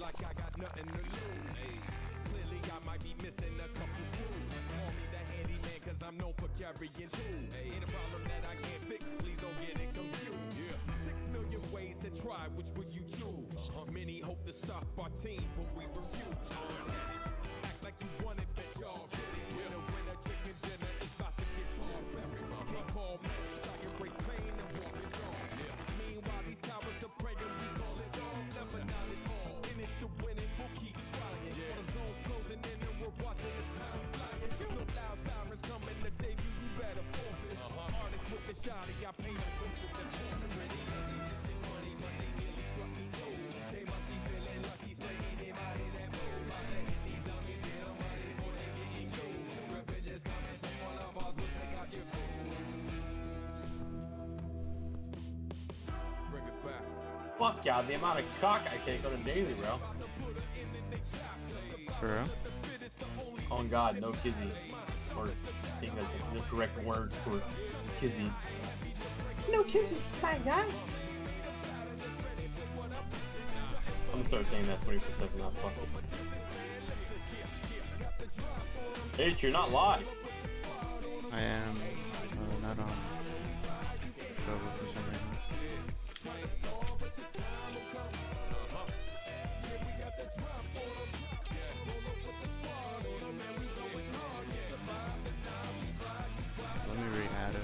Like I got nothing to lose. Clearly I might be missing a couple screws. Call me the handyman cause I'm known for carrying tools. Ain't a problem that I can't fix, please don't get it confused. 6 million ways to try, which would you choose? Many hope to stop our team, but we refuse. Act like you want it, bet y'all get it. Winner, chicken dinner is about to get barbaric. Can't call medics, I embrace pain and walk it on. Meanwhile these cowards are praying, we call it off. Never not at all. To win it, we'll keep trying. All the zones closing in and we're watching the signs flying. No loud sirens coming to save you, you better forfeit. Artists with the shotty, I paint a picture that's haunted. Pretty ugly, this ain't funny, but they nearly struck me too. They must be feeling lucky, straight anybody that move. I let hit these dummies, get them money before they getting you. Revenge is coming, so one of us will take out your food. Bring it back. Fuck yeah, the amount of cock I take on a daily, bro. For real? Oh god, no kizzy. Or I think that's the correct word for kizzy. No kizzy, my guy. I'm gonna start saying that 20%, not fuck it. Hey, you're not live. I am not on Trovo for some reason. Let me re-add it.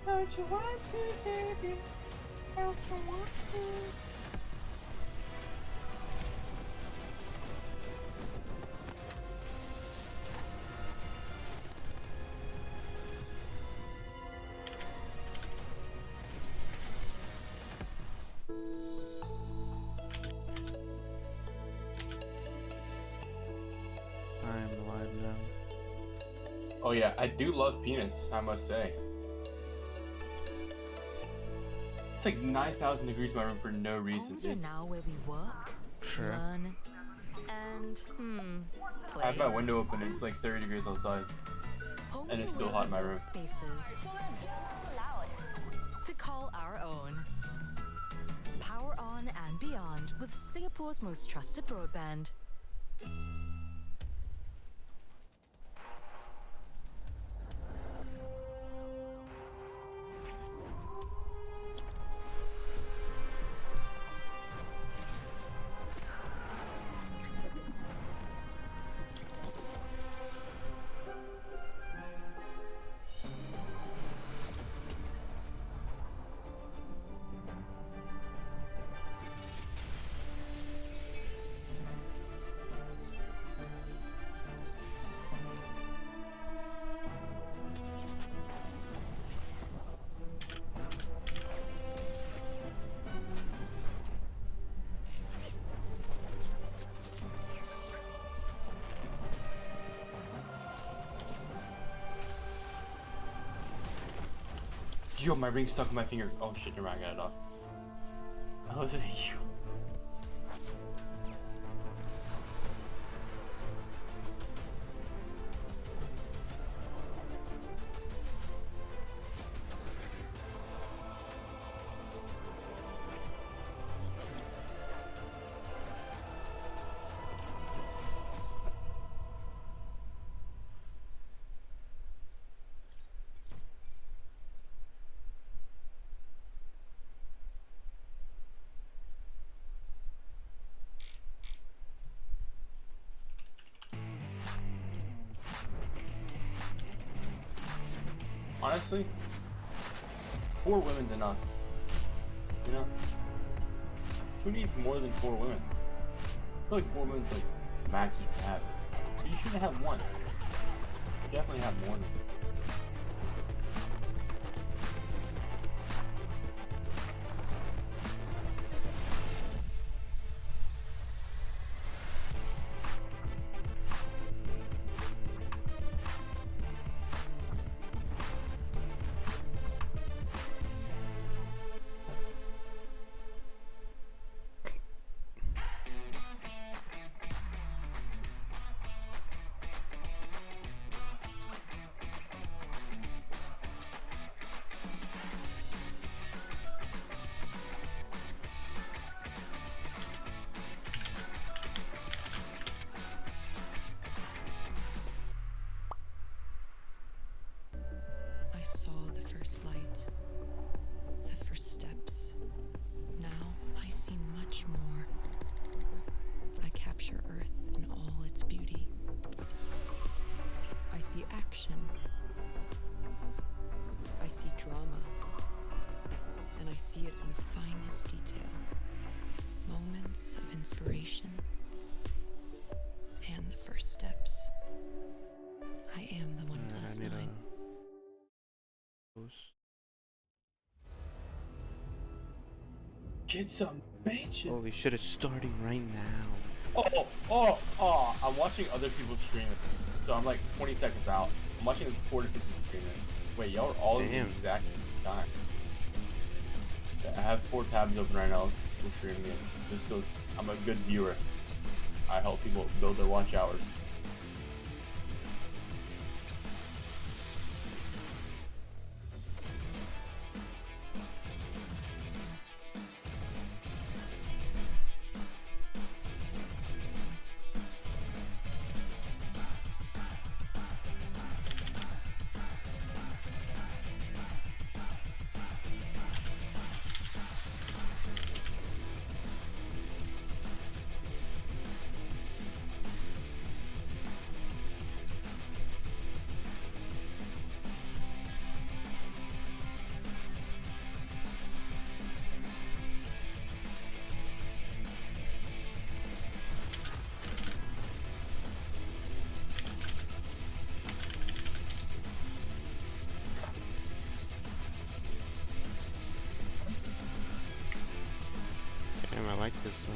Don't you want to, baby? Don't you want to? I am alive now. Oh yeah, I do love penis, I must say. It's like 9,000 degrees in my room for no reason. Homes are now where we work, Sure. learn, and play. I have my window open and it's like 30 degrees outside. Homes and it's are still where hot in we my build room. Spaces to call our own. Power on and beyond with Singapore's most trusted broadband. Yo, my ring's stuck in my finger. Oh shit, never mind, I got it off. How is it you? Honestly, 4 women's enough. You know? Who needs more than 4 women? I feel like 4 women's like max you can have. So you shouldn't have 1. You definitely have more than. I saw the first light, the first steps. Now I see much more. I capture Earth in all its beauty. I see action. I see drama. And I see it in the finest detail. Moments of inspiration. And the first steps. I am the 1 plus 9. Get some bitches! Holy shit, it's starting right now. Oh, I'm watching other people stream it. So I'm like 20 seconds out. I'm watching 4 different people stream it. Wait, y'all are all at the Damn. exact same time. I have 4 tabs open right now. We're streaming it. Just because I'm a good viewer. I help people build their watch hours. Damn, I like this song.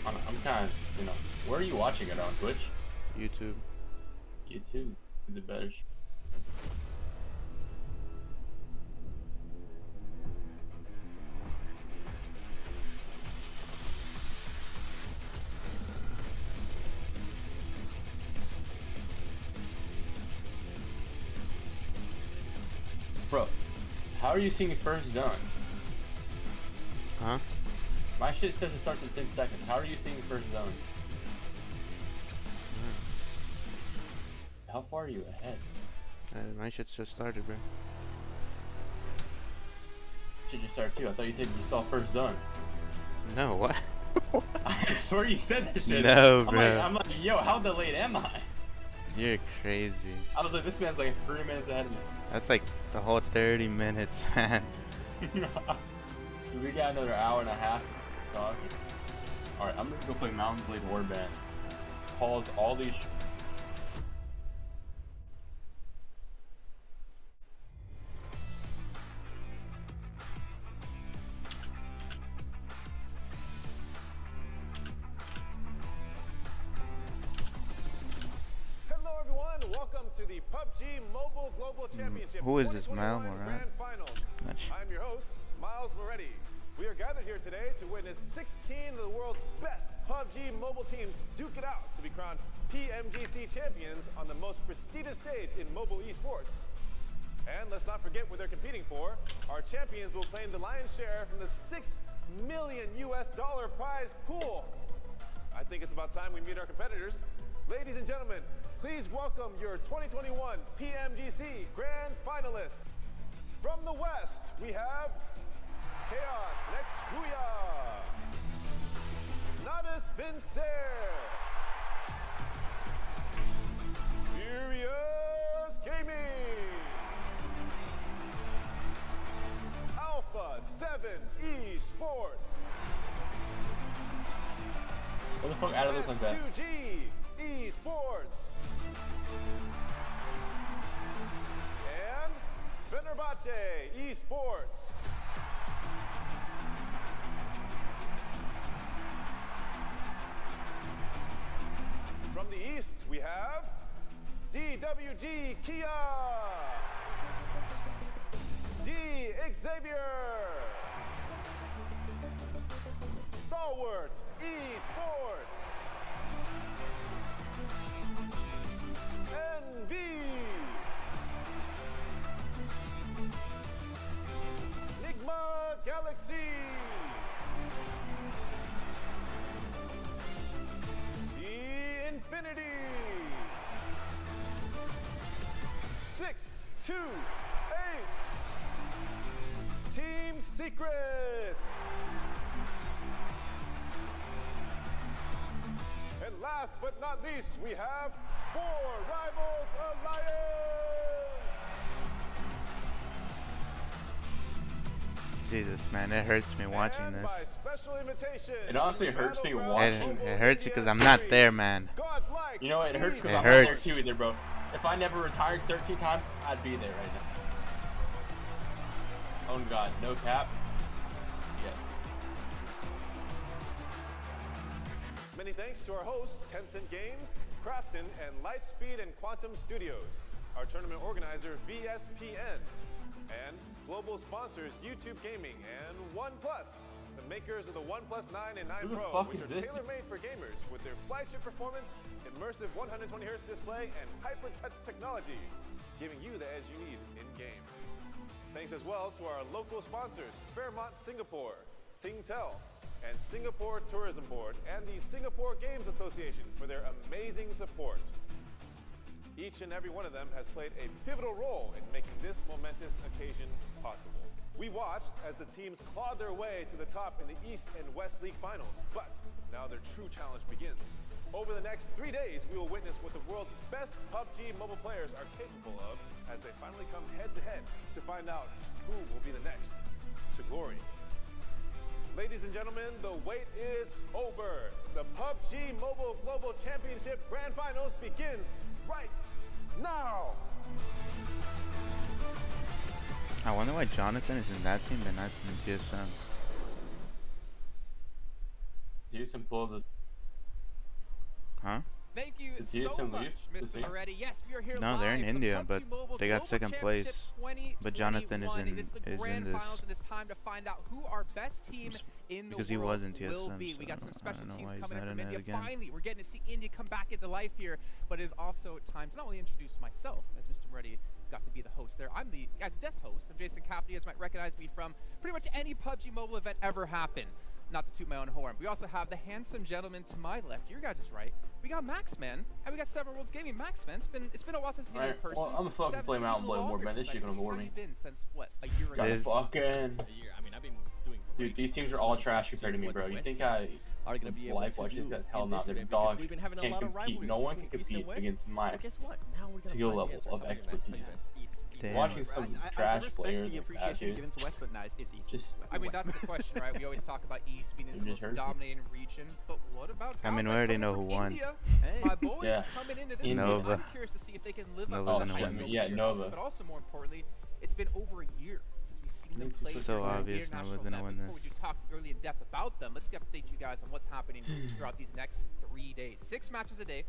I'm kind of, where are you watching it on? Twitch? YouTube. YouTube? The better. Bro, how are you seeing first zone? Huh? My shit says it starts in 10 seconds. How are you seeing first zone? How far are you ahead? My shit's just started, bro. Shit just started too. I thought you said you saw first zone. No, what? I swear you said that shit. No, bro. I'm like, yo, how delayed am I? You're crazy. I was like, this man's like 3 minutes ahead of me. That's like the whole 30 minutes, man. We got another hour and a half talking. Alright, I'm gonna go play Mountain Blade Warband. Pause all these. Hello everyone, welcome to the PUBG Mobile Global Championship. Who is this, 2021 Mal Morat? Grand Finals. Not sure. I'm your host, Miles Moretti. We are gathered here today to witness 16 of the world's best PUBG mobile teams duke it out to be crowned PMGC champions on the most prestigious stage in mobile esports. And let's not forget what they're competing for. Our champions will claim the lion's share from the $6 million prize pool. I think it's about time we meet our competitors. Ladies and gentlemen, please welcome your 2021 PMGC Grand Finalists. From the West, we have Chaos Next Huya, Natus Vincer, Furious Gaming, Esports. What the fuck out of look like that? S2G Esports. And Fenerbahce Esports. From the east, we have DWG Kia, D Xavier, Stalwart Esports, NV, Nigma Galaxy, Infinity. 6, 2, 8. Team Secret. And last but not least, we have 4 Rivals Alliance. Jesus, man, it hurts me watching And this. by special invitation, It honestly hurts me Battleground watching. It hurts because I'm not there, man. Godlike You know what? It hurts because It I'm not there hurts. too either, bro. If I never retired 13 times, I'd be there right now. Oh God, no cap. Yes. Many thanks to our hosts, Tencent Games, Krafton, and Lightspeed and Quantum Studios. Our tournament organizer, VSPN. And global sponsors, YouTube Gaming and OnePlus, the makers of the OnePlus 9 and 9 Who the Pro, fuck which is are this? tailor-made for gamers with their flagship performance, immersive 120Hz display, and hyper-touch technology, giving you the edge you need in-game. Thanks as well to our local sponsors, Fairmont Singapore, Singtel, and Singapore Tourism Board, and the Singapore Games Association for their amazing support. Each and every one of them has played a pivotal role in making this momentous occasion possible. We watched as the teams clawed their way to the top in the East and West League finals, but now their true challenge begins. Over the next 3 days, we will witness what the world's best PUBG mobile players are capable of as they finally come head-to-head to find out who will be the next to glory. Ladies and gentlemen, the wait is over. The PUBG Mobile Global Championship Grand Finals begins right now. I wonder why Jonathan is in that team but not in GSM. Use some pull the. Huh? Thank you Did you so some much, leave to see? Mr. Moretti. Yes, we are here No, live they're in for the India, PUBG but Mobile they got Global second Championship place. But Jonathan is 2021. in- It is the is in grand this. finals, and it's time to find out who our best team in the Because he world was in will TSM, be. We got so some I special don't know teams why he's coming in not from in it India. again. Finally, we're getting to see India come back into life here, but it is also time to not only introduce myself, as Mr. Moretti got to be the host there. I'm the, as guest host, I'm Jason Capri, as you might recognize me from pretty much any PUBG Mobile event ever happened. Not to toot my own horn. We also have the handsome gentleman to my left. Your guys is right. We got Max, man, and we got Seven Worlds Gaming. Max, man, it's been a while since you've been in Alright, person. well, I'm gonna fucking play Mountain Blade more, man. This shit gonna bore me. Been since what, a year ago? Gotta Is- fucking. A year. I mean, I've been doing Dude, great these teams are all trash compared to me, bro. You think I are going to be able like to watching do these guys? Hell in no, this they're event, dog. because we've been having a Can't lot of compete. rivalries No one can between East and compete West. against my But guess what? Now we're gonna skill find the level answer of for something expertise. East. Damn. Watching some trash players like that, dude. Given to West, but nice is East. Just I mean, that's the question, right? We always talk about East being It the just most hurts me. dominating region, but what about I mean, we Godlike already coming know from who won. India? Hey. My boys Yeah. coming into this India. game. Nova. I'm curious to see if they can live up Nova's to the gonna hype win. over Yeah, here. Nova. But also more importantly, it's been over a year since we've seen them It's play. so at the obvious international Nova's gonna level. win Before we this. do talk early in depth about them, let's update you guys on what's happening throughout these next 3 days. 6 matches a day.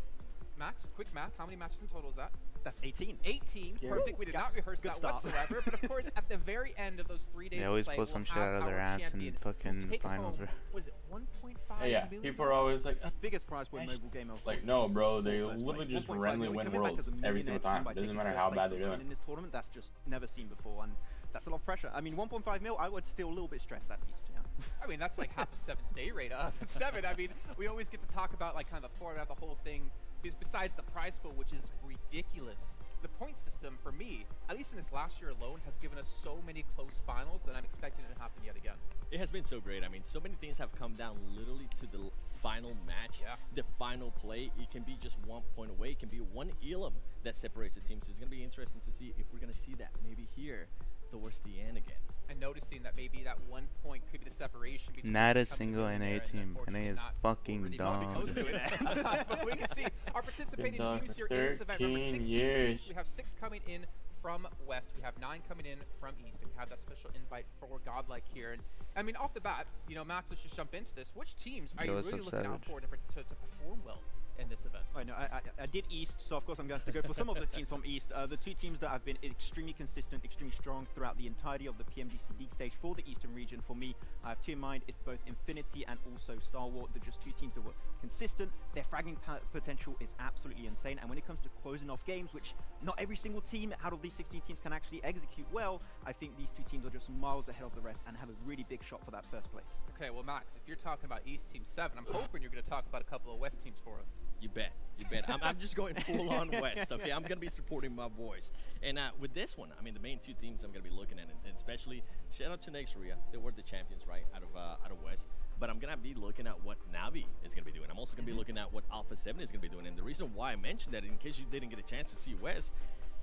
Max, quick math. How many matches in total is that? That's 18. 18. Yeah. Perfect. We did Yeah, not rehearse good that start. whatsoever. But of course, at the very end of those 3 days, They of always play, pull some we'll shit have out of their our ass in champion who fucking takes finals, home, bro. was it 1.5 yeah, million? people are always like, Biggest prize for a mobile game of like course, no, is bro. They first literally place. just 1.5 randomly million win coming back worlds as a every single millionaire time. by Doesn't taking matter first how place bad they're alone doing. in this tournament. That's just never seen before, and that's a lot of pressure. I mean, 1.5 mil, I would feel a little bit stressed at least. Yeah. I mean, that's like half the Seven's day rate. 7. I mean, we always get to talk about like kind of the format of the whole thing. Besides the prize pool, which is ridiculous. The point system, for me, at least in this last year alone, has given us so many close finals, and I'm expecting it to happen yet again. It has been so great. I mean, so many things have come down literally to the final match. Yeah. The final play. It can be just 1 point away. It can be one elim that separates the teams. So it's going to be interesting to see if we're going to see that maybe here towards the end again. And noticing expecting that maybe that 1 point could be the separation between Not a coming single in NA there and team. unfortunately NA is not fucking really dumb. close to it. But we can see our participating dog teams for here in this event. Remember, 13 16 years. teams. We have 6 coming in from West. We have 9 coming in from East, and we have that special invite for Godlike here. And I mean, off the bat, you know, Max, let's just jump into this. Which teams are Yo, you what's really up, looking out Savage? for to perform well in this event? I know, I did East, so of course I'm going to go for some of the teams from East. The 2 teams that have been extremely consistent, extremely strong throughout the entirety of the PMGC League stage for the Eastern region. For me, I have 2 in mind. It's both Infinity and also Star Wars. They're just 2 teams that were consistent. Their fragging potential is absolutely insane. And when it comes to closing off games, which not every single team out of these 16 teams can actually execute well, I think these 2 teams are just miles ahead of the rest and have a really big shot for that first place. Okay, well, Max, if you're talking about East Team 7, I'm hoping you're going to talk about a couple of West teams for us. You bet. You bet. I'm just going full on West. Okay, I'm gonna be supporting my boys. And with this one, I mean, the main 2 teams I'm gonna be looking at, and especially shout out to Nexria. They were the champions, right, out of West. But I'm gonna be looking at what Navi is gonna be doing. I'm also gonna be looking at what Alpha 7 is gonna be doing. And the reason why I mentioned that, in case you didn't get a chance to see West,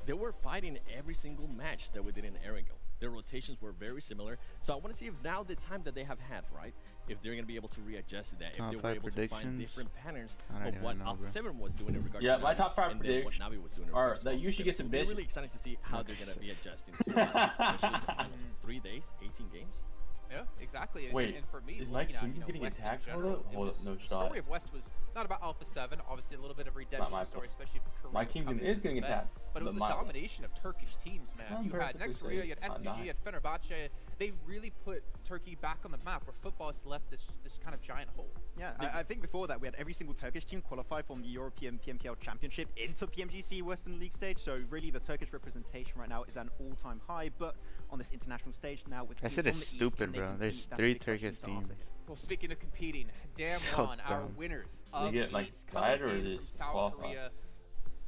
they were fighting every single match that we did in Erangel. Their rotations were very similar. So I want to see if now the time that they have had, right, if they're going to be able to readjust to that, if they were able to find different patterns of what Alpha 7 was doing in regards to my top 5 and then what Navi was doing in are regards to that usually gets a We're bit. really excited to see how they're going to be adjusting to especially the finals. 3 days, 18 games. Yeah, exactly. Wait, and for me, is my looking at, team you know, getting West in attacked? general, Hold up, no the shot. story of West was not about Alpha 7, obviously a little bit of redemption my story, fault. especially for Korea. My kingdom coming is into getting the event. attacked, But it was but the my fault. domination of Turkish teams, man. I'm You had perfectly Nexria, safe. you had I'm STG, not. you had Fenerbahce. They really put Turkey back on the map, where football has left this kind of giant hole. Yeah, I think before that we had every single Turkish team qualify from the European PMKL Championship into PMGC Western League stage. So really, the Turkish representation right now is at an all-time high. But on this international stage now, with That teams shit from is the East, stupid, can they bro. compete? There's That's the 3 big question Turkish to answer teams. here. Well, speaking of competing, Damn So Ron, our dumb. winners They of get, like, East tied, coming or in they from just South qualify? Korea.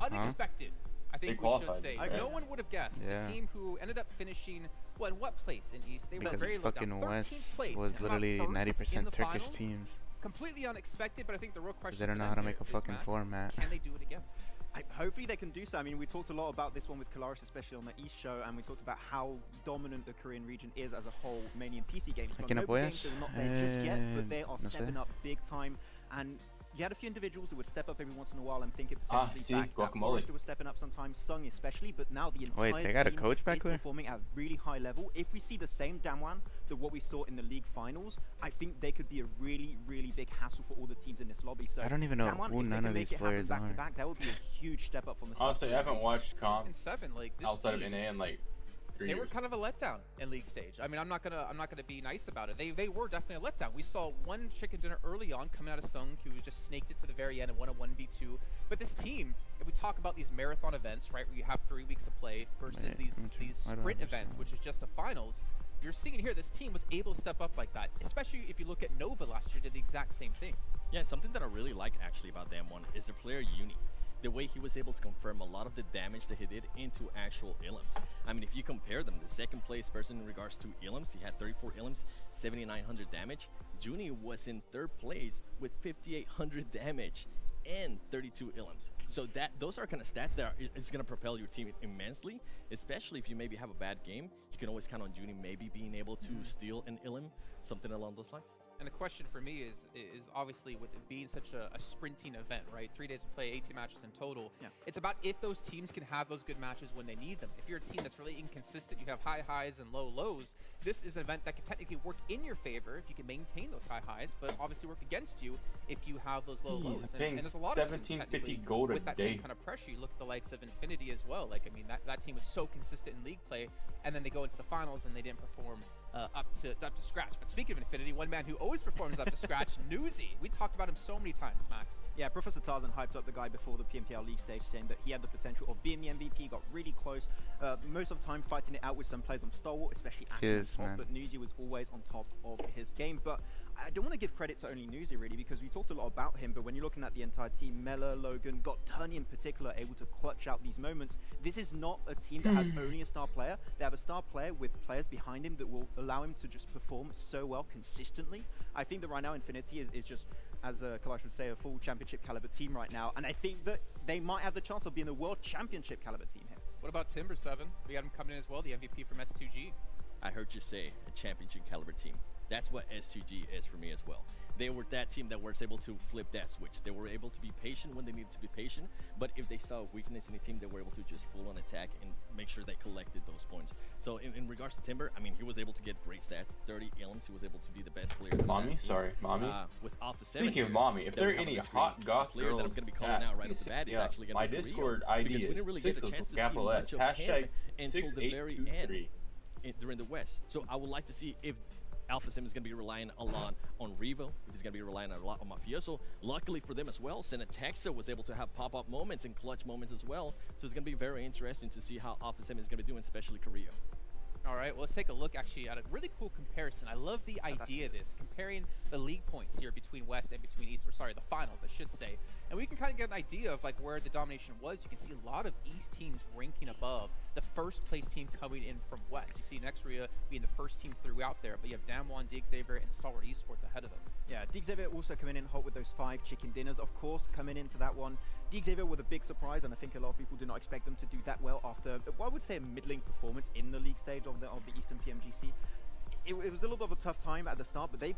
Unexpected, I think we should qualified, say. right? No one would have guessed. Yeah. The team who ended up finishing, well, in what place in East? They were Because very low down. fucking West 13th place was to come out literally first in 90% the Turkish finals. teams. Completely unexpected, but I think the real question They don't for know them how to here make a is, fucking Max, format. Can they do it again? Hopefully they can do so. I mean, we talked a lot about this one with Kalaris, especially on the East show, and we talked about how dominant the Korean region is as a whole, mainly in PC games. Aquí But no mobile games, puedes. they're not there just yet, but they are No sé. stepping up big time. And you had a few individuals that would step up every once in a while and think it potentially see, back. That guacamole. Forrester was stepping up sometimes, Sung especially, but now the entire Wait, they got a team coach back is there? performing at a really high level. If we see the same Damwon that what we saw in the league finals, I think they could be a really, really big hassle for all the teams in this lobby. So I don't even know Damwon, who if they none can of make these it happen players back to are. back, that would be a huge step up from the Honestly, I haven't watched comp In 7, like this outside of team, NA in like 3 they years. were kind of a letdown in league stage. I mean, I'm not gonna be nice about it. They were definitely a letdown. We saw one chicken dinner early on coming out of Sung, who just snaked it to the very end and won a 1v2. But this team, if we talk about these marathon events, right, where you have 3 weeks to play versus Wait, these why do I sprint miss events, that? which is just a finals, you're seeing here this team was able to step up like that. Especially if you look at Nova last year, did the exact same thing. Yeah, and something that I really like actually about them one is the player Uni. The way he was able to confirm a lot of the damage that he did into actual Illims. I mean, if you compare them, the second place person in regards to Illims, he had 34 Illims, 7,900 damage. Juni was in 3rd place with 5,800 damage and 32 Illims. So those are kind of stats that it's going to propel your team immensely, especially if you maybe have a bad game. You can always count on Juni maybe being able to steal an Illim, something along those lines. And the question for me is obviously with it being such a sprinting event, right? 3 days to play, 18 matches in total. Yeah. It's about if those teams can have those good matches when they need them. If you're a team that's really inconsistent, you have high highs and low lows, this is an event that can technically work in your favor if you can maintain those high highs, but obviously work against you if you have those low lows. And there's a lot of teams 1750 technically gold a with that day. same kind of pressure. You look at the likes of Infinity as well. Like, I mean, that team was so consistent in league play, and then they go into the finals and they didn't perform up to scratch. But speaking of Infinity, one man who always performs up to scratch, Newsy. We talked about him so many times, Max. Yeah, Professor Tarzan hyped up the guy before the PMPL League stage, saying that he had the potential of being the MVP, got really close. Most of the time fighting it out with some players on Stalwart, especially at Cheers, the top, man. but Newsy was always on top of his game. But I don't want to give credit to only Newsy, really, because we talked a lot about him, but when you're looking at the entire team, Mela, Logan, got Turney in particular able to clutch out these moments. This is not a team that has only a star player. They have a star player with players behind him that will allow him to just perform so well consistently. I think that right now Infinity is just, as Kalash would say, a full championship caliber team right now, and I think that they might have the chance of being a world championship caliber team here. What about Timber 7? We had him coming in as well, the MVP from S2G. I heard you say a championship caliber team. That's what S2G is for me as well. They were that team that was able to flip that switch. They were able to be patient when they needed to be patient, but if they saw a weakness in the team, they were able to just full on attack and make sure they collected those points. So in regards to Timber, I mean, he was able to get great stats, 30 ilms. He was able to be the best player. Mommy? Sorry, mommy? With Alpha 7. Speaking of mommy, if there are any hot goth player girls that I'm going to be calling out right off the bat is actually going to be my Discord ID because we is didn't really get a chance to see capital much S, of hashtag him until the very end 6823. during the West. So I would like to see if Alpha Sim is going to be relying a lot on Revo, if he's going to be relying a lot on Mafioso. Luckily for them as well, Senatexa was able to have pop-up moments and clutch moments as well. So it's going to be very interesting to see how Alpha Sim is going to be doing, especially Korea. All right, well, let's take a look actually at a really cool comparison. I love the idea of this, comparing the league points here between West and between East, or sorry, the finals, I should say. And we can kind of get an idea of like where the domination was. You can see a lot of East teams ranking above the first place team coming in from West. You see Nexria being the first team throughout there, but you have Damwon, Dig Xavier, and Stalwart Esports ahead of them. Yeah, Dig Xavier also coming in hot with those 5 chicken dinners, of course, coming into that one. Dig Xavier with a big surprise, and I think a lot of people did not expect them to do that well after, what I would say, a middling performance in the league stage of the Eastern PMGC. It was a little bit of a tough time at the start, but they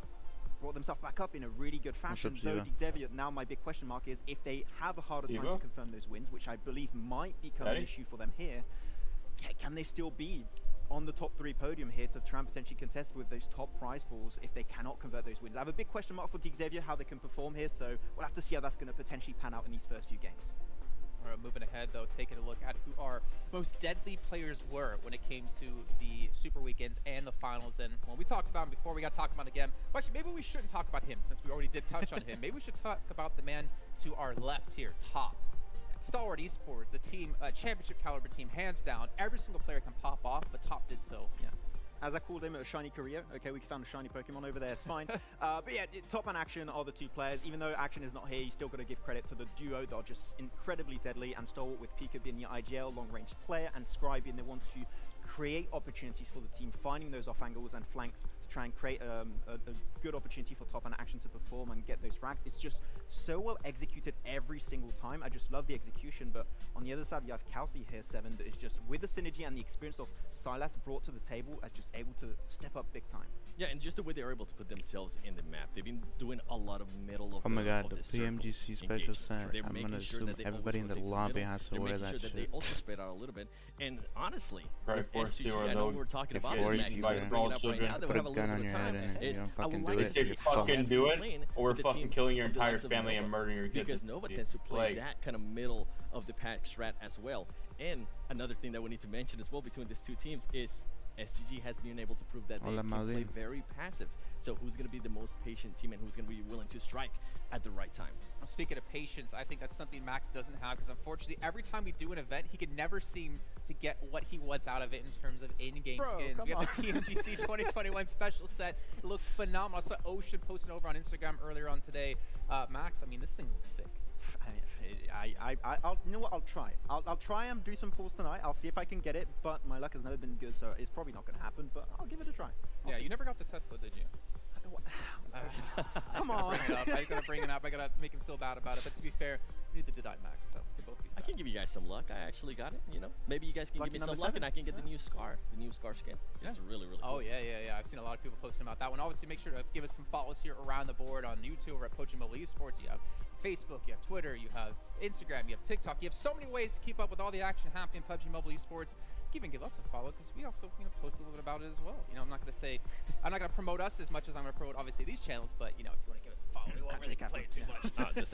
brought themselves back up in a really good fashion. Though Dig Xavier, now my big question mark is if they have a harder time to confirm those wins, which I believe might become an issue for them here, can they still be on the top 3 podium here to try and potentially contest with those top prize pools if they cannot convert those wins? I have a big question mark for Dig Xavier, how they can perform here, so we'll have to see how that's going to potentially pan out in these first few games. All right, moving ahead though, taking a look at who our most deadly players were when it came to the Super Weekends and the finals. And when we talked about him before, we got to talk about him again. Well, actually, maybe we shouldn't talk about him since we already did touch on him. Maybe we should talk about the man to our left here, top. Stalwart Esports, a team, a championship caliber team, hands down. Every single player can pop off, but Top did so. Yeah. As I called him, a shiny Korea. Okay, we found a shiny Pokemon over there, it's fine. But yeah, Top and Action are the 2 players. Even though Action is not here, you still got to give credit to the duo that are just incredibly deadly, and Stalwart with Pika being the IGL, long-range player, and Scribe being the one to create opportunities for the team, finding those off angles and flanks to try and create a good opportunity for Top and Action to perform and get those frags. It's just so well executed every single time. I just love the execution. But on the other side, you have Kelsey here, 7, that is just with the synergy and the experience of Silas brought to the table, as just able to step up big time. Yeah, and just the way they're able to put themselves in the map. They've been doing a lot of middle of oh my god, of the PMGC special set. I'm gonna assume everybody in the lobby has to wear that shit. They also spread out a little bit. And honestly, right, I know we're talking about this, Max, small children, put a gun on your head and you don't fucking do it. If you fucking do it, or we're fucking killing your entire family and murdering your kids. Because Nova tends to play that kind of middle of the pack strat as well. And another thing that we need to mention as well between these 2 teams is SGG has been able to prove that they can play very passive. So who's going to be the most patient team and who's going to be willing to strike at the right time? Well, speaking of patience, I think that's something Max doesn't have, because unfortunately every time we do an event, he can never seem to get what he wants out of it in terms of in-game skins. We have the PMGC 2021 special set. It looks phenomenal. I saw Ocean posting over on Instagram earlier on today. Max, I mean, this thing looks sick. You know what? I'll try. I'll try and do some pulls tonight. I'll see if I can get it, but my luck has never been good, so it's probably not going to happen. But I'll give it a try. Yeah, you never got the Tesla, did you? Come on. I gotta bring it up. I gotta make him feel bad about it. But to be fair, neither did I, Max. So we both be sad. I can give you guys some luck. I actually got it. You know, maybe you guys can give me some luck, and I can get the new scar skin. Yeah. It's really cool. Oh yeah. I've seen a lot of people posting about that one. Obviously, make sure to give us some follows here around the board on YouTube or at PMGC Esports. You have Facebook, you have Twitter, you have Instagram, you have TikTok. You have so many ways to keep up with all the action happening in PMGC Mobile Esports. Even give us a follow, because we also post a little bit about it as well. I'm not gonna promote us as much as I'm gonna promote obviously these channels, but if you want to give us a follow, we won't really complain too much.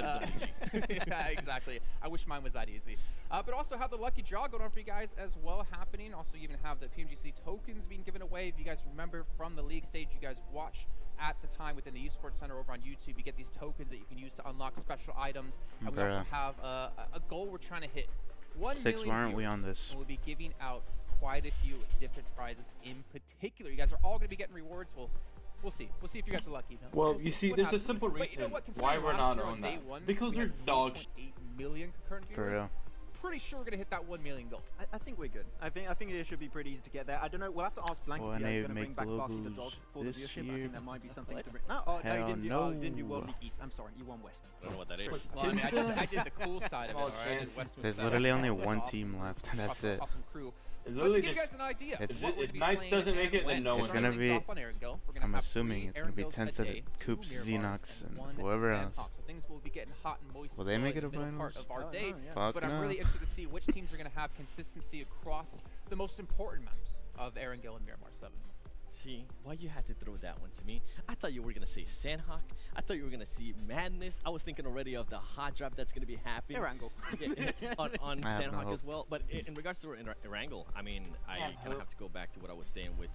Yeah, exactly. I wish mine was that easy. But also have the lucky draw going on for you guys as well happening. Also, you even have the PMGC tokens being given away. If you guys remember from the league stage, you guys watch at the time within the Esports Center over on YouTube, you get these tokens that you can use to unlock special items. And we also have a goal we're trying to hit. 1 million aren't we on this? And we'll be giving out quite a few different prizes in particular. You guys are all going to be getting rewards. We'll see. We'll see if you guys are lucky. Well, you see, there's a simple reason why we're not on that. Because we're dog shit. 8 million concurrent viewers. For real. pretty sure we're gonna hit that 1 million goal. I think we're good. I think it should be pretty easy to get there. I don't know. We'll have to ask Blank Well, if and he's they going to bring make back Barkley the globals dog for the this viewership. I year. think that might be something What? to bring. No, oh, no, you Hell didn't do. no. You didn't do World League East. I'm sorry, you won West. I don't know what that is. Well, I mean, I did the cool side of it, All alright? I did chances. West was There's seven. literally only Awesome. one team left. That's Awesome, it. awesome crew. It's But to literally give you just. guys an idea, It's- what we're if gonna be Knights playing doesn't and make it, then when. no It's one's gonna gonna be- off on Erangel. We're gonna I'm have assuming 3 it's gonna be Erangels a Tensei, day, 2 Coops, Miramars, Xenox, and one whoever else. Sandhawk. So things will be getting hot and moist. Will they make it a middle part finals? of our Oh, day. no, yeah. Fuck But I'm no. really interested to see which teams are gonna have consistency across the most important maps of Erangel and Miramar 7. See, why you had to throw that one to me? I thought you were gonna say Sandhawk. I thought you were gonna see Madness. I was thinking already of the hot drop that's gonna be happening Erangel. on I have no Sandhawk hope. as well. But in regards to Erangel, I mean, I Yeah, kind of hope. have to go back to what I was saying with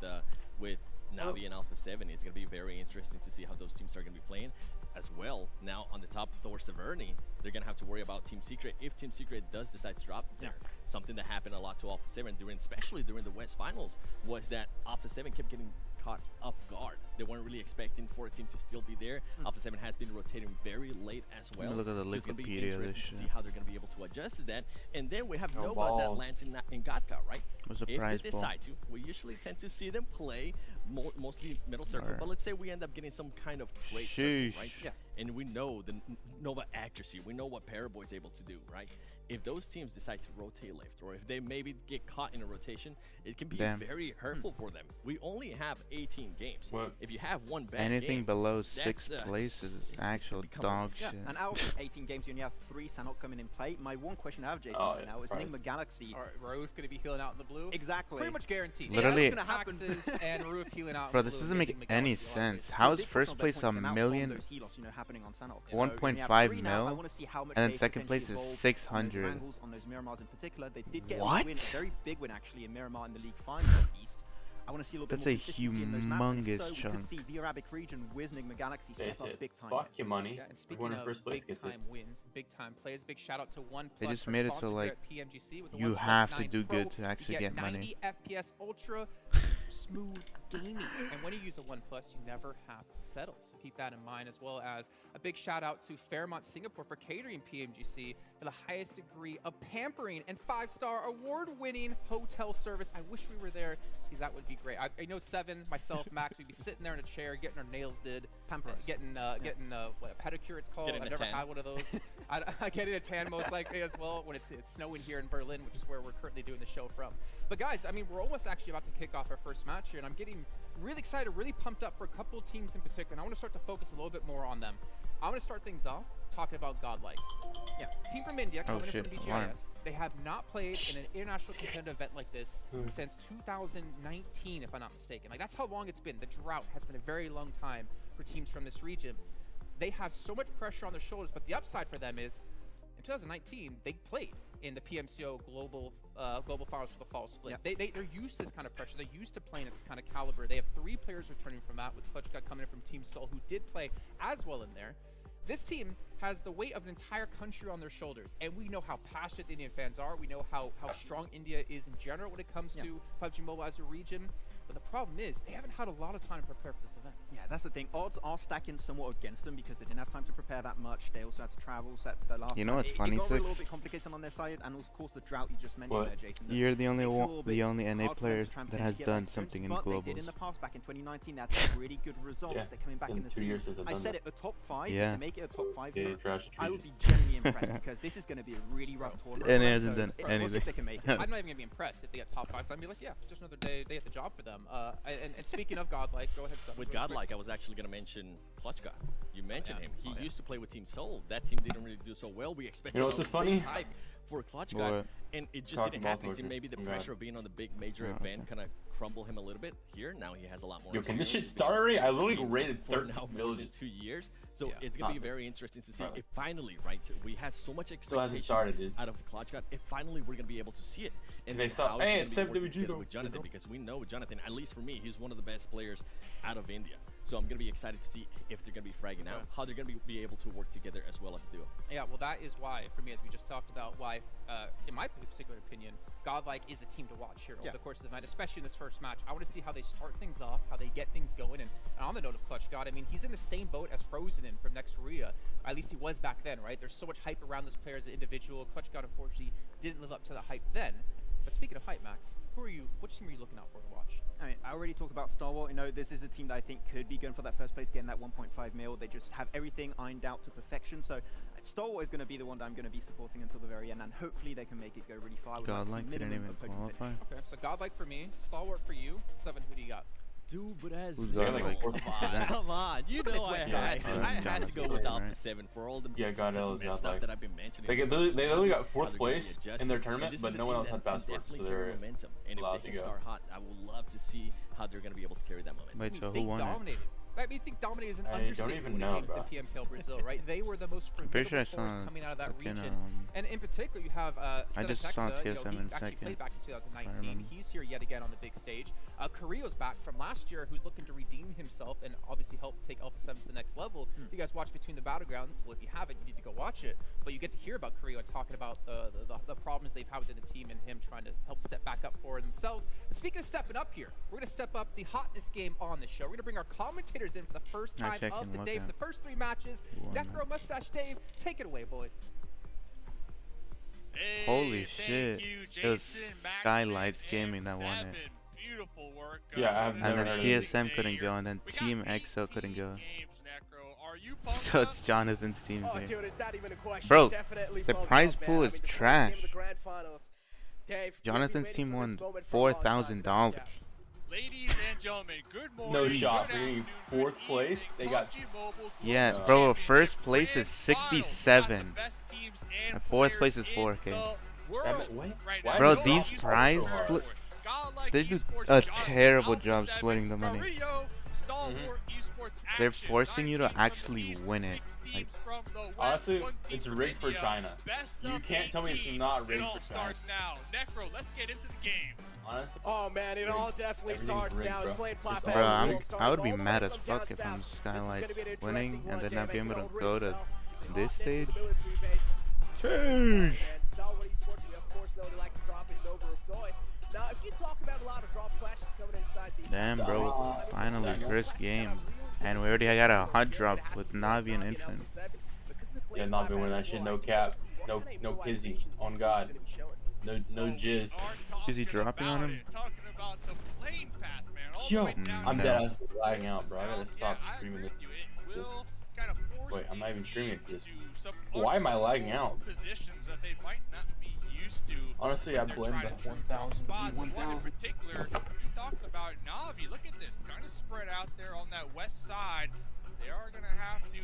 Navi and Alpha 7. It's gonna be very interesting to see how those teams are gonna be playing as well. Now on the top towards Severny, they're gonna have to worry about Team Secret if Team Secret does decide to drop there. Something that happened a lot to Alpha 7 especially during the West Finals, was that Alpha 7 kept getting caught off guard. They weren't really expecting for a team to still be there. Alpha 7 has been rotating very late as well. Look at the So it's gonna be Wikipedia of this interesting to see shit. how they're gonna be able to adjust to that. And then we have No Nova that balls. lands in Godka, right? What's the If prize they ball? decide to, we usually tend to see them play mostly middle circle. Alright. But let's say we end up getting some kind of great circle, right? Sheesh. Yeah. And we know the Nova accuracy. We know what Paraboy is able to do, right? If those teams decide to rotate left, or if they maybe get caught in a rotation, it can be Damn. very hurtful for them. We only have 18 games. What? If you have one bad Anything game, below 6th that's, place is it's actual become dog Yeah, shit. and out of 18 games, you only have 3 Sanhok coming in play. My one question I have, Jason, Oh, right yeah, now is right. Enigma Galaxy. Alright, Rauf gonna be healing out in the blue. Exactly. Pretty much guaranteed. Literally- Yeah, Gonna happen. taxes and Rauf healing out. Bro, in this blue doesn't and make getting any McGalaxy a lot of sense. it. How is Big first portion of place their a points come out from million, those helos, happening on Sanhok. So 1.5 when you have 3 now, I mil, wanna see how much and then they second place potentially is evolve 600. On those Wrangles, on those Miramars in particular, they did get a What? win, a very big win actually in Miramar in the league final of East. I want to see a little That's bit a more consistency in those maps, and humongous so we chunk. could see the Arabic region with Enigma Galaxy They step up said, big time. fuck your money. Yeah, and Everyone speaking in of first place big gets it. time wins, big time plays, big shout out to OnePlus. They just for made it so, sponsoring like, here at PMGC with the you OnePlus have to 9 do Pro. good to actually you get money. 90 FPS ultra smooth gaming. And when you use a OnePlus, you never have to settle. So keep that in mind, as well as a big shout out to Fairmont Singapore for catering PMGC for the highest degree of pampering and 5-star award-winning hotel service. I wish we were there, because that would be great. I know Seven, myself, Max, we'd be sitting there in a chair, getting our nails did, Pamper us. getting what a pedicure it's called. Getting I've a never tan. had one of those. I get a tan most likely as well when it's snowing here in Berlin, which is where we're currently doing the show from. But guys, I mean, we're almost actually about to kick off our first match here, and I'm getting really excited, really pumped up for a couple of teams in particular, and I want to start to focus a little bit more on them. I want to start things off talking about Godlike. Yeah, team from India coming in shit, from alarm. BGIS. They have not played in an international competitive event like this since 2019, if I'm not mistaken. Like, that's how long it's been. The drought has been a very long time for teams from this region. They have so much pressure on their shoulders, but the upside for them is, in 2019, they played in the PMCO global finals for the fall split. Yep. They're used to this kind of pressure. They're used to playing at this kind of caliber. They have 3 players returning from that, with Clutch God coming in from Team Seoul, who did play as well in there. This team has the weight of an entire country on their shoulders, and we know how passionate the Indian fans are. We know how strong India is in general when it comes to PUBG Mobile as a region. But the problem is, they haven't had a lot of time to prepare for this event. Yeah, that's the thing. Odds are stacking somewhat against them because they didn't have time to prepare that much. They also had to travel. So the last You know time, what's it funny, got a little Six? bit complicated on their side, and of course the drought you just mentioned What? there, Jason. You're the only Makes it a one, little the bit only NA hard for them player to try and that has get that done experience, something in but they did in globals. the past, back in 2019, they had some really good results. Yeah, They're coming back in in the 2 scene. years since I've I done said that. it, a top 5. Yeah. If they make it a top 5, Yeah, now, trash I would treated. be genuinely impressed because this is going to be a really rough tournament. And for it them, hasn't so done we'll see if anything. they can make it. I'm not even gonna be impressed if they get top 5. So I'd be like, yeah, just another day at the job for them. And speaking of Godlike, go ahead. Seth, with really quick. Godlike, I was actually gonna mention Clutch God. You mentioned yeah. him. He Oh, yeah. used to play with Team Soul. That team didn't really do so well. We expected You know what's a just funny? big hype for Clutch God, What? and it just Talking didn't about happen. See, Roger. maybe the Oh, God. pressure of being on the big major Oh, event okay. kind of crumbled him a little bit. Here, now he has a lot more. Yo, can this shit experience. start already? I literally Team rated for 13 now more than villages. 2 years. So Yeah. it's gonna be Stop it. very interesting to see Probably. if finally, right? We had so much Still hasn't expectation started, dude. out of Clutch God. If finally we're gonna be able to see it, and they then stop- how is he hey, gonna it's be working 7WG together though. with Jonathan, Good because we know Jonathan, at least for me, he's one of the best players out of India. So I'm gonna be excited to see if they're gonna be fragging out, how they're gonna be able to work together as well as a duo. Yeah, well, that is why, for me, as we just talked about, why, in my particular opinion, Godlike is a team to watch here over the course of the event, especially in this first match. I want to see how they start things off, how they get things going, and on the note of Clutch God, I mean, he's in the same boat as Frozen Solomon from Next Korea. At least he was back then, right? There's so much hype around this player as an individual. Clutch God unfortunately didn't live up to the hype then. But speaking of hype, Max, which team are you looking out for to watch? I mean, I already talked about Star Wars. You know, this is a team that I think could be going for that first place, getting that 1.5 mil. They just have everything ironed out to perfection. So Star Wars is going to be the one that I'm going to be supporting until the very end, and hopefully they can make it go really far. Godlike didn't even qualify. Okay, so Godlike for me, Stalwart for you. 7, who do you got? Dude, but as Who's Godlike? come on, you know I had to go without right? the 7 for all the Godlike is stuff Godlike. that I've been mentioning. They only got 4th How they're gonna be place in their adjusted. tournament, And but this no is a one team else had that can passports, so definitely carry they're momentum. And allowed if they to can go. start hot, I would love to see how they're going to be able to carry that momentum. Wait, so They who won it? dominated. I mean, think dominated is an I don't understatement even when know, it came bro. to PMPL Brazil, right? They were the most pretty sure I formidable force saw coming out of that fucking, region. And in particular, you have I just saw Texa, TSM he in actually second, played back in I 2019. remember. He's here yet again on the big stage. Carrillo's back from last year, who's looking to redeem himself and obviously help take Alpha 7 to the next level. If you guys watch Between the Battlegrounds, well, if you haven't, you need to go watch it. But you get to hear about Carrillo and talking about the problems they've had within the team and him trying to help step back up for themselves. And speaking of stepping up here, we're going to step up the hotness game on the show. We're going to bring our commentators in for the first time of the day for the first 3 matches. Necro, Mustache, Dave, take it away, boys. Hey, Holy shit. You, It was Jason, Max, Skylights and Gaming that won it. Beautiful work. Yeah, I've And never then heard of TSM couldn't go, and then We got Team 18 EXO couldn't go. games, Necro. Are you pumped So up? it's Jonathan's team Oh, here. dude, it's not even a question. Bro, Definitely the pumped prize up, man. pool I is mean, the first trash. game of the grand finals. Dave, you've been Jonathan's waiting team for won this moment for a long time, $4,000. yeah. Ladies and gentlemen, good morning. No good shot. They're afternoon, getting 4th good place. evening. They got PUBG Mobile Yeah, Global bro, Championship first place Grand is Finals. 67. Got the best teams and And 4th place players is in 4K. the world What? right Why now. Bro, No these Esports prize are split- Godlike they do Esports, a Jonathan, terrible Alpha job 7, splitting the money. Carrillo, Stalwart Esports They're action. forcing you to 19 from the actually East, win it. 6 Like, teams from the West, honestly, 1 team it's from rigged for India. China. Best You of can't tell me it's 18. not rigged It all for starts now. Necro, let's get into the game. honestly. Oh man, it all definitely Everything's starts rigged, now. bro. Playing It's flat all Bro, battles, rigged. all starts I would be all the mad way as from down fuck if I'm south. This is Skylight gonna be an winning interesting and one, then not Dave. being I able can to go already to tell. this Hotness stage. to the military base. Sheesh. And Stalwart Esports, we of course know they like to drop in over of joy. Now, if you talk about a lot of drop clashes coming inside the Damn, bro. Finally, first game. And we already got a hot drop with Navi and Infinite. Yeah, Navi winning that shit. No cap. No kizzy. On God. No jizz. Is he dropping on him? Talking about the plane path, man. All the Yo, way down I'm no. dead. Lagging out, bro. I gotta south. stop Yeah, I streaming agree this. with you. It will kind of force Wait, I'm not these even streaming it teams to to some Why am I lagging out? positions that they might not be used to. Honestly, I when they're blame trying the to 1,000 spot. One in 1,000. particular, you talked about Navi. Look at this, kind of spread out there on that west side. They are gonna have to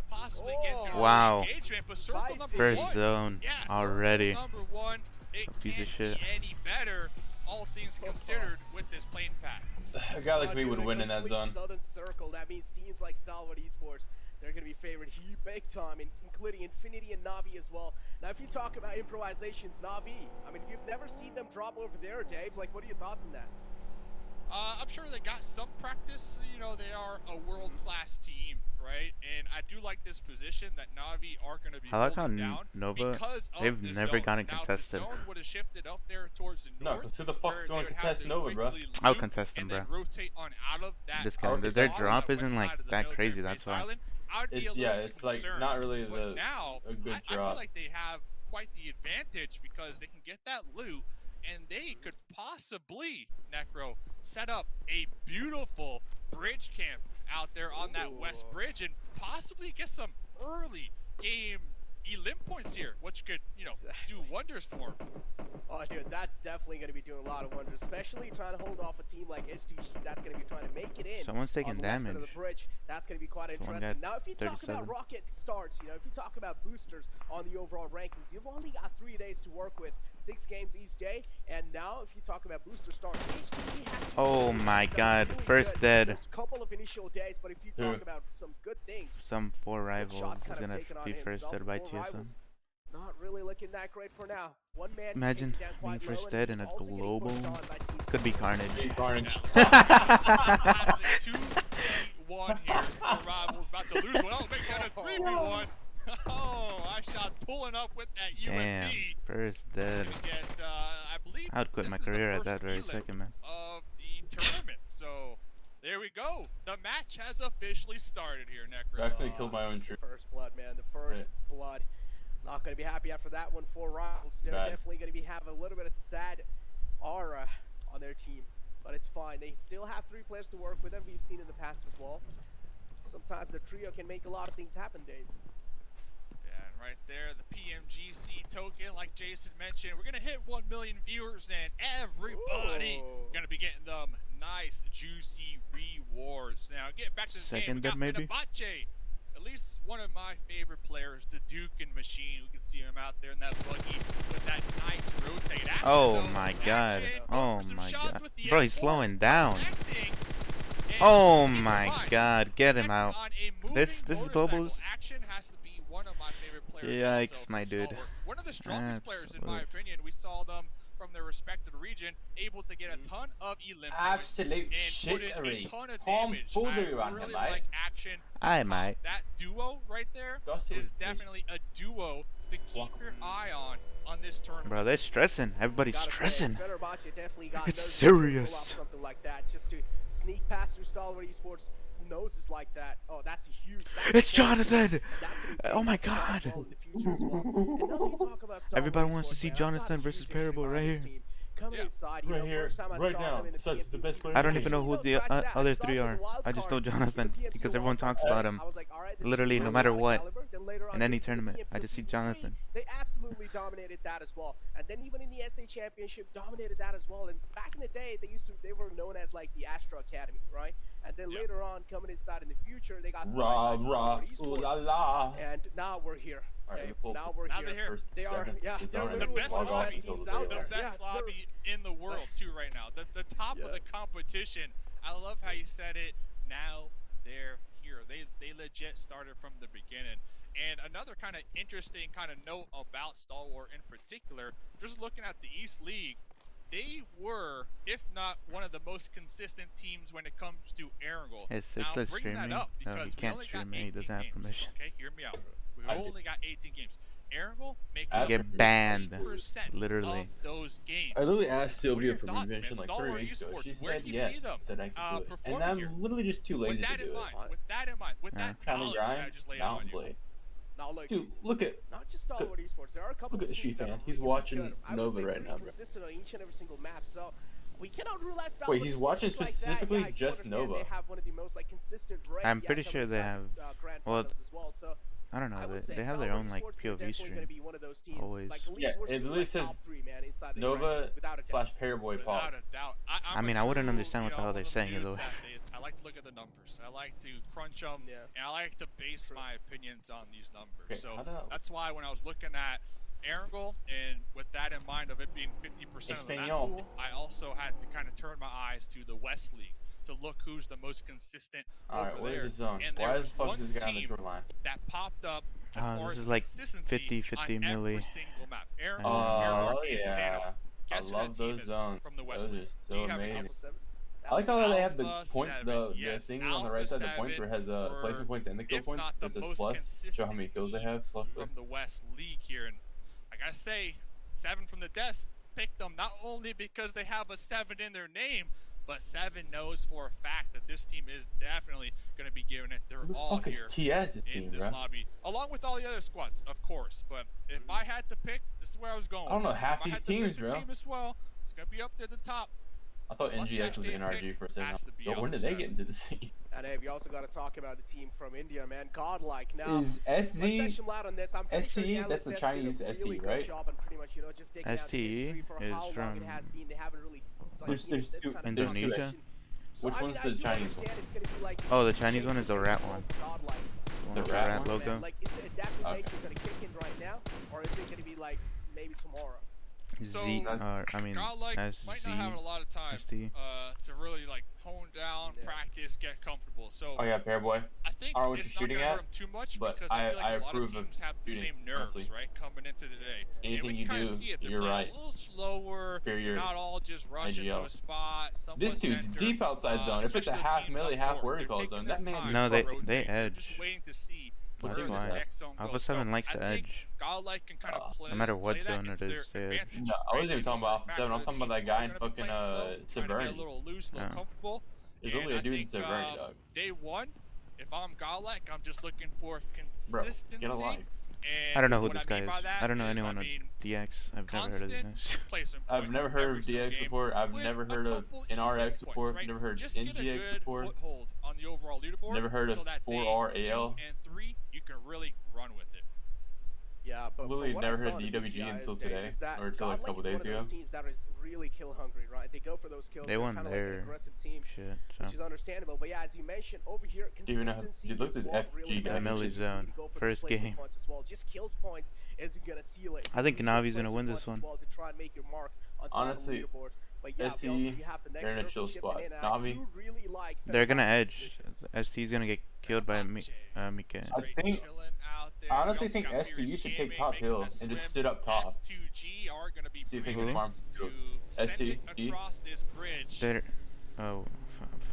possibly get to Wow. engagement, but circle number First one. zone Yeah, circle already. number one. It Piece of can't shit. be any better, all things considered, with this plane path. A guy like me would win in that zone. Southern Circle. That means teams like Stalwart Esports, they're going to be favored here big time, including Infinity and Navi as well. Now, if you talk about improvisations, Navi, I mean, if you've never seen them drop over there, Dave, like, what are your thoughts on that? I'm sure they got some practice. You know, they are a world-class team, right? And I do like this position that Navi are going to be I like how holding down Nova, because of they've the never zone. gotten Now, contested. the zone would have shifted up there towards the No, north. because who the fuck where is going they to would have contest Nova, bro? quickly I'll loop contest them, and bro. then rotate on out of that This guy- their zone drop on the isn't west like side of the that military crazy, that's base why. island. I would be a It's little it's like concerned. not really But now, a good I feel drop. like they have quite the advantage because they can get that loot and they could possibly, Necro, set up a beautiful bridge camp out there on that west bridge and possibly get some early game elim points here, which could, you know, do wonders for them. Oh, dude, that's definitely going to be doing a lot of wonders, especially trying to hold off a team like STG that's going to be trying to make it in. Someone's taking on the left side damage. of the bridge. That's going to be quite Someone interesting. got Now, if you talk 37. about rocket starts, you know, if you talk about boosters on the overall rankings, you've only got 3 days to work with, 6 games each day. And now, if you talk about booster starts, HTG has to Oh my god, really first good. dead. There's a couple of initial days, but if you talk about some good things, Some 4 good rivals shots is kind of gonna taken on be first himself. dead by 4 TSM. rivals. Not really looking that great for now. One man Imagine taken down being quite low, first and dead he's in a also getting global. pushed on by teams. Could be carnage. Big carnage. Classic 2v1 here. The Rivals about to lose one. Oh, make that a 3v1. Oh, I shot pulling up with that Damn, UMP. first dead. Gonna get, I believe I would quit this my is the career at first that very elim second, man. of the tournament. So there we we go. The match has officially started here, Necro. I accidentally killed my own tree. First blood, man. The first blood. Not going to be happy after that one for Rivals. They're definitely going to be having a little bit of sad aura on their team. But it's fine. They still have 3 players to work with them. We've seen in the past as well. Sometimes the trio can make a lot of things happen, Dave. Yeah, and right there, the PMGC token, like Jason mentioned, we're going to hit 1 million viewers, and everybody going to be getting them nice, juicy rewards. Now, getting back to this game, we got Minabache, at least one of my favorite players, the Dukin machine. We can see him out there in that buggy with that nice rotate action. Oh my god. Oh my god. Bro, he's slowing down. Oh my god. Get him out. This is globals. Yikes, my dude. One of the strongest players, in my opinion. We saw them from their respective region, able to get a ton of eliminations. Absolute shittery. Tomfoolery around here, like action. I might. That duo right there is definitely a duo to keep your eye on this tournament. Bro, they're stressing. Everybody's stressing. It's serious. serious. Something like that, just to sneak past through Stalwart Esports noses like that. Oh, that's a huge. It's Jonathan! Oh my god! Everybody wants to see Jonathan versus Parable right here. Right here, right now. Such the best player. I don't even know who the other 3 are. I just know Jonathan because everyone talks about him. Literally, no matter what, in any tournament, I just see Jonathan. They absolutely dominated that as well, and then even in the SA Championship, dominated that as well. And back in the day, they were known as like the Astro Academy, right? And then later on, coming inside in the future, they got signed by Esports, la la. and now we're here. Okay, now we're Now they're here. here. They are, they're The best lobby, teams out the there. best lobby in the world too right now. The top of the competition. I love how you said it. Now they're here. They legit started from the beginning. And another kind of interesting kind of note about Stalwart in particular, just looking at the East League, they were, if not one of the most consistent teams when it comes to Erangel. It's now, like bring that streaming. up No, because he can't we only stream got it. He 18 doesn't have games. permission. Okay, hear me out. We only got 18 games. Erangel makes You up get banned, 3% literally. of those games. I literally asked Sylvia for Thoughts, permission man? like 3 Stalwart weeks ago. Esports, She where said do you yes. see them, Said I could do it. And performing I'm here? literally just too lazy With that to do in mind, it. with that in mind, with that Trying to knowledge that I grind, just laid out on Mountain you. Blade. Now look, Dude, look at not just Stalwart Esports. There are a couple look at of the teams that She-Fan. are He's really watching good. I would Nova say right pretty now, bro. consistent on each and every single map. So we cannot rule out Stalwart. Wait, he's Esports watching just like that. specifically Yeah, I do just understand Nova. They have one of the most like consistent I'm pretty sure they have. grand Well, finals as well. So I don't know. I would say They have their Stalwart own like Esports, they're POV definitely gonna stream. be one of those teams. Always. Like, at least Yeah, we're it still, literally like, says top 3, man, inside the Nova grand, without a doubt. / Paraboy Pop. Without a doubt. I'm I mean, a I wouldn't true, understand what the hell one they're of the saying dudes either way. that I like to look at the numbers. I like to crunch them, and I like to base my opinions on these numbers. Okay, So how the hell? that's why when I was looking at Erangel, and with that in mind of it being 50% of the map Espanol. pool, I also had to kind of turn my eyes to the West League to look who's the most consistent Alright, over where's there. the zone? And Why there the was fuck one is this guy on the team shoreline? that popped up as far This as is like consistency 50 on milli. every single map. Erangel, Oh Erangel, and Sano. yeah, I Guess who love that team those is zones. from the West Those League? are Do so you have a amazing. guess? I like how they have the Alpha point, 7, the yes, thing on the right Alpha side of the points where it has were, placement points and the kill if points. not the It says most plus, show how many kills they have. So from the West League here, and I gotta say, 7 from the desk picked them not only because they have a 7 in their name, but 7 knows for a fact that this team is definitely gonna be giving it their Who the all fuck is here TS a in team, this bro? lobby, along with all the other squads, of course. But if I had to pick, this is where I was going. I don't know with this. half If I these had to pick teams, a bro. Team as well, it's gonna be up there at the top. I thought NGX was NRG for a second. Yo, when did they get into the scene? And hey, we also got to talk about the team from India, man. Godlike. Now, Is let's SZ shed some light on this. I'm pretty sure the STE? analysts That's the did a Chinese really STE, good right? job on pretty much, just digging out the STE history for is how long from it has been. They haven't really There's this two- kind of there's two Indonesia? So, Which I one's mean, the I do Chinese one? understand it's gonna be like Oh, the Chinese one is the rat one. Godlike. One The with rat rat one? logo. Like, is the adaptive Okay. nature gonna kick in right now, or is it gonna be like maybe tomorrow? So, Z, I mean, Godlike might not have a SZ. lot of time ST. to really like hone down, practice, get comfortable. So Oh yeah, Paraboy. I think I don't know what it's you're not shooting gonna at, hurt him too much but because I I feel like a lot of approve of teams have the shooting, same nerves, honestly. right, coming into the day. And Anything we you can kind do, of see it. They're you're playing right. a little slower, Superior not all just rushing to IGL. a spot. This dude's center, deep outside zone. If it's a especially the half teams milli, up half north. where he They're calls taking zone, their that man time No, to they rotate. They're edge. just waiting to see That's where why. the next zone Alpha goes. 7 So likes I to think edge. Godlike can kind of play, No matter what play that zone it into their is, they edge. advantage, No, I right? wasn't even talking about Alpha 7. I was Fact talking that about that the guy in teams are gonna be fucking playing slow, trying to get a Severny. little loose, a little Yeah. comfortable. There's And only a I dude think, instead of Ernie, dog. Day one, if I'm Godlike, I'm just looking for Bro, consistency. get a life. And I don't know who what this I guy mean is. by that I don't know is, anyone I on mean, DX. I've never heard of constant this. placement I've points never heard of every single DX game before. I've with never a heard of couple NRX elite before. points, right? Never heard Just get a NGX good before. foothold on the overall leaderboard. Never heard of so that 4R day 2 AL. and 3, you can really run with it. Yeah, but Literally from what never I saw heard in of the DWG VGIs, until Dave, today, is that or until like a Godlike couple is days one of ago. those teams that is really kill hungry, right? They go for those kills. They They're won kind of like an their aggressive team, shit. which is understandable. But yeah, as you mentioned over here, Even consistency dude, look is at this what FG really guy. matters. Millie You zone. need to go for those First placement game. points as well. Just kills points isn't gonna seal it. I think You need those Navi's gonna win placement this points as one. well to try and make your mark on top Honestly, of the leaderboard. But yeah, SE, we also do have the next they're in a chill circle spot. shifting in, and I Navi, do really like They're gonna Fenerbahce's edge. position. ST's gonna get killed by Mika. I think, I honestly think STU should take top hill and just sit up top. S2G are going to be See if they Who? can farm some kills. STG. across this bridge. They're. Oh,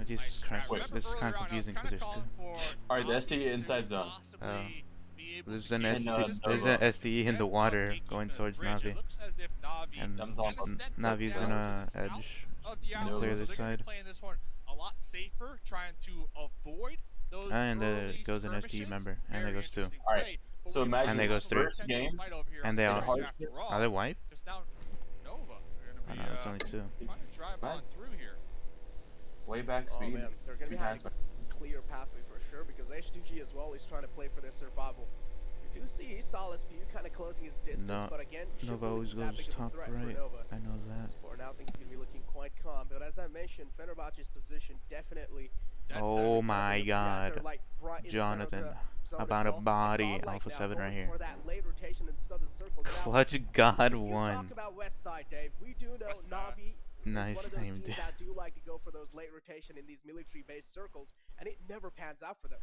Jesus Christ! Remember This is kind of earlier on, I was confusing kinda because there's calling two. for Alright, the Navi STE to inside zone. possibly be able There's to an get STE into this there's bridge. an STE in the Instead water of taking going the towards bridge, Navi. It looks as if Navi And I'm talking kinda sent them Navi's down gonna to the south edge of the and island, clear so this they're gonna be side. playing this one a lot safer, trying to avoid those And early goes an STE skirmishes. member, and Very there goes two. interesting Alright, play, but so we imagine And they have goes a through. first potential game, fight over here And on they the are. bridge after all, Are they white? 'cause now Nova are Oh gonna no, be it's only two. trying to drive on through here. way back Oh speed. man, they're gonna be Two having times a clear pathway for sure because H2G as well is trying to play for their survival. You do see Solid Spew kind of closing his distance, No, but again, shouldn't Nova really always be that goes big of a top threat for right. Nova. I know that. For now, things are gonna be looking quite calm. But as I mentioned, Fenerbahce's position definitely. Dead Oh center. my Yeah, they're God, like right in the center of Jonathan, the zone as about a well. body, And Godlike Alpha now 7 right going here. For that late rotation in the southern circle. Now, Clutch God if you won. talk about West Side, Dave, we do know West Side. Navi. Nice One of those name, teams dude. that do like to go for those late rotation in these military-based circles, and it never pans out for them.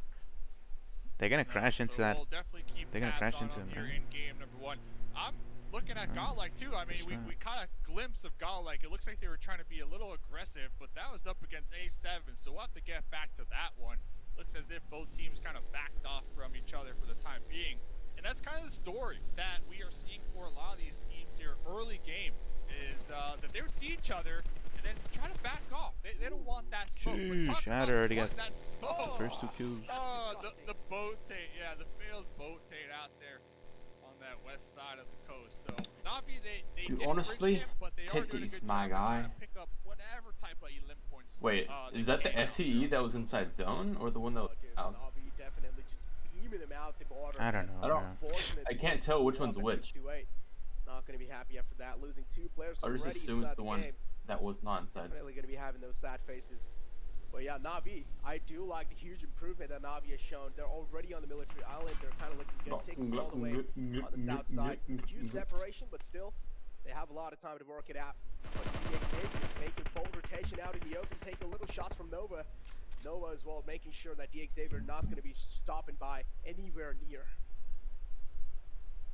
They're gonna crash into So that. we'll definitely keep They're gonna tabs crash on into them him, here right? in game number 1. I'm looking at Oh, Godlike too. I mean, guess we not. caught a glimpse of Godlike. It looks like they were trying to be a little aggressive, but that was up against A7, so we'll have to get back to that one. Looks as if both teams kind of backed off from each other for the time being. And that's kind of the story that we are seeing for a lot of these teams here early game, is that they would see each other and then try to back off. They don't want that smoke. But talk Sheesh, about Shatter already wanting got that smoke. first 2 kills. Oh, the boat taint, yeah, the failed boat taint out there on that west side of the coast. So Navi, they Dude, did honestly, bridge camp, but they are doing a titties, good my job of trying guy. to pick up whatever type of elim points. Wait, they is that the can out SCE there. that was inside zone or the one that was Dude, outside? Navi definitely just beaming him out the border. I don't know, I don't- man. Unfortunate I can't tell which one's which. 6-8. Not going to be happy after that, losing 2 players I just already assume it's inside the one game. that was not inside. Definitely going to be having those sad faces. But yeah, Navi, I do like the huge improvement that Navi has shown. They're already on the military island. They're kind of looking good. Takes them all the way on the south side. Huge separation, but still, they have a lot of time to work it out. But DXavier making full rotation out in the open, taking little shots from Nova. Nova as well, making sure that DXavier not going to be stopping by anywhere near.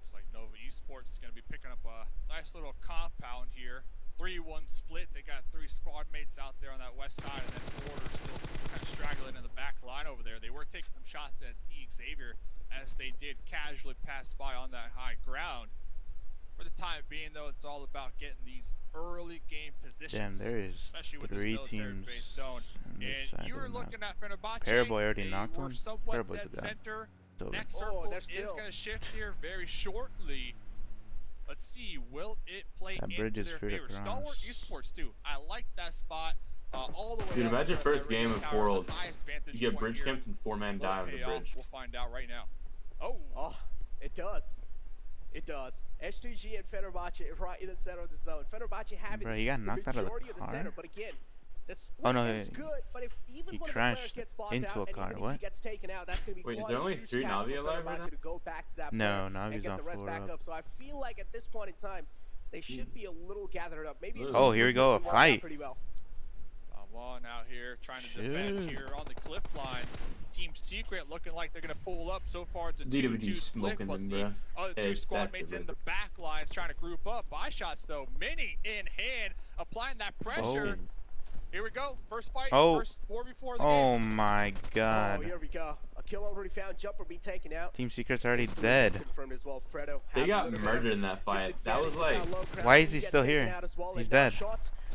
Looks like Nova Esports is going to be picking up a nice little compound here. 3-1 split. They got 3 squad mates out there on that west side, and then Border still kind of straggling in the back line over there. They were taking some shots at Xavier as they did casually pass by on that high ground. For the time being, though, it's all about getting these early game Damn, positions. there is especially with 3 this teams military-based zone. on this And side you of were the map. looking at Fenerbahce. Paraboy already They knocked were one. somewhat Paraboy's dead a guy. center. So Next Oh, circle they're is still- going to shift here very shortly. Let's see, will it play That bridge into is their free to favor? cross. Stalwart Esports too. I like that spot all the way Dude, up imagine to first that game radio of tower, Worlds. the highest vantage You get point bridge here. camped and 4-man Will die it on the pay off? bridge. We'll find out right now. Oh, Oh, it does. It does. S2G and Fenerbahce right in the center of the zone. Fenerbahce having Bro, he got the knocked out of the majority of the car? center, but again, the split Oh, no, is he- good. But if even he one of the players crashed gets bombed into out, a and car, even if what? he gets taken out, that's going to be Wait, is quite there a only huge 3 task Navi for alive right Fenerbahce now? to go back to that No, player Navi's and get on the rest 4 back up. up. So I feel like at this point in time, they should be a little gathered up. Maybe it's Oh, just here we go, a working out fight. pretty well. One out here trying to defend Shit. here on the cliff lines. Team Secret looking like they're going to pull up. So far it's a DWG 2-2 split, smoking but them, the bruh. other Hey, 2 squad that's mates it, in the back lines trying to group up. Buy shots though, Mini in hand, applying that pressure. Oh. Here we go, first fight, Oh. first 4v4 of the Oh game. my Oh, God. here we go. A kill already found. Jumper being taken out. Team Secret's already This is dead. confirmed as well. Fredo They has a got little bit murdered of in that fight. That was disadvantage like, in that low crowd. Why is he gets still taken here? out as well, He's and down dead. shots.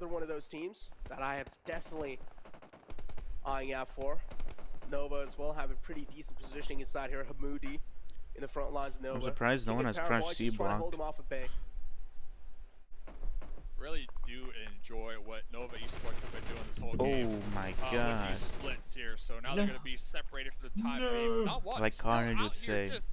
another one of those teams that I have definitely eyeing out for. Nova as well, having pretty decent positioning inside here. Hamoudi in the front lines of Nova. I'm surprised no one has crushed C trying to hold block. him off a bay. Really do enjoy what Nova Esports have been doing this whole game. Oh my With god. these splits here, so now they're going to be separated for the time being. Not one, Like still Carnage out would here say. just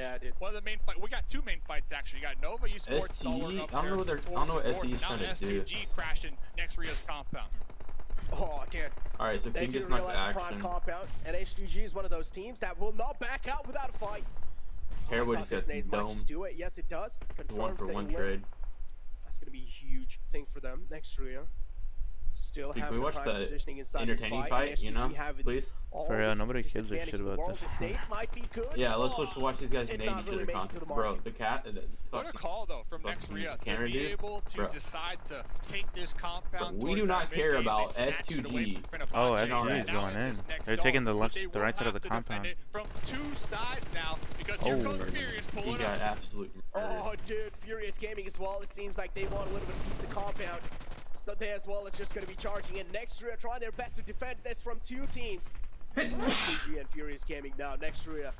Yeah, dude. One of the main fights. We got two main fights actually. You got Nova Esports stalwart up I don't know what there. I don't know what towards SCE is the trying north. to Now do. STG crashing next Ria's compound. Oh, dude. Alright, so They King do just knocked realize Prime action. compound, and HDG is one of those teams that will not back out without a fight. Harewood I thought just this nade got might dome. just do it. Yes, it does. One Confirms for that one he win. trade. That's gonna be a huge thing for them next Rio. Still Can we having watch high the positioning inside entertaining this fight, you know, STG having please? all For real, this nobody gives a disadvantage shit in the about world. this. This nade might be good. Yeah, let's just watch these guys Did nade not each really other make it to constantly. the Bro, market. the cat. What a call though from next fucking Ria to camera be dudes. able to Bro. decide to take this compound. Bro, we towards do that not mid care game. about They snatched it away S2G. from Finna Oh, change SG it. is Now going in in. this next They're zone, taking the but left, they the will right side of the have to defend compound. it from 2 sides now because here comes Furious He pulling got up. absolutely murdered. Oh, dude, Furious Gaming as well. It seems like they want a little bit of piece of compound. So they as well are just going to be charging in. Nextria trying their best to defend this from 2 teams. STG and Furious Gaming now. Nextria.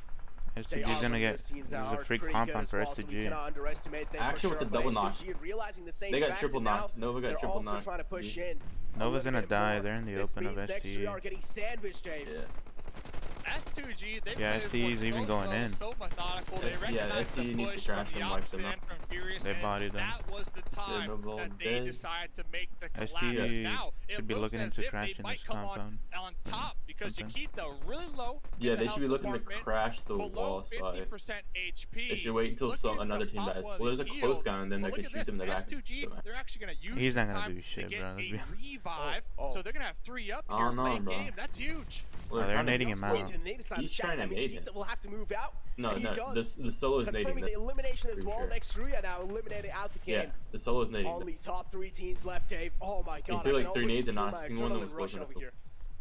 STG's gonna get. There's a free compound for So we STG. cannot underestimate them. Actually, with the double knock, realizing the same they got fact, triple and now knock. Nova got they're triple also knock. trying to push in. Nova's gonna die. They're in the This open of means Nextria STG. are getting sandwiched, Dave. Yeah. S2G, they Yeah, play this STG is one even so going slow, in. So methodical. They recognize STG the needs to push crash from the them, wipe opposite them end out. from Furious, They and bodied them. that was the time Nova that they dead. decided to make the collapse. STG Now, it should be looks looking as into if they crashing might this come compound. on top because something. Chiquita really low. Yeah, in the they should be health looking to department, crash the below wall side. 50% HP. They should wait until Looking another to team pop dies. one of Well, there's a these close heals, guy, and then but they look can at shoot them in the back. S2G, they're actually going to use He's this not gonna time do shit, to get bro. Let's a be- revive. So they're going to have 3 up Oh, here no, late bro. game. That's huge. Well, Oh, they're trying to- nading him out. He's trying to nade him. Will have to move out. No, and he no, does. the solo is Confirming nading. the elimination as Pretty well. sure. Nextria now eliminated out the game. Yeah, the solo is nading. Only top 3 teams left, Dave. Oh my god. threw I like can 3 already nades and feel not my seen one of them adrenaline rush was over close here.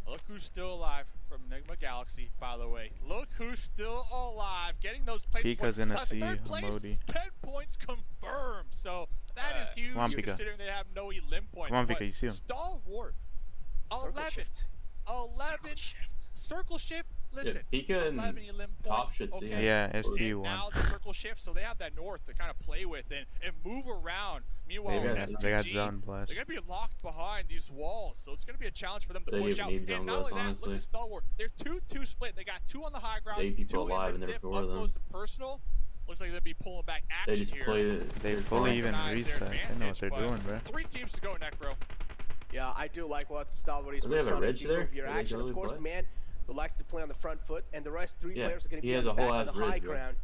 Look who's still alive from Enigma Galaxy, by the way. Look who's still alive, getting those place Pika's points. gonna see Third place, Modi. 10 points confirmed. So that is huge Come on, Pika. considering they have no elim points. Come on, But Pika, you see him. Stalwart, Circle 11, shift. 11, circle shift. Listen, Pika and 11 elim top points. should see Okay. Yeah, And STG won. now the circle shift, so they have that north to kind of play with and move around. Meanwhile, They got STG, zone blast. they're going to be locked behind these walls, so it's going to be a challenge for them to They push even out. need zone And not blast, only that, honestly. look at Stalwart. They're 2-2 split. They got 2 on the high ground, 8 people 2 alive in and the they're dip, 4 up of them. close and personal. Looks like they'll be pulling back action They just here. play it. They fully even reset. They know what they're doing, bro. 3 teams to go, Necro. Yeah, I do like what Stalwart is Do they have a trying to ridge do there? over here. Where they Action, really of course, play? the man who likes to play on the front foot, and the rest 3 Yeah, players are going to he be has on a the whole back on ass the high ridge, bro. ground.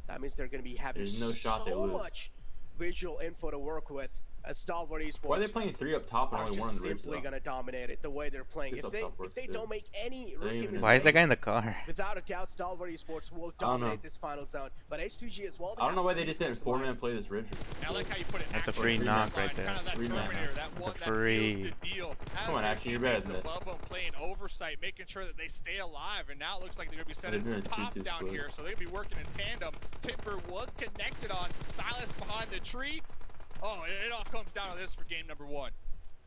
That means they're going to be having There's no shot they so lose. much visual info to work with. As Stalwart Esports Why are they playing 3 up top and are only 1 on just the ridge, simply though? going to dominate it the way they're playing. This If up they top if works, they too. don't make any They rookie even- mistakes, Why is that guy in the car? without a doubt, Stalwart Esports will don't know. dominate this final zone. But H2G as well. I don't know why they have just two didn't players 4-man play this ridge. I like how you put it. That's a action free line, knock right there. Kind of that Free knock. Terminator, that That's one a that free. seals the deal. Come on, Action, you're better than this. Love them playing oversight, making sure that they stay alive, and now it looks like they're going to be setting They're doing a top 2-2 down split. here, so they're going to be working in tandem. Timber was connected on Silas behind the tree. Oh, it all comes down to this for game number 1.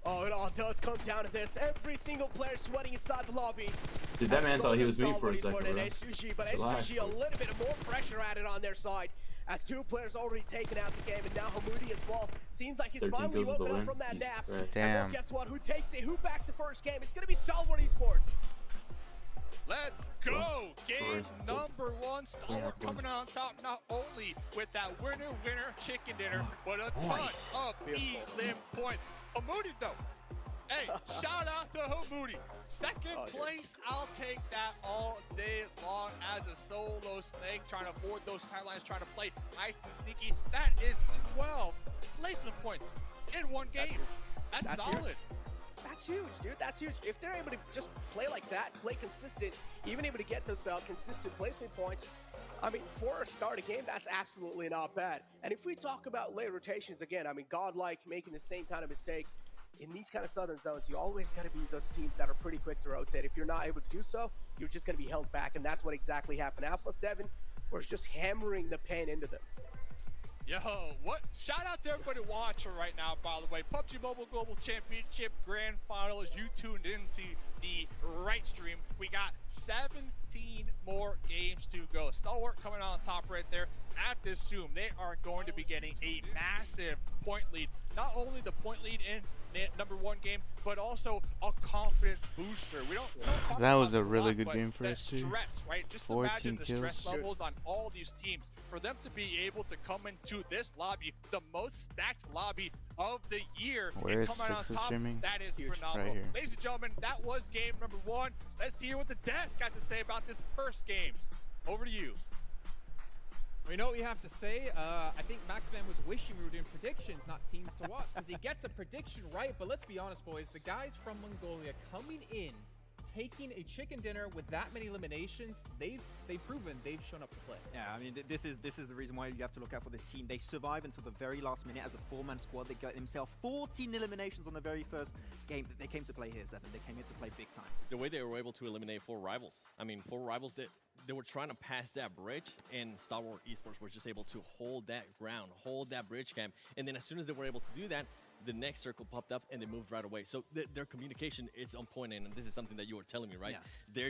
Oh, it all does come down to this. Every single player sweating inside the lobby. Dude, that man thought he was me for a second, But bro. S2G, but Relax, S2G a little bit more pressure added on their side. As 2 players already taken out the game, and now Hamoudi as well. Seems like he's 13 finally kills with the woken up win. from that Jesus nap. Christ. And well, Damn. guess what? Who takes it? Who backs the first game? It's going to be Stalwart Esports. Let's go! Game First. number 1. Stalwart coming on top not only with that winner chicken dinner, but a ton Nice. of elim points. Hamoudi though. Hey, shout out to Hamoudi. Second place, I'll take that all day long as a solo snake, trying to avoid those sidelines, trying to play nice and sneaky. That is 12 placement points in 1 game. That's solid. Huge. That's huge, dude. That's huge. If they're able to just play like that, play consistent, even able to get those consistent placement points, I mean, for a start a game, that's absolutely not bad. And if we talk about late rotations again, I mean, Godlike making the same kind of mistake. In these kind of southern zones, you always got to be those teams that are pretty quick to rotate. If you're not able to do so, you're just going to be held back, and that's what exactly happened. Alpha 7 was just hammering the pain into them. Yo, what? Shout out to everybody watching right now, by the way. PUBG Mobile Global Championship Grand Finals. You tuned into the right stream. We got 17 more games to go. Stalwart coming on top right there. At this Zoom, they are going to be getting a massive point lead. Not only the point lead in number 1 game, but also a confidence booster. We don't talk That was about a this really lot, good but game for that us too. stress, right? Just 14 imagine the stress kills. levels on all these teams. For them to be able to come into this lobby, the most stacked lobby of the year, Where and is come out on Sixes top, streaming? that is Huge. phenomenal. Right here. Ladies and gentlemen, that was game number 1. Let's hear what the desk got to say about this first game. Over to you. We know what you have to say. I think Maxman was wishing we were doing predictions, not teams to watch, because he gets a prediction right. But let's be honest, boys. The guys from Mongolia coming in, taking a chicken dinner with that many eliminations, they've proven they've shown up to play. Yeah, I mean, this is the reason why you have to look out for this team. They survive until the very last minute as a 4-man squad. They got themselves 14 eliminations on the very first game that they came to play here, Seven. They came here to play big time. The way they were able to eliminate 4 rivals. I mean, 4 rivals that they were trying to pass that bridge, and Star Wars Esports were just able to hold that ground, hold that bridge camp. And then as soon as they were able to do that, the next circle popped up and they moved right away. So their communication is on point, and this is something that you were telling me, right? Yeah.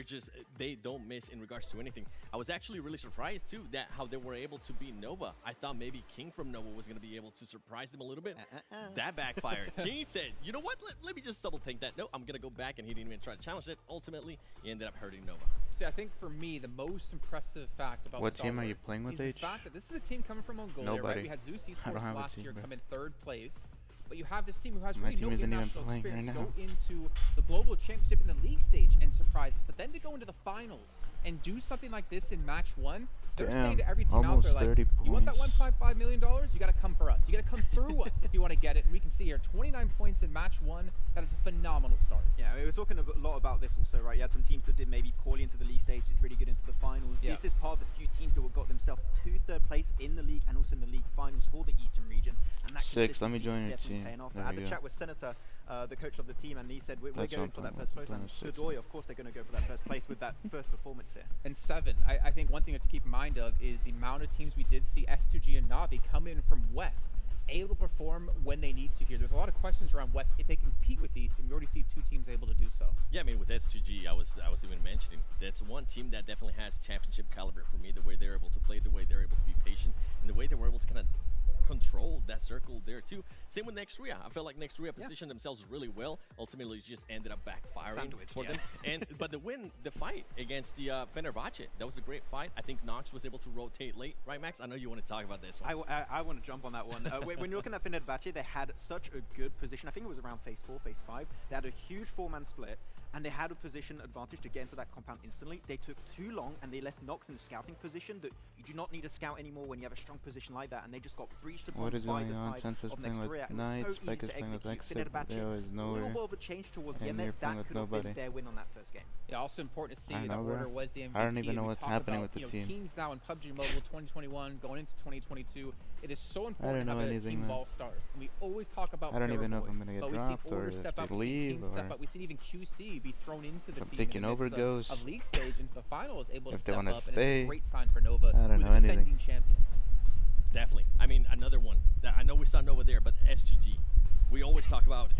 They don't miss in regards to anything. I was actually really surprised too that how they were able to beat Nova. I thought maybe King from Nova was going to be able to surprise them a little bit. That backfired. King said, you know what, let me just double think that. No, I'm going to go back, and he didn't even try to challenge it. Ultimately, he ended up hurting Nova. See, I think for me, the most impressive fact about what Star team Wars are you playing with, is H? the fact that this is a team coming from Mongolia, Nobody. right? We had Zeus I don't Esports have a last team, year bro. come in 3rd place. But you have this team who has My really team no isn't even international playing right experience now. go into the global championship in the league stage and surprise us. But then to go into the finals and do something like this in match 1, they're saying to every team out there, like, 30 you want that points. $1.5 million? You got to come for us. You got to come through us if you want to get it. And we can see here, 29 points in match 1. That is a phenomenal start. Yeah, we were talking a lot about this also, right? You had some teams that did maybe poorly into the league stage, did really good into the finals. Yeah. This is part of the few teams that got themselves to 3rd place in the league and also in the league finals for the Eastern region. And that 6, let me consistency join is your definitely team. paying off. There I had we a go. chat with Senator, the coach of the team, and he said we're That's going what for I'm that talking first about. place. And Six, Godoy, of course, they're going to go for that first place with that first performance here. And 7, I think one thing to keep in mind of is the amount of teams we did see S2G and Navi come in from West, able to perform when they need to here. There's a lot of questions around West if they compete with East, and we already see 2 teams able to do so. Yeah, I mean, with S2G, I was even mentioning, that's one team that definitely has championship caliber for me, the way they're able to play, the way they're able to be patient, and the way they were able to kind of control that circle there too. Same with Nextria. I felt like Nextria positioned themselves really well. Ultimately, it just ended up backfiring for them. But the fight against the Fenerbahce, that was a great fight. I think Nox was able to rotate late, right, Max? I know you want to talk about this one. I want to jump on that one. When you're looking at Fenerbahce, they had such a good position. I think it was around phase 4, phase 5. They had a huge 4-man split, and they had a position advantage to get into that compound instantly. They took too long, and they left Nox in a scouting position that you do not need a scout anymore when you have a strong position like that, and they just got breached upon What is by going the on? side Sense is of playing with Nextria. It was so Knights, easy Spike is to playing with execute. Exit, Fenerbahce, there is a nowhere. little bit of a change towards the And end they're there. playing That with could have been nobody. their win on that first game. Yeah, also important to see I that know, bro. Order was the MVP. I don't even know We what's talk happening about, with the team. Teams now in PUBG Mobile 2021 going into 2022. It is so important to know have a anything, team man. all stars. And we always talk about I don't even know if Paraboy, I'm gonna get but dropped we see or Order if step they up, we see leave King step or up, we see even QC be thrown into the I'm team thinking in the over midst Ghost. of league stage into the finals, able to If they step wanna up, and it's stay, a great sign for Nova, I don't who know are the anything. defending champions. Definitely. I mean, another one that I know we saw Nova there, but SGG. We always talk about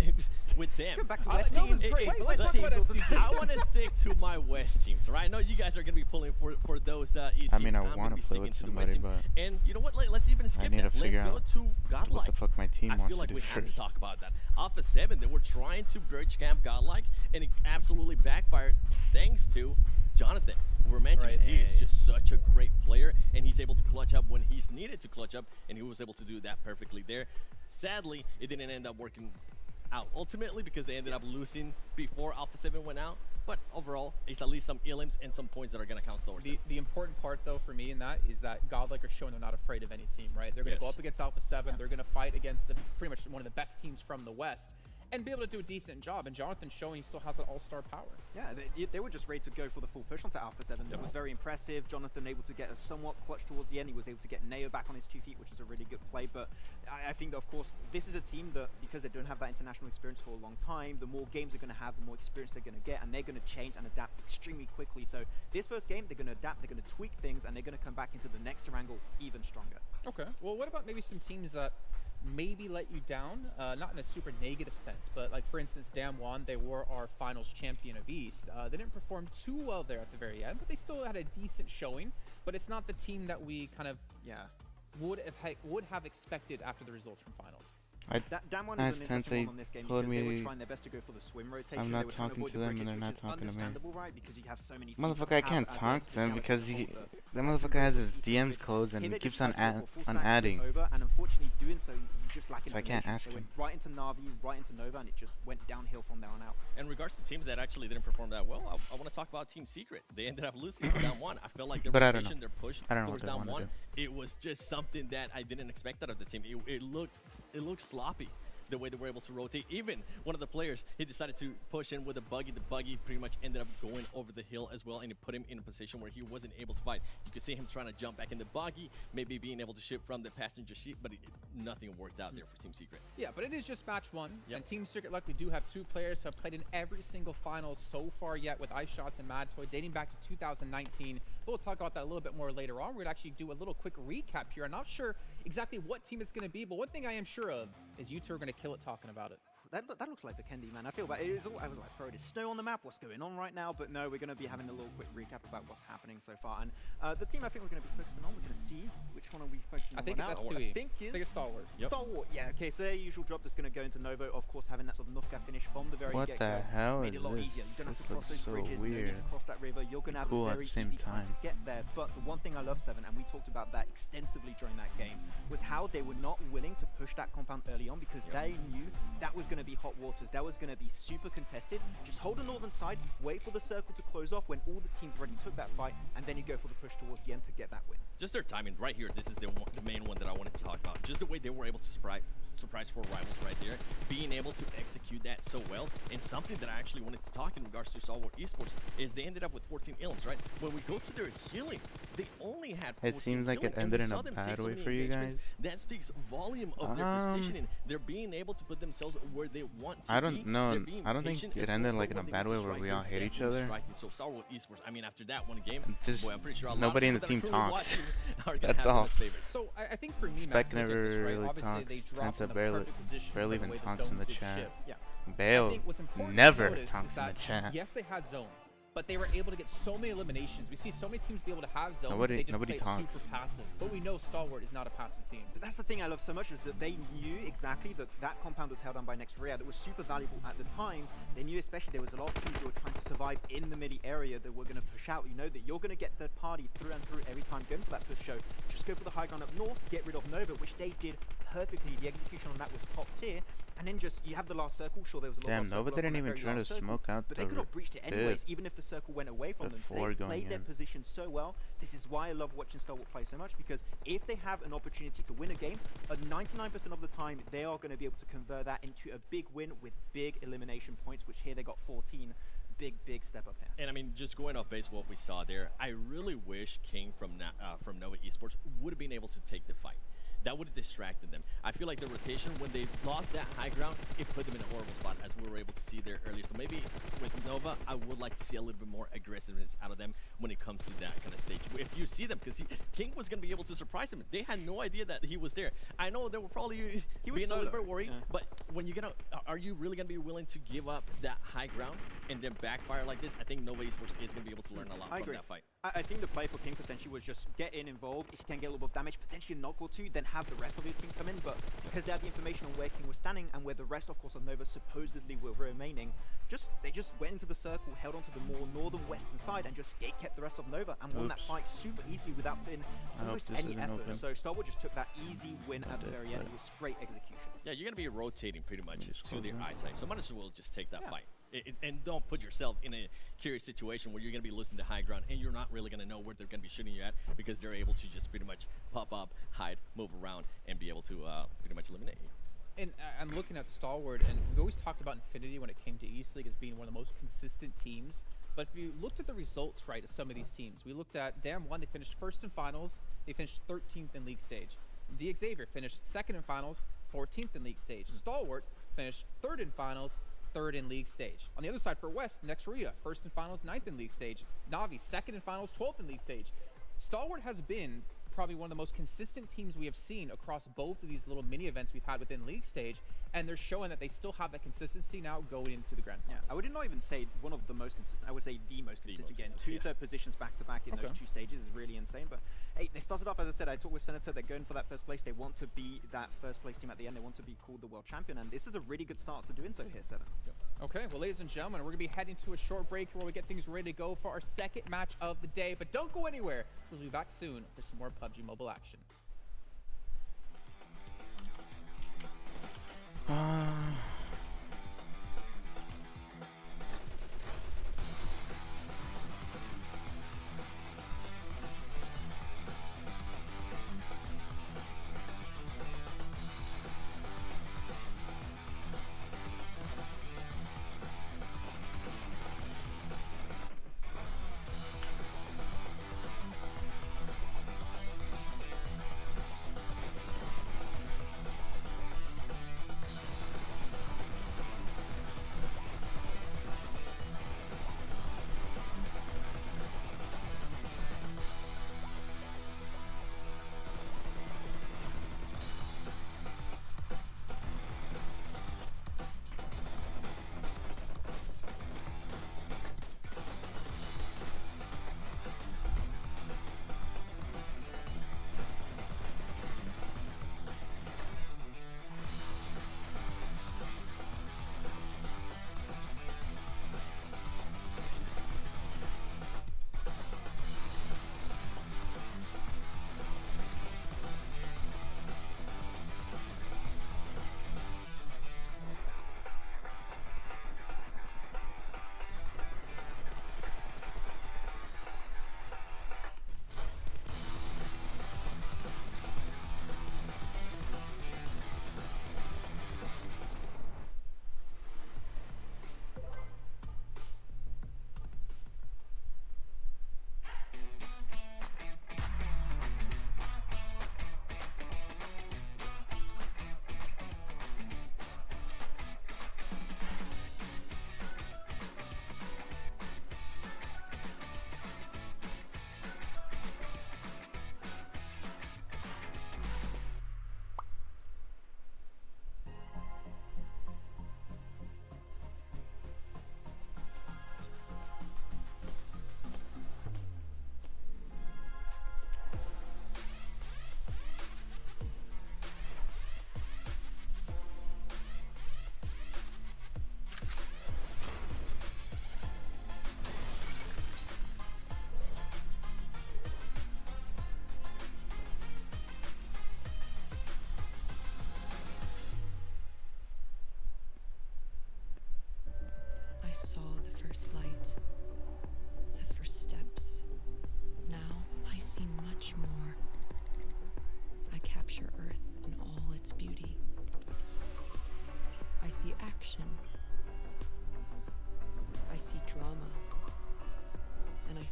with them. Go back to I West Nova's team. great, but let's talk about SGG. I want to stick to my West teams, right? I know you guys are going to be pulling for those East I mean, teams. I I'm gonna want be to play sticking with to the West somebody, teams. but And you know what? Let's even skip need to that. Let's figure go out to Godlike. what the fuck my team I wants feel like to do we have to first. talk about that. Alpha 7, they were trying to bridge camp Godlike, and it absolutely backfired thanks to Jonathan. We're mentioning he is just such a great player, and he's able to clutch up when he's needed to clutch up, and he was able to do that perfectly there. Sadly, it didn't end up working out ultimately because they ended up losing before Alpha 7 went out. But overall, it's at least some elims and some points that are going to count towards them. The important part, though, for me in that is that Godlike are showing they're not afraid of any team, right? They're going to go up against Alpha 7. They're going to fight against pretty much one of the best teams from the West and be able to do a decent job. And Jonathan's showing he still has an all-star power. Yeah, they were just ready to go for the full push onto Alpha 7. That was very impressive. Jonathan able to get a somewhat clutch towards the end. He was able to get Neo back on his 2 feet, which is a really good play. But I think that, of course, this is a team that, because they don't have that international experience for a long time, the more games they're going to have, the more experience they're going to get, and they're going to change and adapt extremely quickly. So this first game, they're going to adapt, they're going to tweak things, and they're going to come back into the next wrangle even stronger. Okay. Well, what about maybe some teams that maybe let you down, not in a super negative sense, but like for instance, Damwon, they were our finals champion of East. They didn't perform too well there at the very end, but they still had a decent showing. But it's not the team that we kind of would have expected after the results from finals. Damwon as is an interesting Tensei one on this game told because they me were trying their best to go for the swim rotation. I'm They not were trying talking avoid to the them and breakage, they're not which is talking to me. understandable, right? Because you have so many teams Motherfucker, that I can't have talk to him now because it's he, all the the motherfucker has his East DMs Africa. closed and Here he they keeps just on tried to go for full on snap adding. over, and unfortunately doing so, you just lack So I can't ask They him. went right into Navi, right into Nova, and it just went downhill from there on out. In regards to teams that actually didn't perform that well, I want to talk about Team Secret. They ended up losing to Down 1. I felt like their But I don't rotation, know. their push I don't know towards what they Down wanna 1, it was just something that I didn't expect out of the team. It looked sloppy. the way they were able to rotate. Even one of the players, he decided to push in with a buggy. The buggy pretty much ended up going over the hill as well, and it put him in a position where he wasn't able to fight. You could see him trying to jump back in the buggy, maybe being able to shift from the passenger seat, but nothing worked out there for Team Secret. Yeah, but it is just match one, and Team Secret luckily do have 2 players who have played in every single finals so far yet with Ice Shots and Mad Toy, dating back to 2019. But we'll talk about that a little bit more later on. We're going to actually do a little quick recap here. I'm not sure exactly what team it's going to be, but one thing I am sure of is you two are going to kill it talking about it. That looks like the Kendi, man. I feel bad. I was like, bro, there's snow on the map. What's going on right now? But no, we're going to be having a little quick recap about what's happening so far. And the team I think we're going to be focusing on, we're going to see which one are we focusing on. I think it's S2E. I think it's Stalwart. Stalwart, yeah. Okay, so their usual drop that's going to go into Novo, of course, having that sort of Nufka finish from the very get-go. What the hell made it a lot is easier. You don't have this? to cross those So bridges, no weird. need to cross that river. You're going to have Cool a very at the same easy time to get there. But the one thing I love, Seven, and we talked about that extensively during that game, was how they were not willing to push that compound early on because they knew that was going to be hot waters. That was going to be super contested. Just hold the northern side, wait for the circle to close off when all the teams already took that fight, and then you go for the push towards the end to get that win. Just their timing right here. This is the main one that I wanted to talk about. Just the way they were able to surprise 4 rivals right there, being able to execute that so well. And something that I actually wanted to talk in regards to Stalwart Esports is they ended up with 14 ilms, right? When we go to their healing, they only had 14 It seems like it healing, ended and in we a saw them bad take so way many for you engagements. guys. That speaks volume of their positioning. They're being able to put themselves where they want to I don't be. know. They're being I don't think patient it as ended well like in a when they bad need way to where strike. we all They're hate each definitely other. striking. So Stalwart Esports, I mean, after that one game, Just boy, I'm pretty sure a lot nobody of in the people team that are talks. watching are gonna That's have them all. as favorites. So I think for me, Spec Max, never look at this, right? really Obviously, talks. they dropped Tensa in the barely perfect position barely for the even way the talks zones in the did chat. ship. Yeah. I Bale think what's important never to notice talks is in the that, chat. yes, they had zone, but they were able to get so many eliminations. We see so many teams be able to have zone, Nobody- they just nobody play it talks. super passive. But we know Stalwart is not a passive team. But that's the thing I love so much is that they knew exactly that that compound was held on by Nextria. That was super valuable at the time. They knew especially there was a lot of teams who were trying to survive in the midi area that were going to push out. You know that you're going to get third party through and through every time going for that push show. Just go for the high ground up north, get rid of Nova, which they did perfectly. The execution on that was top tier. And then just, you have the last circle. Sure, there was a lot Damn, of Nova circle up on didn't that even very try to last circle, smoke out but the they could have breached it bid anyways, even if the circle went away from them. So before they going played their in. position so well. This is why I love watching Stalwart play so much, because if they have an opportunity to win a game, 99% of the time they are going to be able to convert that into a big win with big elimination points, which here they got 14. Big step up here. And I mean, just going off base what we saw there, I really wish King from Nova Esports would have been able to take the fight. That would have distracted them. I feel like the rotation, when they lost that high ground, it put them in a horrible spot, as we were able to see there earlier. So maybe with Nova, I would like to see a little bit more aggressiveness out of them when it comes to that kind of stage. If you see them, because King was going to be able to surprise them. They had no idea that he was there. I know they were probably being a little bit worried, but when you're going to, are you really going to be willing to give up that high ground and then backfire like this? I think Nova Esports is going to be able to learn a lot from that fight. I think the play for King potentially was just get in involved. If you can get a little bit of damage, potentially a knock or two, then have the rest of your team come in. But because they had the information on where King was standing and where the rest, of course, of Nova supposedly were remaining, they just went into the circle, held onto the more northern western side, and just gate kept the rest of Nova and won that fight super easily without putting almost any effort. So Stalwart just took that easy win at the very end. It was great execution. Yeah, you're going to be rotating pretty much to their eyesight, so might as well just take that fight. And don't put yourself in a curious situation where you're going to be losing the high ground and you're not really going to know where they're going to be shooting you at, because they're able to just pretty much pop up, hide, move around, and be able to pretty much eliminate you. And I'm looking at Stalwart, and we always talked about Infinity when it came to East League as being one of the most consistent teams. But if you looked at the results, right, of some of these teams, we looked at Dam1, they finished first in finals, they finished 13th in league stage. Xavier finished second in finals, 14th in league stage. Stalwart finished third in finals, third in league stage. On the other side for West, Nextria, first in finals, 9th in league stage. Navi, second in finals, 12th in league stage. Stalwart has been probably one of the most consistent teams we have seen across both of these little mini events we've had within league stage, and they're showing that they still have that consistency now going into the grand finals. I would not even say one of the most consistent. I would say the most consistent. Again, two third positions back to back in those two stages is really insane. But hey, they started off, as I said, I talked with Senator. They're going for that first place. They want to be that first place team at the end. They want to be called the world champion, and this is a really good start to doing so here, Seven. Okay, well, ladies and gentlemen, we're going to be heading to a short break where we get things ready to go for our second match of the day. But don't go anywhere. We'll be back soon for some more PUBG Mobile action.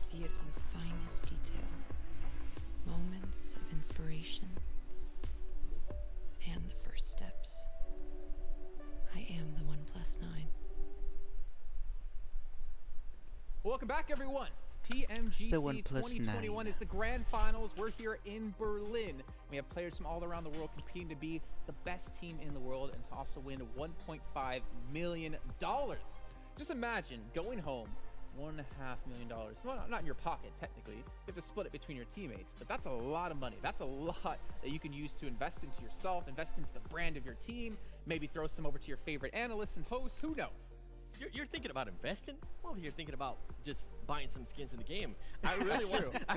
see it in the finest detail. Moments of inspiration and the first steps. I am the 1+9. Welcome back, everyone. PMGC The 1+9. 2021 is the grand finals. We're here in Berlin. We have players from all around the world competing to be the best team in the world and to also win $1.5 million. Just imagine going home, $1.5 million. Well, not in your pocket, technically. You have to split it between your teammates, but that's a lot of money. That's a lot that you can use to invest into yourself, invest into the brand of your team, maybe throw some over to your favorite analysts and hosts. Who knows? You're thinking about investing? Well, you're thinking about just buying some skins in the game. I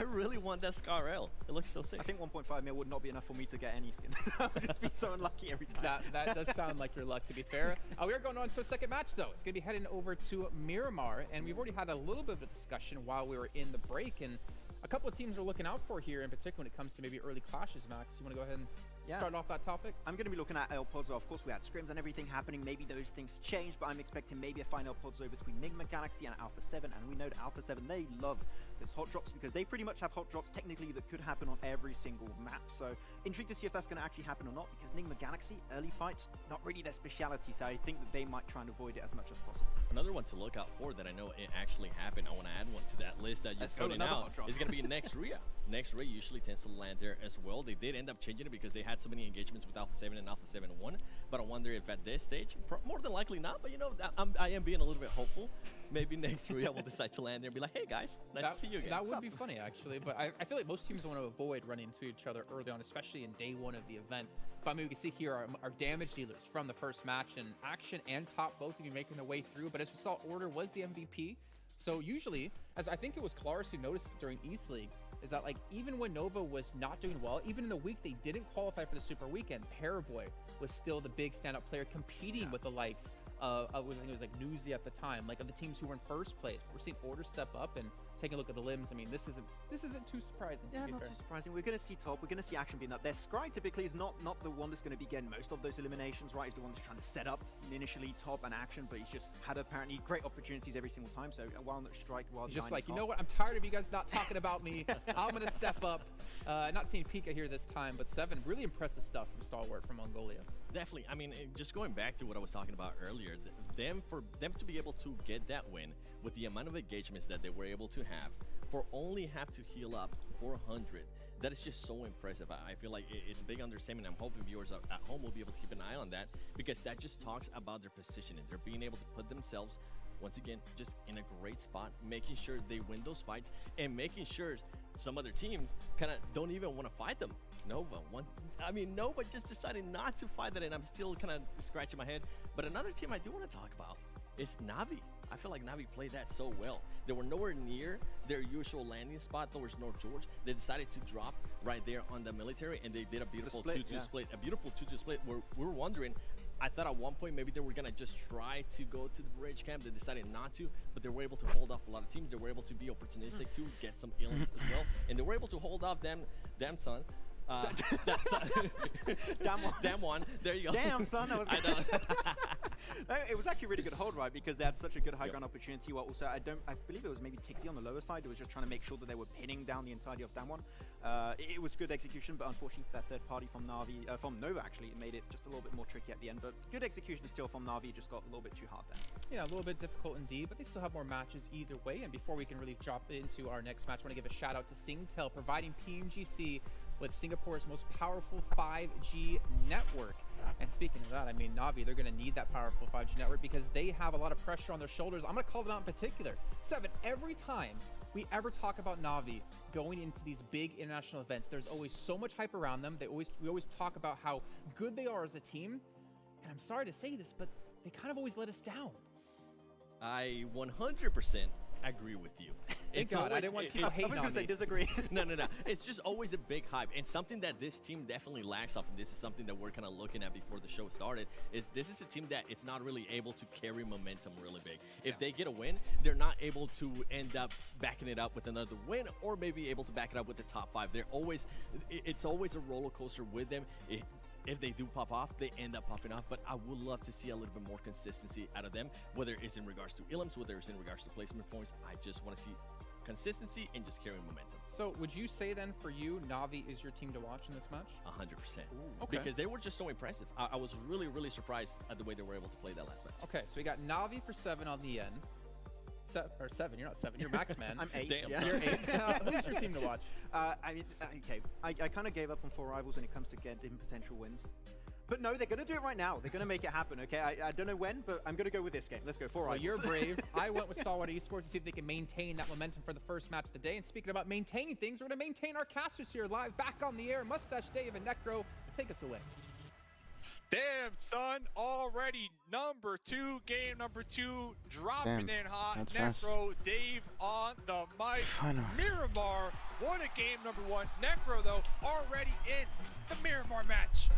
really want that Scar L. It looks so sick. I think 1.5 mil would not be enough for me to get any skin. I would just be so unlucky every time. That does sound like your luck, to be fair. We are going on to a second match, though. It's going to be heading over to Miramar, and we've already had a little bit of a discussion while we were in the break, and a couple of teams we're looking out for here, in particular when it comes to maybe early clashes. Max, you want to go ahead and start off that topic? I'm going to be looking at El Pozo. Of course, we had scrims and everything happening. Maybe those things changed, but I'm expecting maybe a final Pozo between Nigma Galaxy and Alpha 7. And we know that Alpha 7, they love those hot drops because they pretty much have hot drops technically that could happen on every single map. So intrigued to see if that's going to actually happen or not, because Nigma Galaxy, early fights, not really their speciality. So I think that they might try and avoid it as much as possible. Another one to look out for that I know it actually happened. I want to add one to that list that you're putting out. Is going to be Next Ria. Next Ria usually tends to land there as well. They did end up changing it because they had so many engagements with Alpha 7 and Alpha 7-1. But I wonder if at this stage, more than likely not, but you know, I am being a little bit hopeful. Maybe Next Ria will decide to land there and be like, hey guys, nice to see you again. That would be funny, actually. But I feel like most teams want to avoid running into each other early on, especially in day one of the event. But I mean, we can see here our damage dealers from the first match, and Action and Top both of you making their way through. But as we saw, Order was the MVP. So usually, as I think it was Claris who noticed it during East League, is that like even when Nova was not doing well, even in the week they didn't qualify for the Super Weekend, Paraboy was still the big standout player competing with the likes of I think it was like Newsy at the time, like of the teams who were in first place. We're seeing Order step up and taking a look at the limbs. I mean, this isn't too surprising. Yeah, not too surprising. We're going to see Top. We're going to see Action being up there. Scry typically is not the one that's going to be getting most of those eliminations, right? He's the one that's trying to set up initially Top and Action, but he's just had apparently great opportunities every single time. So while not strike, while just like, you know what? I'm tired of you guys not talking about me. I'm going to step up. Not seeing Pika here this time, but Seven, really impressive stuff from Stalwart from Mongolia. Definitely. I mean, just going back to what I was talking about earlier, for them to be able to get that win with the amount of engagements that they were able to have, for only have to heal up 400, that is just so impressive. I feel like it's a big understatement. I'm hoping viewers at home will be able to keep an eye on that, because that just talks about their positioning. They're being able to put themselves, once again, just in a great spot, making sure they win those fights and making sure some other teams kind of don't even want to fight them. Nova just decided not to fight that, and I'm still kind of scratching my head. But another team I do want to talk about is Navi. I feel like Navi played that so well. They were nowhere near their usual landing spot towards North George. They decided to drop right there on the military, and they did a beautiful 2-2 split. A beautiful 2-2 split where we were wondering, I thought at one point maybe they were going to just try to go to the bridge camp. They decided not to, but they were able to hold off a lot of teams. They were able to be opportunistic to get some elims as well. And they were able to hold off Damn Son. Damn one. There you go. Damn, son. I know. It was actually a really good hold, right? Because they had such a good high ground opportunity. While also, I believe it was maybe Tixie on the lower side. It was just trying to make sure that they were pinning down the entirety of Damwon. It was good execution, but unfortunately that third party from Navi, from Nova actually, it made it just a little bit more tricky at the end. But good execution still from Navi, just got a little bit too hard there. Yeah, a little bit difficult indeed, but they still have more matches either way. And before we can really drop into our next match, I want to give a shout out to Singtel, providing PMGC with Singapore's most powerful 5G network. And speaking of that, I mean, Navi, they're going to need that powerful 5G network because they have a lot of pressure on their shoulders. I'm going to call them out in particular. Seven, every time we ever talk about Navi going into these big international events, there's always so much hype around them. We always talk about how good they are as a team. And I'm sorry to say this, but they kind of always let us down. I 100% agree with you. Thank God, I didn't want people hating on me. I disagree. No. It's just always a big hype, and something that this team definitely lacks of, and this is something that we're kind of looking at before the show started, is this is a team that it's not really able to carry momentum really big. If they get a win, they're not able to end up backing it up with another win, or maybe able to back it up with the top 5. It's always a roller coaster with them. If they do pop off, they end up popping off, but I would love to see a little bit more consistency out of them, whether it's in regards to elims, whether it's in regards to placement points. I just want to see consistency and just carrying momentum. So would you say then for you, Navi is your team to watch in this match? 100%. Okay. Because they were just so impressive. I was really, really surprised at the way they were able to play that last match. Okay, so we got Navi for 7 on the end. Or 7, you're not 7, you're max man. I'm 8. Damn, Yeah. You're 8. Who's your team to watch? I kind of gave up on 4 rivals when it comes to getting potential wins. But no, they're going to do it right now. They're going to make it happen, okay? I don't know when, but I'm going to go with this game. Let's go, 4 rivals. Well, you're brave. I went with Stalwart Esports to see if they can maintain that momentum for the first match of the day. And speaking about maintaining things, we're going to maintain our casters here live, back on the air. Mustache Dave and Necro, take us away. Damn, son, already game number 2, dropping in hot. That's fast. Necro, Dave on the mic. Finally. Miramar, what a game number 1. Necro, though, already in the Miramar match.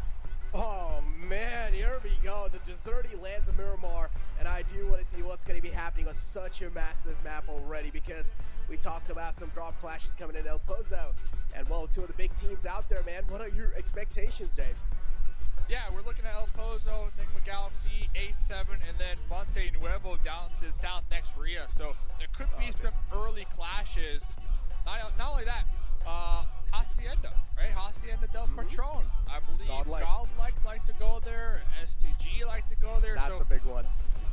Oh man, here we go. The Deserty lands a Miramar, and I do want to see what's going to be happening on such a massive map already, because we talked about some drop clashes coming in El Pozo, and well, 2 of the big teams out there, man. What are your expectations, Dave? Yeah, we're looking at El Pozo, Enigma Galaxy, A7, and then Monte Nuevo down to South Next Ria. So there could be some early clashes. Not only that, Hacienda, right? Hacienda del Patron. I believe Godlike like to go there, STG like to go there. That's a big one.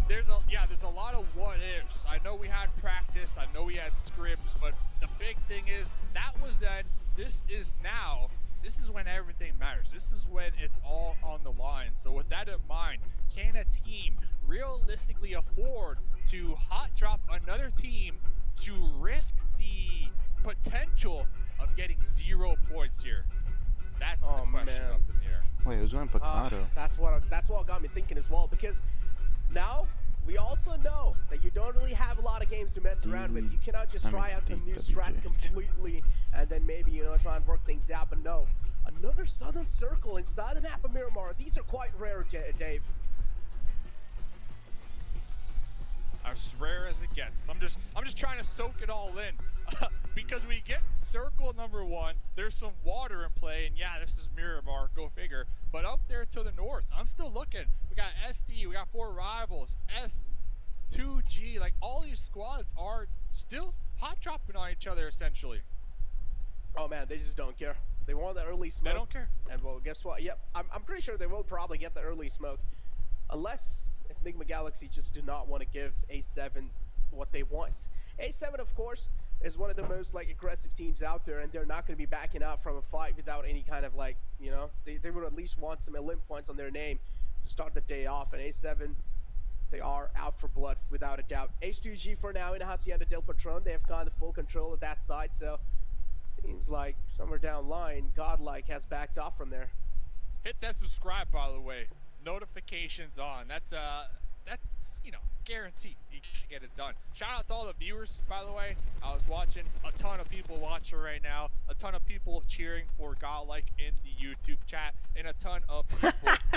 There's a lot of what ifs. I know we had practice, I know we had scripts, but the big thing is that was then, this is now. This is when everything matters. This is when it's all on the line. So with that in mind, can a team realistically afford to hot drop another team to risk the potential of getting 0 points here? That's the question up in the air. Wait, it was on Picado. That's what got me thinking as well, because now we also know that you don't really have a lot of games to mess around with. You cannot just try out some new strats completely and then maybe, try and work things out. But no, another Southern Circle inside the map of Miramar. These are quite rare, Dave. As rare as it gets. I'm just trying to soak it all in. Because we get circle number 1, there's some water in play, and yeah, this is Miramar, go figure. But up there to the north, I'm still looking. We got SD, we got 4 rivals, S2G, like all these squads are still hot dropping on each other essentially. Oh man, they just don't care. They want the early smoke. They don't care. And well, guess what? Yep, I'm pretty sure they will probably get the early smoke. Unless if Enigma Galaxy just do not want to give A7 what they want. A7, of course, is one of the most aggressive teams out there, and they're not going to be backing out from a fight without any kind of they would at least want some elim points on their name to start the day off. And A7, they are out for blood without a doubt. H2G for now in Hacienda del Patron, they have kind of full control of that side, so seems like somewhere down line, Godlike has backed off from there. Hit that subscribe, by the way. Notifications on. That's guaranteed you can get it done. Shout out to all the viewers, by the way. I was watching a ton of people watching right now, a ton of people cheering for Godlike in the YouTube chat, and a ton of people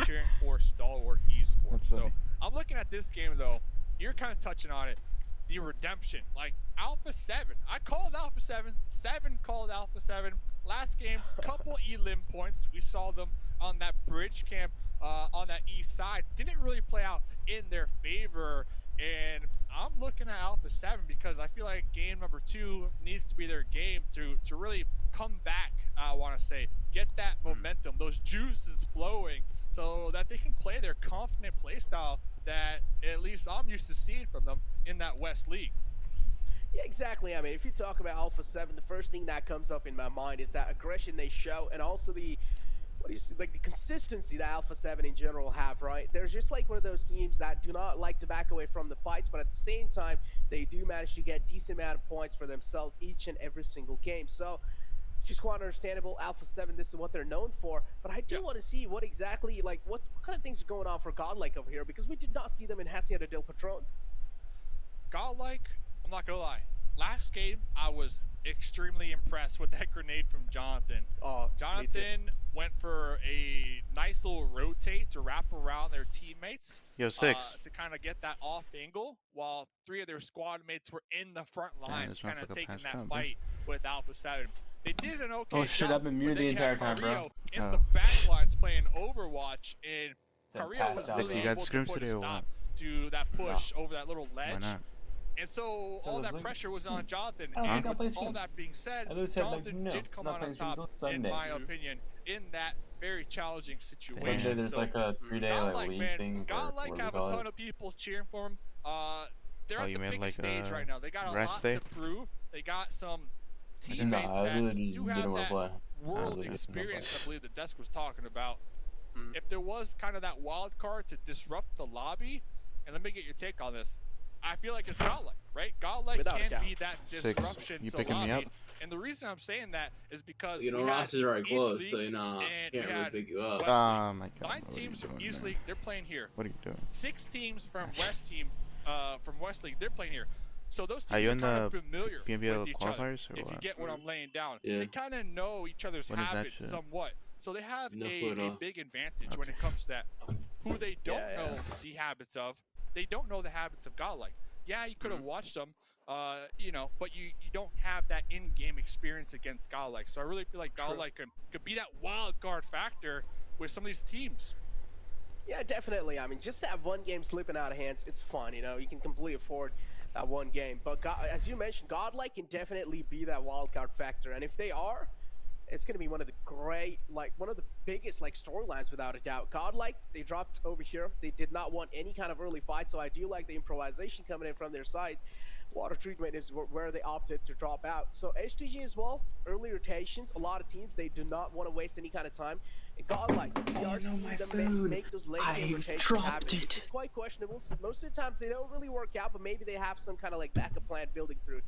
cheering for Stalwart Esports. So I'm looking at this game though. You're kind of touching on it. The redemption, Alpha 7. I called Alpha 7. 7 called Alpha 7. Last game, couple elim points. We saw them on that bridge camp on that east side. Didn't really play out in their favor. And I'm looking at Alpha 7 because I feel like game number 2 needs to be their game to really come back, I want to say. Get that momentum, those juices flowing so that they can play their confident play style that at least I'm used to seeing from them in that West League. Yeah, exactly. I mean, if you talk about Alpha 7, the first thing that comes up in my mind is that aggression they show, and also the the consistency that Alpha 7 in general have, right? They're just like one of those teams that do not like to back away from the fights, but at the same time, they do manage to get decent amount of points for themselves each and every single game. So, just quite understandable. Alpha 7, this is what they're known for, but I do want to see what exactly, what kind of things are going on for Godlike over here, because we did not see them in Hacienda del Patron. Godlike, I'm not gonna lie, last game I was extremely impressed with that grenade from Jonathan. Oh, Jonathan went for a nice little rotate to wrap around their teammates. Yo, 6. To kind of get that off angle, while 3 of their squad mates were in the front lines, kind of taking that fight with Alpha 7. They did an okay Oh shit, job, I've been muted the entire time, bro. In the back lines playing Overwatch, and Carrillo was really you able got to scrims put a today or stop what? to that push over that little ledge. And so all that pressure was on Jonathan. I don't And think I'll with play all Swim. that being said, I literally said, like, Jonathan no, did come not out playing on top, Swim till in my Sunday. opinion, in that very challenging situation. Sunday there's So, like a 3-day like Godlike, league man, thing. Godlike what do we have a call ton it? of people cheering for him. They're Oh, at you the mean biggest like stage right now. They got a rest lot day? to prove. They got some Nah, teammates I that really do didn't have wanna that play. I world really didn't wanna experience play. I believe the desk was talking about. If there was kind of that wild card to disrupt the lobby, and let me get your take on this, I feel like it's Godlike, right? Godlike Without a can doubt. be that disruption You to picking me lobby. up? And the reason I'm saying that is because You know, we Ross had is right East close, League so you know, and can't we really had pick you up. West Oh League. my God! 9 what are teams you from doing, East man? League, they're playing here. What are you doing? 6 teams from West League, they're playing here. So those Are teams you are in kind of the familiar PMBL with each other. qualifiers or If you what? get what I'm laying down, Yeah. they kind of know each other's What is that habits shit? somewhat. So they have No a clue at all. big advantage when it comes to that. Who they don't Yeah, know the habits of, they don't know the habits of Godlike. Yeah, you could have watched them, you know, but you don't have that in-game experience against Godlike. So I really feel like Godlike could be that wild card factor with some of these teams. Yeah, definitely. I mean, just that one game slipping out of hands, it's fun, you know. You can completely afford that one game. But as you mentioned, Godlike can definitely be that wild card factor. And if they are, it's going to be one of the great, like, one of the biggest, like, storylines without a doubt. Godlike, they dropped over here. They did not want any kind of early fight, so I do like the improvisation coming in from their side. Water treatment is where they opted to drop out. So HTG as well, early rotations. A lot of teams, they do not want to waste any kind of time. And Godlike, we are seeing them make those late game rotations happen. It's quite questionable. Most of the times, they don't really work out, but maybe they have some kind of, like, backup plan building through.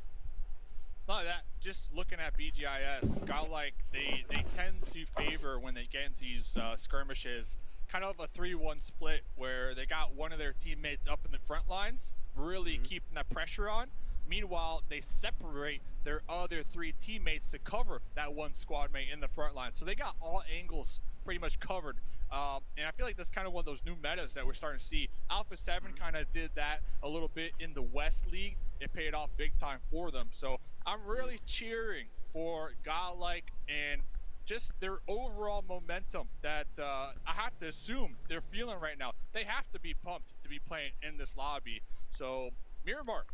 Not that, just looking at BGIS, Godlike, they tend to favor when they get into these skirmishes, kind of a 3-1 split where they got one of their teammates up in the front lines, really keeping that pressure on. Meanwhile, they separate their other 3 teammates to cover that one squad mate in the front line. So they got all angles pretty much covered. And I feel like that's kind of one of those new metas that we're starting to see. Alpha 7 kind of did that a little bit in the West League. It paid off big time for them. So I'm really cheering for Godlike and just their overall momentum that I have to assume they're feeling right now. They have to be pumped to be playing in this lobby. So Miramar,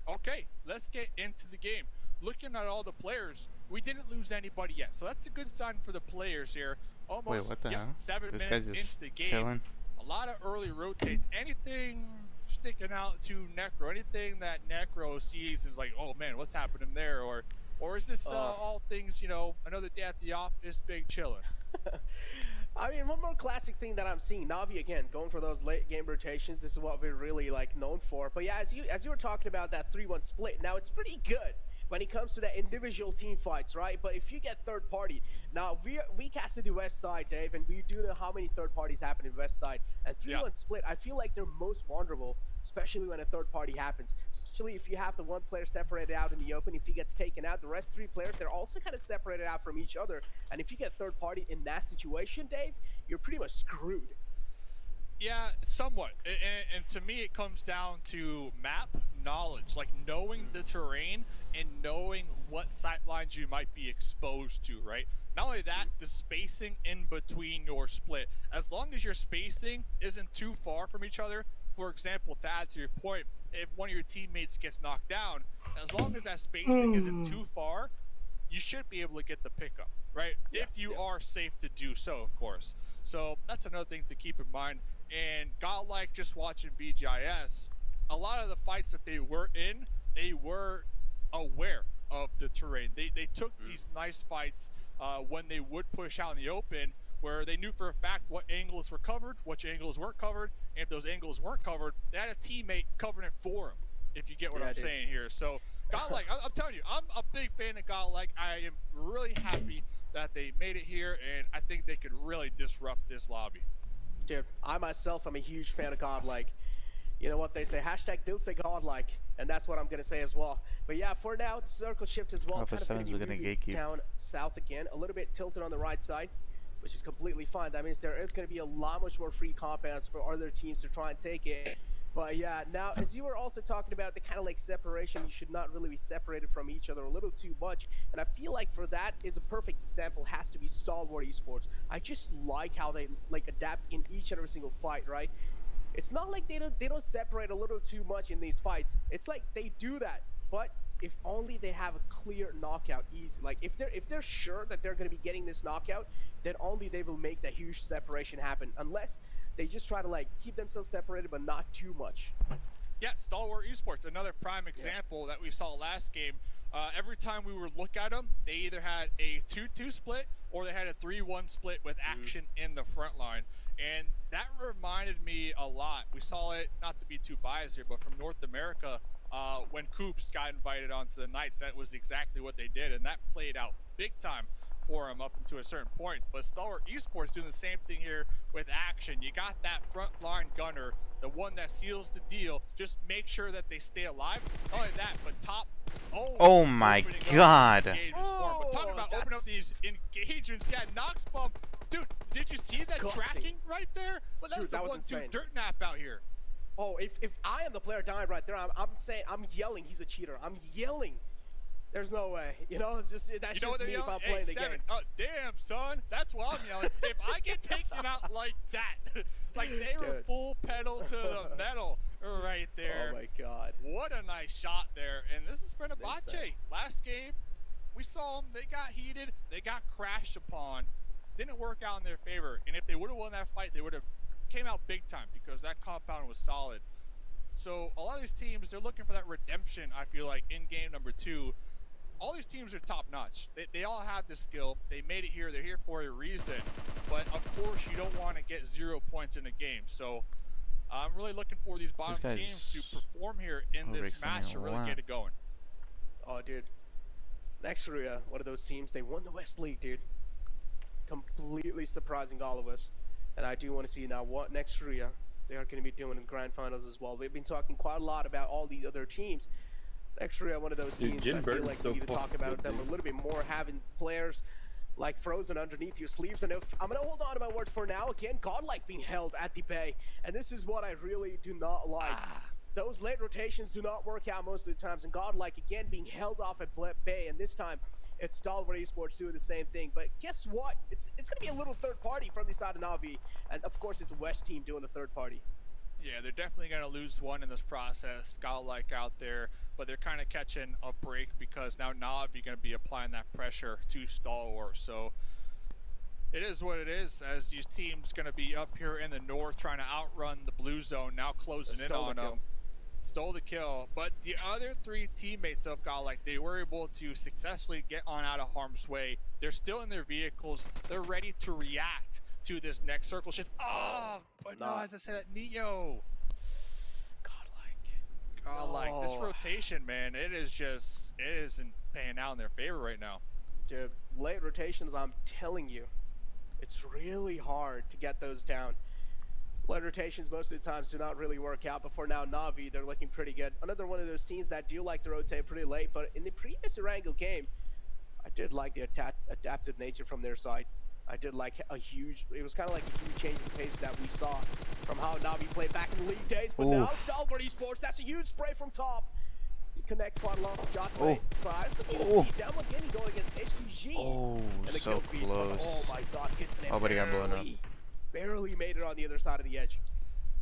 okay, let's get into the game. Looking at all the players, we didn't lose anybody yet. So that's a good sign for the players here. Almost, Wait, what the hell? 7 This minutes guy's just into the game. chilling. A lot of early rotates. Anything sticking out to Necro? Anything that Necro sees is like, oh man, what's happening there? Or is this all things, you know, another day at the office, big chilling? I mean, one more classic thing that I'm seeing, Navi again going for those late game rotations. This is what we're really like known for. But yeah, as you were talking about that 3-1 split, now it's pretty good when it comes to the individual team fights, right? But if you get third party, now we casted the West Side, Dave, and we do know how many third parties happen in West Side. And 3-1 split, I feel like they're most vulnerable, especially when a third party happens. Especially if you have the one player separated out in the open, if he gets taken out, the rest 3 players, they're also kind of separated out from each other. And if you get third party in that situation, Dave, you're pretty much screwed. Yeah, somewhat. And to me, it comes down to map knowledge, like knowing the terrain and knowing what sight lines you might be exposed to, right? Not only that, the spacing in between your split. As long as your spacing isn't too far from each other, for example, to add to your point, if one of your teammates gets knocked down, as long as that spacing isn't too far, you should be able to get the pickup, right? If you are safe to do so, of course. So that's another thing to keep in mind. And Godlike, just watching BGIS, a lot of the fights that they were in, they were aware of the terrain. They took these nice fights when they would push out in the open, where they knew for a fact what angles were covered, which angles weren't covered, and if those angles weren't covered, they had a teammate covering it for them, if you get what I'm saying here. So Godlike, I'm telling you, I'm a big fan of Godlike. I am really happy that they made it here, and I think they could really disrupt this lobby. Dude, I myself am a huge fan of Godlike. You know what they say, hashtag they'll say Godlike, and that's what I'm going to say as well. But yeah, for now, the circle shift as well. Alpha Kind of going 7s to are gonna be gatekeep. down south again, a little bit tilted on the right side, which is completely fine. That means there is going to be a lot much more free compounds for other teams to try and take it. But yeah, now as you were also talking about the kind of like separation, you should not really be separated from each other a little too much. And I feel like for that is a perfect example has to be Stalwart Esports. I just like how they like adapt in each and every single fight, right? It's not like they don't separate a little too much in these fights. It's like they do that, but if only they have a clear knockout, easy. Like if they're sure that they're going to be getting this knockout, then only they will make that huge separation happen. Unless they just try to like keep themselves separated, but not too much. Yeah, Stalwart Esports, another prime example that we saw last game. Every time we would look at them, they either had a 2-2 split or they had a 3-1 split with action in the front line. And that reminded me a lot. We saw it, not to be too biased here, but from North America, when Coops got invited onto the Knights, that was exactly what they did. And that played out big time for him up until a certain point. But Stalwart Esports doing the same thing here with action. You got that front line gunner, the one that seals the deal. Just make sure that they stay alive. Not only that, but top. Oh my God. But talking about opening up these engagements, yeah, Nox Bump. Dude, did you see that tracking right there? Well, that was the 1-2 dirt nap out here. Oh, if I am the player dying right there, I'm saying, I'm yelling he's a cheater. I'm yelling. There's no way. You know, it's just, that's just me if I'm playing the game. Oh, damn, son. That's why I'm yelling. If I get taken out like that, like they were full pedal to the metal right there. Oh, my God. What a nice shot there. And this is Fenerbahce. Last game, we saw them. They got heated. They got crashed upon. Didn't work out in their favor. And if they would have won that fight, they would have came out big time because that compound was solid. So a lot of these teams, they're looking for that redemption, I feel like, in game number 2. All these teams are top-notch. They all have the skill. They made it here. They're here for a reason. But, of course, you don't want to get 0 points in a game. So I'm really looking for these bottom teams to perform here in this match to really get it going. Oh, dude. Nexria, one of those teams, they won the West League, dude. Completely surprising all of us. And I do want to see now what Nexria they are going to be doing in grand finals as well. We've been talking quite a lot about all the other teams. Nexria, one of those teams I feel like we need to talk about them a little bit more, having players like frozen underneath your sleeves. And if I'm going to hold on to my words for now, again, Godlike being held at the bay. And this is what I really do not like. Those late rotations do not work out most of the times. And Godlike, again, being held off at bay. And this time, it's Stalwart Esports doing the same thing. But guess what? It's going to be a little third party from the side of Na'Vi. And, of course, it's a West team doing the third party. Yeah, they're definitely going to lose one in this process. Godlike out there, but they're kind of catching a break because now Na'Vi going to be applying that pressure to Stalwart. So it is what it is, as these teams going to be up here in the north trying to outrun the blue zone, now closing in on them. Stole the kill, but the other 3 teammates of Godlike, they were able to successfully get on out of harm's way. They're still in their vehicles. They're ready to react to this next circle shift. Oh, but no, as I said, that Neo. Godlike. This rotation, man, it isn't paying out in their favor right now. Dude, late rotations, I'm telling you, it's really hard to get those down. Late rotations most of the times do not really work out, but for now, Na'Vi, they're looking pretty good. Another one of those teams that do like to rotate pretty late, but in the previous Erangel game, I did like the adaptive nature from their side. I did like it was kind of like a huge change in pace that we saw from how Na'Vi played back in the league days, but now Stalwart Esports, that's a huge spray from top. Connect quite a lot of shots, but I also see Downward Gaming going against H2G. And the so close. Oh my God, hits an but he got blown up. Barely made it on the other side of the edge.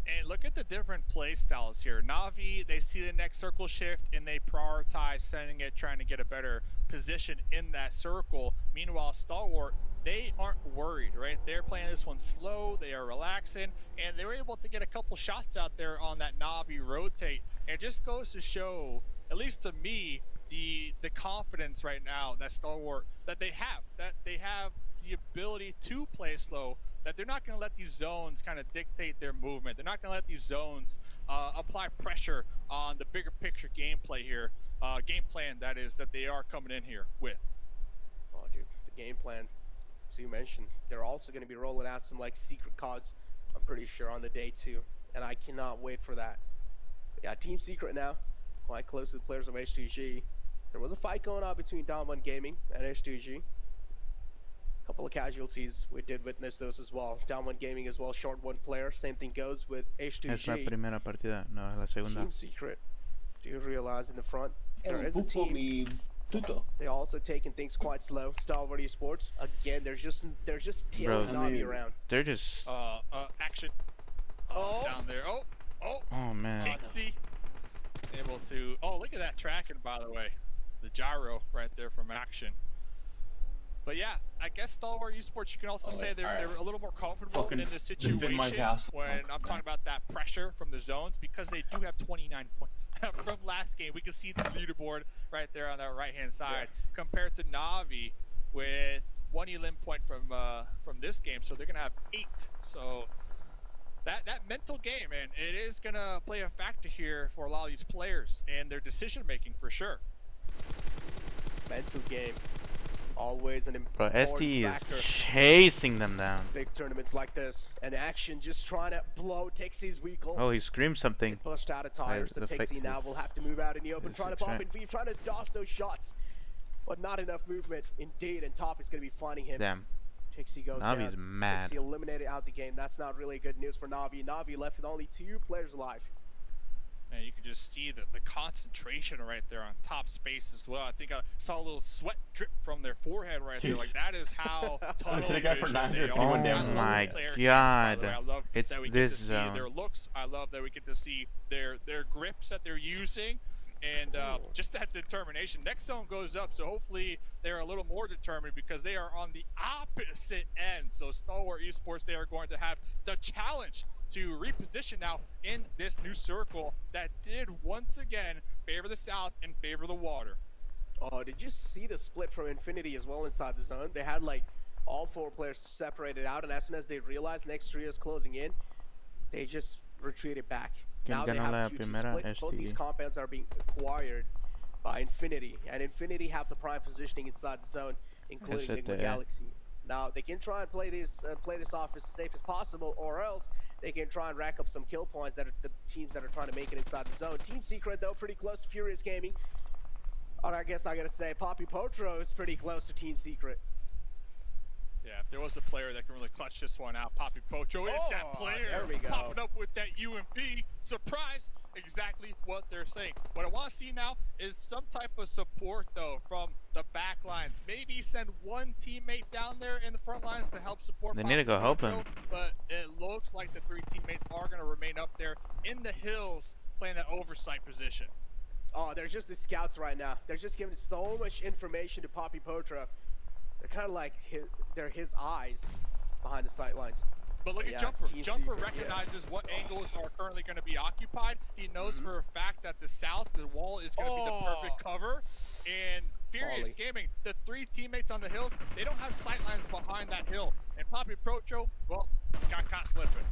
And look at the different play styles here. Na'Vi, they see the next circle shift and they prioritize sending it, trying to get a better position in that circle. Meanwhile, Stalwart, they aren't worried, right? They're playing this one slow, they are relaxing, and they were able to get a couple shots out there on that Na'Vi rotate. And it just goes to show, at least to me, the confidence right now that Stalwart, that they have the ability to play slow, that they're not going to let these zones kind of dictate their movement. They're not going to let these zones apply pressure on the bigger picture gameplay here, game plan that is, that they are coming in here with. Oh, dude, the game plan, as you mentioned, they're also going to be rolling out some like secret cards, I'm pretty sure, on the day 2, and I cannot wait for that. But yeah, Team Secret now, quite close to the players of H2G. There was a fight going on between Downward Gaming and H2G. Couple of casualties, we did witness those as well. Downward Gaming as well, short one player. Same thing goes with H2G. Es la primera partida, no, es la segunda. Team Secret, do you realize in the front there is a team? They're also taking things quite slow. Stalwart Esports, again, they're just tailing Na'Vi around. They're just action. down there. Oh man. Jinxie able to. Oh, look at that tracking, by the way. The gyro right there from action. But yeah, I guess Stalwart Esports, you can also say they're a little more comfortable in this situation when I'm talking about that pressure from the zones, because they do have 29 points from last game. We can see the leaderboard right there on that right-hand side compared to Na'Vi with 1 elim point from this game, so they're gonna have 8. So that mental game, man, it is gonna play a factor here for a lot of these players and their decision making for sure. Mental game. Always an important Bro, ST factor. is chasing them down. Big tournaments like this, and Action just trying to blow Tixie's weakle. Oh, he screamed something. Pushed out of tires, so Tixie now will have to move out in the open, trying to pop in V, trying to dodge those shots, but not enough movement. Indeed, and Top is going to be finding him. Damn. Tixie goes Navi's down. mad. Tixie eliminated out the game. That's not really good news for Navi. Navi left with only 2 players alive. And you can just see the concentration right there on Top's face as well. I think I saw a little sweat drip from their forehead right there. Like, that is how tunnel vision they are. Oh my god. I love it's that we this get to zone. see their looks. I love that we get to see their grips that they're using. And just that determination. Next zone goes up, so hopefully they're a little more determined because they are on the opposite end. So Stalwart Esports, they are going to have the challenge to reposition now in this new circle that did once again favor the south and favor the water. Oh, did you see the split from Infinity as well inside the zone? They had like all 4 players separated out, and as soon as they realized next trio is closing in, they just retreated back. Now they have 2 to split. Both these compounds are being acquired by Infinity, and Infinity have the prime positioning inside the zone, including Enigma Galaxy. Now they can try and play this off as safe as possible, or else they can try and rack up some kill points that are the teams that are trying to make it inside the zone. Team Secret though pretty close to Furious Gaming. Or I guess I gotta say Poppy Potro is pretty close to Team Secret. Yeah, if there was a player that can really clutch this one out, Poppy Pocho is that player. There we go. Popping up with that UMP. Surprise! Exactly what they're saying. What I want to see now is some type of support, though, from the back lines. Maybe send one teammate down there in the front lines to help support They Poppy need to go Pocho, help him. But it looks like the 3 teammates are going to remain up there in the hills playing that oversight position. Oh, they're just the scouts right now. They're just giving so much information to Poppy Potra. They're kind of like they're his eyes behind the sight lines. But look at Jumper. Jumper recognizes what angles are currently going to be occupied. He knows for a fact that the south, the wall is going to be the perfect cover. And Furious Gaming, the 3 teammates on the hills, they don't have sight lines behind that hill. And Poppy Procho, well, got caught slipping.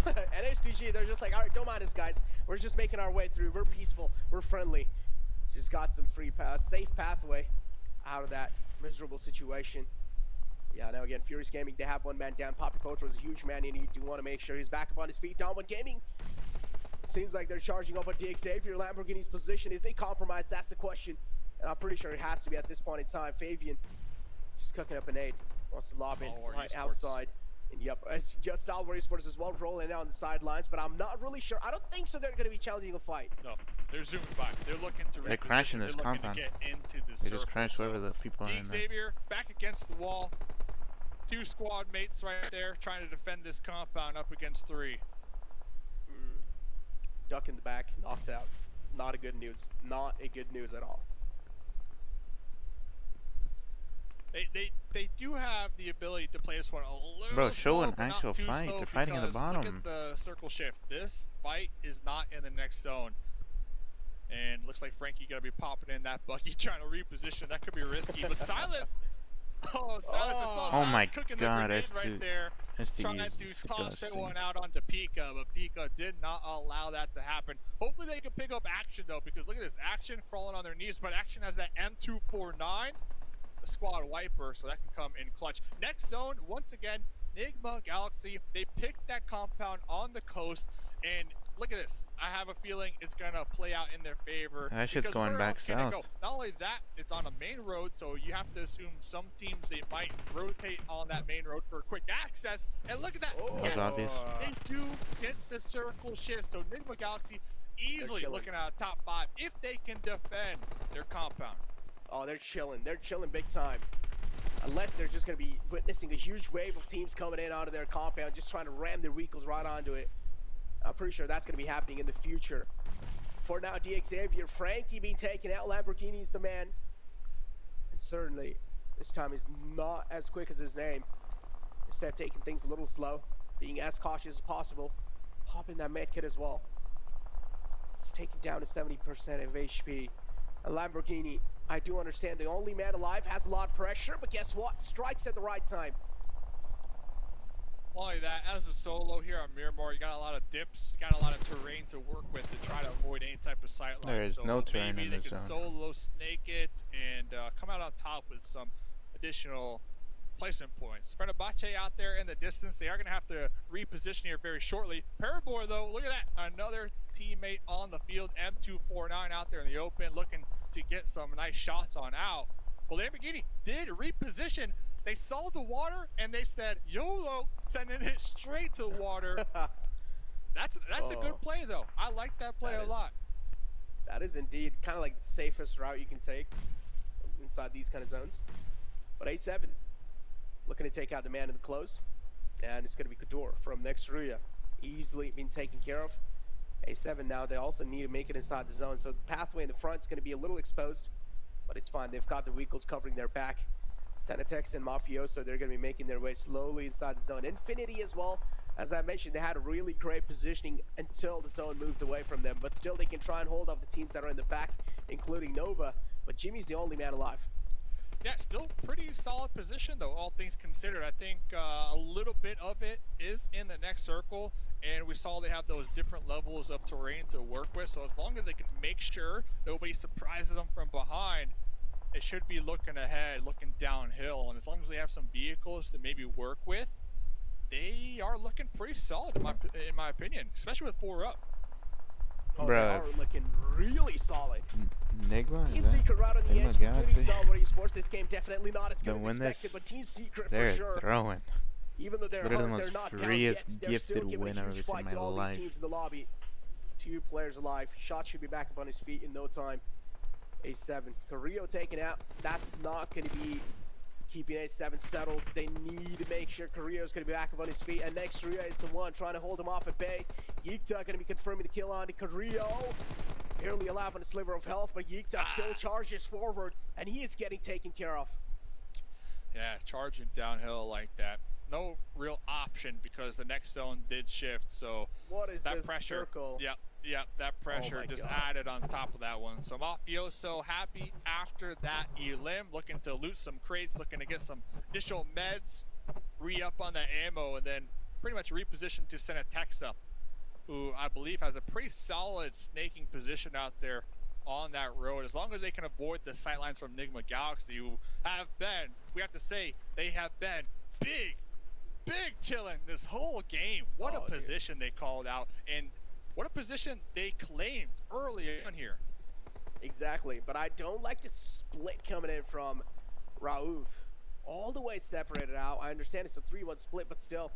NHDG, they're just like, all right, don't mind us, guys. We're just making our way through. We're peaceful. We're friendly. Just got some free safe pathway out of that miserable situation. Yeah, now again, Furious Gaming, they have 1 man down. Poppy Potro is a huge man, and you do want to make sure he's back up on his feet. Down 1 Gaming. Seems like they're charging up on DX Xavier. Lamborghini's position, is they compromised? That's the question. And I'm pretty sure it has to be at this point in time. Fabian just cooking up an aid. Wants to lob in right outside. And yep, as just Stalwart Esports as well, rolling out on the sidelines, but I'm not really sure. I don't think so they're going to be challenging a fight. No, they're zooming back. They're looking to They're crashing this compound. They just crashed whoever the people are in there. Xavier back against the wall. 2 squad mates right there trying to defend this compound up against 3. Duck in the back, knocked out. Not a good news. Not a good news at all. They do have the ability to play this one a little Bro, show slow, an but not actual too fight. slow, They're fighting at the because bottom. Look at the circle shift. This fight is not in the next zone. And looks like Frankie gonna be popping in that Bucky trying to reposition. That could be risky. But Silas! Oh, Silas! I saw my cooking god, the grenade right there. Trying to toss that one out onto Pika, but Pika did not allow that to happen. Hopefully they can pick up Action though, because look at this. Action crawling on their knees, but Action has that M249. Squad wiper, so that can come in clutch. Next zone, once again, Enigma Galaxy. They picked that compound on the coast, and look at this. I have a feeling it's gonna play out in their favor. That shit's going back south. Not only that, it's on a main road, so you have to assume some teams, they might rotate on that main road for quick access. And look at that. That's obvious. They do get the circle shift, so Enigma Galaxy easily looking at a top 5 if they can defend their compound. Oh, they're chilling. They're chilling big time. Unless they're just going to be witnessing a huge wave of teams coming in out of their compound, just trying to ram their vehicles right onto it. I'm pretty sure that's going to be happening in the future. For now, Xavier, Frankie being taken out. Lamborghini's the man. And certainly, this time is not as quick as his name. Instead, taking things a little slow, being as cautious as possible. Popping that med kit as well. He's taken down to 70% of HP. A Lamborghini, I do understand the only man alive, has a lot of pressure, but guess what? Strikes at the right time. Not only that, as a solo here on Miramar, you got a lot of dips, you got a lot of terrain to work with to try to avoid any type of sight line. There is no terrain maybe in they this can zone. solo snake it and come out on top with some additional placement points. Fenerbahce out there in the distance, they are going to have to reposition here very shortly. Paramore though, look at that, another teammate on the field, M249 out there in the open, looking to get some nice shots on out. Well, Lamborghini did reposition. They saw the water and they said, YOLO, sending it straight to the water. That's a good play though. I like that play a lot. That is indeed kind of like the safest route you can take inside these kind of zones. But A7 looking to take out the man in the close. And it's going to be Kador from Nextria. Easily being taken care of. A7 now, they also need to make it inside the zone. So the pathway in the front is going to be a little exposed. But it's fine. They've got the Weakles covering their back. Senatex and Mafioso, they're going to be making their way slowly inside the zone. Infinity as well. As I mentioned, they had a really great positioning until the zone moved away from them. But still, they can try and hold off the teams that are in the back, including Nova. But Jimmy's the only man alive. Yeah, still pretty solid position though, all things considered. I think a little bit of it is in the next circle, and we saw they have those different levels of terrain to work with. So as long as they can make sure nobody surprises them from behind, they should be looking ahead, looking downhill. And as long as they have some vehicles to maybe work with, they are looking pretty solid in my opinion, especially with 4 up. Oh, they are looking really solid. Nigma? Team Secret right on the edge, including Stalwart Esports. This game definitely not as good as win expected, this, but Team Secret they're for sure. throwing. Even though they're Literally hurt, the they're most not down freest yet. They're still gifted giving win a I've huge ever seen fight in to my all life. these teams in the lobby. 2 players alive. Shot should be back up on his feet in no time. A7. Carrillo taken out. That's not going to be keeping A7 settled. They need to make sure Carrillo's going to be back up on his feet. And next, Carrillo is the one trying to hold him off at bay. Yikta going to be confirming the kill on Carrillo. Barely alive on a sliver of health, but Yikta still charges forward, and he is getting taken care of. Yeah, charging downhill like that. No real option because the next zone did shift, so what is that this pressure? Circle? Yep, that pressure just added on top of that one. So Mafioso happy after that elim, looking to loot some crates, looking to get some additional meds, re-up on that ammo, and then pretty much reposition to send a Tex up, who I believe has a pretty solid snaking position out there on that road. As long as they can avoid the sightlines from Nigma Galaxy, who have been, we have to say, they have been big chilling this whole game. What a position they called out, and what a position they claimed early on here. Exactly, but I don't like the split coming in from Raouf. All the way separated out. I understand it's a 3-1 split, but still,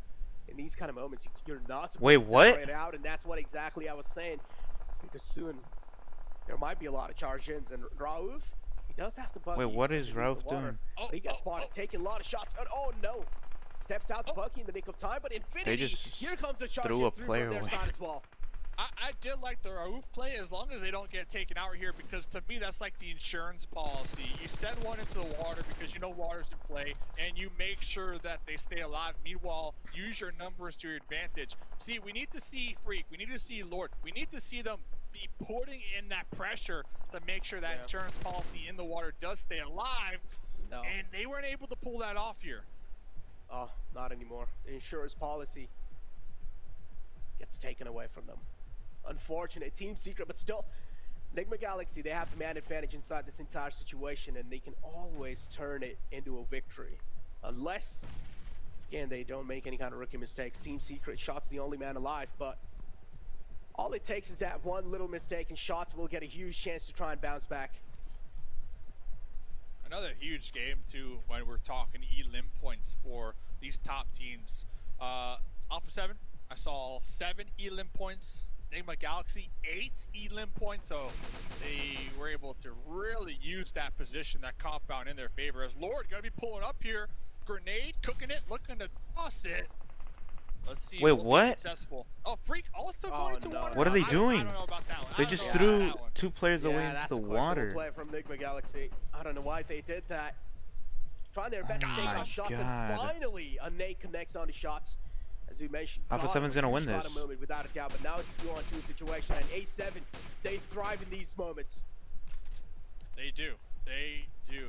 in these kind of moments, you're not supposed to separate out, and that's what exactly I was saying. Because soon, there might be a lot of charge-ins, and Raouf, he does have to buggy. Wait, what is Raouf doing? But he got spotted, taking a lot of shots, and oh no! Steps out the buggy in the nick of time, but Infinity, here comes a charge in through from their side as well. I did like the Raouf play as long as they don't get taken out here, because to me that's like the insurance policy. You send one into the water because you know water's in play, and you make sure that they stay alive. Meanwhile, use your numbers to your advantage. See, we need to see Freak, we need to see Lord, we need to see them be putting in that pressure to make sure that insurance policy in the water does stay alive, and they weren't able to pull that off here. Oh, not anymore. The insurance policy gets taken away from them. Unfortunate. Team Secret, but still, Nigma Galaxy, they have the man advantage inside this entire situation, and they can always turn it into a victory. Unless, again, they don't make any kind of rookie mistakes. Team Secret, Shots the only man alive, but all it takes is that one little mistake, and Shots will get a huge chance to try and bounce back. Another huge game, too, when we're talking elim points for these top teams. Alpha 7, I saw 7 elim points. Nigma Galaxy, 8 elim points, so they were able to really use that position, that compound in their favor. As Lord gonna be pulling up here, grenade, cooking it, looking to toss it. Let's see. Wait, will be what? Successful. Oh, Freak also going into water. What are they doing? I don't know about that one. They just threw 2 players away into that's the a questionable water. play from Enigma Galaxy. I don't know why they did that. Trying their best to take out shots, and finally a Nate connects on the shots. As we mentioned, Alpha 7's gonna win this. Moment, without a doubt, but now it's a 2-on-2 situation, and A7, they thrive in these moments. They do. They do.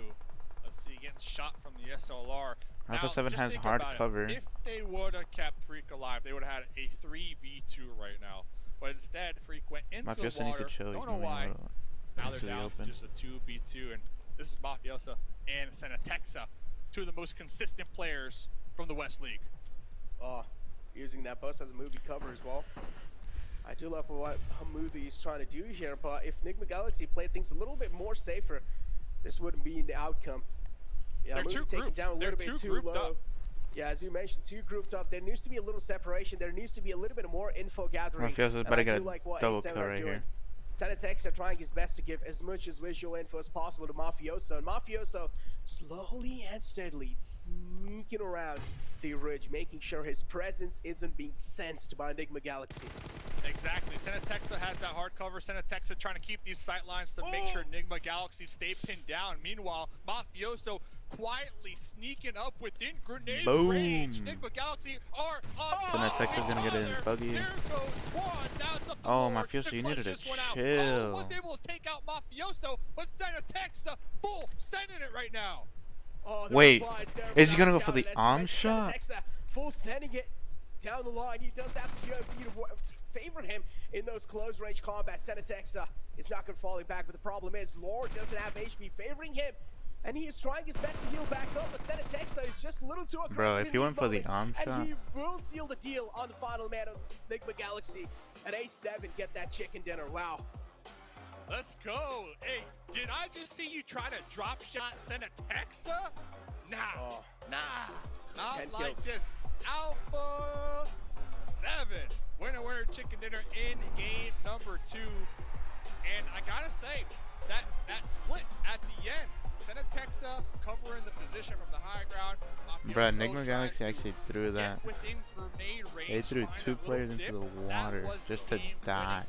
Let's see, getting shot from the SLR. Alpha Now, 7 just has think hard about it. cover. If they would have kept Freak alive, they would have had a 3v2 right now. But instead, Freak went into the Mafioso water. needs to chill. Don't know why. Now they're down to open. just a 2v2, and this is Mafioso and Senatexa, 2 of the most consistent players from the West League. Oh, using that bus as a movie cover as well. I do love what Hammoudi is trying to do here, but if Enigma Galaxy played things a little bit more safer, this wouldn't be the outcome. Yeah, They're Hammoudi taking down a little bit too low. Up. Yeah, as you mentioned, 2 grouped up. There needs to be a little separation. There needs to be a little bit more info gathering. Mafioso's about to get a double kill right here. Senatex are trying his best to give as much as visual info as possible to Mafioso, and Mafioso slowly and steadily sneaking around the ridge, making sure his presence isn't being sensed by Enigma Galaxy. Exactly. Senatexa has that hard cover. Senatexa trying to keep these sight lines to make sure Enigma Galaxy stay pinned down. Meanwhile, Mafioso quietly sneaking up within grenade range. Enigma Galaxy are on Senatexa's gonna get it in buggy. There goes one. Now it's up to Oh, Lord Mafioso, you needed to clutch this one out. chill. Was able to take out Mafioso, but Senatexa full sending it right now. Wait, is he gonna go for the arm shot? Senatexa full sending it down the line. He does have to favor him in those close range combat. Senatexa is not going to fall back, but the problem is Lord doesn't have HP favoring him, and he is trying his best to heal back up, but Senatexa is just a little too aggressive. Bro, if you went for the arm shot, and he will seal the deal on the final man of Enigma Galaxy. And A7 get that chicken dinner. Wow. Let's go. Hey, did I just see you try to drop shot Senatexa? Nah. Nah. Not like kills. this. Alpha 7. Winner chicken dinner in game number 2. And I gotta say, that split at the end. Senatexa covering the position from the high ground. Bruh, Enigma Galaxy actually threw that. They threw 2 players into the water just to die.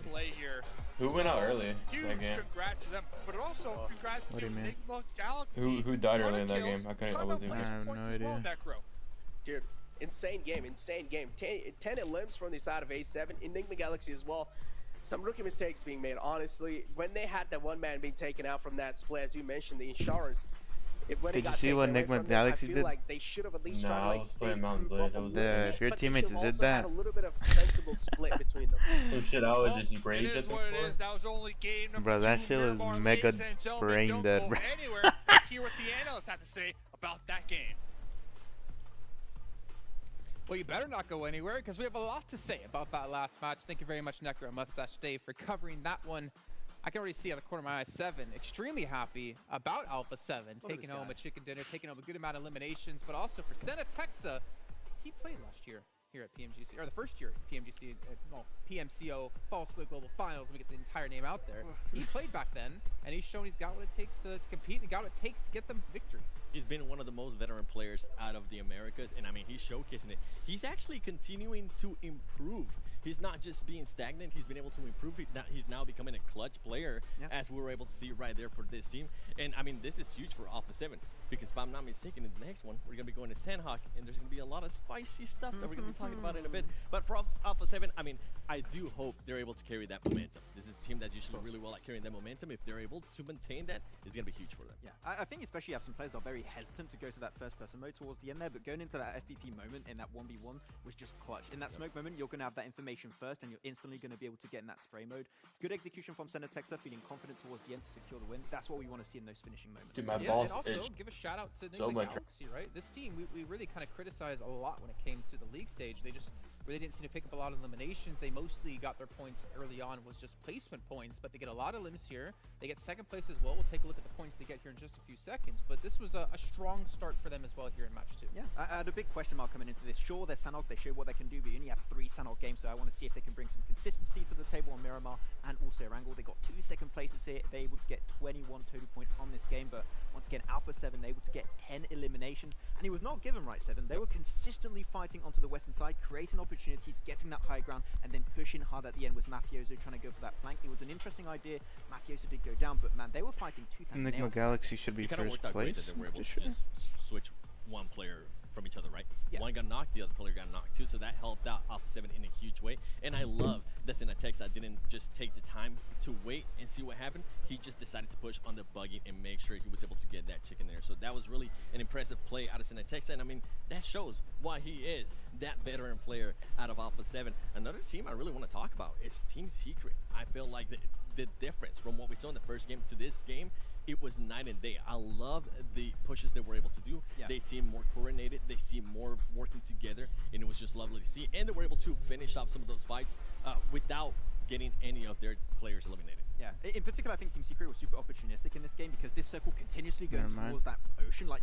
Who went out early Huge that game? congrats to them, but also congrats to Enigma Galaxy. Who died early in that game? I wasn't even. I have no idea. Dude, insane game. 10 elims from the side of A7. Enigma Galaxy as well. Some rookie mistakes being made, honestly. When they had that one man being taken out from that split, as you mentioned, the insurance. Did you see what Enigma Galaxy did? Like they should have at least tried to like stay if your teammates did that. Had a little bit of sensible split between them. So shit, I was just raged at the what it is. That was only game number 2. Bro, that shit was mega brain dead, bro. Anywhere. Let's hear what the analysts have to say about that game. Well, you better not go anywhere because we have a lot to say about that last match. Thank you very much, Necro and Mustache Dave, for covering that one. I can already see out of the corner of my eye 7 extremely happy about Alpha 7 taking home a chicken dinner, taking home a good amount of eliminations, but also for Senatexa, he played last year here at PMGC, or the first year at PMGC, well, PMCO Fall Split Global Finals. Let me get the entire name out there. He played back then, and he's shown he's got what it takes to compete, and got what it takes to get them victories. He's been one of the most veteran players out of the Americas, and I mean, he's showcasing it. He's actually continuing to improve. He's not just being stagnant, he's been able to improve. He's now becoming a clutch player, as we were able to see right there for this team. And I mean, this is huge for Alpha 7, because if I'm not mistaken, in the next one, we're going to be going to Sandhawk, and there's going to be a lot of spicy stuff that we're going to be talking about in a bit. But for Alpha 7, I mean, I do hope they're able to carry that momentum. This is a team that's usually really well at carrying that momentum. If they're able to maintain that, it's going to be huge for them. Yeah, I think especially you have some players that are very hesitant to go to that first-person mode towards the end there, but going into that FVP moment in that 1v1 was just clutch. In that smoke moment, you're going to have that information first, and you're instantly going to be able to get in that spray mode. Good execution from Senatexa, feeling confident towards the end to secure the win. That's what we want to see in those finishing moments. Dude, my And balls also itch give a shout out to so Enigma much. Galaxy, right? This team, we really kind of criticized a lot when it came to the league stage. They just really didn't seem to pick up a lot of eliminations. They mostly got their points early on was just placement points, but they get a lot of limbs here. They get second place as well. We'll take a look at the points they get here in just a few seconds, but this was a strong start for them as well here in match 2. Yeah, I had a big question mark coming into this. Sure, they're Sanhok, they show what they can do, but you only have 3 Sanhok games, so I want to see if they can bring some consistency to the table on Miramar and also Erangel. They got 2 second places here. They're able to get 21 total points on this game, but once again, Alpha 7 able to get 10 eliminations, and he was not given right 7. They were consistently fighting onto the western side, creating opportunities opportunities, getting that high ground, and then pushing hard at the end was Mafioso trying to go for that flank. It was an interesting idea. Mafioso did go down, but man, they were fighting tooth and nail. Enigma Galaxy should be first place. That they were able to just switch one player from each other, right? Yeah. One got knocked, the other player got knocked too, so that helped out Alpha 7 in a huge way. And I love that Cinetexa didn't just take the time to wait and see what happened. He just decided to push on the buggy and make sure he was able to get that chicken there. So that was really an impressive play out of Cinetexa, and I mean, that shows why he is that veteran player out of Alpha 7. Another team I really want to talk about is Team Secret. I feel like the difference from what we saw in the first game to this game, it was night and day. I love the pushes they were able to do. Yeah. They seem more coordinated. They seem more working together, and it was just lovely to see. And they were able to finish off some of those fights without getting any of their players eliminated. Yeah, in particular, I think Team Secret was super opportunistic in this game because this circle continuously going towards that ocean. Like,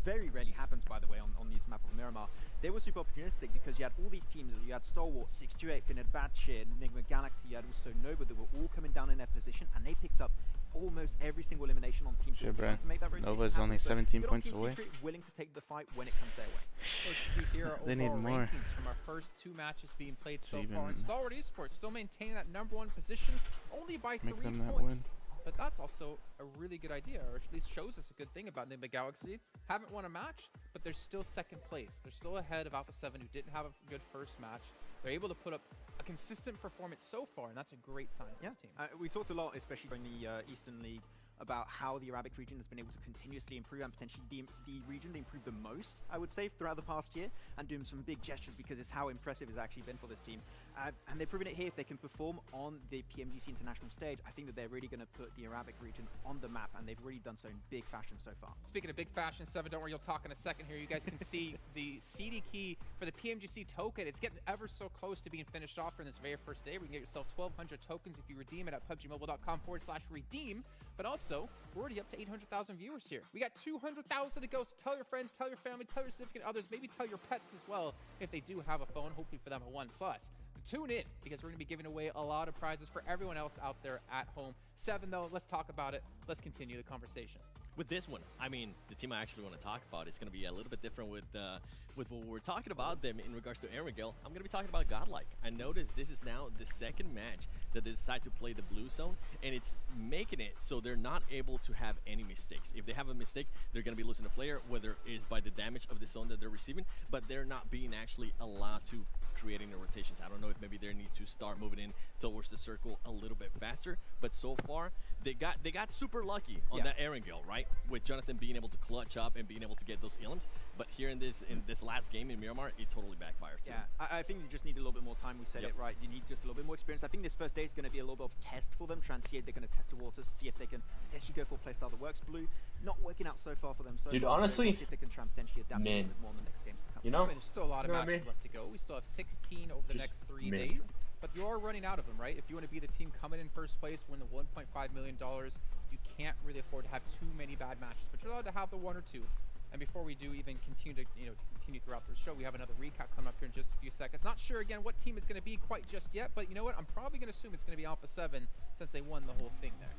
very rarely happens, by the way, on these map of Miramar. They were super opportunistic because you had all these teams. You had Stalwart, 628, Finad Batshit, Enigma Galaxy. You had also Nova that were all coming down in their position, and they picked up almost every single elimination on Team Secret to make that rotation Nova's happen. only So 17 good on points Team away. Secret, willing to take the fight when it comes their way. Let's see here our They need overall more. rankings from our first 2 matches being played so Even far. And Stalwart Esports still maintaining that #1 position, only by 3 Make them that points. win. But that's also a really good idea, or at least shows us a good thing about Enigma Galaxy. Haven't won a match, but they're still second place. They're still ahead of Alpha 7, who didn't have a good first match. They're able to put up a consistent performance so far, and that's a great sign for this team. We talked a lot, especially in the Eastern League, about how the Arabic region has been able to continuously improve, and potentially the region to improve the most, I would say, throughout the past year, and doing some big gestures because it's how impressive it's actually been for this team. And they've proven it here. If they can perform on the PMGC international stage, I think that they're really going to put the Arabic region on the map, and they've really done so in big fashion so far. Speaking of big fashion, 7, don't worry, you'll talk in a second here. You guys can see the CD key for the PMGC token. It's getting ever so close to being finished off for this very first day. We can get yourself 1,200 tokens if you redeem it at PUBGMobile.com/redeem. But also, we're already up to 800,000 viewers here. We got 200,000 to go, so tell your friends, tell your family, tell your significant others, maybe tell your pets as well if they do have a phone, hopefully for them a OnePlus. So tune in, because we're going to be giving away a lot of prizes for everyone else out there at home. 7, though, let's talk about it. Let's continue the conversation. With this one, I mean, the team I actually want to talk about is going to be a little bit different with what we're talking about them in regards to Erangel. I'm going to be talking about Godlike. I noticed this is now the second match that they decide to play the blue zone, and it's making it so they're not able to have any mistakes. If they have a mistake, they're going to be losing a player, whether it's by the damage of the zone that they're receiving, but they're not being actually allowed to create any rotations. I don't know if maybe they need to start moving in towards the circle a little bit faster, but so far they got super lucky on that Erangel, right? With Jonathan being able to clutch up and being able to get those ilms, but here in this last game in Miramar, it totally backfired too. Yeah, I think you just need a little bit more time. We said it right. You need just a little bit more experience. I think this first day is going to be a little bit of a test for them. Transient, they're going to test the waters, see if they can potentially go for a playstyle that works. Blue, not working out so far for them. So Dude, far, honestly, see if they can try and potentially adapt a little bit more in the next games to come. You know, There's still a lot of matches left to go. We still have 16 over the next 3 days, but you are running out of them, right? If you want to be the team coming in first place, win the $1.5 million, you can't really afford to have too many bad matches, but you're allowed to have the 1 or 2. And before we do even continue to continue throughout the show, we have another recap coming up here in just a few seconds. Not sure again what team it's going to be quite just yet, but you know what? I'm probably going to assume it's going to be Alpha 7 since they won the whole thing there.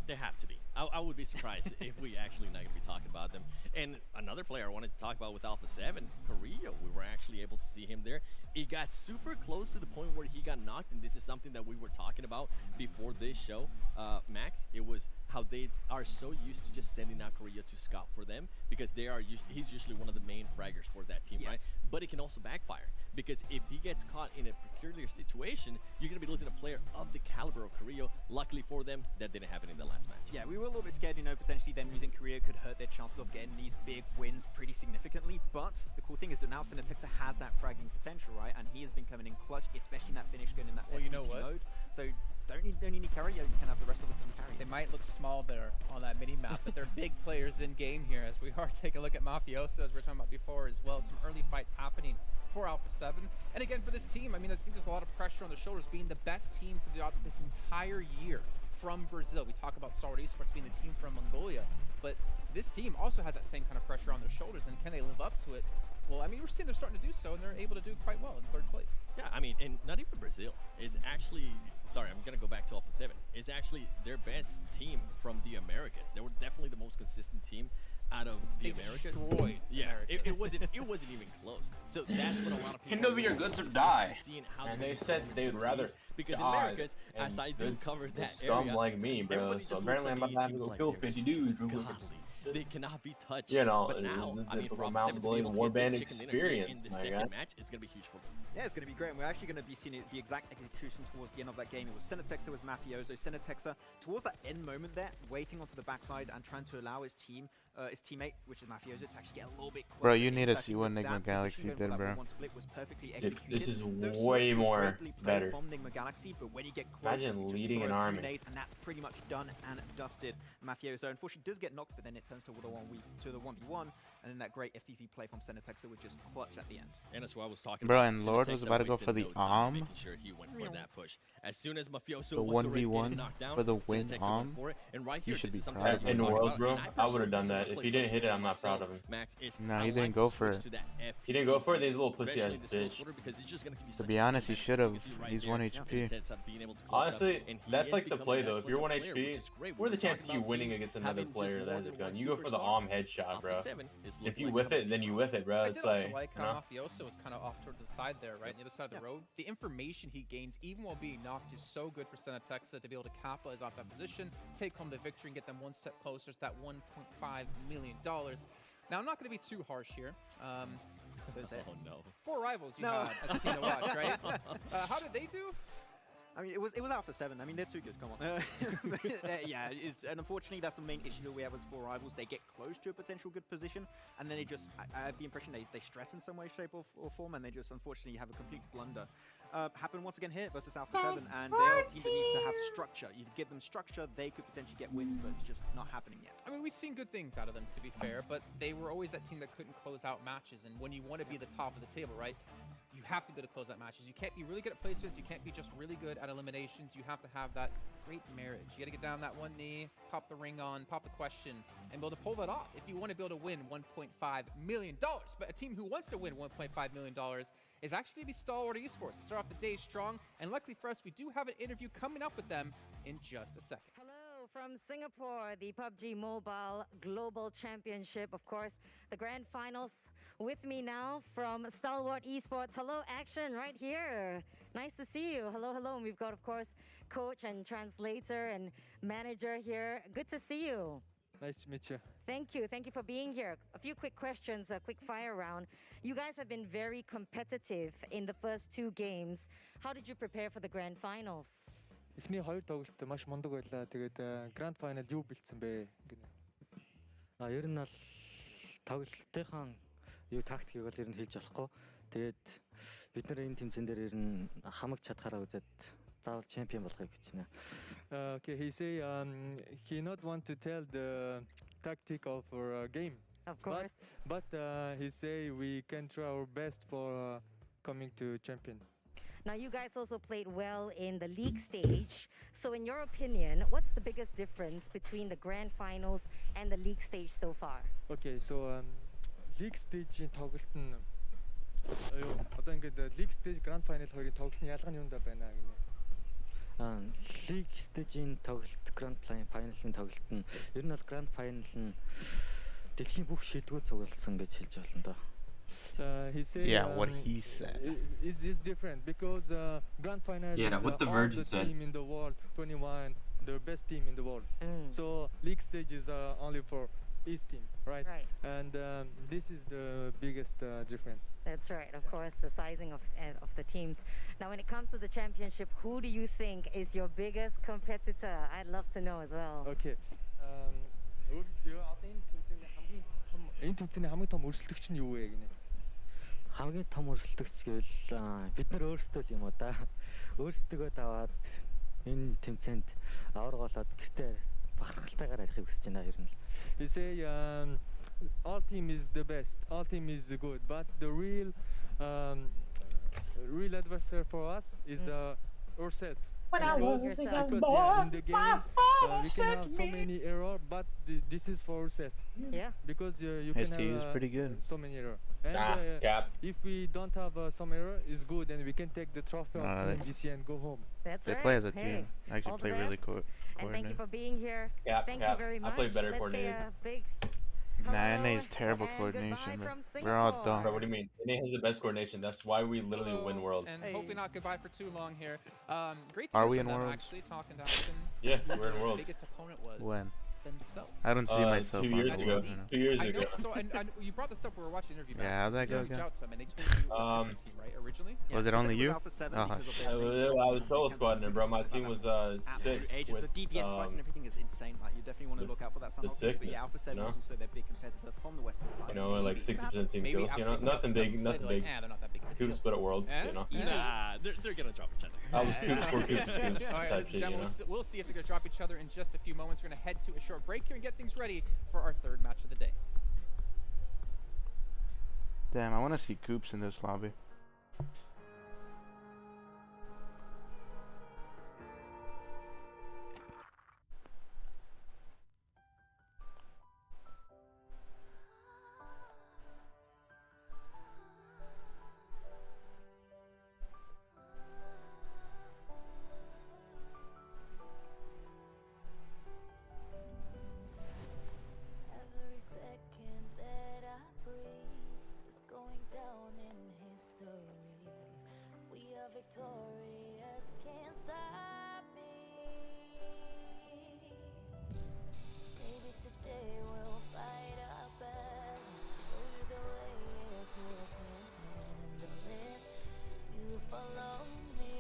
They have to be. I would be surprised if we actually not going to be talking about them. And another player I wanted to talk about with Alpha 7, Carrillo. We were actually able to see him there. It got super close to the point where he got knocked, and this is something that we were talking about before this show, Max. It was how they are so used to just sending out Carrillo to scout for them, because he's usually one of the main fraggers for that team, right? But it can also backfire, because if he gets caught in a peculiar situation, you're going to be losing a player of the caliber of Carrillo. Luckily for them, that didn't happen in the last match. Yeah, we were a little bit scared, potentially them using Carrillo could hurt their chances of getting these big wins pretty significantly, but the cool thing is that now Cinetexa has that fragging potential, right? And he has been coming in clutch, especially in that finish going in that you know what? mode. So don't need Carrillo, you can have the rest of the team carry. They might look small there on that mini map, but they're big players in game here, as we are taking a look at Mafioso, as we were talking about before as well. Some early fights happening for Alpha 7. And again, for this team, I mean, I think there's a lot of pressure on the shoulders, being the best team throughout this entire year from Brazil. We talk about Stalwart Esports being the team from Mongolia, but this team also has that same kind of pressure on their shoulders, and can they live up to it? Well, I mean, we're seeing they're starting to do so, and they're able to do quite well in 3rd place. Yeah, I mean, and not even Brazil is actually, sorry, I'm going to go back to Alpha 7, is actually their best team from the Americas. They were definitely the most consistent team out of the Americas. Destroyed Yeah, Americas. it wasn't even close. So that's what a lot of people. Hand over your goods or are die. seeing how And the they said performance they would of rather these, because in die Americas, as and I do cover good that scum area, like me, bro. everybody So just apparently I'm looks about at to have to these go teams kill like 50 they're dudes. godly. They cannot be touched. You know, but now, the I mean, typical from Mountain 7 to be Blade able to get warband this chicken dinner here experience, in the my second guy. match is going to be huge for them. Yeah, it's going to be great, and we're actually going to be seeing the exact execution towards the end of that game. It was Senatexa, it was Mafioso. Senatexa, towards that end moment there, waiting onto the backside and trying to allow his teammate, which is Mafioso, to actually get a little bit closer. Bro, you need to Actually see what with Enigma that Galaxy position going did, for that bro. 1-1 split was perfectly Dude, executed. this is Those way smokes were more incredibly played better. from Enigma Galaxy, but when you get close, Imagine you just leading throw an a few army. nades, and that's pretty much done and dusted. Mafioso unfortunately does get knocked, but then it turns to the 1v1, and then that great FPP play from Senatexa was just clutch at the end. And that's what I was talking Bro, about. and Lord was Senatexa about to go wasted for the no time arm. making sure he went for that push. As soon as Mafioso The was already 1v1 getting knocked down, for the win Senatexa arm. went for it. And right You here, should this be is something proud that of we're In him. talking Worlds, about, bro, and I would have personally done also that. wanna If play he didn't hit it, Godlike I'm not proud myself. of him. Max is No, I he didn't like go to for switch it. to that He didn't go for it. He's a little especially pussy ass in this fourth bitch. quarter, because it's just gonna be To such be a honest, he tremendous should have. legacy right He's there 1 in HP. the sense of being able to clutch up, Honestly, and he that's is like the becoming play that though. If you're clutch 1 player, HP, which is great. what are the We're chances talking of you about winning teams against another having just player that more has a than gun? one You go for the superstar. arm headshot, Alpha bro. 7 is If looking you like whiff a it, then you whiff it, bro. I It's did also like, like you how know. Mafioso was kind of off toward the side there, right? On the other side of the road. The information he gains, even while being knocked, is so good for Senatexa to be able to capitalize off that position, take home the victory, and get them one step closer to that $1.5 million. Now, I'm not going to be too harsh here. Oh no. 4 rivals you No. had as a team to watch, right? How did they do? I mean, it was Alpha 7. I mean, they're too good. Come on. Yeah, and unfortunately, that's the main issue that we have with 4 rivals. They get close to a potential good position, and then they just, I have the impression they stress in some way, shape, or form, and they just unfortunately have a complete blunder. Happen once again here versus Alpha 7, and they are a team that needs to have structure. You give them structure, they could potentially get wins, but it's just not happening yet. I mean, we've seen good things out of them, to be fair, but they were always that team that couldn't close out matches. And when you want to be the top of the table, right, you have to be able to close out matches. You can't be really good at placements. You can't be just really good at eliminations. You have to have that great marriage. You got to get down that one knee, pop the ring on, pop the question, and be able to pull that off if you want to be able to win $1.5 million. But a team who wants to win $1.5 million is actually going to be Stalwart Esports. To start off the day strong, and luckily for us, we do have an interview coming up with them in just a second. Hello from Singapore, the PUBG Mobile Global Championship, of course, the grand finals. With me now from Stalwart Esports. Hello, Action, right here. Nice to see you. Hello, hello. And we've got, of course, coach and translator and manager here. Good to see you. Nice to meet you. Thank you. Thank you for being here. A few quick questions, a quick fire round. You guys have been very competitive in the first 2 games. How did you prepare for the grand finals? Эхний 2 тоглолт маш мундаг байлаа. Тэгээд Grand Final юу бэлдсэн бэ гэнэ. Ер нь бол тоглолтынхаа юу тактикийг бол ер нь хэлж болохгүй. Тэгээд бид нар энэ тэмцээн дээр ер нь хамаг чадхаараа үзээд заавал чемпион болохыг гэж байна. Okay, he say he not want to tell the tactic of our game. Of course. But he say we can try our best for coming to champion. Now, you guys also played well in the league stage. So in your opinion, what's the biggest difference between the grand finals and the league stage so far? Okay, so league stage-ийн тоглолт нь одоо ингээд league stage grand final хоёрын тоглолтын ялгаа нь юунд байна гинэ. League stage-ийн тоглолт grand final-ын тоглолт нь ер нь бол grand final нь дэлхийн бүх шийдвэр цуглуулсан гэж хэлж болно доо. He said, yeah, what he said is different because grand final is what the all Virgin the said. team in the world, 21, the best team in the world. So league stage is only for East team, right? Right. And this is the biggest difference. That's right, of course, the sizing of the teams. Now, when it comes to the championship, who do you think is your biggest competitor? I'd love to know as well. Okay. Энэ тэмцээний хамгийн том өрсөлдөгч нь юу вэ гинэ? Хамгийн том өрсөлдөгч гэвэл бид нар өөрсдөө л юм уу да. Өөрсдөө даваад энэ тэмцээнд авраг болоод гэртээ бахархалтайгаар арихыг хүсэж байна ер нь. He say all team is the best, all team is good, but the real adversary for us is ourselves. When I was because a young in boy, the game my father we can said have to so me, many errors, but this is for ourselves. Yeah. Because you His can team is have pretty good. so many errors. And if we don't have some error, it's good, and we can take the trophy of PMGC and go home. That's they right. play as a Hey, team. Actually all play the really best. cool. And thank you for being here. Yeah, thank you very much. I play better Let's say coordinated. a big Nah, NA is terrible coordination, bro. We're all dumb. Bro, what do you mean? NA has the best coordination. That's why we literally win worlds. And hopefully not goodbye for too long here. Great to Are hear we from in them, Worlds? actually, talking to Ashton. Yeah, who we're in their Worlds. biggest opponent was When? themselves. I don't see myself 2 on years the ago. Worlds right now. 2 years I know, ago. so, and you brought this up, we were watching the interview back. Yeah, how'd that go Reach again? out to them, and they told you it was a different team, right, originally? Was it only you? Alpha 7 Oh, because of shit. their I was solo squadding, bro. My team was absolute 6 ages. with The DPS fights and everything is insane. Like you definitely want to look out for that. the But sickness, yeah, Alpha 7 you know? is also their big competitor from the western side. You know, like 60% team Maybe kills. You know, after nothing some big, play, nothing they're like, big. they're not that big of a deal. Coops split at worlds, you know. Nah, they're gonna drop each other. I was Coops for Coops All right, type ladies and shit, you gentlemen, know. we'll see if they're going to drop each other in just a few moments. We're going to head to a short break here and get things ready for our third match of the day. Damn, I want to see Coops in this lobby. Every second that I breathe is going down in history. We are victorious, can't stop me. Maybe today we'll fight our best, show you the way if you can handle it. You follow me.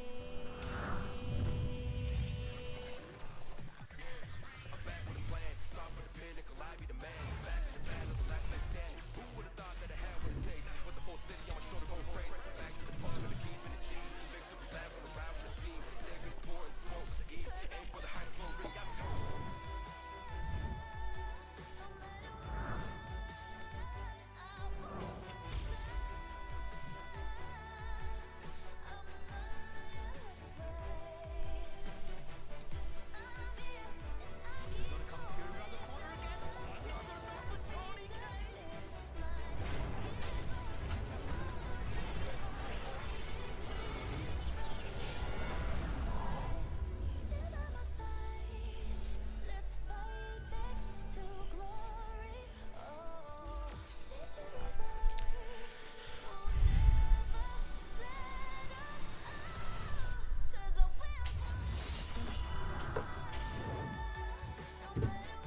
Let's fight next to glory. Oh, victory's ours. We'll never settle. Oh, 'cause I will fight. No matter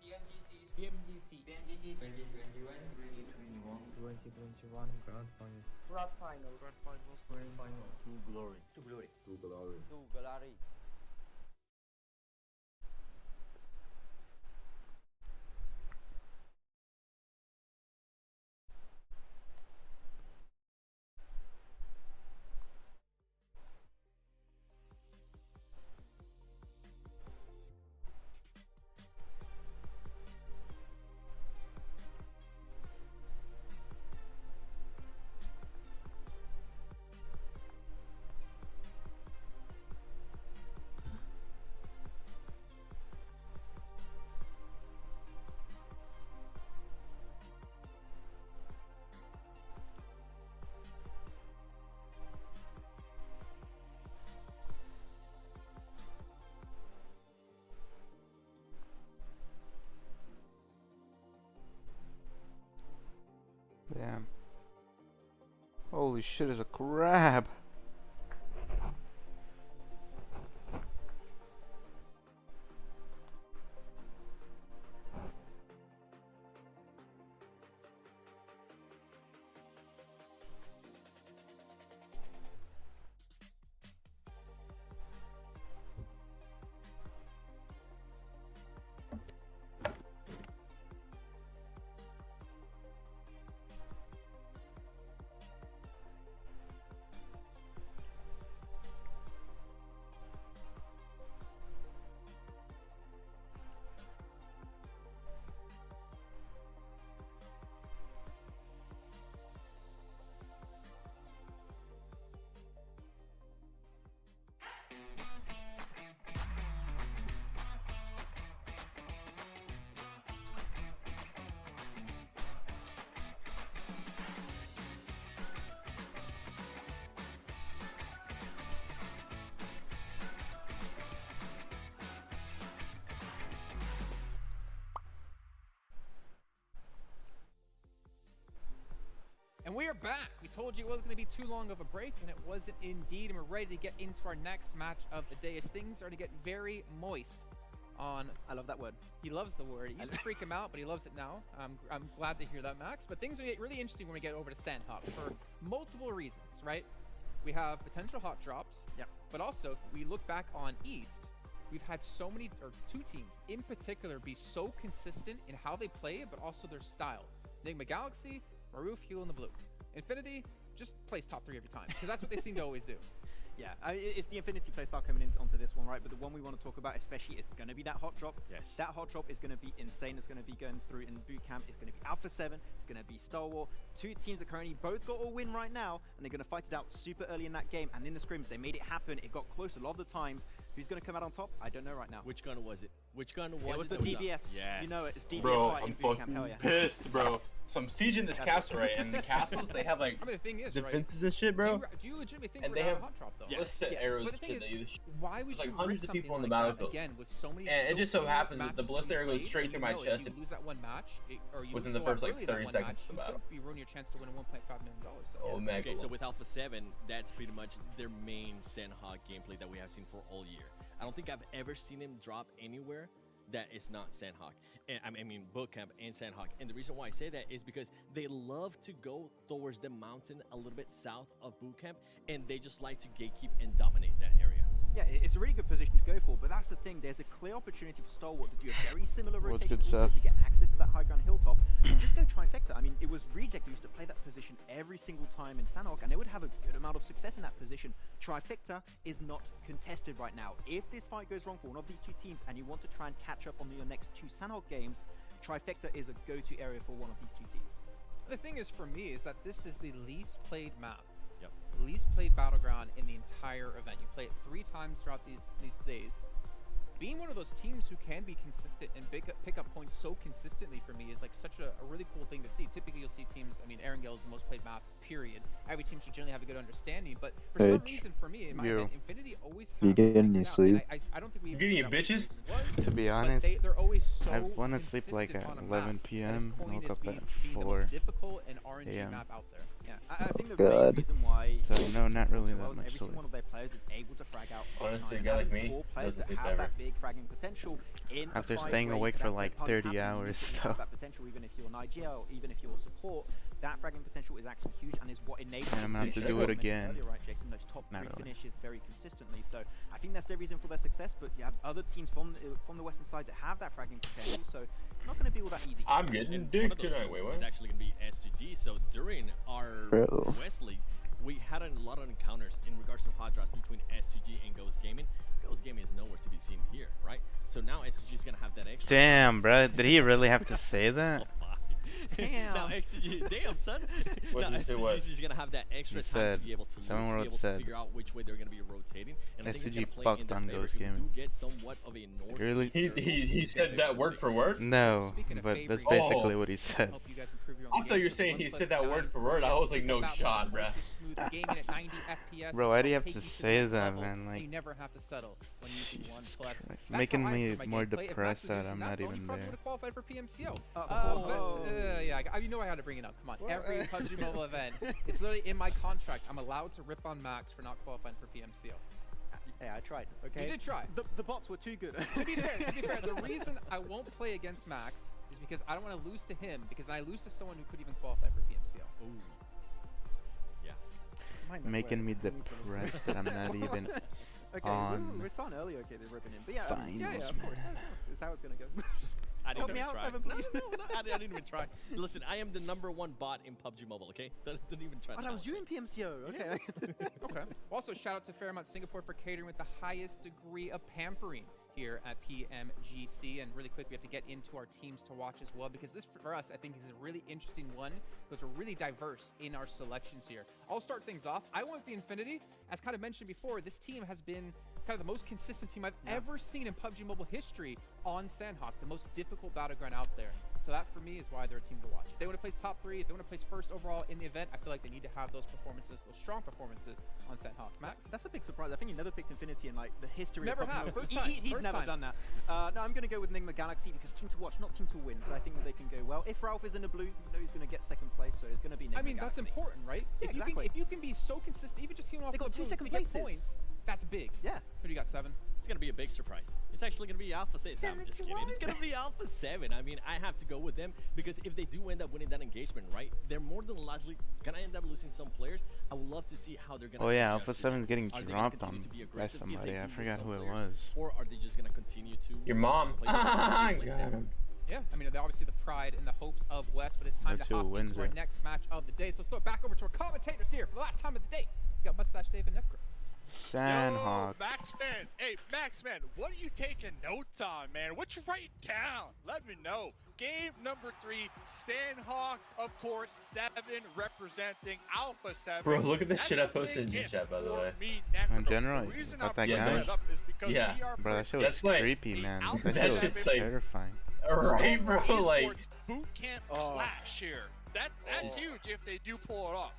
PMGC 2021 grand finals. Grand finals. To glory. To glory. To glory. To glory. Damn. Holy shit, is a crab. And we are back. We told you it wasn't going to be too long of a break, and it wasn't indeed. And we're ready to get into our next match of the day as things are to get very moist on... I love that word. He loves the word. It used to freak him out, but he loves it now. I'm glad to hear that, Max. But things are get really interesting when we get over to Sandhawk for multiple reasons, right? We have potential hot drops, but also if we look back on East, we've had so many, or two teams in particular, be so consistent in how they play, but also their style. Enigma Galaxy, Maruf, Hue, and the Blue. Infinity just plays top 3 every time, because that's what they seem to always do. Yeah, it's the Infinity playstyle coming onto this one, right? But the one we want to talk about especially is going to be that hot drop. Yes. That hot drop is going to be insane. It's going to be going through in boot camp. It's going to be Alpha 7. It's going to be Stalwart. Two teams that currently both got a win right now, and they're going to fight it out super early in that game. And in the scrims, they made it happen. It got close a lot of the times. Who's going to come out on top? I don't know right now. Which gun was it? Which gun was it? It was the DBS. Yes. You know it. It's DBS Bro, fight I'm in boot camp. Hell fucking yeah. pissed, bro. So I'm sieging this castle, right? And the castles, they have like I mean, the thing is, defenses and shit, bro. Do you legitimately think And we're they going to have have a hot drop, though? ballistic arrows But and the shit thing that you is, why would There's you like hundreds risk of people something on the like that, battlefield. again, with so many, And it just so happens that the ballistic arrow goes played, straight through my if chest you lose that one match, or you within the go out first like early that 30 one seconds match, of the battle. you ruin your chance to win a $1.5 million. So. Oh, man. Okay, so with Alpha 7, that's pretty much their main Sandhawk gameplay that we have seen for all year. I don't think I've ever seen him drop anywhere that is not Sandhawk. And I mean, Bootcamp and Sandhawk. And the reason why I say that is because they love to go towards the mountain a little bit south of Bootcamp, and they just like to gatekeep and dominate that area. Yeah, it's a really good position to go for, but that's the thing. There's a clear opportunity for Stalwart to do a very similar What's rotation good also stuff? to get access to that high ground hilltop. And just go trifecta. I mean, it was Reject who used to play that position every single time in Sandhawk, and they would have a good amount of success in that position. Trifecta is not contested right now. If this fight goes wrong for one of these two teams, and you want to try and catch up on your next two Sandhawk games, Trifecta is a go-to area for one of these two teams. The thing is, for me, is that this is the least played map. Yep. Least played battleground in the entire event. You play it 3 times throughout these days. Being one of those teams who can be consistent and pick up points so consistently for me is like such a really cool thing to see. Typically, you'll see teams. I mean, Erangel is the most played map. Period. Every team should generally have a good understanding, but for some reason, for me, in my head, Infinity always. You getting any sleep? I don't think we. You getting your bitches? To be honest, they're always so I want to sleep like at 11 p.m. and woke up at 4 difficult and RNG a.m. map out there. Yeah, I think the God. reason why So no, not really so well that is much every single sleep. one of their players is able to frag out. Honestly, a and guy like having me 4 players doesn't that sleep have ever. that big fragging potential in a After fight staying where you awake could for have like punts 30 happening, hours, you so have that potential even if you're an IG or even if you're a support. That fragging potential is actually huge and is what enables And I'm gonna have to do it again. Earlier, right, Jason? Those top 3 Not really. finishes very consistently. So I think that's the reason for their success. But you have other teams from the western side that have that fragging potential. So it's not going to be all that easy. I'm getting And one dick of those tonight. teams Wait, is what? actually going to be SGG. So during our Bro. West League, we had a lot of encounters in regards to hot drops between SGG and Ghost Gaming. Ghost Gaming is nowhere to be seen here, right? So now SGG is going to have that extra. Damn, bro, did he really have to say that? Damn. Now XTG, damn son. What now did you say, what? STG is gonna have that extra He time said- to be able to look, Seven to be World able to said figure out which way they're gonna be rotating. And I think it's STG gonna play in fucked their on favor Ghost if we Gaming. do get somewhat of a north. Really? He said that word for word? No, Speaking of but favoring- that's basically Oh. what he said. Help you guys improve your own I thought game. you were saying he 1 said that 9, word for word. I was like, no about shot, one bruh. smooth gaming at 90 FPS, Bro, why do you will have take to the say next that, level, man? and Like, you never have to settle when you do 1+. Christ. That's Making how I me view my more gameplay. If Max depressed was that using I'm that not phone, he even probably there. would have qualified for PMCO. Oh. Yeah, you know I had to bring it up. Come on, every PUBG Mobile event, it's literally in my contract. I'm allowed to rip on Max for not qualifying for PMCO. Yeah, I tried. Okay. You did try. The bots were too good. To be fair, the reason I won't play against Max is because I don't want to lose to him, because then I lose to someone who could even qualify for PMCO. Ooh. Yeah. Making me depressed that I'm not even Okay, on we're starting early. Okay, they're ripping in. But yeah, finals, yeah, of course, man. of course. Is how it's gonna go. I didn't Help me even out, try. Seven, No, please. I didn't even try. Listen, I am the #1 bot in PUBG Mobile. Okay, don't even try. Oh, to that was challenge you me. in PMCO. Okay. Okay. Also, shout out to Fairmont Singapore for catering with the highest degree of pampering here at PMGC. And really quick, we have to get into our teams to watch as well, because this, for us, I think is a really interesting one, because we're really diverse in our selections here. I'll start things off. I went with the Infinity. As kind of mentioned before, this team has been kind of the most consistent team I've ever seen in PUBG Mobile history on Sandhawk, the most difficult battleground out there. So that, for me, is why they're a team to watch. If they want to place top 3, if they want to place first overall in the event, I feel like they need to have those performances, those strong performances on Sandhawk. Max? That's a big surprise. I think you never picked Infinity in like the history Never of have. Pokemon. First time. He's First never time. done that. No, I'm going to go with Enigma Galaxy because team to watch, not team to win. So I think that they can go well. If Ralph is in the blue, you know he's going to get second place. So it's going to be Enigma I mean, Galaxy. that's important, right? Yeah, If you can be so consistent, even just healing off They got the 2 blue second to get places. points, that's big. Yeah. Who do you got, 7? It's going to be a big surprise. It's actually going to be Alpha 6. I'm just kidding. It's going to be Alpha 7. I mean, I have to go with them because if they do end up winning that engagement, right, they're more than likely going to end up losing some players. I would love to see how they're going to Oh yeah, Alpha 7's getting dropped on by somebody. I forgot who it was. Or are they just going to continue to... Your mom. Got him. Yeah, I mean, they're obviously the pride and the hopes of West, but it's time That's to who hop wins into our it. next match of the day. So let's throw it back over to our commentators here for the last time of the day. We got Mustache Dave and Necro. Sandhawk. Yo, Maxman. Hey, Maxman, what are you taking notes on, man? What you writing down? Let me know. Game number 3, Sandhawk, of course, 7 representing Alpha 7. Bro, look at the That's shit I a big posted in gift chat, by the for way. me, Necro. In general, The reason about I'm that bringing guy? it up is because Yeah. we are Bro, that shit playing was That's like- creepy, man. Alpha That That's shit was just like- terrifying. Right, bro, Esports like... boot camp clash here. That's huge if they do pull it off.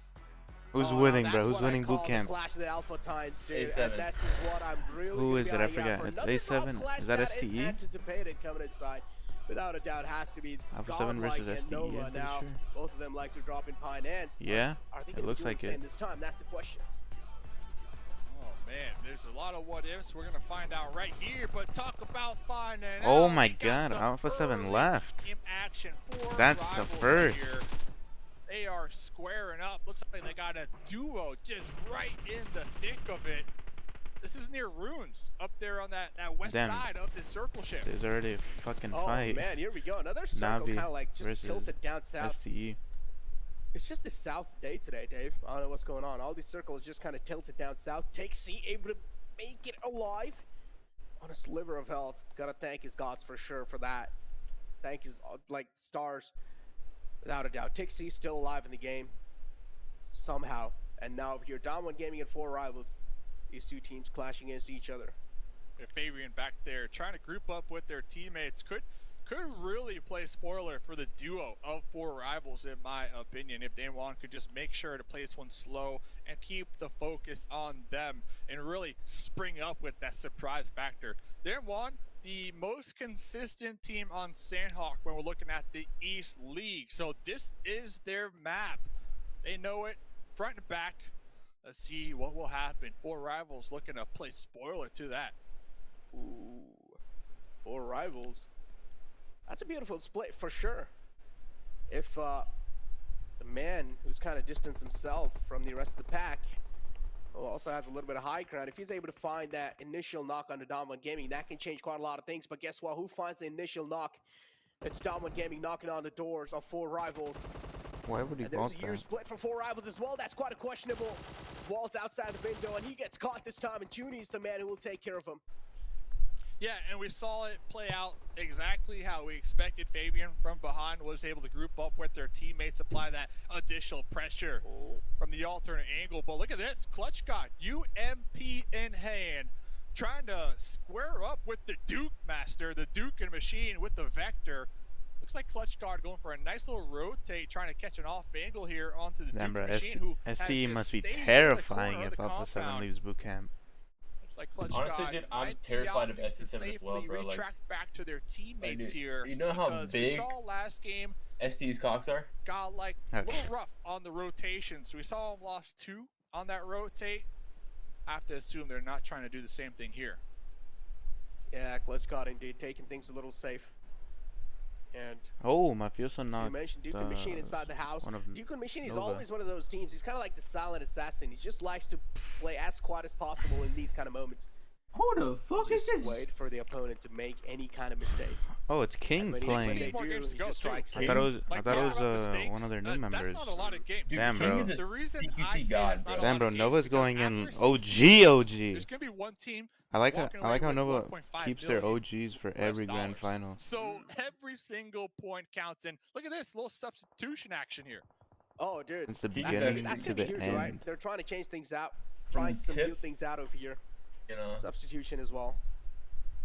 Who's Oh, winning, that's bro? Who's what I winning call boot the camp? Clash of the Alpha Titans, dude. A7. And this is what I'm really Who gonna is be it? I eyeing out forget. for. It's Another A7? top clash Is that that STE? anticipated coming inside. Without a doubt, has to be Alpha 7 Godlike versus and STE, Nova. I'm pretty Now, sure. both of them like to drop in finance. Yeah, Are they it gonna looks do like the same it. this time? That's the question. Oh man, there's a lot of what ifs. We're gonna find out right here, but talk about finding Oh out. my We got god, some Alpha 7 early left. team action for That's the rivals first. here. They are squaring up. Looks like they got a duo just right in the thick of it. This is near Runes, up there on that west Damn. side of the circle ship. There's already a fucking Oh fight. man, here we go. Another circle Navi kind of like just versus tilted down south. STE. It's just a south day today, Dave. I don't know what's going on. All these circles just kind of tilted down south. Take C, able to make it alive on a sliver of health. Gotta thank his gods for sure for that. Thank his like stars, without a doubt. Take C still alive in the game somehow. And now over here, Dom 1 Gaming and 4 rivals. These two teams clashing against each other. Fabian back there trying to group up with their teammates could really play spoiler for the duo of 4 rivals, in my opinion, if Damwon could just make sure to play this one slow and keep the focus on them and really spring up with that surprise factor. Damwon, the most consistent team on Sandhawk when we're looking at the East League, so this is their map. They know it front and back. Let's see what will happen. 4 rivals looking to play spoiler to that. Ooh, 4 rivals. That's a beautiful split for sure. If the man who's kind of distanced himself from the rest of the pack, who also has a little bit of high ground, if he's able to find that initial knock on the Dom 1 Gaming, that can change quite a lot of things. But guess what? Who finds the initial knock? It's Dom 1 Gaming knocking on the doors of 4 rivals. Why would he And there's vault a year that? split for 4 rivals as well. That's quite a questionable. Walt's outside the window, and he gets caught this time, and Junie's the man who will take care of him. Yeah, and we saw it play out exactly how we expected. Fabian from behind was able to group up with their teammates, apply that additional pressure from the alternate angle. But look at this, Clutch got UMP in hand, trying to square up with the Duke Master, the Duke and Machine with the Vector. Looks like Clutch Guard going for a nice little rotate, trying to catch an off angle here onto the Damn, Duke bro, Machine, who STE has must just be stayed in the terrifying corner of if the Alpha 7 compound. leaves boot camp. Like Clutch Honestly, God dude, I'm might be terrified of opting to SC7 as well, safely bro. Like, retract back to their teammates dude, here. you know how because we big saw last game ST's cocks are? got like a Okay. little rough on the rotation. So we saw him lost 2 on that rotate. I have to assume they're not trying to do the same thing here. Yeah, Clutch God indeed taking things a little safe. And Oh, Mafioso you knocked mentioned Duke and Machine inside the house. one of Duke and Machine is Nova. always one of those teams. He's kind of like the silent assassin. He just likes to play as quiet as possible in these kind of moments. Who the fuck is Just this? wait for the opponent to make any kind of mistake. Oh, it's King And when he playing. they do, he just strikes. I thought it was, Like, I thought it talking about was mistakes, one of their new members. That's not a lot of games. Dude, Damn, King bro. is a The reason PQC I say god, that's not a bro. lot Damn, bro, of games Nova's because going after in 16, OG. There's gonna be one team. I like walking how away with Nova 1.5 keeps their billion OGs for US every grand dollars. final. So every single point counts. And look at this little substitution action here. Oh, dude. Since the That's beginning that's to gonna be the huge, right? end. They're trying to change things out, From trying the some tip. new things out over here. You know. Substitution as well.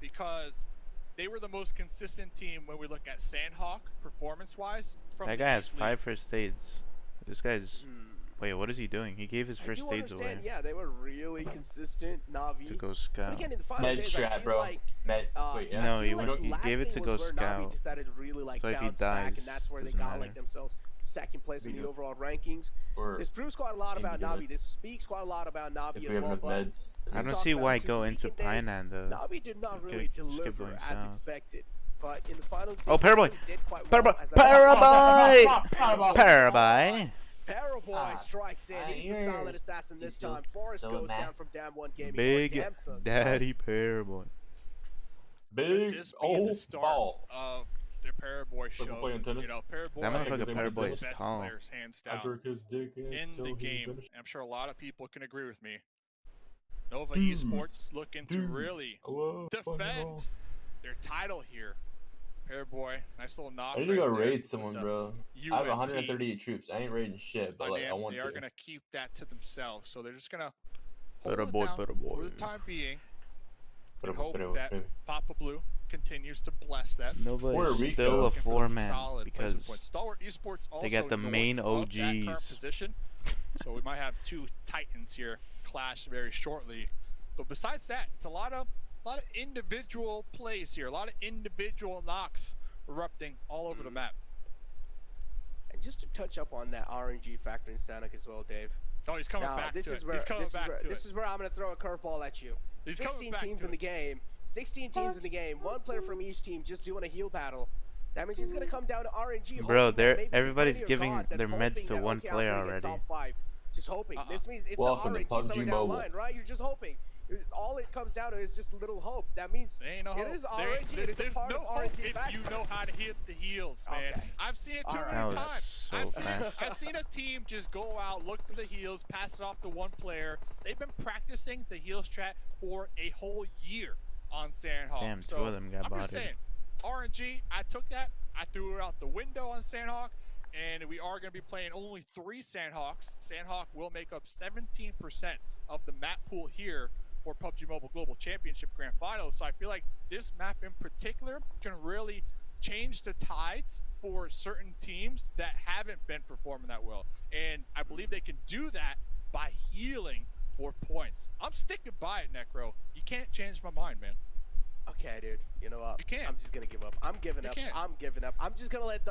because they were the most consistent team when we look at Sandhawk performance-wise. That guy has 5 first aids. This guy's Wait, what is he doing? He gave his I first do stage understand, away yeah, they were really consistent, Navi. to go But scout. again, in the final Med days, I strat, feel bro. like Med. Wait, yeah. No, I he feel like went. the He last gave it day to was go where Navi scout. decided to really like So if he bounce back, dies, and that's where they doesn't got matter. like themselves second place in the Bingo. overall rankings. Or This proves quite a lot about individual. Navi. This speaks quite a lot about If Navi we as have well. enough But meds. I don't talk see about why Super go into Weekend days, Painan though. Navi did not Okay, really just keep deliver going as south. expected. But in the finals, Oh, they Paraboy! really did quite Paraboy! well. As Paraboy! Paraboy! Paraboy strikes in. He's the silent assassin this time. Forrest goes down from Dam 1 Gaming. Big Damson. Daddy Paraboy. Big This being the old start ball. of the Paraboy show. Like playing tennis. You know, Paraboy That is motherfucker one of the Paraboy is best tall. players, hands I down, jerk his dick in until the he game. finished. I'm sure a lot of people can agree with me. Nova Esports looking to really defend their title here. Paraboy, nice little knock. I need to go right there raid someone, with the bro. I have UMP. 138 troops. I ain't raiding shit, but like I want They to. are gonna keep that to themselves, so they're just gonna Better hold it boy, down better for boy. the time being. Better And boy, hope better boy, that baby. Papa Blue continues to bless that. Nova Puerto is Rico. still a Looking for four-man solid because placement points. Stalwart Esports also they got the north main of that current OGs. position, so we might have two titans here clash very shortly. But besides that, it's a lot of individual plays here, a lot of individual knocks erupting all over the map. And just to touch up on that RNG factor in Sonic as well, Dave. Oh, he's coming Now, back this to is it. where, He's coming this back is where, to this it. is where I'm going to throw a curveball at you. He's coming 16 back teams to in the game. 16 teams in the game. One player from each team just doing a heal battle. That means he's going to come down to RNG. Bro, hoping that maybe everybody's Plenty or giving God, that their meds hoping to that, one okay, player I'm gonna get already. top 5. Just hoping. This means it's Welcome to RNG PUBG somewhere down the Mobile. line, right? You're just hoping. All it comes down to is just a little hope. That means There ain't no it hope. is RNG. It is a There's part no of hope RNG if factor. you know how to hit the heals, man. Okay. I've seen it too Alright. many That was times. so fast. I've seen a team just go out, look for the heals, pass it off to one player. They've been practicing the heal strat for a whole year on Sandhawk. Damn, so two of them got I'm just bodied. saying, RNG, I took that, I threw it out the window on Sandhawk, and we are going to be playing only 3 Sandhawks. Sandhawk will make up 17% of the map pool here for PUBG Mobile Global Championship Grand Finals. So I feel like this map in particular can really change the tides for certain teams that haven't been performing that well. And I believe they can do that by healing for points. I'm sticking by it, Necro. You can't change my mind, man. Okay, dude. You know what? You can't. I'm just gonna give up. I'm giving You up. can't. I'm giving up. I'm just gonna let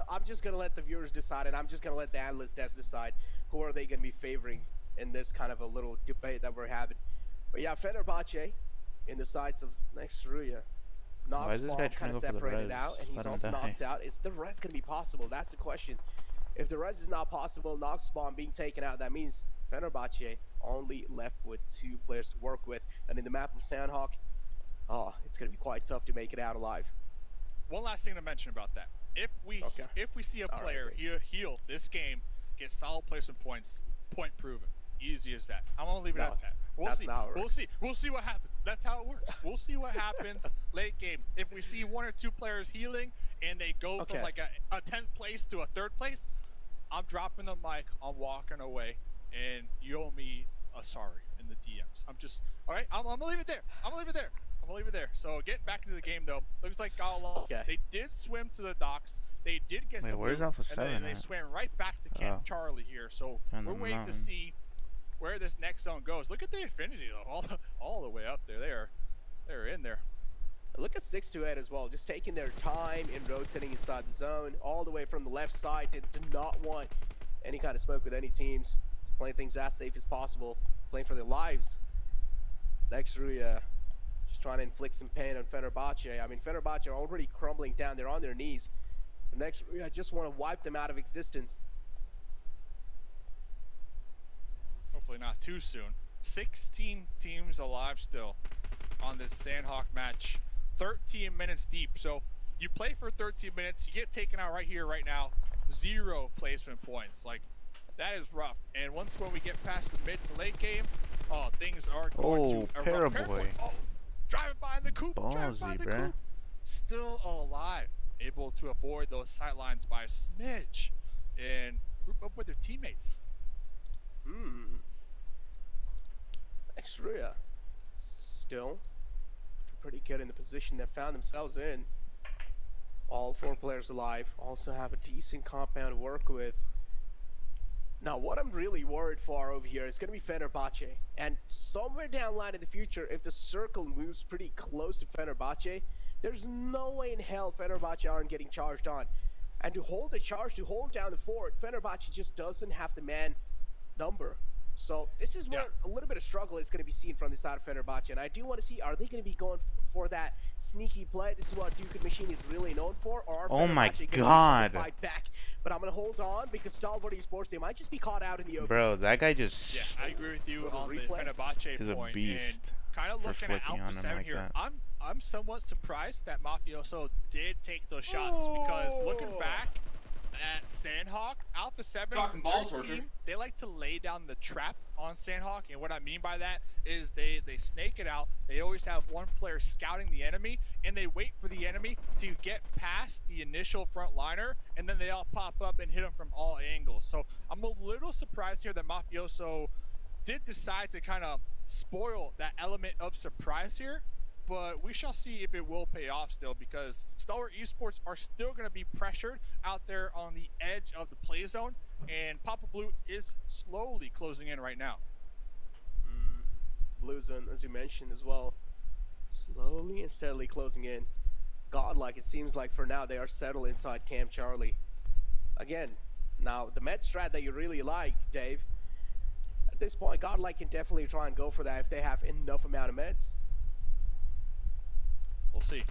the viewers decide, and I'm just gonna let the analysts decide who are they gonna be favoring in this kind of a little debate that we're having. But yeah, Fenerbahce in the sights of Nextruya. Why is this guy Knox trying kind to of go for the separated res? out, and he's Let him also die. knocked out. Is the res gonna be possible? That's the question. If the res is not possible, Knox spawn being taken out, that means Fenerbahce only left with 2 players to work with, and in the map of Sandhawk, oh, it's gonna be quite tough to make it out alive. One last thing to mention about that. If we see a player heal this game, get solid placement points, point proven. Easy as that. I'm gonna leave it at that. We'll that's see. not how it We'll see. We'll see what happens. That's how it works. We'll see what happens late game. If we see 1 or 2 players healing and they go from like a 10th place to a 3rd place, I'm dropping the mic. I'm walking away, and you owe me a sorry in the DMs. I'm just all right. I'm gonna leave it there. I'm gonna leave it there. I'm gonna leave it there. So getting back into the game though, looks like Godlike. They did swim to the docks. They did get Wait, some where's loot, Alpha and then 7 they at? swam right back to Camp Oh. Charlie here. So On we're the waiting to mountain. see where this next zone goes. Look at the Infinity though, all the way up there. They're in there. Look at 628 as well, just taking their time in rotating inside the zone, all the way from the left side. Did not want any kind of smoke with any teams. Just playing things as safe as possible, playing for their lives. Nextruya just trying to inflict some pain on Fenerbahce. I mean, Fenerbahce are already crumbling down. They're on their knees. Nextruya just want to wipe them out of existence. Hopefully not too soon. 16 teams alive still on this Sandhawk match. 13 minutes deep. So you play for 13 minutes, you get taken out right here, right now. 0 placement points. Like, that is rough. And once when we get past the mid to late game, oh, things are going to erupt. Paraboy. Oh, driving by in the coupe. Driving by Ballsy, the bruh. coupe. Still alive. Able to avoid those sightlines by a smidge and group up with their teammates. Nextruya still pretty good in the position they found themselves in. All 4 players alive. Also have a decent compound to work with. Now, what I'm really worried for over here is going to be Fenerbahce. And somewhere down the line in the future, if the circle moves pretty close to Fenerbahce, there's no way in hell Fenerbahce aren't getting charged on. And to hold the charge, to hold down the fort, Fenerbahce just doesn't have the man number. So this is where a little bit of struggle is going to be seen from the side of Fenerbahce. And I do want to see, are they going to be going for that sneaky play? This is what Duke Machine is really known for. Or Oh my Fenerbahce God. gonna fight back? But I'm going to hold on because Stalwart Esports, they might just be caught out in the open. Bro, that guy just I agree with you on the replay? Fenerbahce is a point. beast And kind of for looking at flicking Alpha on him 7 like here, that. I'm somewhat surprised that Mafioso did take those shots because looking back at Sandhawk, Alpha 7, Talking ball their torture. team, they like to lay down the trap on Sandhawk, and what I mean by that is they snake it out. They always have one player scouting the enemy, and they wait for the enemy to get past the initial front liner, and then they all pop up and hit them from all angles. So I'm a little surprised here that Mafioso did decide to kind of spoil that element of surprise here, but we shall see if it will pay off still, because Stalwart Esports are still going to be pressured out there on the edge of the play zone, and Papa Blue is slowly closing in right now. Blue Zone, as you mentioned as well, slowly and steadily closing in. Godlike, it seems like for now they are settled inside Camp Charlie. Again, now the med strat that you really like, Dave, at this point Godlike can definitely try and go for that if they have enough amount of meds. We'll see. You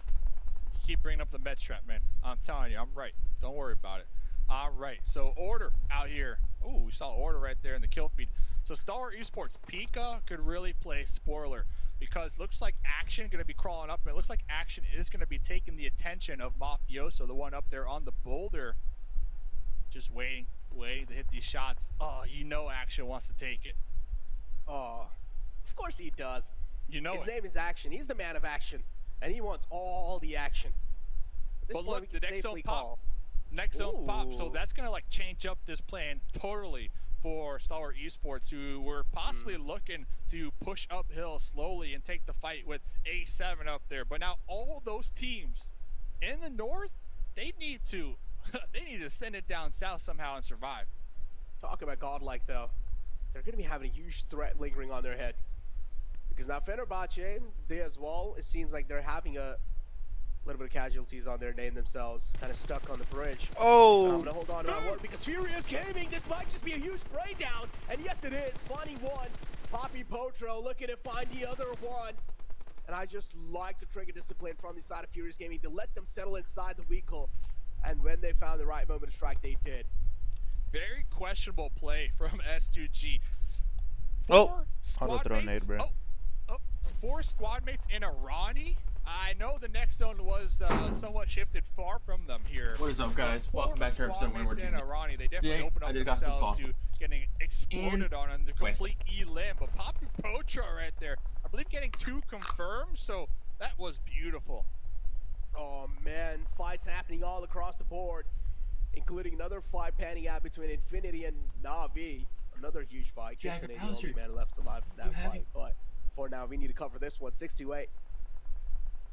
keep bringing up the med trap, man. I'm telling you, I'm right. Don't worry about it. I'm right. So Order out here. Oh, we saw Order right there in the kill feed. So Stalwart Esports, Pika could really play spoiler, because looks like Action going to be crawling up, and it looks like Action is going to be taking the attention of Mafioso, the one up there on the boulder, just waiting to hit these shots. Oh, you know Action wants to take it. Oh, of course he does. You know his it. name is Action. He's the man of action, and he wants all the action. At this But point, look, we the can next zone safely pop. call. Next zone pop, so Ooh. that's going to like change up this plan totally for Stalwart Esports, who were possibly looking to push uphill slowly and take the fight with A7 up there. But now all those teams in the north, they need to send it down south somehow and survive. Talk about Godlike, though. They're going to be having a huge threat lingering on their head. Because now Fenerbahce, they as well, it seems like they're having a little bit of casualties on their name themselves. Kind of stuck on the bridge. Oh. I'm going to hold on to my word because Furious Gaming, this might just be a huge breakdown. And yes, it is. Finding one. Poppy Potro looking to find the other one. And I just like the trigger discipline from the side of Furious Gaming to let them settle inside the vehicle. And when they found the right moment to strike, they did. Very questionable play from S2G. Oh, Squad auto throw mates- nade, bro. Oh, 4 squad mates in a Ronnie. I know the next zone was somewhat shifted far from them here. What is up, guys? Welcome back to our episode when we're in a Ronnie. They definitely Today, opened I up just got some themselves sauce. to getting exploded on the West. complete E-limb. But Poppy Pocho right there, I believe getting 2 confirmed, so that was beautiful. Oh man, fights happening all across the board, including another fight panning out between Infinity and Na'Vi. Another huge fight. Jack, Kitten, the how's only your- man left alive in that you having- fight. But for now, we need to cover this one. 6-8.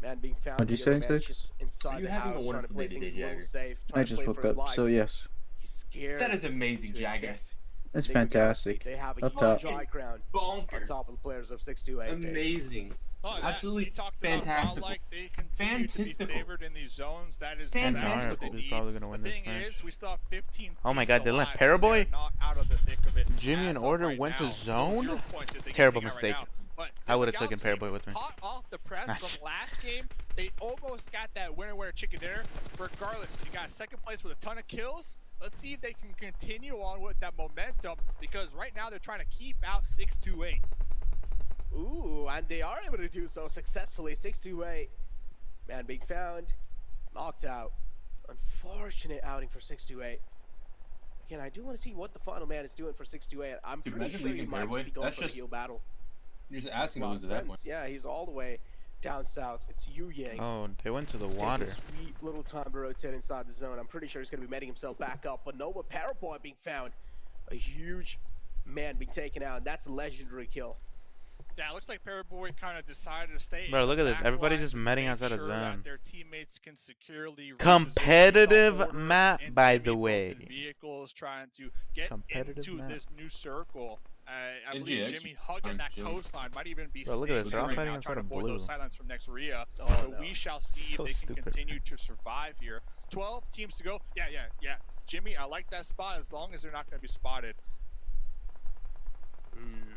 Man being found. What'd you the other say, man is Six? just inside Are you the having a house, trying to wonderful play day things today, a little Jagger? safe, I trying to just play woke for his up, life. so yes. He's scared. That is amazing, to his Jagger. death. That's They would gotta see fantastic. They have a Up huge top. high ground Bonker. on top of the players of 6-8. Amazing. Oh, Absolutely you talked about fantastical. Godlike, they continue to be Fantastical. favored in these zones. That is And exactly what they Narc is need. probably gonna win The this thing match. is, we still have 15 Oh my teams God, they left alive, so Paraboy? they're not out of the thick of it Jimmy as and of Order right went to now. zone? 0 points that they can Terrible take out right mistake. now. But I would have the taken Galaxy, Paraboy with me. hot off the press from last game, they almost got that winner chicken dinner. Regardless, you got second place with a ton of kills. Let's see if they can continue on with that momentum, because right now they're trying to keep out 6-8. Ooh, and they are able to do so successfully. 6-8. Man being found, knocked out. Unfortunate outing for 6-8. Again, I do want to see what the final man is doing for 6-8. I'm Dude, pretty imagine sure he leaving might Paraboy. just be going That's for the just- heel battle. You're just asking A lot him of to that sense. point. Yeah, he's all the way down south. It's Yu Yang. Oh, they went to the He's taking water. a sweet little time to rotate inside the zone. I'm pretty sure he's going to be meting himself back up. But Nova Paraboy being found. A huge man being taken out. And that's a legendary kill. Yeah, it looks like Paraboy kind of decided to stay. Bro, in look the at this. back Everybody's lines just to medding make outside of sure that zone. their teammates can securely reposition Competitive themselves forward, map, and by Jimmy the both way. in vehicles trying to get Competitive into map. this new circle. I ENG believe actually Jimmy hugging that chilling. coastline might even be Bro, look at this. snakes They're all right fighting now, inside trying to of avoid blue. those sidelines from next Ria. Oh, so no. we shall see So if they can stupid. continue to survive here. 12 teams to go. Yeah. Jimmy, I like that spot as long as they're not going to be spotted.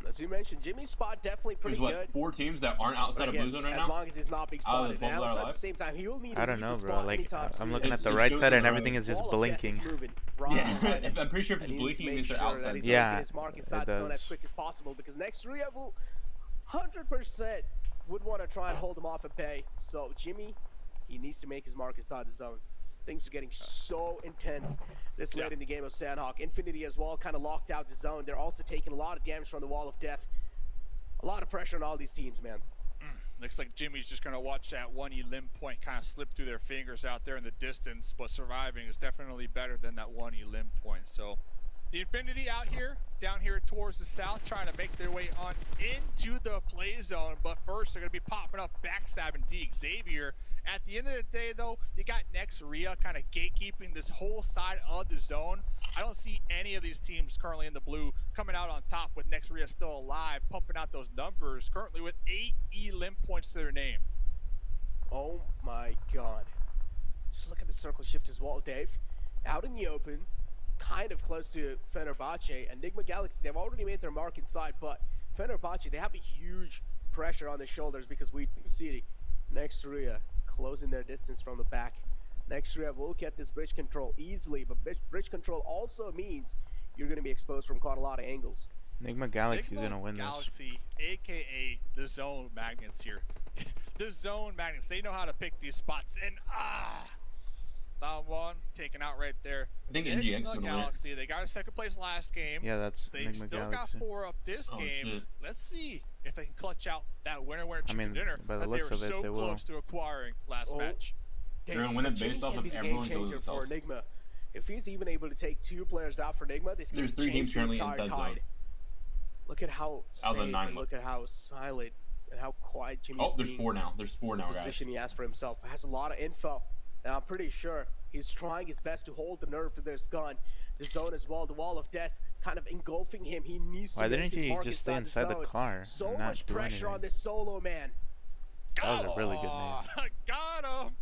As you mentioned, Jimmy's spot definitely pretty There's good. 4 teams that aren't outside But of again, blue zone right as now. long as he's not being Out of the spotted. 12 And that are also at alive? the same time, he'll need I to don't leave know, the bro. spot Like, anytime I'm soon. looking at the It right shows side and us, everything is just Wall of death blinking. is moving right Yeah, behind him. I'm pretty sure if And it's he needs to blinking, it make means they're sure that outside. he's Yeah, making his mark inside it the zone does. as quick as possible, because next Ria will 100% would want to try and hold him off and pay. So Jimmy, he needs to make his mark inside the zone. Things are getting so intense this late in the game of Sandhawk. Infinity as well kind of locked out the zone. They're also taking a lot of damage from the Wall of Death. A lot of pressure on all these teams, man. Looks like Jimmy's just going to watch that one limb point kind of slip through their fingers out there in the distance, but surviving is definitely better than that one limb point. So the Infinity out here, down here towards the south, trying to make their way on into the play zone. But first, they're going to be popping up, backstabbing D. Xavier. At the end of the day, though, you got next Ria kind of gatekeeping this whole side of the zone. I don't see any of these teams currently in the blue coming out on top with next Ria still alive, pumping out those numbers, currently with 8 limb points to their name. Oh my god. Just look at the circle shift as well, Dave. Out in the open, kind of close to Fenerbahce. Enigma Galaxy, they've already made their mark inside, but Fenerbahce, they have a huge pressure on their shoulders because we see next Ria closing their distance from the back. Next Ria will get this bridge control easily, but bridge control also means you're going to be exposed from quite a lot of angles. Enigma Galaxy's gonna win this. Galaxy, aka the zone magnets here. The zone magnets, they know how to pick these spots. And down one, taken out right there. I think Enigma NGX gonna win it. Galaxy, they got a second place last game. Yeah, that's They Enigma still Galaxy. got 4 up this Oh, game. shit. Let's see if they can clutch out that winner chicken mean, dinner by the that they looks were of it, so they will. close to acquiring last match. They're gonna win it Jimmy based off can of be the everyone game killing changer for themselves. Enigma. If he's even able to take 2 players out for Enigma, this There's can 3 teams change the currently entire inside tide. zone. Look at how Out of the safe 9 and look at how silent and how quiet Jimmy's Oh, there's being. 4 now. There's 4 now, The guys. position he has for himself has a lot of info, and I'm pretty sure he's trying his best to hold the nerve for this gun. The zone as well, the Wall of Death kind of engulfing him. He needs Why to make didn't his he mark just stay inside inside the zone. car So and not much do pressure anything? on this solo man. That was a really good name. Got him!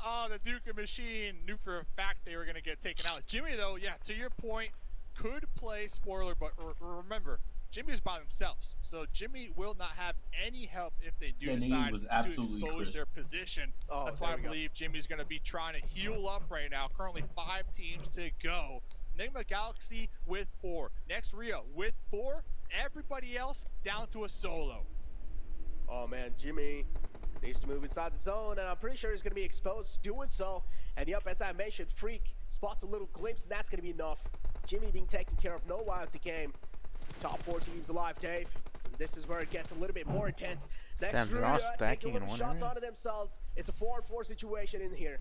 Oh, the Duke Machine knew for a fact they were going to get taken out. Jimmy, though, yeah, to your point, could play spoiler, but remember, Jimmy's by themselves. So Jimmy will not have any help if they do Yeah, Navy decide was to absolutely expose crisp. their position. Oh, That's there why I we go. believe Jimmy's going to be trying to heal up right now. Currently 5 teams to go. Enigma Galaxy with 4. Next Rio with 4. Everybody else down to a solo. Oh man, Jimmy needs to move inside the zone, and I'm pretty sure he's going to be exposed doing so. And yep, as I mentioned, Freak spots a little glimpse, and that's going to be enough. Jimmy being taken care of, no while at the game. Top 4 teams alive, Dave. And this is where it gets a little bit more intense. Next Damn, they're all Ria taking stacking in little one shots area. onto themselves. It's a 4-on-4 situation in here.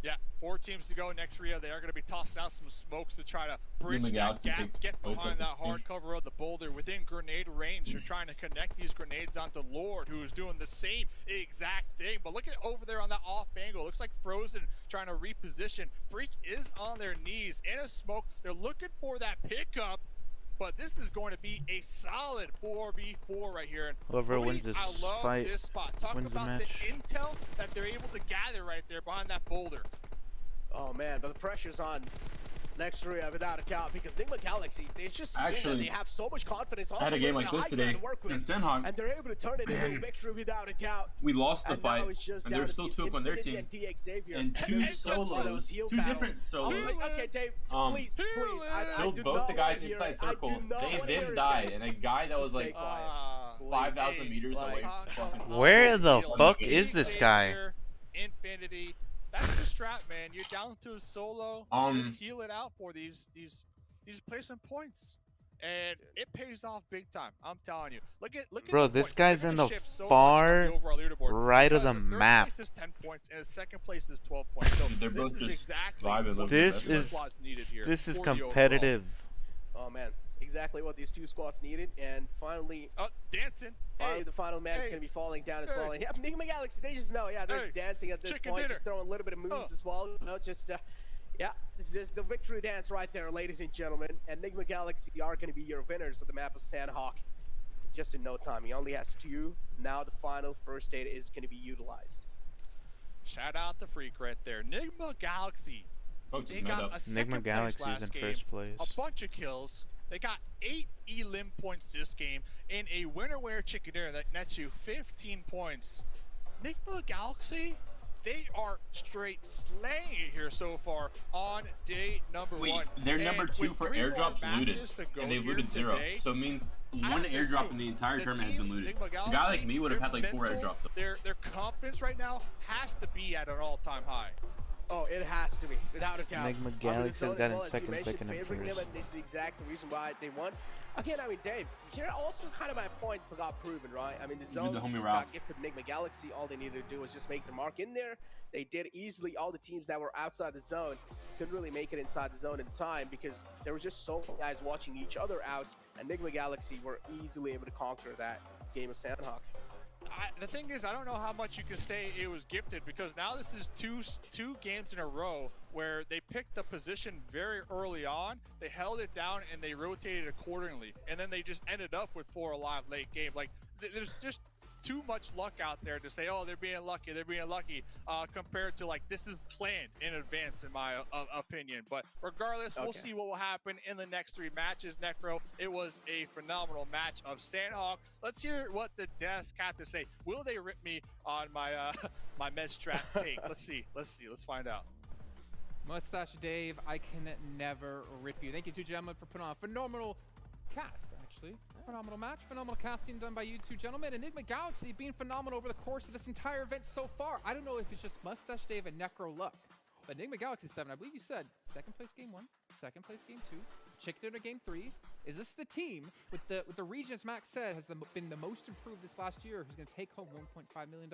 Yeah, 4 teams to go next Rio. They are going to be tossing out some smokes to try to bridge Enigma that Galaxy gap, takes get place behind at that the hard cover of the boulder within grenade range. They're trying to connect these grenades onto Lord, who is doing the same exact thing. But look at over there on that off angle. Looks like Frozen trying to reposition. Freak is on their knees in a smoke. They're looking for that pickup. But this is going to be a solid 4v4 right here. And Whoever Rudy, wins this I love fight this spot. Talk wins the about match. the intel that they're able to gather right there behind that boulder. Oh man, but the pressure's on next Ria without a doubt, because Enigma Galaxy, they just Actually, they have so much confidence. I had a game like this today in Sandhawk, and they're able to turn it into a victory without a doubt. We lost the And fight, now it's just and down there's to still 2 up on their Infinity team, and Xavier. and 2 those solos, heal 2 battles. different solos. Okay, Dave, please, I Killed do both not the guys wanna hear inside it. I do circle. not They wanna hear didn't it, die, Dave. and a guy that was Just like stay quiet. 5,000 meters away. Where the fuck is this guy? Infinity. That's the strap, man. You're down to a solo. Just heal it out for these placement points. And it pays off big time. I'm telling you. Look at Bro, the this points. guy's They're in gonna the shift so much far on the overall leaderboard. right of the Because third map. place is 10 points and second place is 12 points. So They're both this is just exactly vibing what This the is squad's needed here this is for the overall. competitive. Oh man, exactly what these two squads needed, and finally, dancing. Finally, the final man is going to be falling down as well. And yeah, Enigma Galaxy, they just know, they're dancing at this point, just throwing a little bit of moves as well. You know, just yeah, this is just the victory dance right there, ladies and gentlemen. And Enigma Galaxy are going to be your winners of the map of Sandhawk. Just in no time. He only has 2. Now the final first aid is going to be utilized. Shout out the freak right there. Enigma Galaxy. They got a second place last game, first place. a bunch of kills. They got 8 elim points this game, and a winner chicken dinner that nets you 15 points. Enigma Galaxy, they are straight slaying it here so far on day number 1. They're number 2 for airdrops looted, and they've looted 0. So it means one airdrop in the entire tournament has been looted. A guy like me would have had like 4 airdrops. Their confidence right now has to be at an all-time high. Oh, it has to be, without a doubt. Enigma Galaxy has got in second, and favoring them, first. and this is the exact reason why they won. Again, I mean, Dave, here also kind of my point got proven, right? I mean, the zone got gifted Enigma Galaxy. All they needed to do was just make the mark in there. They did easily. All the teams that were outside the zone couldn't really make it inside the zone in time because there were just so many guys watching each other out, and Enigma Galaxy were easily able to conquer that game of Sandhawk. The thing is, I don't know how much you can say it was gifted because now this is two games in a row where they picked the position very early on, they held it down, and they rotated accordingly. And then they just ended up with 4 alive late game. Like, there's just too much luck out there to say, oh, they're being lucky, compared to, like, this is planned in advance, in my opinion. But regardless, we'll see what will happen in the next 3 matches. Necro, it was a phenomenal match of Sandhawk. Let's hear what the desk had to say. Will they rip me on my my med strap take? Let's see. Let's find out. Mustache Dave, I can never rip you. Thank you, two gentlemen, for putting on a phenomenal cast, actually. Phenomenal match, phenomenal casting done by you two gentlemen. Enigma Galaxy being phenomenal over the course of this entire event so far. I don't know if it's just Mustache Dave and Necro luck, but Enigma Galaxy 7, I believe you said second place game 1, second place game 2, chicken dinner game 3. Is this the team with the region, as Max said, has been the most improved this last year, who's going to take home $1.5 million?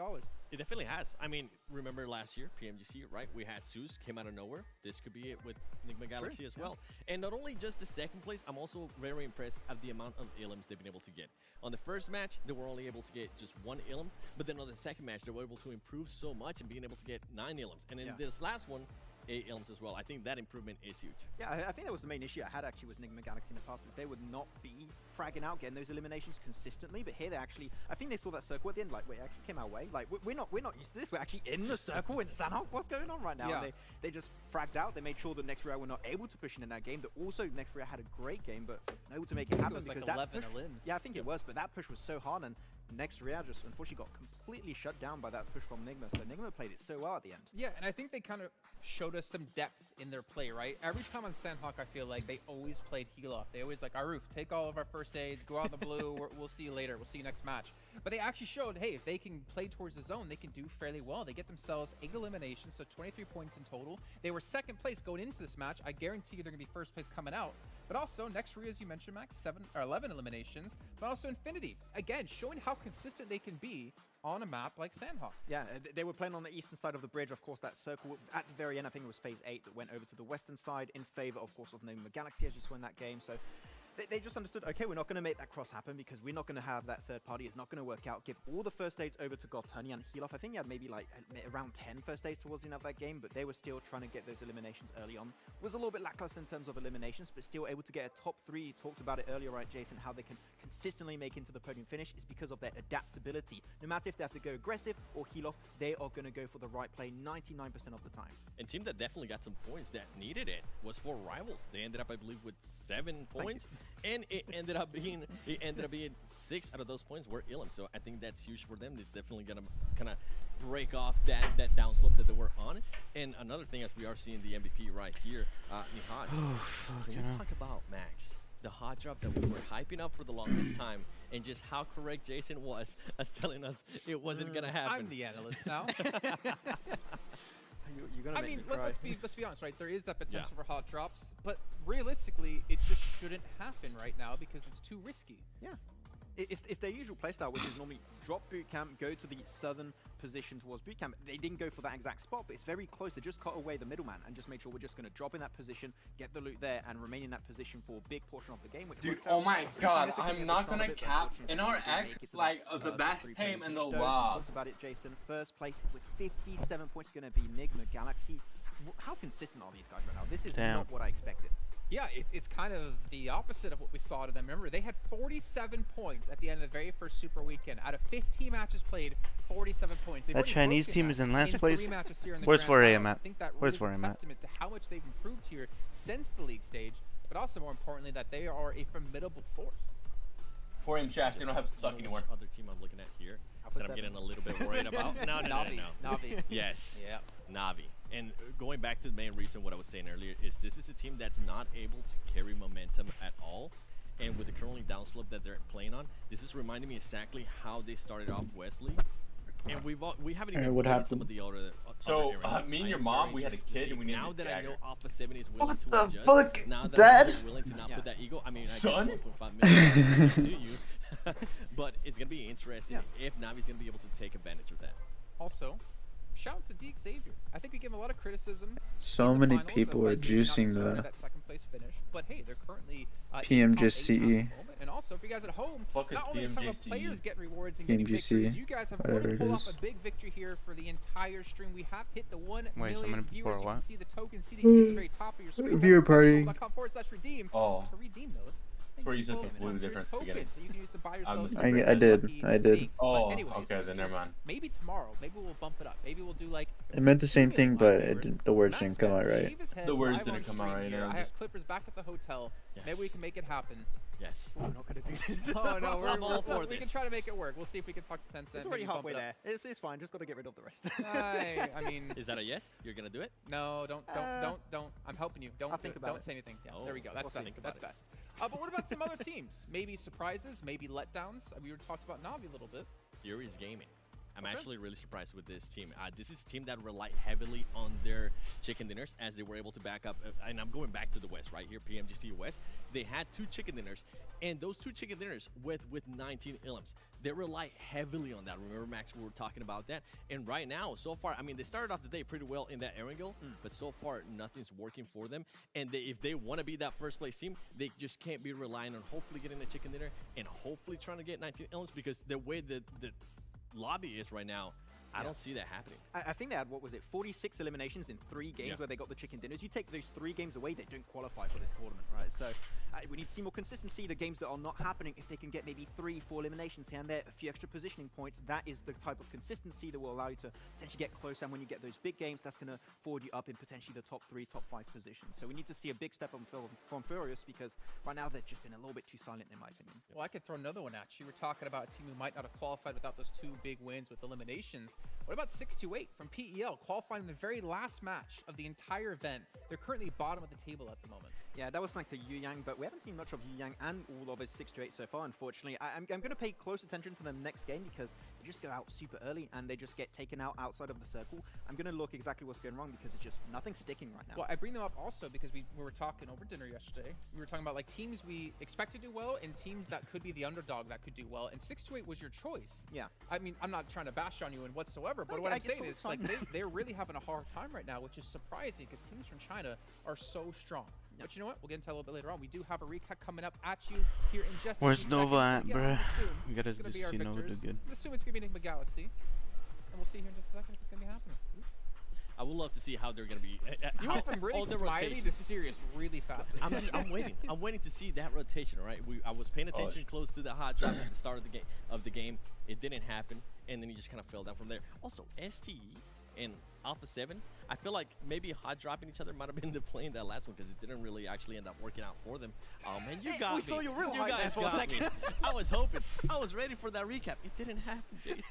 It definitely has. I mean, remember last year, PMGC, right? We had Zeus, came out of nowhere. This could be it with Enigma Galaxy as well. And not only just the second place, I'm also very impressed at the amount of ilims they've been able to get. On the first match, they were only able to get just 1 ilim, but then on the second match, they were able to improve so much and being able to get 9 ilims. And in this last one, 8 ilims as well. I think that improvement is huge. Yeah, I think that was the main issue I had actually with Enigma Galaxy in the past, is they would not be fragging out, getting those eliminations consistently, but here they actually, I think they saw that circle at the end, like, wait, it actually came our way. Like, we're not used to this, we're actually in the circle in Sandhawk, what's going on right now? Yeah. And they just fragged out, they made sure that Next Rio were not able to push in that game, but also Next Rio had a great game, but unable to make it happen because like that 11 push, elims. yeah, I think it was, but that push was so hard, and Next Rio just unfortunately got completely shut down by that push from Enigma, so Enigma played it so well at the end. Yeah, and I think they kind of showed us some depth in their play, right? Every time on Sandhawk, I feel like they always played heel off. They always like, Aruf, take all of our first aids, go out the blue, we'll see you later, we'll see you next match. But they actually showed, hey, if they can play towards the zone, they can do fairly well. They get themselves 8 eliminations, so 23 points in total. They were second place going into this match. I guarantee you they're going to be first place coming out. But also, next Rio, as you mentioned, Max, 11 eliminations, but also Infinity. Again, showing how consistent they can be on a map like Sandhawk. Yeah, they were playing on the eastern side of the bridge, of course, that circle. At the very end, I think it was phase 8 that went over to the western side in favor, of course, of Enigma Galaxy, as you saw in that game. So they just understood, okay, we're not going to make that cross happen because we're not going to have that third party. It's not going to work out. Give all the first aids over to Godlike and heal off. I think he had maybe like around 10 first aids towards the end of that game, but they were still trying to get those eliminations early on. Was a little bit lackluster in terms of eliminations, but still able to get a top 3. Talked about it earlier, right, Jason, how they can consistently make into the podium finish is because of their adaptability. No matter if they have to go aggressive or heal off, they are going to go for the right play 99% of the time. And team that definitely got some points that needed it was for Rivals. They ended up, I believe, with 7 points, and it ended up being 6 out of those points were ilim. So I think that's huge for them. It's definitely gonna kind of break off that downslope that they were on. And another thing, as we are seeing the MVP right here, Nihad. Can we talk about, Max, the hot drop that we were hyping up for the longest time, and just how correct Jason was as telling us it wasn't gonna happen? I'm the analyst now. You're gonna make me cry. Let's be honest, right? There is that potential for hot drops, but realistically, it just shouldn't happen right now because it's too risky. Yeah. It's their usual playstyle, which is normally drop boot camp, go to the southern position towards boot camp. They didn't go for that exact spot, but it's very close. They just cut away the middleman and just make sure we're just going to drop in that position, get the loot there, and remain in that position for a big portion of the game. Which Dude, oh my god, I'm not gonna cap. In our X, like, the best team in the world. Talked about it, Jason. First place was 57 points, going to be Enigma Galaxy. How consistent are these guys right now? This is not what I expected. Yeah, it's kind of the opposite of what we saw to them. Remember, they had 47 points at the end of the very first Super Weekend. Out of 15 matches played, 47 points. That Chinese team is in last place. Where's 4AM at? I think that really Where's is a 4AM at? testament to how much they've improved here since the league stage, but also more importantly that they are a formidable force. 4AM Shash, they don't have to suck anymore. Other team I'm looking at here that I'm getting a little bit worried about. No. Navi. Yes. Yeah. Navi. And going back to the main reason what I was saying earlier is this is a team that's not able to carry momentum at all. And with the currently downslope that they're playing on, this is reminding me exactly how they started off Wesley. And we haven't even played some of the other So, me and your mom, we had a kid and we named now that Jagger. I know Alpha 7 is willing to the adjust, fuck, now that Dad? I'm willing to not put that ego, I mean, Son? I guess 1.5 million to you. But it's going to be interesting if Navi's going to be able to take advantage of that. Also, shout out to Deke Xavier. I think we give him a lot of criticism. So in the many finals people of are why they did not juicing deserve the that second place finish. But hey, they're currently PMGC. And also, for you guys at home, Fuck is not only are we talking about PMGC? players getting rewards and getting PMGC, victories, you guys have whatever really it pulled off is. a big victory here for the entire stream. We have hit the 1 Wait, so million many people viewers. are You what? can see the token seating at the very top of your screen. Viewer party. .com/redeem Oh. to redeem those. That's where you said the blue difference at the beginning. So you can use to buy yourself some I very did. lucky I did. things. Oh, But anyways, okay, then never mind. Maybe tomorrow. Maybe we'll bump it up. Maybe we'll do like. It meant the same thing, but the words didn't come out right. Shave his head The words live didn't on come out stream right, here. yeah, I have just- Clippers back at the hotel. Maybe we can make it happen. Yes. We're not going to do this. Oh no, I'm all for we can this. try to make it work. We'll see if we can talk to Tencent. It's already maybe bump halfway it up. there. It's fine. Just got to get rid of the rest. I mean, Is that a yes? You're going to do it? no, don't. I'm helping you. Don't I'll think about don't it. say anything. Yeah, Oh, there we go. That's we'll best. think about That's best. But what about some other teams? Maybe surprises, maybe letdowns. We were talking about Navi a little bit. Fury's Gaming. I'm Okay. actually really surprised with this team. This is a team that relied heavily on their chicken dinners as they were able to back up. And I'm going back to the West right here, PMGC West. They had 2 chicken dinners, and those 2 chicken dinners with 19 ilms. They rely heavily on that. Remember, Max, we were talking about that. And right now, so far, I mean, they started off the day pretty well in that Erangel, but so far, nothing's working for them. And if they want to be that first place team, they just can't be relying on hopefully getting a chicken dinner and hopefully trying to get 19 ilms, because the way the lobby is right now, I don't see that happening. I think they had, what was it, 46 eliminations in 3 games where they got the chicken dinners. You take those 3 games away, they don't qualify for this tournament, right? So we need to see more consistency. The games that are not happening, if they can get maybe 3, 4 eliminations here and there, a few extra positioning points, that is the type of consistency that will allow you to potentially get closer. And when you get those big games, that's going to forward you up in potentially the top 3, top 5 positions. So we need to see a big step up from Furious, because right now they've just been a little bit too silent, in my opinion. Well, I could throw another one at you. We're talking about a team who might not have qualified without those 2 big wins with eliminations. What about 628 from PEL, qualifying in the very last match of the entire event? They're currently bottom of the table at the moment. Yeah, that was like the Yu Yang, but we haven't seen much of Yu Yang and all of his 628 so far, unfortunately. I'm going to pay close attention to them next game, because they just go out super early and they just get taken out outside of the circle. I'm going to look exactly what's going wrong, because it's just nothing's sticking right now. Well, I bring them up also because we were talking over dinner yesterday. We were talking about like teams we expect to do well and teams that could be the underdog that could do well. And 628 was your choice. Yeah. I mean, I'm not trying to bash on you in whatsoever, but Okay, what I I'm guess saying all is the like time. they're really having a hard time right now, which is surprising because teams from China are so strong. But you know what? We'll get into that a little bit later on. We do have a recap coming up at you here in just a Where's few Nova at, seconds. Again, bruh? assume We gotta it's gonna just be our see Nova do victors. good. I'm assuming it's going to be Enigma Galaxy. And we'll see here in just a second if it's going to be happening. I would love to see how they're going to be. You went from really all the smiley to rotations. serious really fast. I'm waiting. I'm waiting to see that rotation. Right? I was paying attention close to the hot drop at the start of the game. It didn't happen, and then he just kind of fell down from there. Also, STE and Alpha 7, I feel like maybe hot dropping each other might have been the play in that last one, because it didn't really actually end up working out for them. Oh man, you got me. we saw your real You height guys there for a got me. second. I was hoping. I was ready for that recap. It didn't happen, Jason.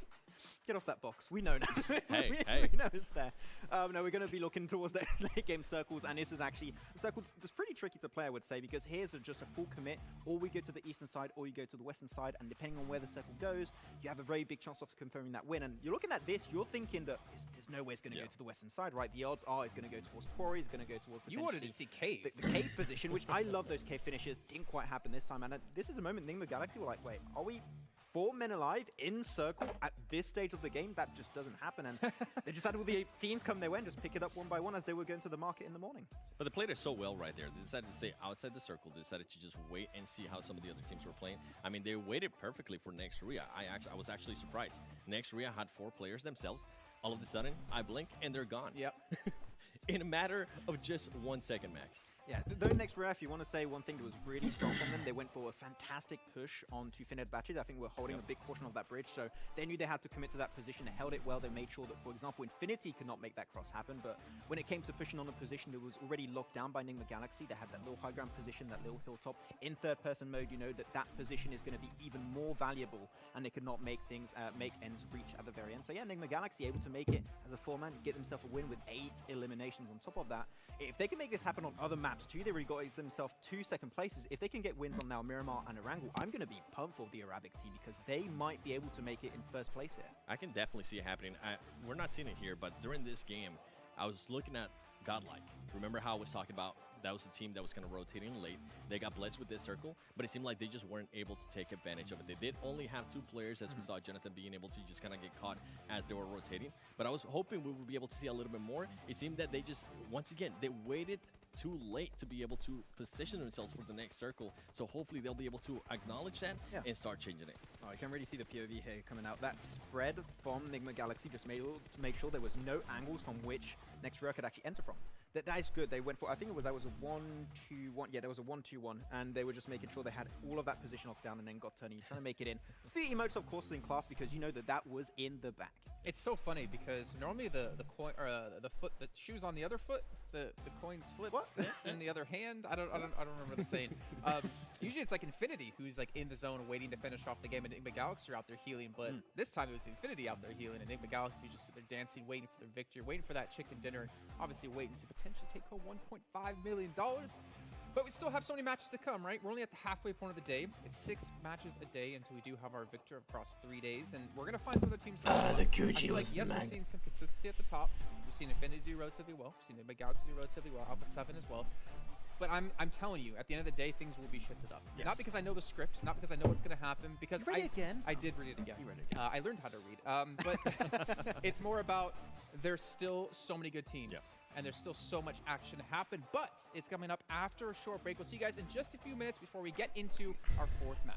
Get off that box. We know now. Hey, we know it's there. No, we're going to be looking towards the late game circles, and this is actually a circle that's pretty tricky to play, I would say, because here's just a full commit. Or we go to the eastern side, or you go to the western side, and depending on where the circle goes, you have a very big chance of confirming that win. And you're looking at this, you're thinking that there's no way it's going to go to the western side, right? The odds are it's going to go towards Quarry, it's going to go towards You wanted to see Cave. The Cave position, which I love those Cave finishes. Didn't quite happen this time, and this is the moment Nigma Galaxy were like, wait, are we 4 men alive in circle at this stage of the game? That just doesn't happen, and they just had all the teams come their way and just pick it up one by one as they were going to the market in the morning. But they played it so well right there. They decided to stay outside the circle. They decided to just wait and see how some of the other teams were playing. I mean, they waited perfectly for Next Ria. I was actually surprised. Next Ria had 4 players themselves. All of a sudden, I blink and they're gone. Yep. In a matter of just 1 second, Max. Yeah, though Next Ria, if you want to say one thing that was really strong from them, they went for a fantastic push onto Fined Batches. I think we're holding a big portion of that bridge, so they knew they had to commit to that position. They held it well. They made sure that, for example, Infinity could not make that cross happen, but when it came to pushing on a position that was already locked down by Nigma Galaxy, they had that little high ground position, that little hilltop. In third-person mode, you know that position is going to be even more valuable, and they could not make things, make ends reach at the very end. So yeah, Nigma Galaxy able to make it as a 4-man, get themselves a win with 8 eliminations on top of that. If they can make this happen on other maps too, they already got themselves 2 second places. If they can get wins on now Miramar and Erangel, I'm going to be pumped for the Arabic team because they might be able to make it in first place here. I can definitely see it happening. We're not seeing it here, but during this game, I was looking at Godlike. Remember how I was talking about that was the team that was kind of rotating late. They got blessed with this circle, but it seemed like they just weren't able to take advantage of it. They did only have 2 players, as we saw Jonathan being able to just kind of get caught as they were rotating. But I was hoping we would be able to see a little bit more. It seemed that they just, once again, they waited too late to be able to position themselves for the next circle. So hopefully they'll be able to acknowledge that and start changing it. Oh, I can really see the POV here coming out. That spread from Nigma Galaxy just made to make sure there was no angles from which Next Ria could actually enter from. That is good. They went for, I think that was a 1-2-1. Yeah, there was a 1-2-1, and they were just making sure they had all of that position locked down and then got turning, trying to make it in. The emotes, of course, in class because you know that was in the back. It's so funny because normally the coin or the foot, the shoes on the other foot, the coins flip this in the other hand. I don't remember the saying. Usually it's like Infinity who's like in the zone waiting to finish off the game, and Nigma Galaxy are out there healing. But this time it was Infinity out there healing, and Nigma Galaxy just sit there dancing, waiting for their victory, waiting for that chicken dinner, obviously waiting to potentially take home $1.5 million. But we still have so many matches to come, right? We're only at the halfway point of the day. It's 6 matches a day until we do have our victor across 3 days, and we're gonna find some other teams. The Gucci like, yes, we're seeing some consistency at the top. We've seen Infinity do relatively well. We've seen Nigma Galaxy do relatively well. Alpha 7 as well. But I'm telling you, at the end of the day, things will be shifted up. Yes. Not because I know the script, not because I know what's going to happen, because you read it again? I did read it again. You read it again. I learned how to read. But it's more about there's still so many good teams. And there's still so much action to happen. But it's coming up after a short break. We'll see you guys in just a few minutes before we get into our 4th match.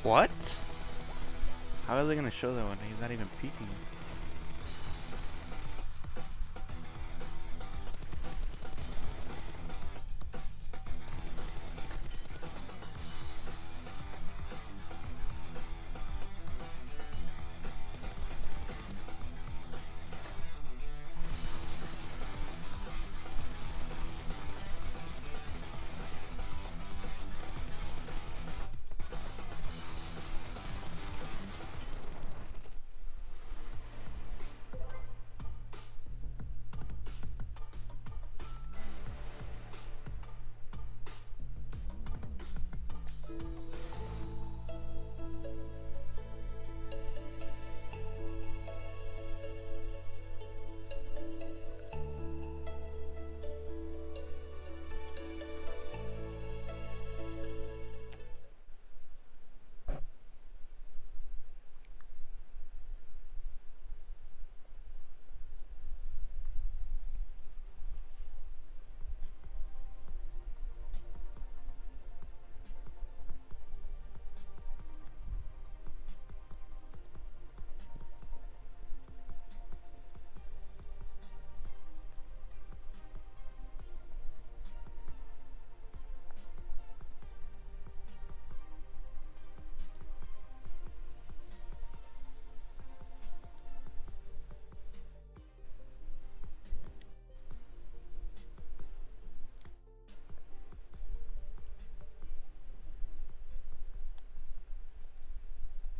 What? How are they gonna show that one? He's not even peeking.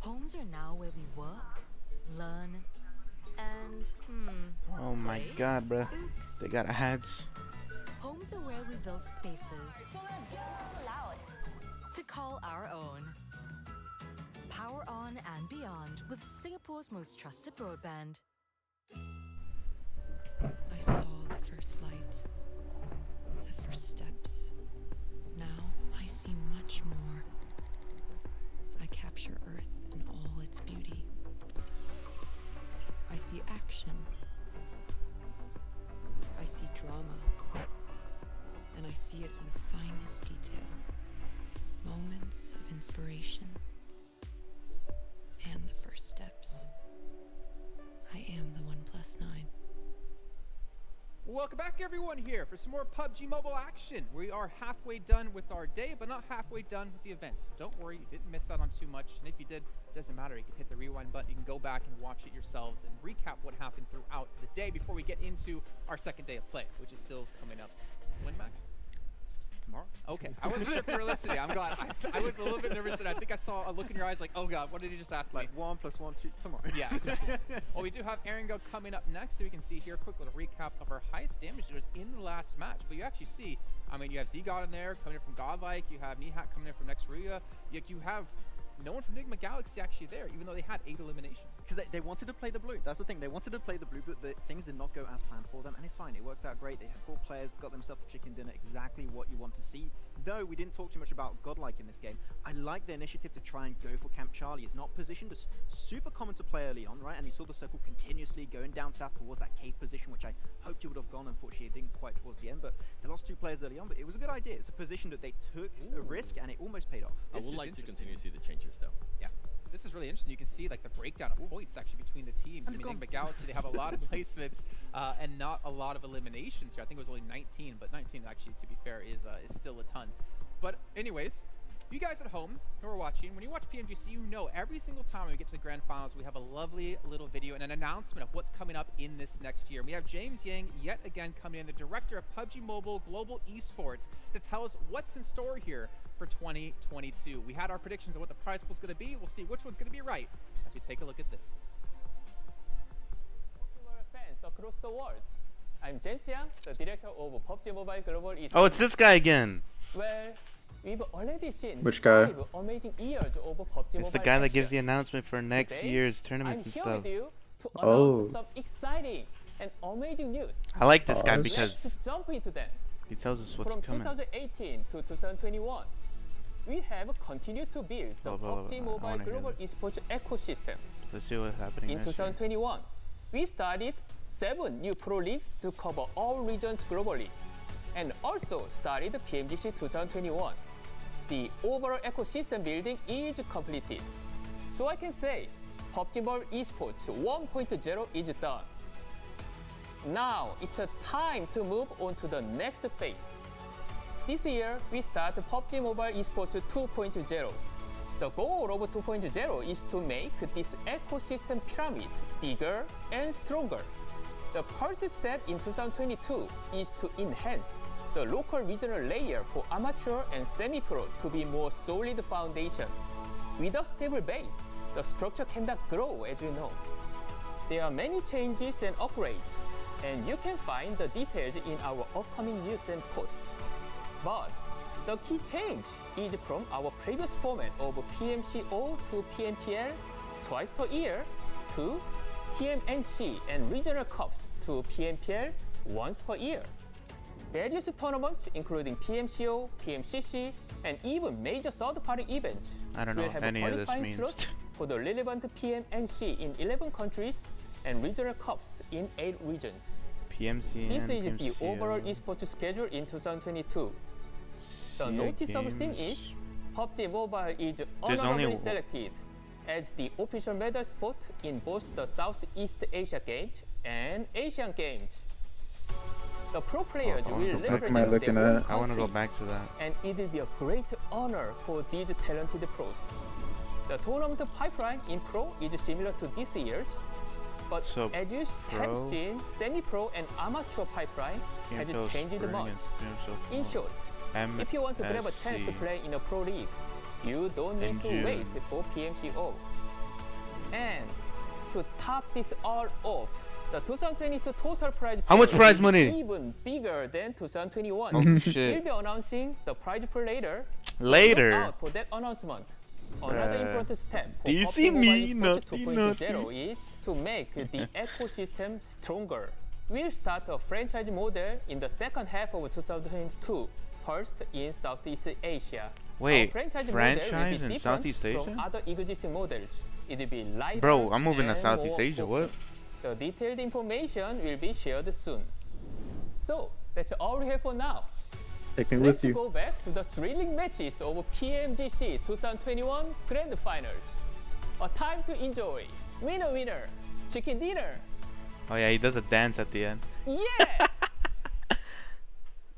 Homes are now where we work, learn, and Oh my play. god, bruh. Oops. They got ads. Homes are where we build spaces to call our own. Power on and beyond with Singapore's most trusted broadband. I saw the first light, the first steps. Now I see much more. I capture Earth in all its beauty. I see action. I see drama. And I see it in the finest detail. Moments of inspiration. And the first steps. I am the 1+9. Welcome back, everyone, here for some more PUBG Mobile action. We are halfway done with our day, but not halfway done with the event. So don't worry, you didn't miss out on too much. And if you did, it doesn't matter. You can hit the rewind button. You can go back and watch it yourselves and recap what happened throughout the day before we get into our second day of play, which is still coming up. When, Max? Tomorrow? Okay. I wasn't sure if you were listening. I'm glad. I was a little bit nervous, and I think I saw a look in your eyes like, oh god, what did he just ask me? Like 1 + 1, 2, tomorrow. Yeah. Well, we do have ENG coming up next, so we can see here a quick little recap of our highest damage dealers in the last match. But you actually see, I mean, you have Z-God in there coming in from Godlike, you have Nihat coming in from Nexruya, you have no one from Enigma Galaxy actually there, even though they had 8 eliminations. Because they wanted to play the blue. That's the thing. They wanted to play the blue, but the things did not go as planned for them, and it's fine. It worked out great. They had 4 players, got themselves a chicken dinner, exactly what you want to see. Though we didn't talk too much about Godlike in this game, I like the initiative to try and go for Camp Charlie. It's not positioned as super common to play early on, right? And you saw the circle continuously going down south towards that cave position, which I hoped you would have gone. Unfortunately, it didn't quite towards the end, but they lost 2 players early on, but it was a good idea. It's a position that they took a risk, and it almost paid off. I would like to continue to see the changes, though. Yeah. This is really interesting. You can see like the breakdown of points actually between the teams. I mean, Enigma Galaxy, they have a lot of placements and not a lot of eliminations here. I think it was only 19, but 19 actually, to be fair, is still a ton. But anyways, you guys at home who are watching, when you watch PMGC, you know every single time we get to the grand finals, we have a lovely little video and an announcement of what's coming up in this next year. We have James Yang yet again coming in, the director of PUBG Mobile Global Esports, to tell us what's in store here for 2022. We had our predictions of what the prize pool is going to be. We'll see which one's going to be right as we take a look at this. Popular fans across the world. I'm James Yang, the director of PUBG Mobile Global Esports. Oh, it's this guy again. Well, we've already seen Which guy? 5 amazing years of PUBG It's the Mobile guy that action. gives the announcement for next Today, year's tournaments and I'm here stuff. with you to Oh. announce some exciting and amazing news. I like this guy Let's because Let's jump into them. he tells us what's From coming. 2018 to 2021, we have continued to build the Blah, blah, blah, PUBG blah. I Mobile wanna hear Global this. Esports ecosystem. Let's see what's happening In next year. 2021, we started 7 new pro leagues to cover all regions globally, and also started PMGC 2021. The overall ecosystem building is completed. So I can say PUBG Mobile Esports 1.0 is done. Now it's a time to move on to the next phase. This year, we start PUBG Mobile Esports 2.0. The goal of 2.0 is to make this ecosystem pyramid bigger and stronger. The first step in 2022 is to enhance the local regional layer for amateur and semi-pro to be more solid foundation. With a stable base, the structure cannot grow, as you know. There are many changes and upgrades, and you can find the details in our upcoming news and posts. But the key change is from our previous format of PMCO to PMPL twice per year to PMNC and regional cups to PMPL once per year. Various tournaments, including PMCO, PMCC, and even major third-party events, I don't know will what have any of this qualifying means. slots for the relevant PMNC in 11 countries and regional cups in 8 regions. PMC This and is the PMCO. overall esports schedule in 2022. The CA noticeable thing games. is, PUBG Mobile is There's only honorably selected as the official medal spot in both the Southeast Asia Games and Asian Games. The pro players will What the fuck am I represent looking their own at? I want to go country, back to that. and it will be a great honor for these talented pros. The tournament pipeline in pro is similar to this year's, but So, as you pro, have seen, semi-pro and amateur pipeline has PMPL changed Spring much. and PMCO In short, if you want to grab a chance to MSC play in a pro league, you don't need in to June. wait for PMCO. And to top this all off, the 2022 total prize How much pool prize is money? even bigger than 2021. Oh, shit. We'll be announcing the prize pool later. So Later? look out for that announcement. Another important step for Do you PUBG see me? Mobile Esports Naughty, 2.0 is to make the ecosystem stronger. We'll start a franchise model in the second half of 2022, first in Southeast Asia. Wait, Our franchise franchise model will be in different Southeast from Asia? other existing models. It will be lighter. Bro, I'm moving to and Southeast more Asia. What? focused. The detailed information will be shared soon. So that's all we have for now. Take me Let's with you. go back to the thrilling matches of PMGC 2021 Grand Finals. A time to enjoy. Winner, winner, chicken dinner. Oh yeah, he does a dance at the end. Yeah!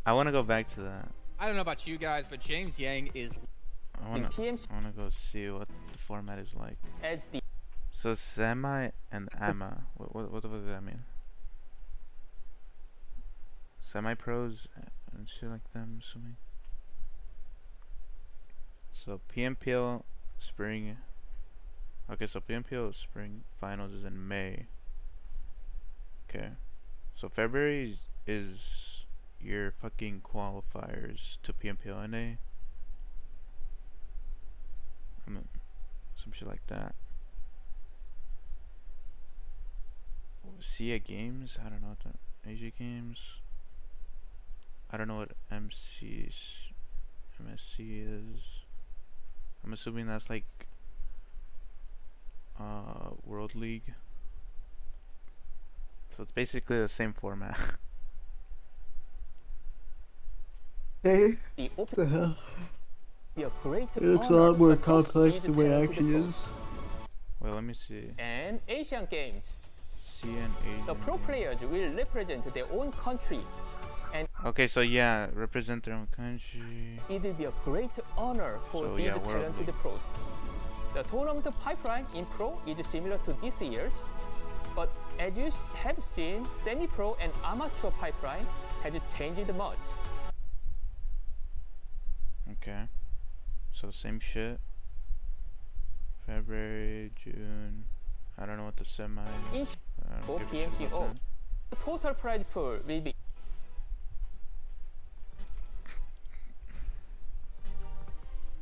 I want to go back to that. I don't know about you guys, but James Yang is. I want to go see what the format is like. As the So semi and ama. What does that mean? Semi-pros and shit like that, I'm assuming. So PMPL spring. Okay, so PMPL spring finals is in May. Okay, so February is your fucking qualifiers to PMPL NA. Some shit like that. SIA games? I don't know what the Asia games. I don't know what MSC is. I'm assuming that's like World League. So it's basically the same format. Hey, what the hell? It looks a lot more complex than what it actually is. Well, let me see. And Asian Games. Asian The pro players will represent their own country. And okay, so yeah, represent their own country. it will be a great honor for So, these yeah, World talented League. pros. The tournament pipeline in pro is similar to this year's, but as you have seen, semi-pro and amateur pipeline has changed much. Okay. So same shit. February, June. I don't know what the semi is. I don't For give a shit about PMCO, that. the total prize pool will be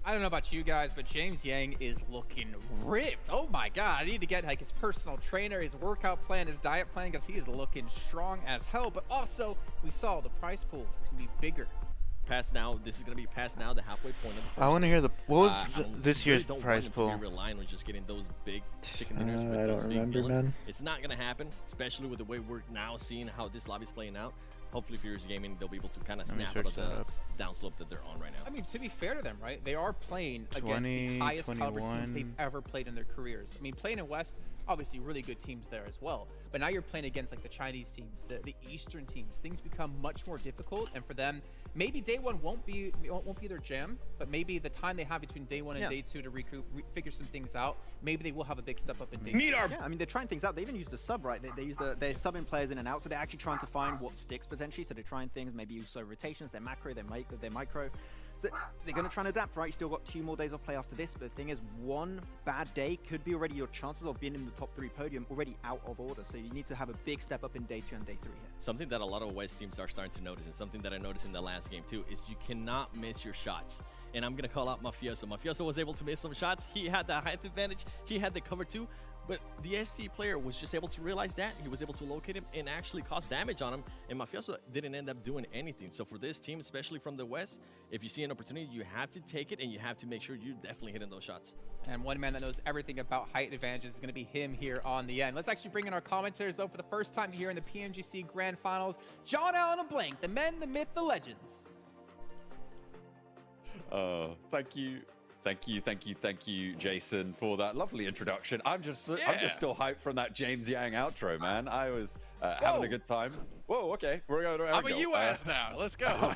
I don't know about you guys, but James Yang is looking ripped. Oh my god, I need to get like his personal trainer, his workout plan, his diet plan, because he is looking strong as hell. But also, we saw the prize pool is gonna be bigger. Past now, this is gonna be past now the halfway point of the I want to hear the what was this really year's don't prize want them pool? to be relying on just getting those big chicken dinners with I those don't big remember, villains. man. It's not gonna happen, especially with the way we're now seeing how this lobby's playing out. Hopefully, Furious Gaming, they'll be able to kind of Let me snap out of search that the up. downslope that they're on right now. I mean, to be fair to them, right? They are playing against the highest caliber teams 2021. they've ever played in their careers. I mean, playing in West, obviously really good teams there as well. But now you're playing against like the Chinese teams, the Eastern teams. Things become much more difficult, and for them, maybe day one won't be their jam, but maybe the time they have between day one and day two to recoup, figure some things out, maybe they will have a big step up in day two. Yeah, I mean, they're trying things out. They even used the sub, right? They use they're subbing players in and out, so they're actually trying to find what sticks potentially. So they're trying things, maybe use rotations, their macro, their micro. So they're going to try and adapt, right? You still got 2 more days of play after this, but the thing is, one bad day could be already your chances of being in the top 3 podium already out of order. So you need to have a big step up in day 2 and day 3 here. Something that a lot of West teams are starting to notice, and something that I noticed in the last game too, is you cannot miss your shots. And I'm going to call out Mafioso. Mafioso was able to miss some shots. He had the height advantage. He had the cover too. But the SC player was just able to realize that. He was able to locate him and actually cause damage on him. And Mafioso didn't end up doing anything. So for this team, especially from the West, if you see an opportunity, you have to take it and you have to make sure you're definitely hitting those shots. And one man that knows everything about height advantages is going to be him here on the end. Let's actually bring in our commentators, though, for the first time here in the PMGC Grand Finals. John Allen and Blank, the men, the myth, the legends. Thank you, Jason, for that lovely introduction. I'm just still hyped from that James Yang outro, man. I was having a good time. Whoa, okay, we're going. I'm a US now. Let's go.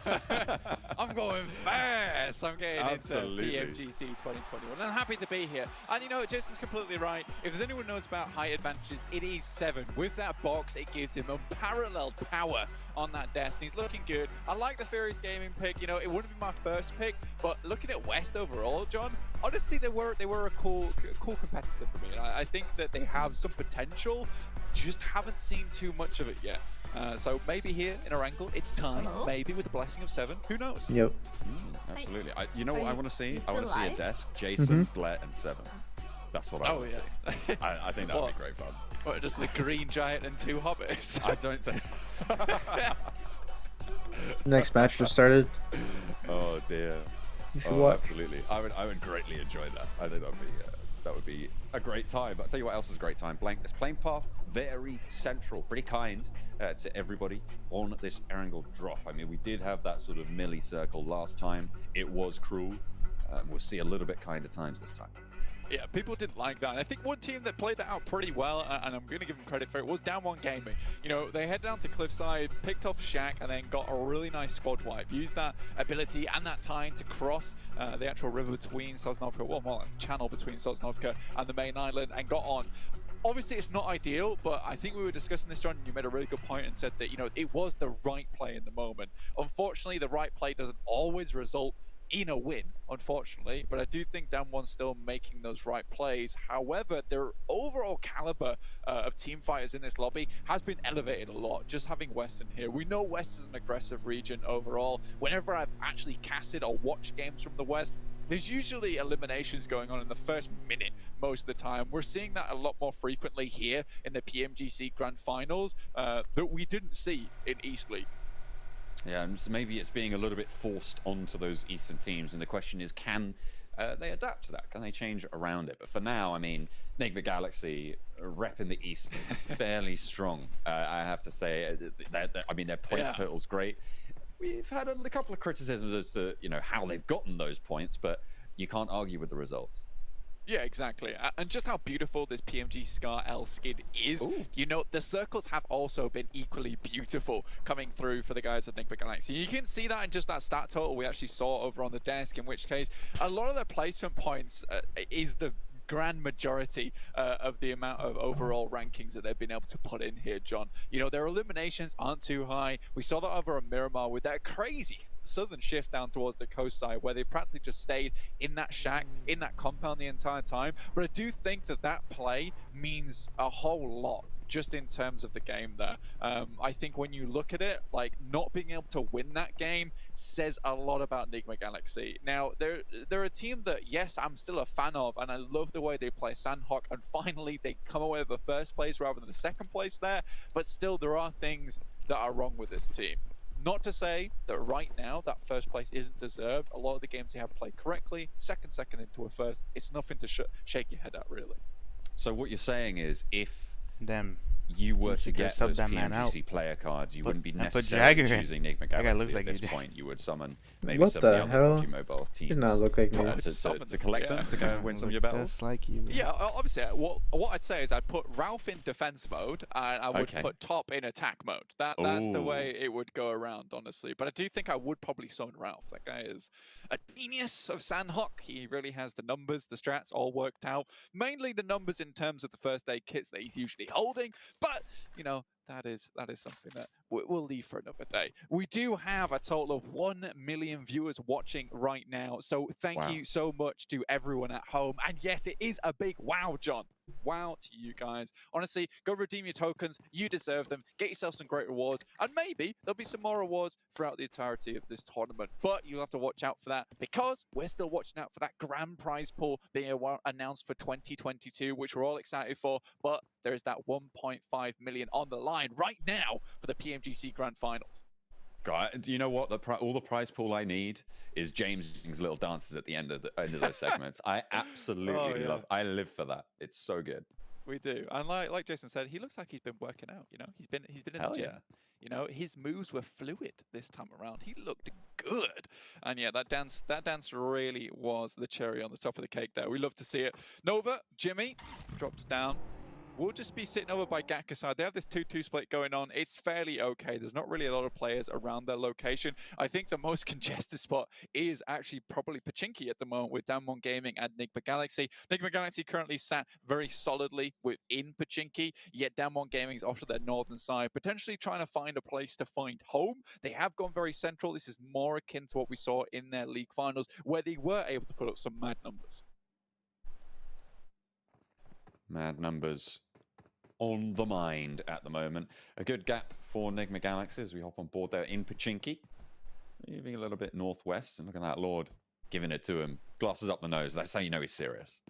I'm going fast. I'm getting Absolutely. into PMGC 2021. And I'm happy to be here. And you know, Jason's completely right. If there's anyone who knows about height advantages, it is 7. With that box, it gives him unparalleled power on that desk. He's looking good. I like the Furious Gaming pick. You know, it wouldn't be my first pick, but looking at West overall, John, honestly, they were a cool competitor for me. And I think that they have some potential. Just haven't seen too much of it yet. So maybe here in Erangel, it's time. Maybe with the blessing of 7. Who knows? Yep. Absolutely. You know what I want to see? I want to see a desk. Mm-hmm. Jason, Blair, and 7. That's what I want to see. I think that would be great fun. What, just the green giant and 2 hobbits? I don't think. Next match just started. Oh dear. You should watch. Absolutely. I would greatly enjoy that. I think that would be a great time. But I'll tell you what else is a great time. This playing path, very central, pretty kind to everybody on this Erangel drop. I mean, we did have that sort of melee circle last time. It was cruel. We'll see a little bit kinder times this time. Yeah, people didn't like that. And I think one team that played that out pretty well, and I'm going to give them credit for it, was Down One Gaming. You know, they head down to Cliffside, picked up Shaq, and then got a really nice squad wipe. Used that ability and that time to cross the actual river between Sosnovka, well, more like channel between Sosnovka and the main island, and got on. Obviously, it's not ideal, but I think we were discussing this, John, and you made a really good point and said that, you know, it was the right play in the moment. Unfortunately, the right play doesn't always result in a win, unfortunately, but I do think Down One's still making those right plays. However, their overall caliber of team fighters in this lobby has been elevated a lot. Just having West in here, we know West is an aggressive region overall. Whenever I've actually casted or watched games from the West, there's usually eliminations going on in the first minute most of the time. We're seeing that a lot more frequently here in the PMGC Grand Finals that we didn't see in East League. Yeah, and so maybe it's being a little bit forced onto those Eastern teams, and the question is, can they adapt to that? Can they change around it? But for now, I mean, Enigma Galaxy repping the East fairly strong. I have to say, I mean, their points total's great. We've had a couple of criticisms as to, you know, how they've gotten those points, but you can't argue with the results. Yeah, exactly. And just how beautiful this PMG Scar L skin is. Ooh. You know, the circles have also been equally beautiful coming through for the guys at Enigma Galaxy. You can see that in just that stat total we actually saw over on the desk, in which case a lot of their placement points is the grand majority of the amount of overall rankings that they've been able to put in here, John. You know, their eliminations aren't too high. We saw that over on Miramar with that crazy southern shift down towards the coast side where they practically just stayed in that shack, in that compound the entire time. But I do think that that play means a whole lot just in terms of the game there. I think when you look at it, like, not being able to win that game says a lot about Enigma Galaxy. Now, they're a team that, yes, I'm still a fan of, and I love the way they play Sandhawk, and finally they come away with the first place rather than the second place there, but still there are things that are wrong with this team. Not to say that right now that first place isn't deserved. A lot of the games they have played correctly, second into a first, it's nothing to shake your head at, really. So what you're saying is, if them you were to get those PMGC player cards, you wouldn't be necessarily choosing Enigma Galaxy at this point. You would summon maybe what some of the other hell? PUBG Mobile teams. Did not look like me. To collect them, to go and win some of your battles. Just like you. Yeah, obviously, what I'd say is I'd put Ralph in defense mode, and I would put Top in attack mode. That's the way it would go around, honestly. But I do think I would probably summon Ralph. That guy is a genius of Sandhawk. He really has the numbers, the strats all worked out. Mainly the numbers in terms of the first aid kits that he's usually holding. But, you know, that is something that we'll leave for another day. We do have a total of 1 million viewers watching right now. So thank you so much to everyone at home. And yes, it is a big wow, John. Wow to you guys. Honestly, go redeem your tokens. You deserve them. Get yourself some great rewards. And maybe there'll be some more rewards throughout the entirety of this tournament. But you'll have to watch out for that, because we're still watching out for that grand prize pool being announced for 2022, which we're all excited for. But there is that 1.5 million on the line right now for the PMGC Grand Finals. God, do you know what? All the prize pool I need is James's little dances at the end of those segments. I absolutely love. I live for that. It's so good. We do, and like Jason said, he looks like he's been working out. You know, he's been in the gym. Yeah. You know, his moves were fluid this time around. He looked good, and yeah, that dance really was the cherry on the top of the cake. There, we love to see it. Nova, Jimmy drops down. will just be sitting over by Gaka side. They have this 2-2 split going on. It's fairly okay. There's not really a lot of players around their location. I think the most congested spot is actually probably Pachinki at the moment with Damwon Gaming and Nigma Galaxy. Nigma Galaxy currently sat very solidly within Pachinki, yet Damwon Gaming's off to their northern side, potentially trying to find a place to find home. They have gone very central. This is more akin to what we saw in their league finals, where they were able to put up some mad numbers. Mad numbers on the mind at the moment. A good gap for Nigma Galaxy as we hop on board there in Pachinki. Moving a little bit northwest, and look at that Lord giving it to him. Glasses up the nose. That's how you know he's serious.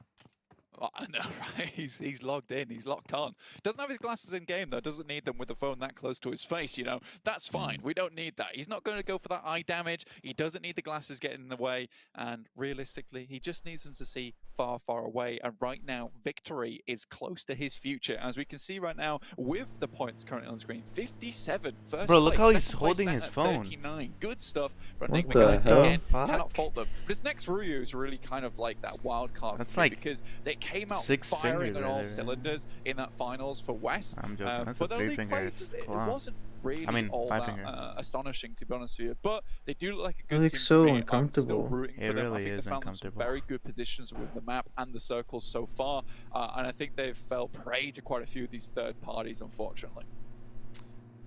Oh, I know, right? He's logged in. He's locked on. Doesn't have his glasses in game, though. Doesn't need them with the phone that close to his face, you know. That's fine. We don't need that. He's not going to go for that eye damage. He doesn't need the glasses getting in the way. And realistically, he just needs them to see far, far away. And right now, victory is close to his future. As we can see right now, with the points currently on screen, 57. First Bro, look place, how he's second holding place, his phone. 39. Good stuff. But What Nick the McGuinness, hell? again, Fuck. cannot fault them. But this next Ryu is really kind of like that wild card. That's for me like because they came out 6 firing fingers on right all there. cylinders in that finals for West. I'm joking. That's but a their league 3-finger play just, it claw. wasn't really I mean, all 5-finger. that astonishing, to be honest with you. But they do look like a It good looks team so to me. I'm uncomfortable. still rooting It for them. I really think is they found some uncomfortable. very good positions with the map and the circles so far. And I think they've fell prey to quite a few of these third parties, unfortunately.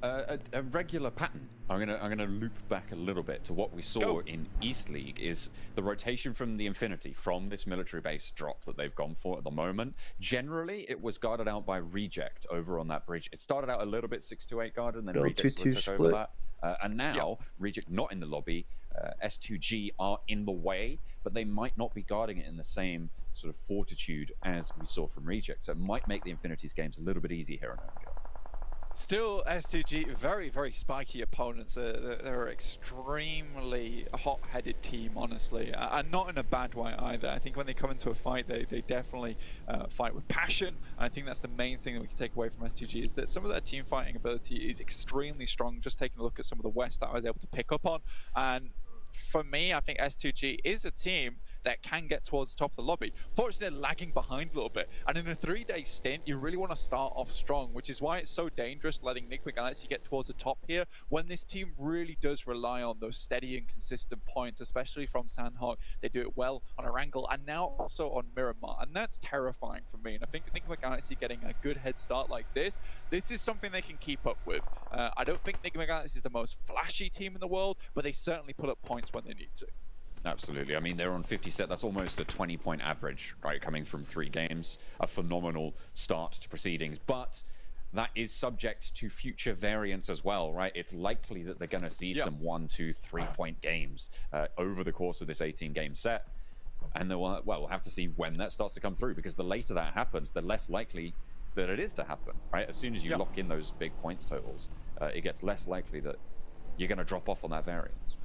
A regular pattern. I'm gonna loop back a little bit to what we saw in East League is the rotation from the Infinity from this military base drop that they've gone for at the moment. Generally, it was guarded out by Reject over on that bridge. It started out a little bit 6-2-8 guarded, and then Little Reject sort 2-2 of took split. over that. And now Reject not in the lobby. S2G are in the way, but they might not be guarding it in the same sort of fortitude as we saw from Reject. So it might make the Infinity's games a little bit easier here on ENG. Still, S2G, very, very spiky opponents. They're an extremely hot-headed team, honestly, and not in a bad way either. I think when they come into a fight, they definitely fight with passion. And I think that's the main thing that we can take away from S2G is that some of their team fighting ability is extremely strong. Just taking a look at some of the West that I was able to pick up on. And for me, I think S2G is a team that can get towards the top of the lobby. Fortunately, they're lagging behind a little bit. And in a 3-day stint, you really want to start off strong, which is why it's so dangerous letting Nigma Galaxy get towards the top here when this team really does rely on those steady and consistent points, especially from Sandhawk. They do it well on Erangel and now also on Miramar. And that's terrifying for me. And I think Nigma Galaxy getting a good head start like this is something they can keep up with. I don't think Nigma Galaxy is the most flashy team in the world, but they certainly put up points when they need to. Absolutely. I mean, they're on 50 set. That's almost a 20-point average, right? Coming from 3 games. A phenomenal start to proceedings. But that is subject to future variance as well, right? It's likely that they're going to see some 1, 2, 3-point games over the course of this 18-game set. And we'll have to see when that starts to come through, because the later that happens, the less likely that it is to happen, right? As soon as you lock in those big points totals, it gets less likely that you're going to drop off on that variance.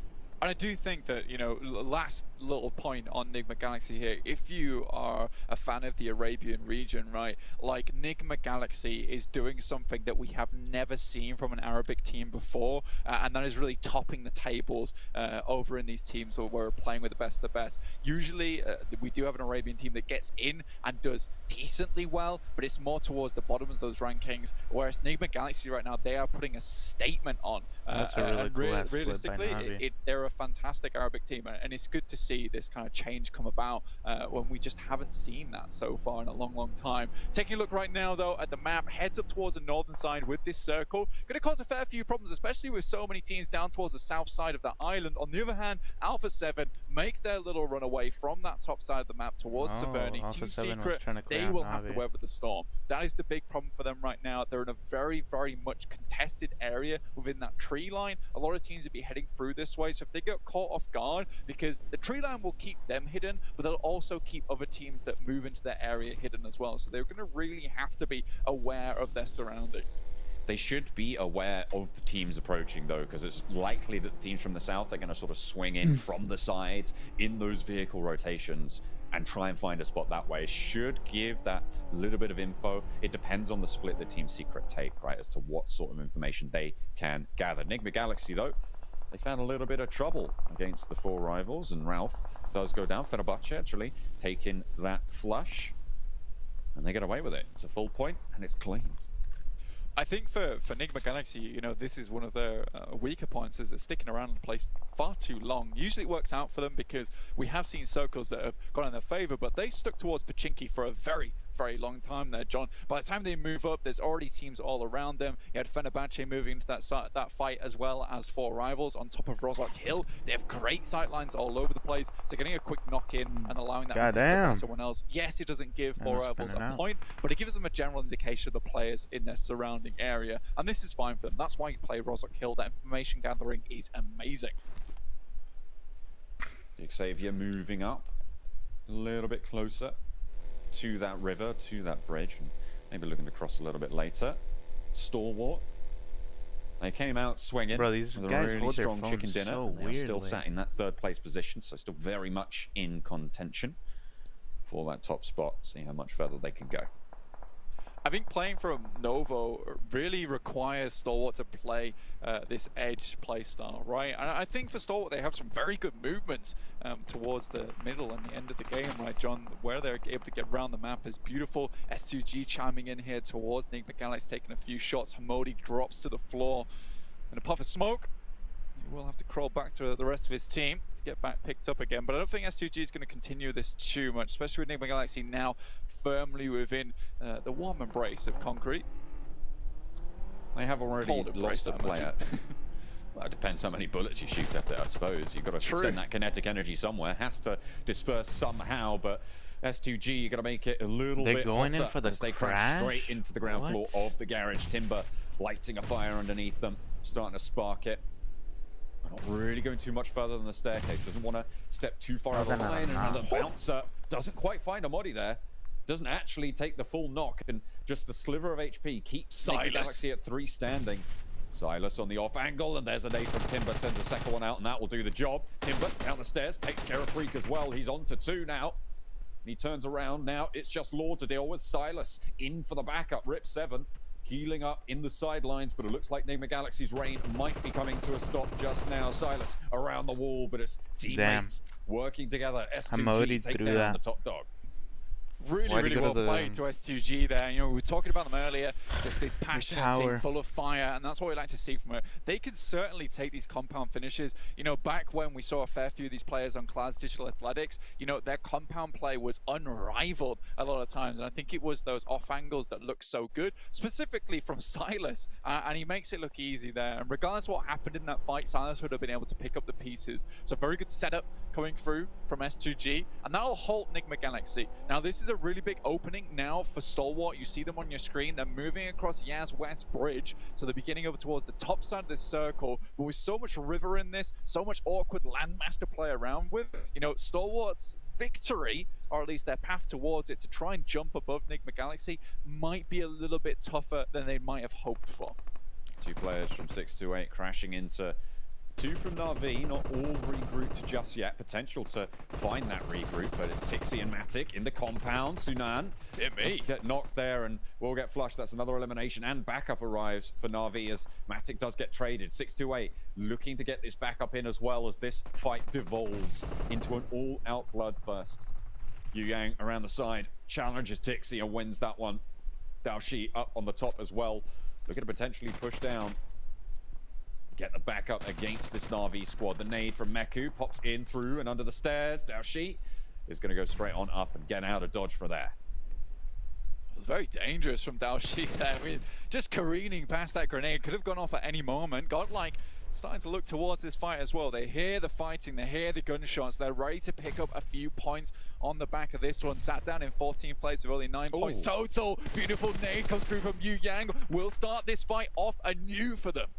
And I do think that, you know, last little point on Nigma Galaxy here, if you are a fan of the Arabian region, right, like Nigma Galaxy is doing something that we have never seen from an Arabic team before, and that is really topping the tables over in these teams where we're playing with the best of the best. Usually, we do have an Arabian team that gets in and does decently well, but it's more towards the bottoms of those rankings, whereas Nigma Galaxy right now, they are putting a statement on. That's a really cool ass split by realistically, Navi. they're a fantastic Arabic team, and it's good to see this kind of change come about when we just haven't seen that so far in a long time. Taking a look right now though at the map, heads up towards the northern side with this circle, going to cause a fair few problems, especially with so many teams down towards the south side of the island. On the other hand, Alpha 7 make their little run away from that top side of the map towards Severny. Alpha Team 7 was Secret, trying to they clear will out have to Navi. weather the storm. That is the big problem for them right now. They're in a very much contested area within that tree line. A lot of teams would be heading through this way, so if they get caught off guard, because the tree line will keep them hidden, but they'll also keep other teams that move into their area hidden as well. So they're going to really have to be aware of their surroundings. They should be aware of the teams approaching, though, because it's likely that the teams from the south are going to sort of swing in from the sides in those vehicle rotations and try and find a spot that way. Should give that little bit of info. It depends on the split that Team Secret take, right, as to what sort of information they can gather. Nigma Galaxy, though, they found a little bit of trouble against the 4 rivals, and Ralph does go down. Fenerbahce actually taking that flush. And they get away with it. It's a full point, and it's clean. I think for Enigma Galaxy, you know, this is one of their weaker points, is they're sticking around in place far too long. Usually it works out for them because we have seen circles that have gone in their favor, but they stuck towards Pachinki for a very long time there, John. By the time they move up, there's already teams all around them. You had Fenerbahce moving into that fight, as well as 4 rivals on top of Rozhok Hill. They have great sightlines all over the place, so getting a quick knock in and allowing that to someone else. Yes, it doesn't give 4 rivals a point, but it gives them a general indication of the players in their surrounding area, and this is fine for them. That's why you play Rozhok Hill. That information gathering is amazing. Xavier moving up a little bit closer to that river, to that bridge, and maybe looking to cross a little bit later. Stalwart. They came out swinging. Bro, these with guys a really hold their strong phones chicken dinner. so And they're still weirdly. sat in that 3rd place position, so still very much in contention for that top spot. See how much further they can go. I think playing from Novo really requires Stalwart to play this edge play style, right? And I think for Stalwart, they have some very good movements towards the middle and the end of the game, right, John? Where they're able to get around the map is beautiful. S2G chiming in here towards Enigma Galaxy, taking a few shots. Hamodi drops to the floor. And a puff of smoke. He will have to crawl back to the rest of his team to get back picked up again. But I don't think S2G is going to continue this too much, especially with Enigma Galaxy now firmly within the warm embrace of concrete. They have already lost a player. Well, it depends how many bullets you shoot at it, I suppose. You've got to send that kinetic energy somewhere. Has to disperse somehow, but S2G, you got to make it a little bit going hotter in for the as they crash? crash straight into the ground What? floor of the garage. Timber lighting a fire underneath them, starting to spark it. Not really going too much further than the staircase. Doesn't want to step too far out of the line. Another bouncer. Doesn't quite find a Modi there. Doesn't actually take the full knock, and just a sliver of HP keeps Enigma Galaxy at 3 standing. Silas on the off angle, and there's a nade from Timber, sends the second one out, and that will do the job. Timber down the stairs, takes care of Freak as well. He's on to 2 now. And he turns around now. It's just Law to deal with. Silas in for the backup. Rip 7 healing up in the sidelines, but it looks like Enigma Galaxy's reign might be coming to a stop just now. Silas around the wall, but it's teammates working together. S2G take down the top dog. Really well played to S2G there. You know, we were talking about them earlier, just this passionate team full of fire, and that's what we like to see from her. They could certainly take these compound finishes. You know, back when we saw a fair few of these players on Class Digital Athletics, you know, their compound play was unrivaled a lot of times, and I think it was those off angles that looked so good, specifically from Silas, and he makes it look easy there. And regardless of what happened in that fight, Silas would have been able to pick up the pieces. So very good setup coming through from S2G, and that'll halt Enigma Galaxy. Now, this is a really big opening now for Stalwart. You see them on your screen. They're moving across Yaz West Bridge, so they're beginning over towards the top side of this circle. But with so much river in this, so much awkward landmass to play around with, you know, Stalwart's victory, or at least their path towards it, to try and jump above Enigma Galaxy, might be a little bit tougher than they might have hoped for. 2 players from 628 crashing into 2 from Na'Vi, not all regrouped just yet. Potential to find that regroup, but it's Tixie and Matic in the compound. Sunan get knocked there and will get flushed. That's another elimination, and backup arrives for Na'Vi as Matic does get traded. 628 looking to get this backup in as well as this fight devolves into an all-out bloodthirst. Yu Yang around the side challenges Tixie and wins that one. Dao Shi up on the top as well, looking to potentially push down. Get the backup against this Na'Vi squad. The nade from Meku pops in through and under the stairs. Dao Shi is going to go straight on up and get out of dodge for there. It was very dangerous from Dao Shi there. I mean, just careening past that grenade. Could have gone off at any moment. Godlike starting to look towards this fight as well. They hear the fighting, they hear the gunshots. They're ready to pick up a few points on the back of this one. Sat down in 14th place with only 9 points total. Beautiful nade comes through from Yu Yang. Will start this fight off anew for them.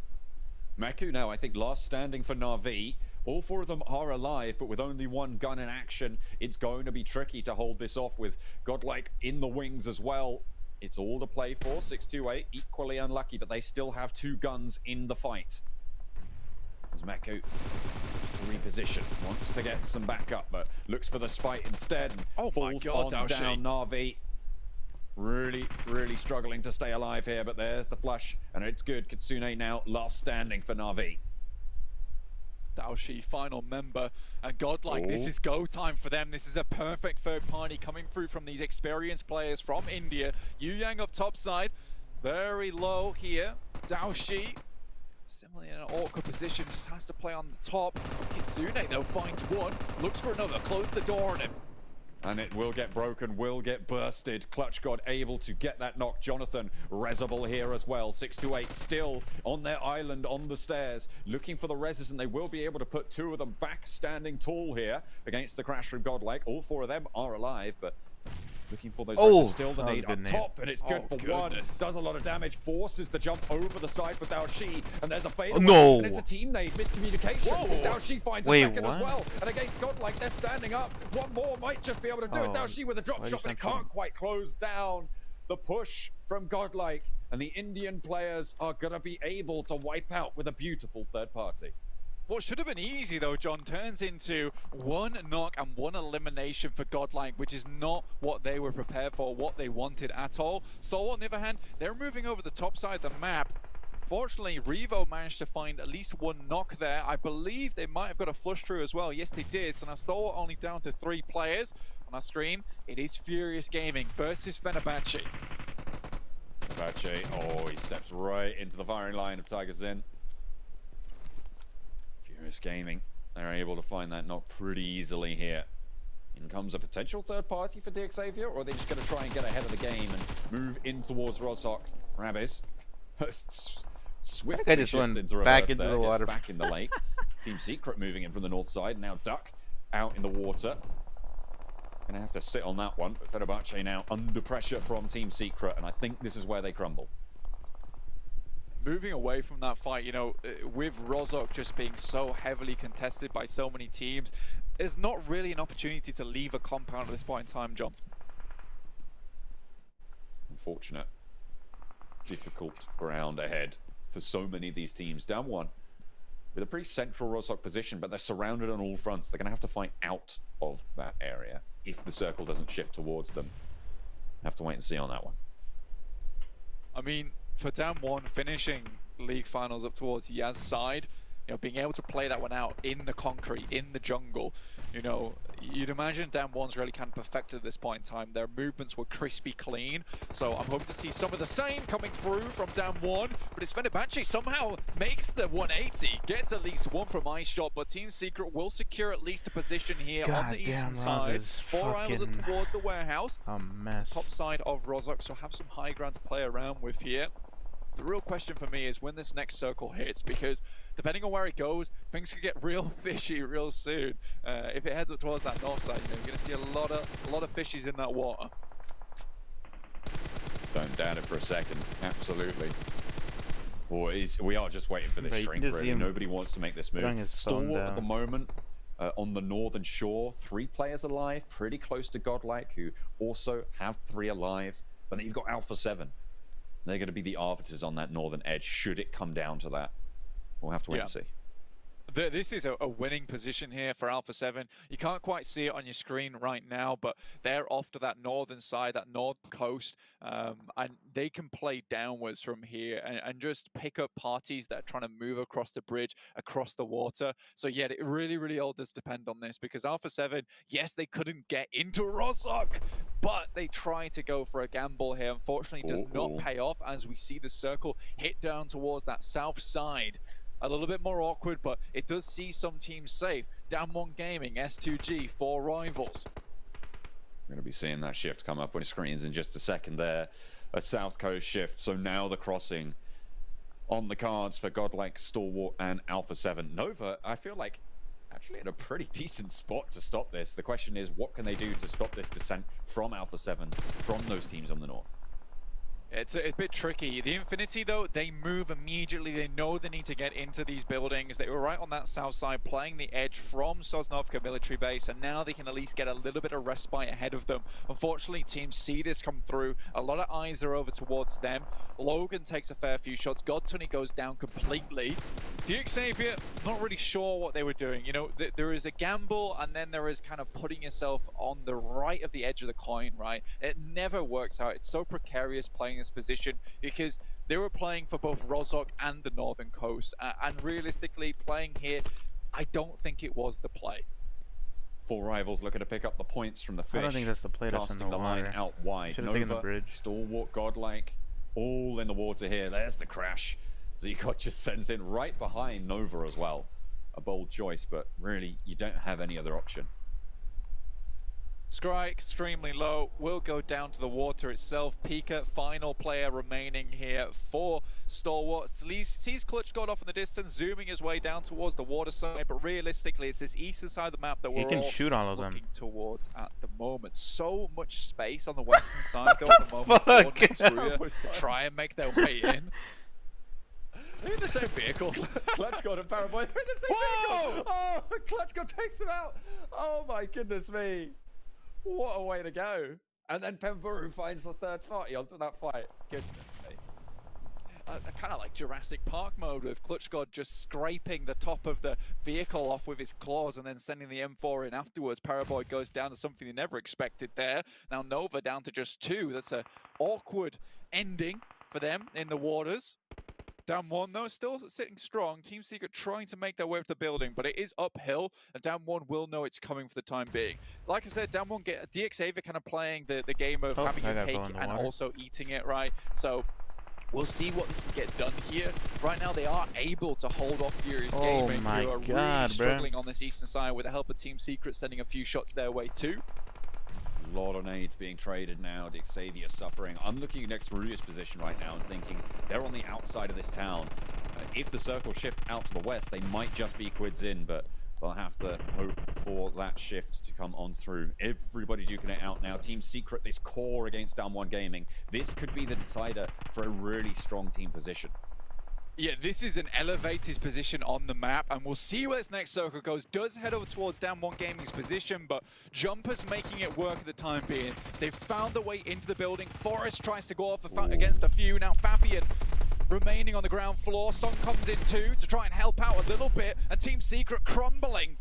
Meku now, I think, last standing for Na'Vi. All 4 of them are alive, but with only 1 gun in action, it's going to be tricky to hold this off with Godlike in the wings as well. It's all to play for. 628 equally unlucky, but they still have 2 guns in the fight. As Meku reposition, wants to get some backup, but looks for the spite instead and falls on down Na'Vi. Really struggling to stay alive here, but there's the flush, and it's good. Kitsune now last standing for Na'Vi. Daoshi, final member, and Godlike, this is go time for them. This is a perfect third party coming through from these experienced players from India. Yu Yang up top side, very low here. Daoshi, similarly in an awkward position, just has to play on the top. Kitsune though finds one, looks for another, close the door on him. And it will get broken, will get bursted. Clutch God able to get that knock. Jonathan, Rezable here as well. 6-8 still on their island on the stairs, looking for the reses, and they will be able to put two of them back standing tall here against the crash from Godlike. All four of them are alive, but looking for those reses. Still the nade up top, and it's good for one. Does a lot of damage, forces the jump over the side for Daoshi, and there's a fade away, and it's a team nade, miscommunication. Daoshi finds a second as well, and against Godlike, they're standing up. One more might just be able to do it. Daoshi with a drop shot, but it can't quite close down the push from Godlike, and the Indian players are gonna be able to wipe out with a beautiful third party. What should have been easy though, John, turns into one knock and one elimination for Godlike, which is not what they were prepared for, what they wanted at all. So on the other hand, they're moving over the top side of the map. Fortunately, Revo managed to find at least one knock there. I believe they might have got a flush through as well. Yes, they did. So now Stalwart only down to 3 players. On our screen, it is Furious Gaming versus Fenerbahce. Fenerbahce, he steps right into the firing line of Tiger Zin. Furious Gaming, they're able to find that knock pretty easily here. In comes a potential third party for DXavier, or are they just going to try and get ahead of the game and move in towards Rozhok? Rabbiz swiftly just shifts went into back reverse into there, the gets water. back in the lake. Team Secret moving in from the north side, now Duck out in the water. Gonna have to sit on that one, but Fenerbahce now under pressure from Team Secret, and I think this is where they crumble. Moving away from that fight, you know, with Rozhok just being so heavily contested by so many teams, there's not really an opportunity to leave a compound at this point in time, John. Unfortunate. Difficult ground ahead for so many of these teams. Down one with a pretty central Rozhok position, but they're surrounded on all fronts. They're going to have to fight out of that area if the circle doesn't shift towards them. Have to wait and see on that one. I mean, for down one, finishing league finals up towards Yaz's side, you know, being able to play that one out in the concrete, in the jungle, you know, you'd imagine down one's really kind of perfected at this point in time. Their movements were crispy clean, so I'm hoping to see some of the same coming through from down one, but it's Fenerbahce somehow makes the 180, gets at least one from Ice Shot, but Team Secret will secure at least a position here on the eastern side. 4 rivals up towards the warehouse. A mess. Top side of Rozhok, so have some high ground to play around with here. The real question for me is when this next circle hits, because depending on where it goes, things could get real fishy real soon. If it heads up towards that north side, you know, you're going to see a lot of fishies in that water. Don't doubt it for a second. Absolutely. Boys, we are just waiting for this shrink, really. Nobody wants to make this move. Stalwart at the moment on the northern shore. 3 players alive, pretty close to Godlike, who also have 3 alive. But then you've got Alpha 7. They're going to be the arbiters on that northern edge, should it come down to that. We'll have to wait and see. This is a winning position here for Alpha 7. You can't quite see it on your screen right now, but they're off to that northern side, that northern coast, and they can play downwards from here and just pick up parties that are trying to move across the bridge, across the water. So yeah, it really, really all does depend on this, because Alpha 7, yes, they couldn't get into Rozhok, but they try to go for a gamble here. Unfortunately, does not pay off as we see the circle hit down towards that south side. A little bit more awkward, but it does see some teams safe. Down one Gaming, S2G, 4 rivals. We're going to be seeing that shift come up on screens in just a second there. A South Coast shift, so now the crossing on the cards for Godlike, Stalwart, and Alpha 7. Nova, I feel like, actually in a pretty decent spot to stop this. The question is, what can they do to stop this descent from Alpha 7, from those teams on the north? It's a bit tricky. The Infinity, though, they move immediately. They know they need to get into these buildings. They were right on that south side, playing the edge from Sosnovka military base, and now they can at least get a little bit of respite ahead of them. Unfortunately, teams see this come through. A lot of eyes are over towards them. Logan takes a fair few shots. Godtony goes down completely. DXavier, not really sure what they were doing. You know, there is a gamble, and then there is kind of putting yourself on the right of the edge of the coin, right? It never works out. It's so precarious playing this position because they were playing for both Rozhok and the northern coast, and realistically playing here, I don't think it was the play. 4 rivals looking to pick up the points from the fish. I don't think that's the play that's in casting the line water. out wide. Should've taken the Nova, bridge. Stalwart, Godlike, all in the water here. There's the crash. Zcot just sends in right behind Nova as well. A bold choice, but really, you don't have any other option. Scry extremely low, will go down to the water itself. Pika, final player remaining here for Stalwart. Sees Clutch got off in the distance, zooming his way down towards the water side, but realistically it's this eastern side of the map that we're can shoot all of them. looking towards at the moment. So much space on the western side though at the moment for next Ruya to try and make their way in. They're in the same vehicle. Clutch got and Paraboy, they're in the same vehicle! Oh, Clutch got takes him out! Oh my goodness me! What a way to go. And then Pemburu finds the third party onto that fight. Goodness me. Kind of like Jurassic Park mode with Clutch God just scraping the top of the vehicle off with his claws and then sending the M4 in afterwards. Paraboy goes down to something he never expected there. Now Nova down to just 2. That's an awkward ending for them in the waters. Down 1 though, still sitting strong. Team Secret trying to make their way up the building, but it is uphill, and Down 1 will know it's coming for the time being. Like I said, Down 1 get DXAV kind of playing the game of having your cake and also eating it, right? So we'll see what can get done here. Right now, they are able to hold off Furious Gaming, who are really struggling on this eastern side with the help of Team Secret sending a few shots their way too. A lot of nades being traded now. Dixavia suffering. I'm looking next to Ruya's position right now and thinking they're on the outside of this town. If the circle shifts out to the west, they might just be quids in, but they'll have to hope for that shift to come on through. Everybody duking it out now. Team Secret, this core against Down 1 Gaming. This could be the decider for a really strong team position. Yeah, this is an elevated position on the map, and we'll see where this next circle goes. Does head over towards Down 1 Gaming's position, but Jumper's making it work at the time being. They've found their way into the building. Forrest tries to go off against a few. Now Fabian remaining on the ground floor. Song comes in too to try and help out a little bit, and Team Secret crumbling.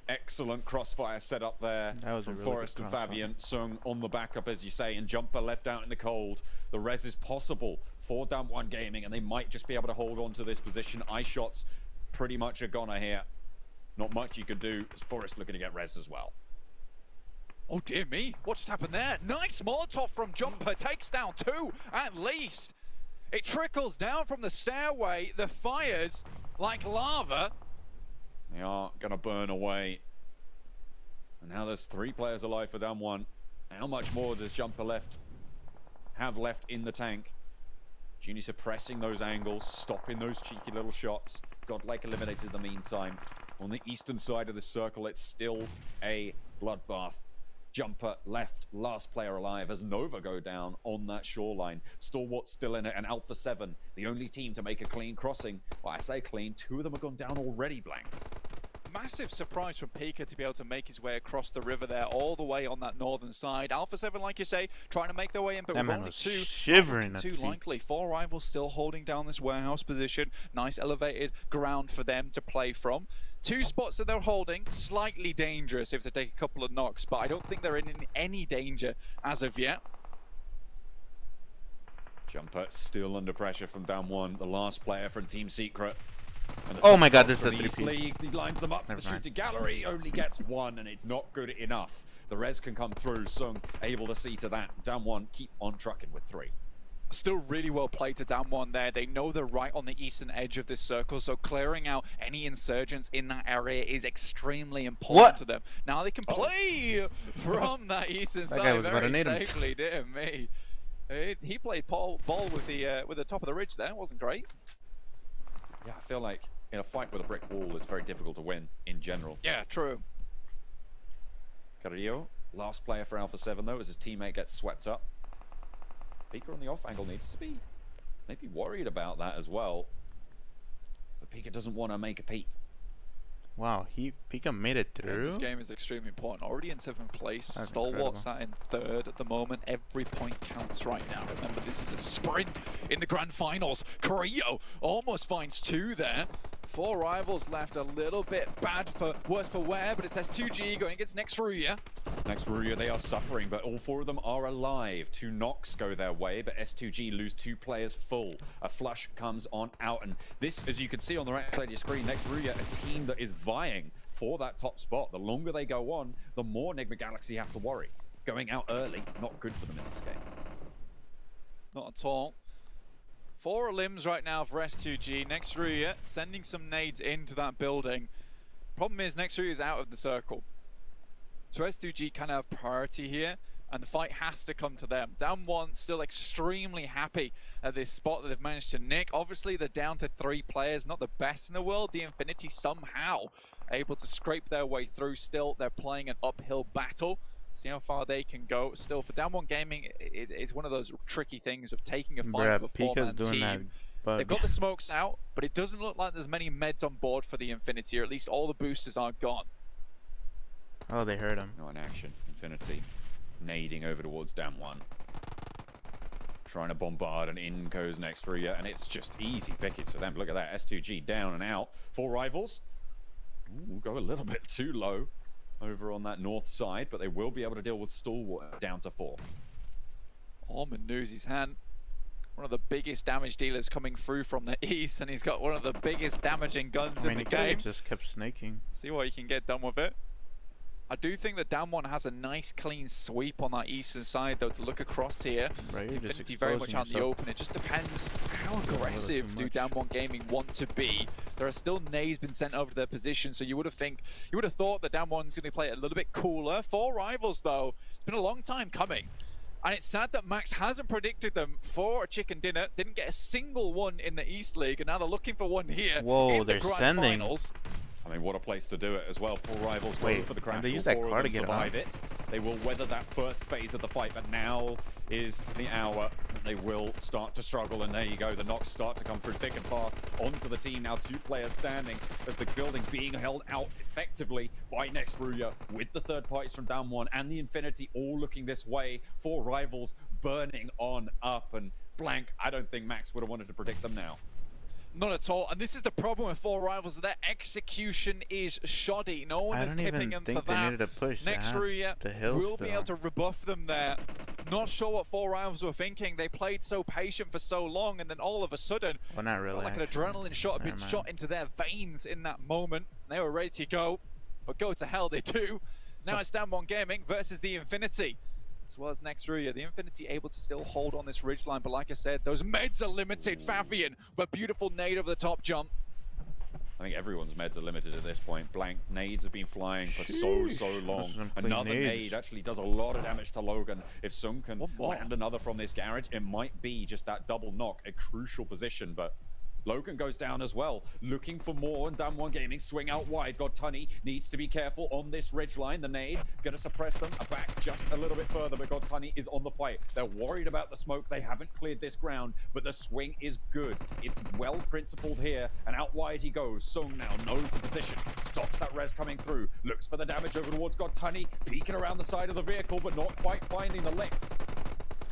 Excellent crossfire set up there from Forrest and Fabian. Sung on the backup, as you say, and Jumper left out in the cold. The res is possible for Down 1 Gaming, and they might just be able to hold on to this position. Eye shots pretty much a goner here. Not much you can do, as Forrest looking to get res as well. Oh dear me, what just happened there? Nice Molotov from Jumper, takes down 2 at least. It trickles down from the stairway, the fires like lava. They are going to burn away. And now there's 3 players alive for Down 1. How much more does Jumper have left in the tank? Genie suppressing those angles, stopping those cheeky little shots. Godlike eliminated in the meantime. On the eastern side of the circle, it's still a bloodbath. Jumper left, last player alive as Nova go down on that shoreline. Stalwart still in it, and Alpha 7, the only team to make a clean crossing. Well, I say clean, 2 of them have gone down already, Blank. Massive surprise from Pika to be able to make his way across the river there, all the way on that northern side. Alpha 7, like you say, trying to make their way in, but that with man only was 2, shivering at too feet. likely. 4 rivals still holding down this warehouse position. Nice elevated ground for them to play from. 2 spots that they're holding, slightly dangerous if they take a couple of knocks, but I don't think they're in any danger as of yet. Jumper still under pressure from Down 1, the last player from Team Secret. Oh my god, this is a 3-piece. He lines them up. The shooting gallery only gets 1, and it's not good enough. The res can come through. Sung able to see to that. Down 1 keep on trucking with 3. Still really well played to Down 1 there. They know they're right on the eastern edge of this circle, so clearing out any insurgents in that area is extremely important to them. Now they can play from that eastern side guy was about to very nade him. safely, dear me. He played ball with the top of the ridge there. It wasn't great. Yeah, I feel like in a fight with a brick wall, it's very difficult to win in general. Yeah, true. Carrillo, last player for Alpha 7 though, as his teammate gets swept up. Pika on the off angle needs to be maybe worried about that as well. But Pika doesn't want to make a peep. Wow, Pika made it through. Yeah, this game is extremely important. Already in 7th place. That's Stalwart sat in 3rd at the moment. Every point counts right now. Remember, this is a sprint in the grand finals. Carrillo almost finds 2 there. 4 rivals left, a little bit bad for worse for wear, but it says 2G going against next Ruya. Next Ruya, they are suffering, but all 4 of them are alive. 2 knocks go their way, but S2G lose 2 players full. A flush comes on out, and this, as you can see on the right side of your screen, Next Ruya, a team that is vying for that top spot. The longer they go on, the more Enigma Galaxy have to worry. Going out early, not good for them in this game. Not at all. 4 limbs right now for S2G. Next Ruya sending some nades into that building. Problem is, Next Ruya is out of the circle. So S2G kind of have priority here, and the fight has to come to them. Down 1, still extremely happy at this spot that they've managed to nick. Obviously, they're down to 3 players, not the best in the world. The Infinity somehow able to scrape their way through. Still, they're playing an uphill battle. See how far they can go. Still, for Down 1 Gaming, it's one of those tricky things of taking a fight with a 4-man team. They've got the smokes out, but it doesn't look like there's many meds on board for the Infinity, or at least all the boosters are gone. Oh, they heard him. Not in action. Infinity nading over towards Down 1. Trying to bombard, and in goes Next Ruya, and it's just easy pickets for them. Look at that. S2G down and out. 4 rivals. Ooh, go a little bit too low over on that north side, but they will be able to deal with Stalwart down to 4. Ormond knows his hand. One of the biggest damage dealers coming through from the east, and he's got one of the biggest damaging guns in the game. Just kept snaking. See what he can get done with it. I do think that Down 1 has a nice clean sweep on that eastern side, though, to look across here. Right, Infinity very much out in the open. It just depends how aggressive do Down 1 Gaming want to be. There are still nades been sent over to their position, so you would have thought that Down 1's going to play it a little bit cooler. 4 rivals, though. It's been a long time coming. And it's sad that Max hasn't predicted them for a chicken dinner. Didn't get a single one in the East League, and now they're looking for one here. Whoa, in the Grand Finals. I mean, what a place to do it as well. 4 rivals Wait, for the crash. they use All that 4 car of to them get survive out? it. They will weather that first phase of the fight, but now is the hour that they will start to struggle. And there you go, the knocks start to come through thick and fast onto the team. Now 2 players standing as the building being held out effectively by Next Ruya, with the third parties from Down 1 and the Infinity all looking this way. 4 rivals burning on up, and blank, I don't think Max would have wanted to predict them now. Not at all, and this is the problem with 4 rivals. Their execution is shoddy. No one is tipping them for that. Next Ruya will be able to rebuff them there. Not sure what 4 rivals were thinking. They played so patient for so long, and then all of a sudden, well, not really, like an adrenaline shot had been shot into their veins in that moment. They were ready to go, but go to hell they do. Now it's Down 1 Gaming versus the Infinity, as well as Next Ruya. The Infinity able to still hold on this ridgeline, but like I said, those meds are limited. Fabian, but beautiful nade over the top jump. I think everyone's meds are limited at this point. Blank nades have been flying for so long. Another nade actually does a lot of damage to Logan. If Sung can land another from this garage, it might be just that double knock, a crucial position, but Logan goes down as well, looking for more, and Down 1 Gaming swing out wide. Godtani needs to be careful on this ridge line. The nade gonna suppress them back just a little bit further, but Godtani is on the fight. They're worried about the smoke. They haven't cleared this ground, but the swing is good. It's well principled here, and out wide he goes. Sung now knows the position, stops that res coming through, looks for the damage over towards Godtani, peeking around the side of the vehicle, but not quite finding the licks.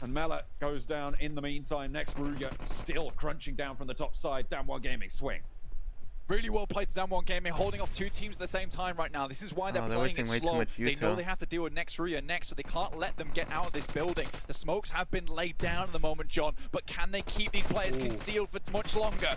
And Mela goes down in the meantime. Next Ruya still crunching down from the top side. Down 1 Gaming swing. Really well played to Down 1 Gaming, holding off 2 teams at the same time right now. This is why they're playing it slow. They know they have to deal with Next Ruya next, so they can't let them get out of this building. The smokes have been laid down at the moment, John, but can they keep these players concealed for much longer?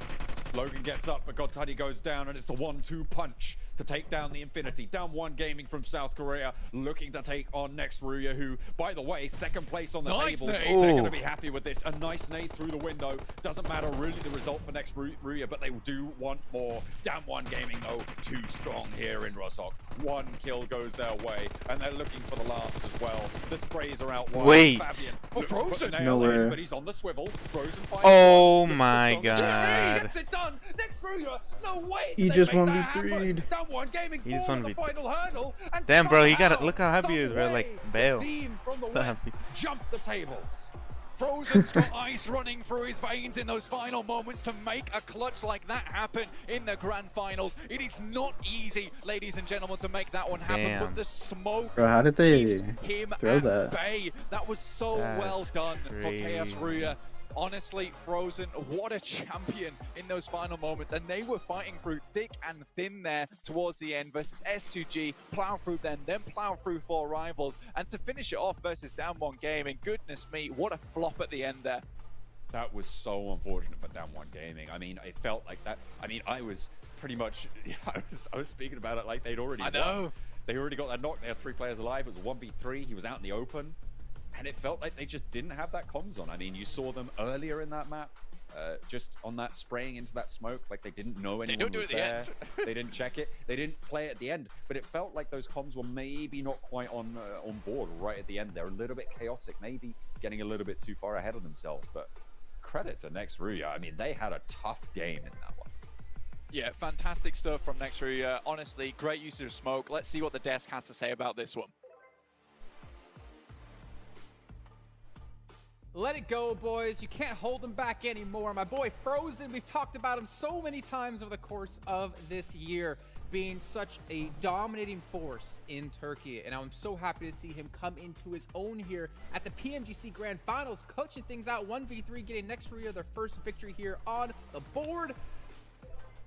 Logan gets up, but Godtani goes down, and it's a 1-2 punch to take down the Infinity. Down 1 Gaming from South Korea, looking to take on Next Ruya, who, by the way, second place on the tables. They're going to be happy with this. A nice nade through the window. Doesn't matter really the result for Next Ruya, but they do want more. Down 1 Gaming, though, too strong here in Rossok. 1 kill goes their way, and they're looking for the last as well. The sprays are out wide. Wait. Fabian Frozen. Nowhere. But he's on the swivel. Frozen oh my god. Gets it done. Next Ruya, no way. He just 1v3'd. Down 1 Gaming He just for the final hurdle. And damn, bro, he got it. Look how happy he is, bro. Like, bail. Team from the west jump the tables. Frozen's got ice running through his veins in those final moments to make a clutch like that happen in the grand finals. It is not easy, ladies and gentlemen, to make that one happen, but the smoke bro, how did they him throw at that? bay. That was so well done for Chaos Ruya. Honestly, Frozen, what a champion in those final moments. And they were fighting through thick and thin there towards the end versus S2G, plow through them, then plow through 4 rivals. And to finish it off versus Down 1 Gaming, goodness me, what a flop at the end there. That was so unfortunate for Down 1 Gaming. I mean, it felt like that. I mean, I was pretty much, I was speaking about it like they'd already won. They already got that knock. They had 3 players alive. It was a 1v3. He was out in the open. And it felt like they just didn't have that comms on. I mean, you saw them earlier in that map, just on that spraying into that smoke, like they didn't know anyone was there. They didn't check it. They didn't play it at the end. But it felt like those comms were maybe not quite on board right at the end. They're a little bit chaotic, maybe getting a little bit too far ahead of themselves. But credit to Nextruya. I mean, they had a tough game in that one. Yeah, fantastic stuff from Nextruya. Honestly, great use of smoke. Let's see what the desk has to say about this one. Let it go, boys. You can't hold them back anymore. My boy Frozen, we've talked about him so many times over the course of this year, being such a dominating force in Turkey. And I'm so happy to see him come into his own here at the PMGC Grand Finals, coaching things out 1v3, getting Nextruya their first victory here on the board.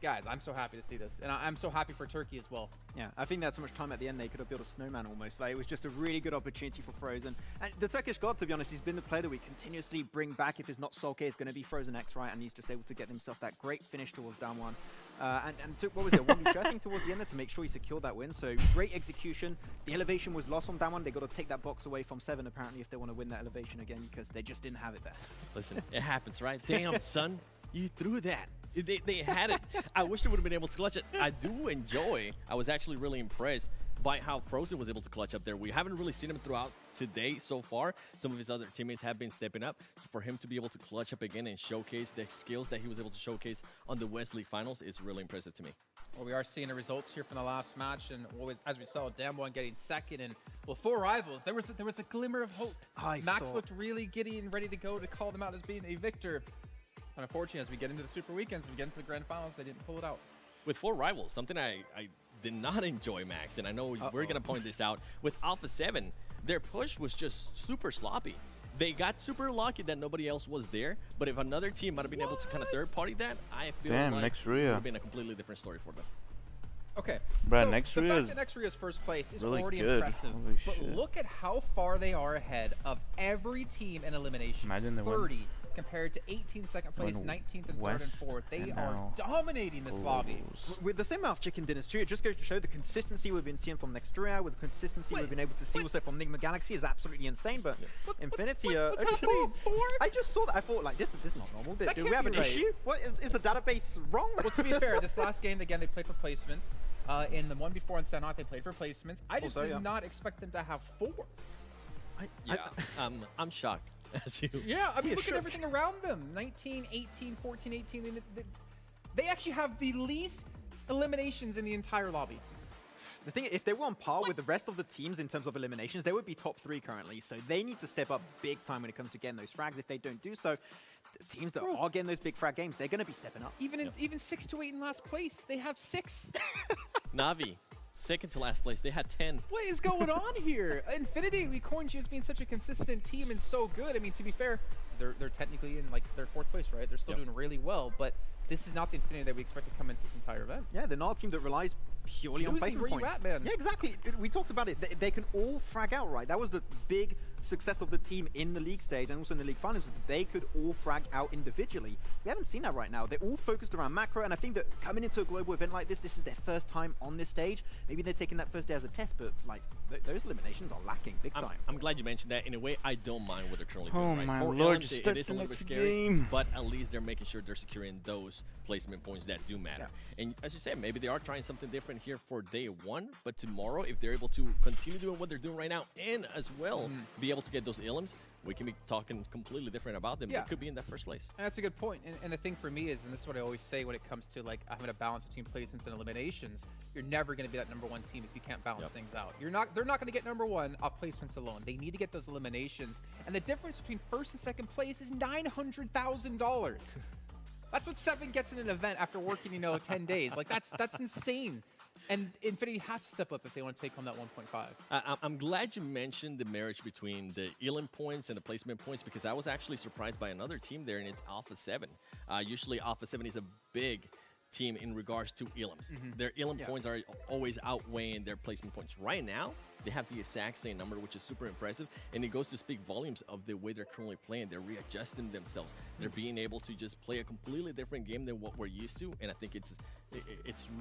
Guys, I'm so happy to see this, and I'm so happy for Turkey as well. Yeah, I think they had so much time at the end they could have built a snowman almost. Like, it was just a really good opportunity for Frozen. And the Turkish God, to be honest, he's been the player that we continuously bring back. If it's not Solke, it's going to be Frozen X, right? And he's just able to get himself that great finish towards Down 1. And took, what was it, 1v2 I think towards the end there to make sure he secured that win. So great execution. The elevation was lost on Down 1. They got to take that box away from 7 apparently if they want to win that elevation again, because they just didn't have it there. Listen, it happens, right? Damn, son, you threw that. They had it. I wish they would have been able to clutch it. I do enjoy. I was actually really impressed by how Frozen was able to clutch up there. We haven't really seen him throughout today so far. Some of his other teammates have been stepping up. So for him to be able to clutch up again and showcase the skills that he was able to showcase on the West League Finals is really impressive to me. Well, we are seeing the results here from the last match, and always, as we saw, Down 1 getting second, and well, 4 rivals. There was a glimmer of hope. Max looked really giddy and ready to go to call them out as being a victor. Unfortunately, as we get into the Super Weekends, we get into the Grand Finals, they didn't pull it out. With 4 rivals, something I did not enjoy, Max, and I know we're going to point this out. With Alpha 7, their push was just super sloppy. They got super lucky that nobody else was there, but if another team might have been able to kind of third-party that, I feel like it would have been a completely different story for them. Okay, Brad, so Nextruya the fact that Nextruya's first place is really already good. impressive, Holy but shit. look at how far they are ahead of every team in elimination. Imagine they win. 30 compared to 18 second place, 19th and 3rd and 4th. They are dominating this lobby. With the same amount of chicken dinners too, it just goes to show the consistency we've been seeing from Nextruya, with the consistency we've been able to see also from Enigma Galaxy is absolutely insane. But Infinity, I just saw that. I thought, like, this is not normal. Do we have an issue? What is the database wrong? Well, to be fair, this last game, again, they played for placements. In the one before in Senat, they played for placements. I just did not expect them to have 4. I'm shocked. As you. Yeah, I mean, look at everything around them. 19, 18, 14, 18. They actually have the least eliminations in the entire lobby. The thing, if they were on par with the rest of the teams in terms of eliminations, they would be top 3 currently. So they need to step up big time when it comes to getting those frags. If they don't do so, the teams that are getting those big frag games, they're going to be stepping up. Even 6 to 8 in last place, they have 6. Navi, second to last place, they had 10. What is going on here? Infinity, we coined you as being such a consistent team and so good. I mean, to be fair, they're technically in like their 4th place, right? They're still doing really well, but this is not the Infinity that we expect to come into this entire event. Yeah, they're not a team that relies purely on placement where points. You at, man? Yeah, exactly. We talked about it. They can all frag out, right? That was the big success of the team in the league stage and also in the league finals. They could all frag out individually. We haven't seen that right now. They're all focused around macro, and I think that coming into a global event like this is their first time on this stage. Maybe they're taking that first day as a test, but like those eliminations are lacking big time. I'm glad you mentioned that. In a way, I don't mind what they're currently doing. Oh right? my For lord, LMs, just it is a little bit scary, game. but at least they're making sure they're securing those placement points that do matter. And as you said, maybe they are trying something different here for day 1, but tomorrow, if they're able to continue doing what they're doing right now and as well be able to get those elims, we can be talking completely different about them. They could be in that first place. And that's a good point. And the thing for me is, and this is what I always say when it comes to like having a balance between placements and eliminations, you're never going to be that #1 team if you can't balance things out. They're not going to get #1 off placements alone. They need to get those eliminations. And the difference between 1st and 2nd place is $900,000. That's what 7 gets in an event after working, 10 days. Like that's insane. And Infinity has to step up if they want to take on that 1.5. I'm glad you mentioned the marriage between the Elam points and the placement points, because I was actually surprised by another team there, and it's Alpha 7. Usually Alpha 7 is a big team in regards to Elams. Their Elam points are always outweighing their placement points. Right now, they have the exact same number, which is super impressive, and it goes to speak volumes of the way they're currently playing. They're readjusting themselves. They're being able to just play a completely different game than what we're used to, and I think it's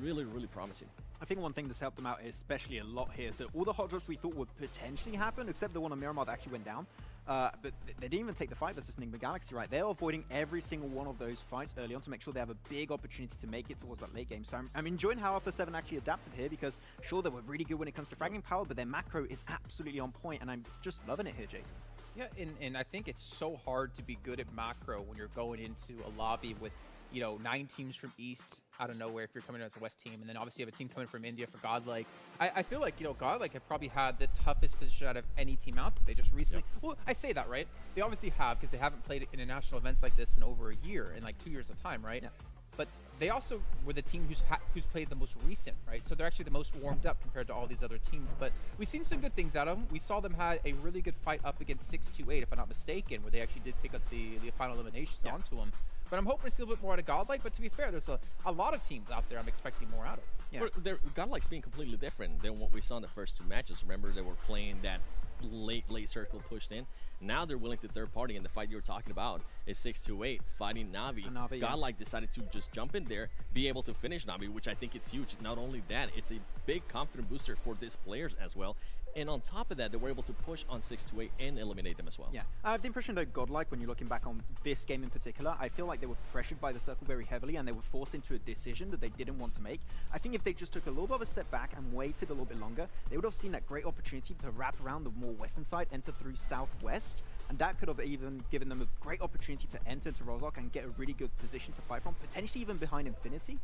really, really promising. I think one thing that's helped them out especially a lot here is that all the hot drops we thought would potentially happen, except the one on Miramar that actually went down, but they didn't even take the fight versus Enigma Galaxy, right? They're avoiding every single one of those fights early on to make sure they have a big opportunity to make it towards that late game. So I'm enjoying how Alpha 7 actually adapted here, because sure, they were really good when it comes to fragging power, but their macro is absolutely on point, and I'm just loving it here, Jason. Yeah, and I think it's so hard to be good at macro when you're going into a lobby with, 9 teams from East out of nowhere if you're coming in as a West team, and then obviously you have a team coming from India for Godlike. I feel like, Godlike have probably had the toughest position out of any team out there. They just recently, well, I say that, right? They obviously have, because they haven't played international events like this in over a year, in like 2 years of time, right? Yeah. But they also were the team who's played the most recent, right? So they're actually the most warmed up compared to all these other teams. But we've seen some good things out of them. We saw them had a really good fight up against 628, if I'm not mistaken, where they actually did pick up the final eliminations onto them. But I'm hoping to see a little bit more out of Godlike. But to be fair, there's a lot of teams out there I'm expecting more out of. Yeah. Godlike's being completely different than what we saw in the first 2 matches. Remember, they were playing that late circle pushed in. Now they're willing to third party, and the fight you were talking about is 628 fighting Navi. Godlike decided to just jump in there, be able to finish Navi, which I think is huge. Not only that, it's a big confidence booster for these players as well. And on top of that, they were able to push on 628 and eliminate them as well. Yeah, I have the impression though, Godlike, when you're looking back on this game in particular, I feel like they were pressured by the circle very heavily, and they were forced into a decision that they didn't want to make. I think if they just took a little bit of a step back and waited a little bit longer, they would have seen that great opportunity to wrap around the more western side, enter through southwest, and that could have even given them a great opportunity to enter into Rozhok and get a really good position to fight from, potentially even behind Infinity.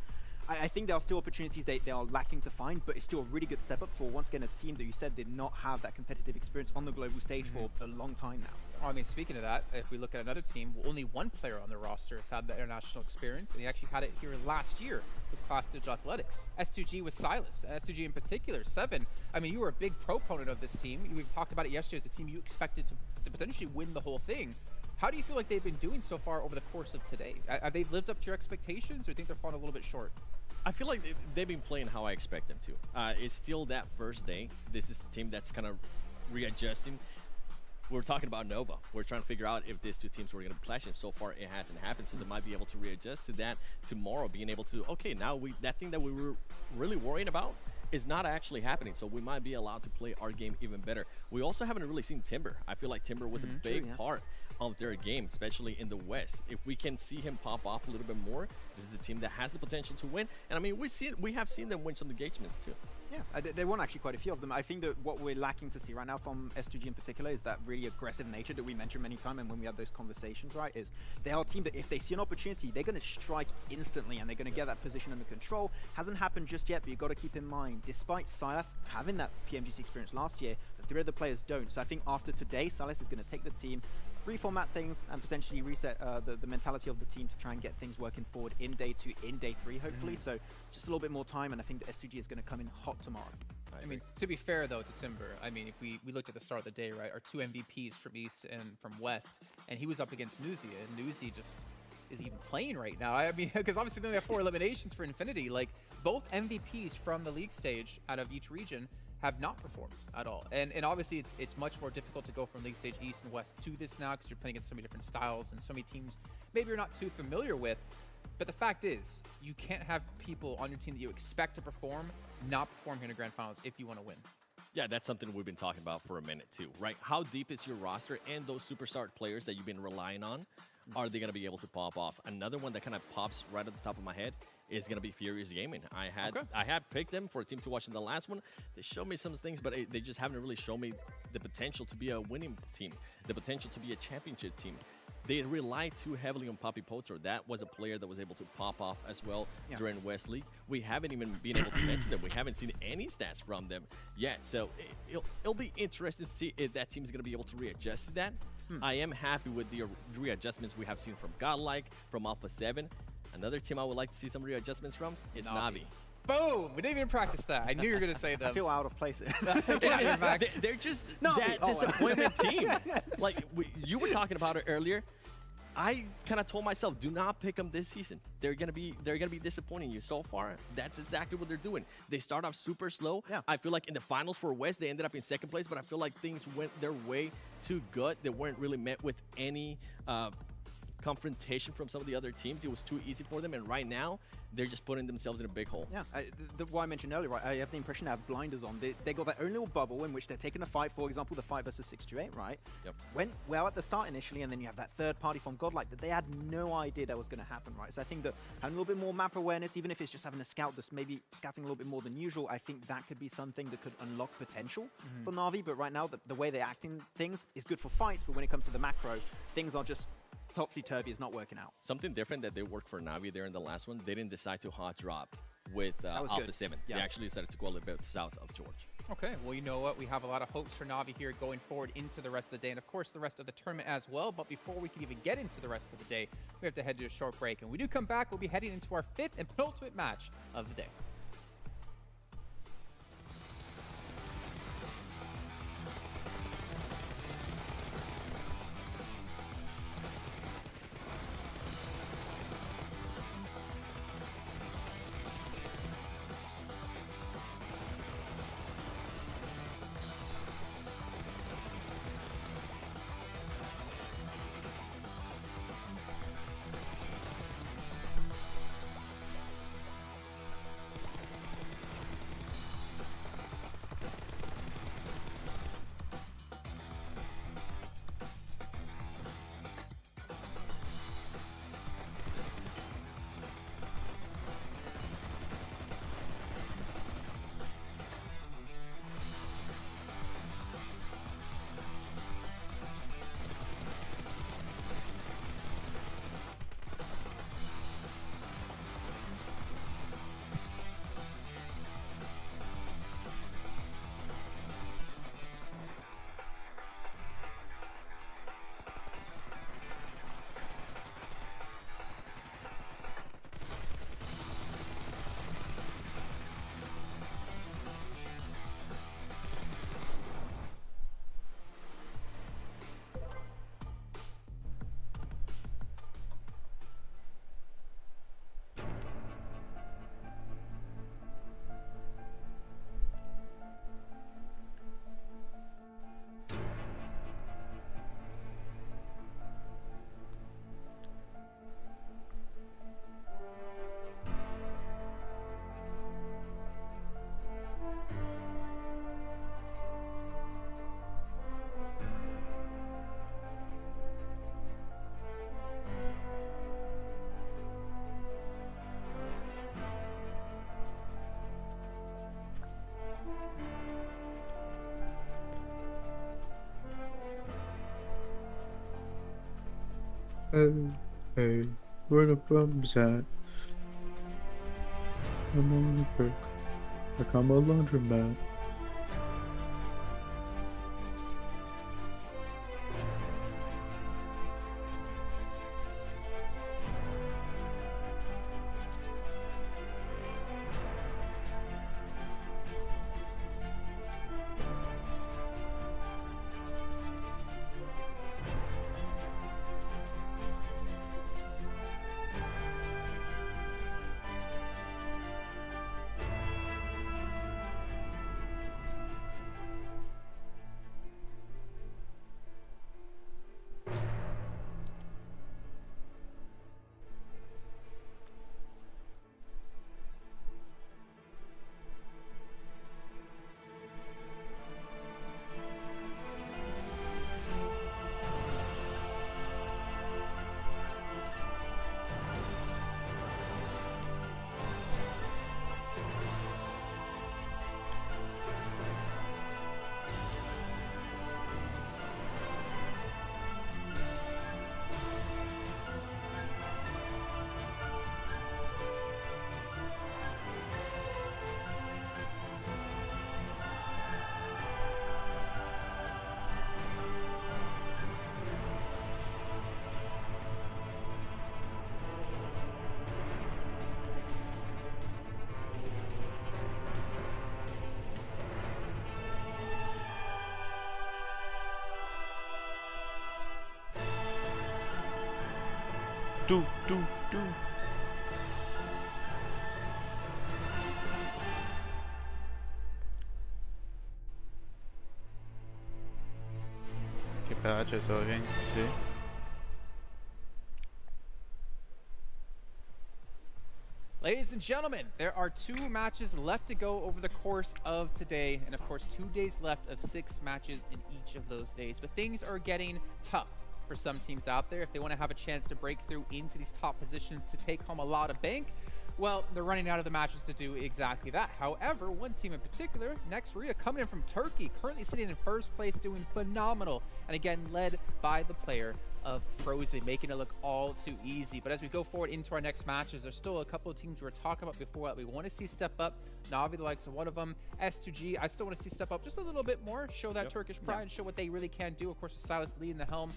I think there are still opportunities they are lacking to find, but it's still a really good step up for, once again, a team that you said did not have that competitive experience on the global stage for a long time now. I mean, speaking of that, if we look at another team, only one player on the roster has had the international experience, and he actually had it here last year with Class Digital Athletics. S2G with Silas, S2G in particular, 7. I mean, you were a big proponent of this team. We've talked about it yesterday as a team you expected to potentially win the whole thing. How do you feel like they've been doing so far over the course of today? Have they lived up to your expectations, or do you think they're falling a little bit short? I feel like they've been playing how I expect them to. It's still that first day. This is a team that's kind of readjusting. We're talking about Nova. We're trying to figure out if these 2 teams were going to be clashing. So far, it hasn't happened, so they might be able to readjust to that tomorrow, being able to, okay, now that thing that we were really worrying about is not actually happening, so we might be allowed to play our game even better. We also haven't really seen Timber. I feel like Timber was a big part of their game, especially in the West. If we can see him pop off a little bit more, this is a team that has the potential to win. And I mean, we have seen them win some engagements too. Yeah, they won actually quite a few of them. I think that what we're lacking to see right now from S2G in particular is that really aggressive nature that we mentioned many times, and when we have those conversations, right, is they are a team that if they see an opportunity, they're going to strike instantly, and they're going to get that position under control. Hasn't happened just yet, but you've got to keep in mind, despite Silas having that PMGC experience last year, the 3 other players don't. So I think after today, Silas is going to take the team, reformat things, and potentially reset the mentality of the team to try and get things working forward in day 2, in day 3, hopefully. So just a little bit more time, and I think the S2G is going to come in hot tomorrow. I mean, to be fair though to Timber, I mean, if we looked at the start of the day, right, our 2 MVPs from East and from West, and he was up against Nuzia, and Nuzia just is even playing right now. I mean, because obviously they only have 4 eliminations for Infinity. Like, both MVPs from the league stage out of each region have not performed at all. And obviously it's much more difficult to go from league stage East and West to this now, because you're playing against so many different styles and so many teams maybe you're not too familiar with. But the fact is, you can't have people on your team that you expect to perform not perform here in the grand finals if you want to win. Yeah, that's something we've been talking about for a minute too, right? How deep is your roster, and those superstar players that you've been relying on, are they going to be able to pop off? Another one that kind of pops right at the top of my head is going to be Furious Gaming. I had picked them for a team to watch in the last one. They showed me some things, but they just haven't really shown me the potential to be a winning team, the potential to be a championship team. They rely too heavily on Papi Potro. That was a player that was able to pop off as well during West League. We haven't even been able to mention them. We haven't seen any stats from them yet. So it'll be interesting to see if that team is going to be able to readjust to that. I am happy with the readjustments we have seen from Godlike, from Alpha 7. Another team I would like to see some readjustments from is Navi. Boom! We didn't even practice that. I knew you were gonna say them. I feel out of place. They're just that disappointment team. Like you were talking about it earlier. I kind of told myself, do not pick them this season. They're gonna be disappointing you. So far, that's exactly what they're doing. They start off super slow. Yeah. I feel like in the finals for West, they ended up in second place, but I feel like things went their way too good. They weren't really met with any confrontation from some of the other teams. It was too easy for them, and right now, they're just putting themselves in a big hole. Yeah, what I mentioned earlier, right? I have the impression they have blinders on. They got their own little bubble in which they're taking a fight. For example, the fight versus 628, right? Yep. Went well at the start initially, and then you have that third party from Godlike that they had no idea that was going to happen, right? So I think that having a little bit more map awareness, even if it's just having a scout that's maybe scouting a little bit more than usual, I think that could be something that could unlock potential for Na'Vi. But right now, the way they're acting things is good for fights, but when it comes to the macro, things are just topsy-turvy. Is not working out. Something different that they worked for Na'Vi there in the last one, they didn't decide to hot drop with Alpha 7. Yeah. They actually decided to go a little bit south of George. Okay, well, you know what? We have a lot of hopes for Na'Vi here going forward into the rest of the day, and of course the rest of the tournament as well. But before we can even get into the rest of the day, we have to head to a short break. And when we do come back, we'll be heading into our 5th and penultimate match of the day. Hey, where the bums at? I'm on the perk. Like I'm a laundromat. Que piace, Torin, sì. Ladies and gentlemen, there are 2 matches left to go over the course of today, and of course 2 days left of 6 matches in each of those days. But things are getting tough for some teams out there if they want to have a chance to break through into these top positions to take home a lot of bank. Well, they're running out of the matches to do exactly that. However, one team in particular, Nexria, coming in from Turkey, currently sitting in first place, doing phenomenal, and again led by the player of Frozen, making it look all too easy. But as we go forward into our next matches, there's still a couple of teams we were talking about before that we want to see step up. Navi, the likes of one of them. S2G, I still want to see step up just a little bit more, show that Turkish pride and show what they really can do. Of course, with Silas leading the helm.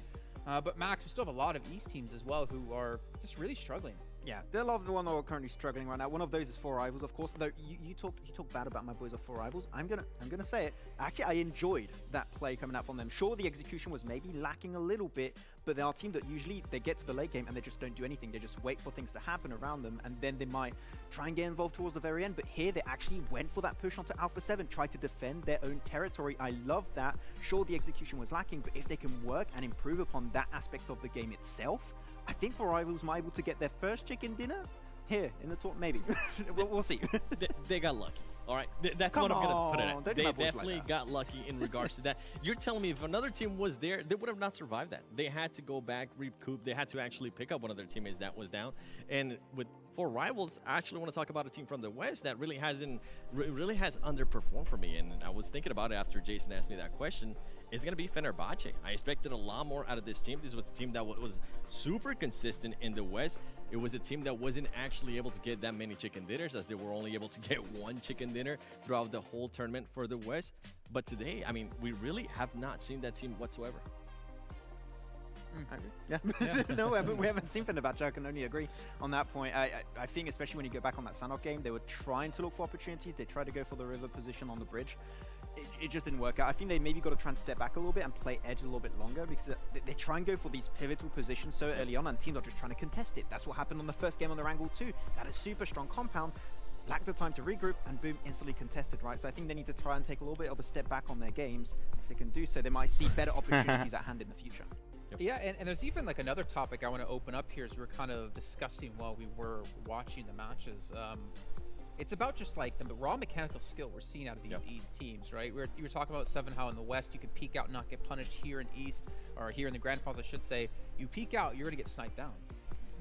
But Max, we still have a lot of East teams as well who are just really struggling. Yeah, there are a lot of the one that are currently struggling right now. One of those is 4 Rivals, of course. Though you talk bad about my boys of 4 Rivals. I'm gonna say it. Actually, I enjoyed that play coming out from them. Sure, the execution was maybe lacking a little bit, but they are a team that usually they get to the late game and they just don't do anything. They just wait for things to happen around them, and then they might try and get involved towards the very end. But here, they actually went for that push onto Alpha 7, tried to defend their own territory. I love that. Sure, the execution was lacking, but if they can work and improve upon that aspect of the game itself, I think 4 Rivals might be able to get their first chicken dinner here in the talk, maybe. we'll see. They got lucky. All right, that's what I'm gonna put it at. They definitely got lucky in regards to that. You're telling me if another team was there, they would have not survived that. They had to go back, recoup. They had to actually pick up one of their teammates that was down. And with 4 Rivals, I actually want to talk about a team from the West that really has underperformed for me. And I was thinking about it after Jason asked me that question. It's going to be Fenerbahce. I expected a lot more out of this team. This was a team that was super consistent in the West. It was a team that wasn't actually able to get that many chicken dinners, as they were only able to get 1 chicken dinner throughout the whole tournament for the West. But today, I mean, we really have not seen that team whatsoever. Yeah. No, we haven't seen Fenerbahce. I can only agree on that point. I think especially when you go back on that Sanok game, they were trying to look for opportunities. They tried to go for the river position on the bridge. It just didn't work out. I think they maybe got to try and step back a little bit and play edge a little bit longer, because they try and go for these pivotal positions so early on, and teams are just trying to contest it. That's what happened on the first game on their angle too. That is super strong compound. Lack the time to regroup, and boom, instantly contested, right? So I think they need to try and take a little bit of a step back on their games. If they can do so, they might see better opportunities at hand in the future. Yeah, and there's even like another topic I want to open up here as we were kind of discussing while we were watching the matches. It's about just like the raw mechanical skill we're seeing out of these East teams, right? You were talking about Seven, how in the West you could peek out and not get punished. Here in East, or here in the Grand Finals, I should say, you peek out, you're going to get sniped down.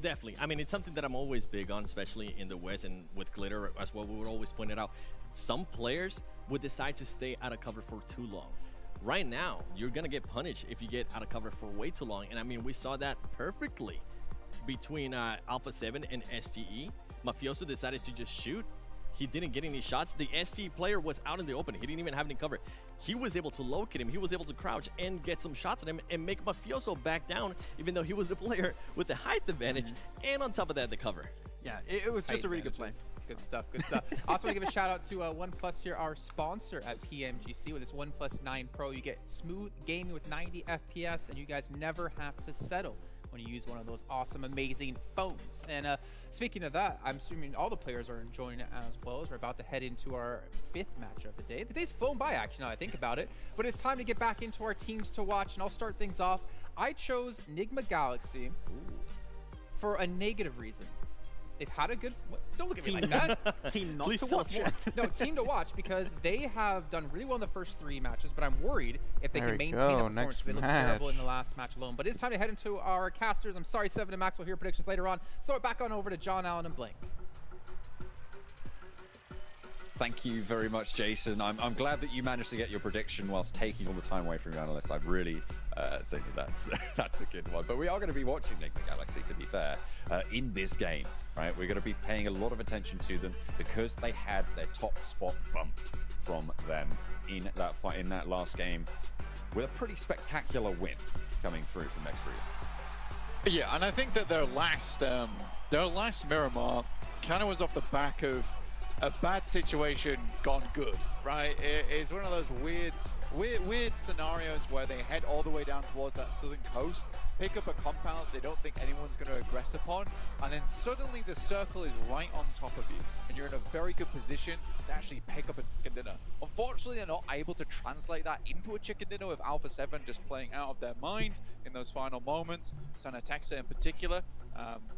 Definitely. I mean, it's something that I'm always big on, especially in the West and with Glitter as well. We would always point it out. Some players would decide to stay out of cover for too long. Right now, you're going to get punished if you get out of cover for way too long. And I mean, we saw that perfectly between Alpha 7 and STE. Mafioso decided to just shoot. He didn't get any shots. The ST player was out in the open. He didn't even have any cover. He was able to locate him. He was able to crouch and get some shots on him and make Mafioso back down, even though he was the player with the height advantage and on top of that, the cover. Yeah, it was just a really good play. Good stuff, good stuff. I also want to give a shout out to OnePlus here, our sponsor at PMGC. With this OnePlus 9 Pro, you get smooth gaming with 90 FPS, and you guys never have to settle when you use one of those awesome, amazing phones. And speaking of that, I'm assuming all the players are enjoying it as well, as we're about to head into our 5th match of the day. The day's flown by, actually, now I think about it. But it's time to get back into our teams to watch, and I'll start things off. I chose Nigma Galaxy for a negative reason. They've had a good... Don't look at me like that. Team not to watch. No, team to watch, because they have done really well in the first 3 matches, but I'm worried if they can maintain a performance. They look terrible in the last match alone. But it's time to head into our casters. I'm sorry, Seven and Max will hear predictions later on. Throw it back on over to John Allen and Blake. Thank you very much, Jason. I'm glad that you managed to get your prediction whilst taking all the time away from your analysts. I really think that's a good one. But we are going to be watching Nigma Galaxy, to be fair, in this game, right? We're going to be paying a lot of attention to them because they had their top spot bumped from them in that fight, in that last game, with a pretty spectacular win coming through from Nexria. Yeah, and I think that their last Miramar kind of was off the back of a bad situation gone good, right? It's one of those weird weird scenarios where they head all the way down towards that southern coast, pick up a compound they don't think anyone's going to aggress upon, and then suddenly the circle is right on top of you, and you're in a very good position to actually pick up a chicken dinner. Unfortunately, they're not able to translate that into a chicken dinner with Alpha 7 just playing out of their mind in those final moments, Santa Texa in particular.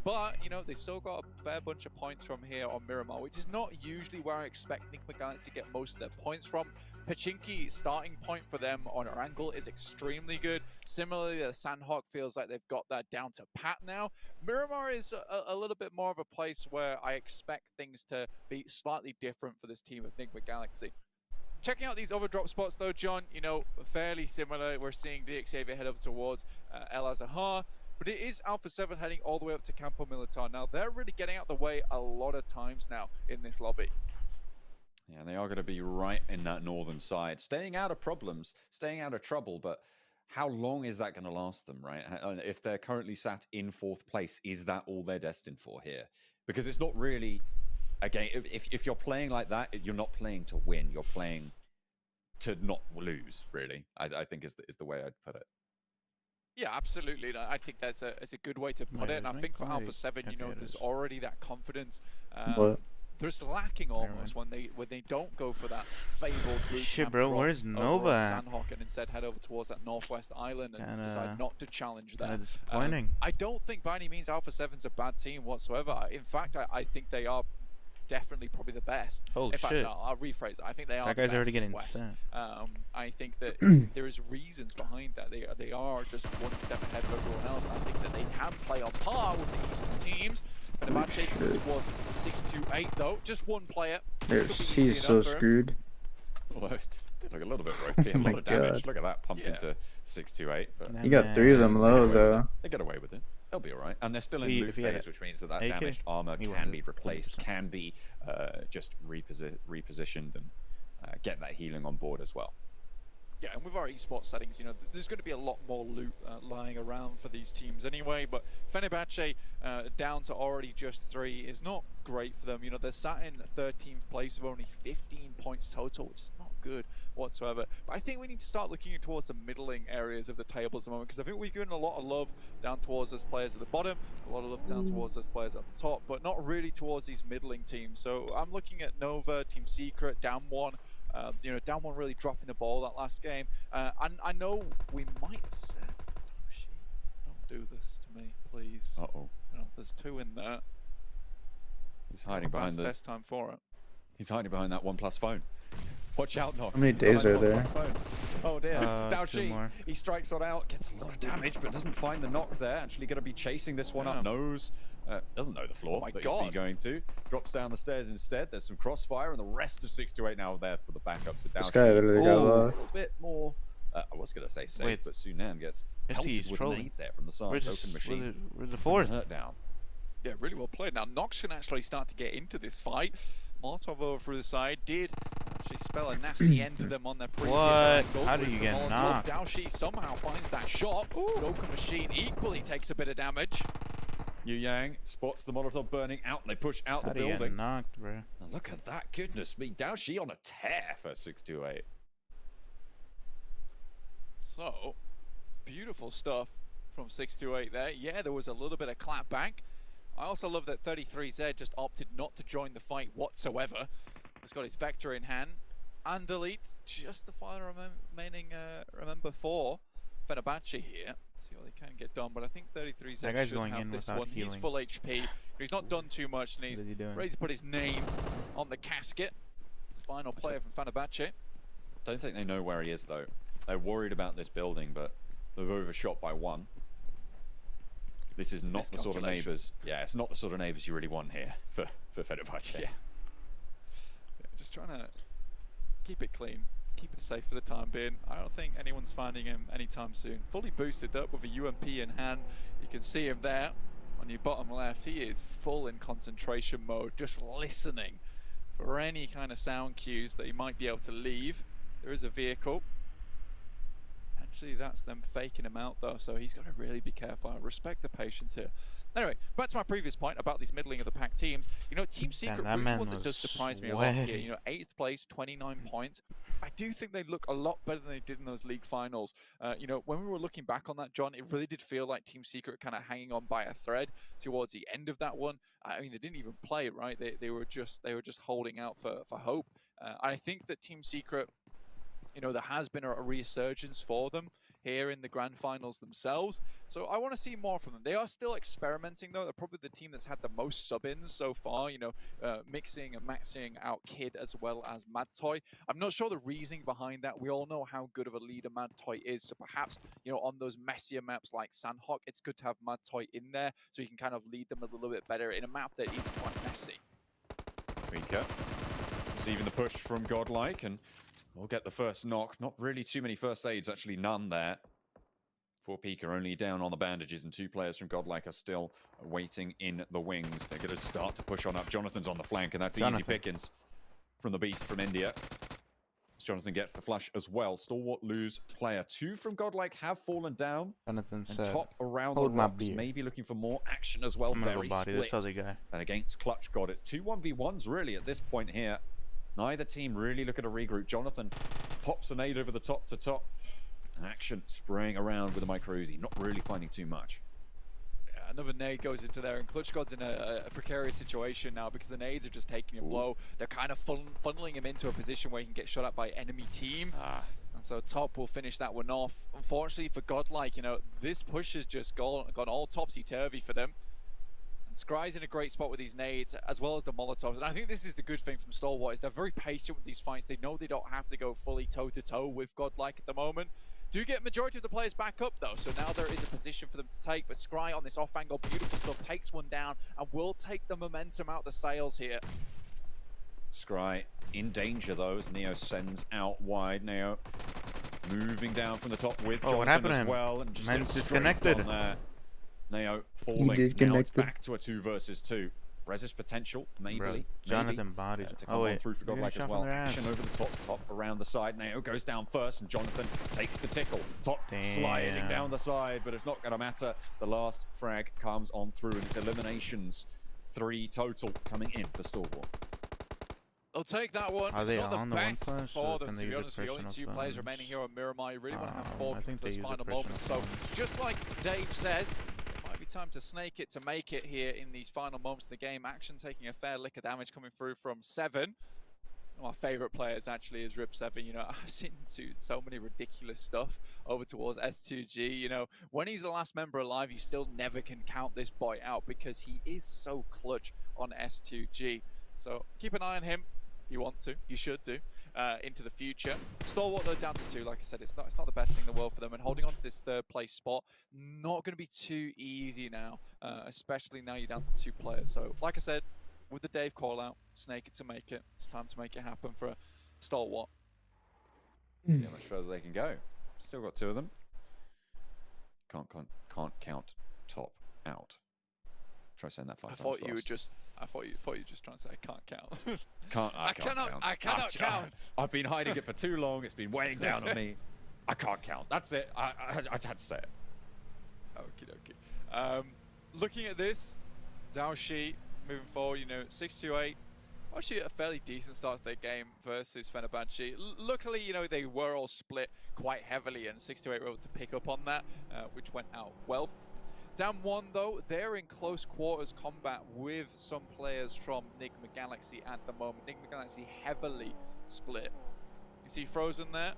But, you know, they still got a fair bunch of points from here on Miramar, which is not usually where I expect Enigma Galaxy to get most of their points from. Pachinki starting point for them on Erangel is extremely good. Similarly, the Sandhawk feels like they've got that down to pat now. Miramar is a little bit more of a place where I expect things to be slightly different for this team of Enigma Galaxy. Checking out these other drop spots though, John, you know, fairly similar. We're seeing DXAV head up towards El Azahar. But it is Alpha 7 heading all the way up to Campo Militar. Now, they're really getting out the way a lot of times now in this lobby. Yeah, they are going to be right in that northern side, staying out of problems, staying out of trouble, but how long is that going to last them, right? If they're currently sat in 4th place, is that all they're destined for here? Because it's not really, again, if you're playing like that, you're not playing to win, you're playing to not lose, really, I think is the way I'd put it. Yeah, absolutely. I think that's a good way to put it. And I think for Alpha 7, you know, there's already that confidence. There's lacking almost when they don't go for that fabled route. Shit, bro, where's Nova at? Sandhawk, and instead head over towards that northwest island and decide not to challenge that. Disappointing. I don't think by any means Alpha 7's a bad team whatsoever. In fact, I think they are definitely probably the best. Oh, in fact, shit. No, I'll rephrase it. I think they are That the guy's best already getting in the West. sent. I think that there is reasons behind that. They are just one step ahead of everyone else. I think that they can play on par with the Eastern teams. And about taking towards 6-2-8 though, just one player. He's so screwed. Well, did look a little bit ropey, a lot of damage. Look at that, pumped into 6-2-8. But You got 3 of them low though. They get away with it. They'll be alright. And they're still in loot phase, which means that damaged armor can be replaced, can be just repositioned and get that healing on board as well. Yeah, and with our esports settings, you know, there's going to be a lot more loot lying around for these teams anyway, but Fenerbahce down to already just 3 is not great for them. You know, they're sat in 13th place with only 15 points total, which is not good whatsoever. But I think we need to start looking towards the middling areas of the table at the moment, because I think we've given a lot of love down towards those players at the bottom, a lot of love down towards those players at the top, but not really towards these middling teams. So I'm looking at Nova, Team Secret, Down 1. You know, Down 1 really dropping the ball that last game. And I know we might have said, don't do this to me, please. Uh-oh. You know, there's 2 in there. He's hiding behind the... best time for it. He's hiding behind that OnePlus phone. Watch out, Nox. How many days are there? Oh dear. 2 more. He strikes on out, gets a lot of damage, but doesn't find the knock there. Actually going to be chasing this one up. Knows. Doesn't know the floor, but he's going to. Drops down the stairs instead. There's some crossfire, and the rest of 6-8 now there for the backups. So This guy literally got a lost. little bit more. I was going to say safe, but Sunan gets pelted with a nade there from the side. Open machine. Where's the 4th? Hurt down. Yeah, really well played. Now, Nox can actually start to get into this fight. Molotov over through the side did actually spell a nasty end to them on their previous angle. How do you get Molotov, knocked? Daoshi somehow finds that shot. Broken machine equally takes a bit of damage. Yu Yang spots the Molotov burning out, and they push out the building. Get knocked, bro? Now look at that, goodness me. Daoshi on a tear for 6-8. So, beautiful stuff from 6-8 there. Yeah, there was a little bit of clap back. I also love that 33Z just opted not to join the fight whatsoever. He's got his Vector in hand. And delete just the final remaining remember for Fenerbahce here. See what they can get done, but I think 33Z That guy's should going have in this without one. healing. He's full HP. He's not done too much, and he's ready to put his name on the casket. Final player from Fenerbahce. Don't think they know where he is, though. They're worried about this building, but they've overshot by 1. This is not the sort of neighbours. Yeah, it's not the sort of neighbours you really want here for Fenerbahce. Yeah. Just trying to keep it clean, keep it safe for the time being. I don't think anyone's finding him anytime soon. Fully boosted up with a UMP in hand. You can see him there on your bottom left. He is full in concentration mode, just listening for any kind of sound cues that he might be able to leave. There is a vehicle. And Unfortunately, that's them faking him out though, so he's got to really be careful. I respect the patience here. Anyway, back to my previous point about these middling of the pack teams. You know, Team Secret really one that does surprise me a lot here. You know, 8th place, 29 points. I do think they look a lot better than they did in those league finals. You know, when we were looking back on that, John, it really did feel like Team Secret kind of hanging on by a thread towards the end of that one. I mean, they didn't even play it, right? They were just holding out for hope. I think that Team Secret, you know, there has been a resurgence for them here in the grand finals themselves. So I want to see more from them. They are still experimenting though. They're probably the team that's had the most sub-ins so far, you know, mixing and maxing out Kid as well as Mad Toy. I'm not sure the reasoning behind that. We all know how good of a leader Mad Toy is. So perhaps, you know, on those messier maps like Sandhawk, it's good to have Mad Toy in there so you can kind of lead them a little bit better in a map that is quite messy. Rika receiving the push from Godlike, and we'll get the first knock. Not really too many first aids, actually none there. For Pika, only down on the bandages, and 2 players from Godlike are still waiting in the wings. They're going to start to push on up. Jonathan's on the flank, and that's easy pickings from the beast from India. Jonathan gets the flush as well. Stalwart lose player. 2 from Godlike have fallen down. Jonathan and said, top around hold the my rocks, beer. maybe looking for more action as well. I'm gonna go Very body split. this other guy. And against Clutch God, it's 2 1v1s really at this point here. Neither team really looking to regroup. Jonathan pops a nade over the top to top. Action spraying around with a micro Uzi, not really finding too much. Yeah, another nade goes into there, and Clutch God's in a precarious situation now because the nades are just taking a blow. They're kind of funneling him into a position where he can get shot at by enemy team. And so Top will finish that one off. Unfortunately for Godlike, you know, this push has just gone all topsy-turvy for them. And Scry's in a great spot with these nades, as well as the Molotovs. And I think this is the good thing from Stalwart, is they're very patient with these fights. They know they don't have to go fully toe-to-toe with Godlike at the moment. Do get majority of the players back up, though, so now there is a position for them to take. But Scry on this off-angle, beautiful stuff, takes one down, and will take the momentum out the sails here. Scry in danger, though, as Neo sends out wide. Neo moving down from the top with what Jonathan happened to as him? well. And just Man's gets straight disconnected. on there. Neo falling. Now it's disconnected. back to a 2 versus 2. Resist potential, maybe. Bro, Jonathan bodied. To come on through for you're Godlike getting as shot well. from their ass. Action over the top around the side. Neo goes down first, and Jonathan takes the tickle. Top sliding Damn. down the side, but it's not going to matter. The last frag comes on through, and it's eliminations. 3 total coming in for Stalwart. They'll take that one. Are It's they not on the the one best plus, for or them, can to they be use a honest with you. Only personal 2 players funds? remaining here on Miramar. You really want to have 4 I think those they use a final personal moments. So, funds. just like Dave says, it might be time to snake it to make it here in these final moments of the game. Action taking a fair lick of damage coming through from 7. One of my favourite players actually is Rip7. You know, I've seen him do so many ridiculous stuff over towards S2G. You know, when he's the last member alive, you still never can count this boy out because he is so clutch on S2G. So keep an eye on him. You want to, you should do, into the future. Stalwart though down to 2, like I said, it's not the best thing in the world for them, and holding on to this 3rd place spot, not going to be too easy now, especially now you're down to 2 players. So like I said, with the Dave call out, snake it to make it. It's time to make it happen for Stalwart. See how much further they can go. Still got 2 of them. Can't count top out. Try saying that 5 times I thought you were fast. just trying to say I can't count. I cannot count. I've been hiding it for too long. It's been weighing down on me. I can't count. That's it. I had to say it. Okie dokie. Looking at this, Dao Shi moving forward, you know, 6-2-8. Actually, a fairly decent start to their game versus Fenerbahce. Luckily, you know, they were all split quite heavily, and 6-2-8 were able to pick up on that, which went out well. Down 1 though, they're in close quarters combat with some players from Enigma Galaxy at the moment. Enigma Galaxy heavily split. You see Frozen there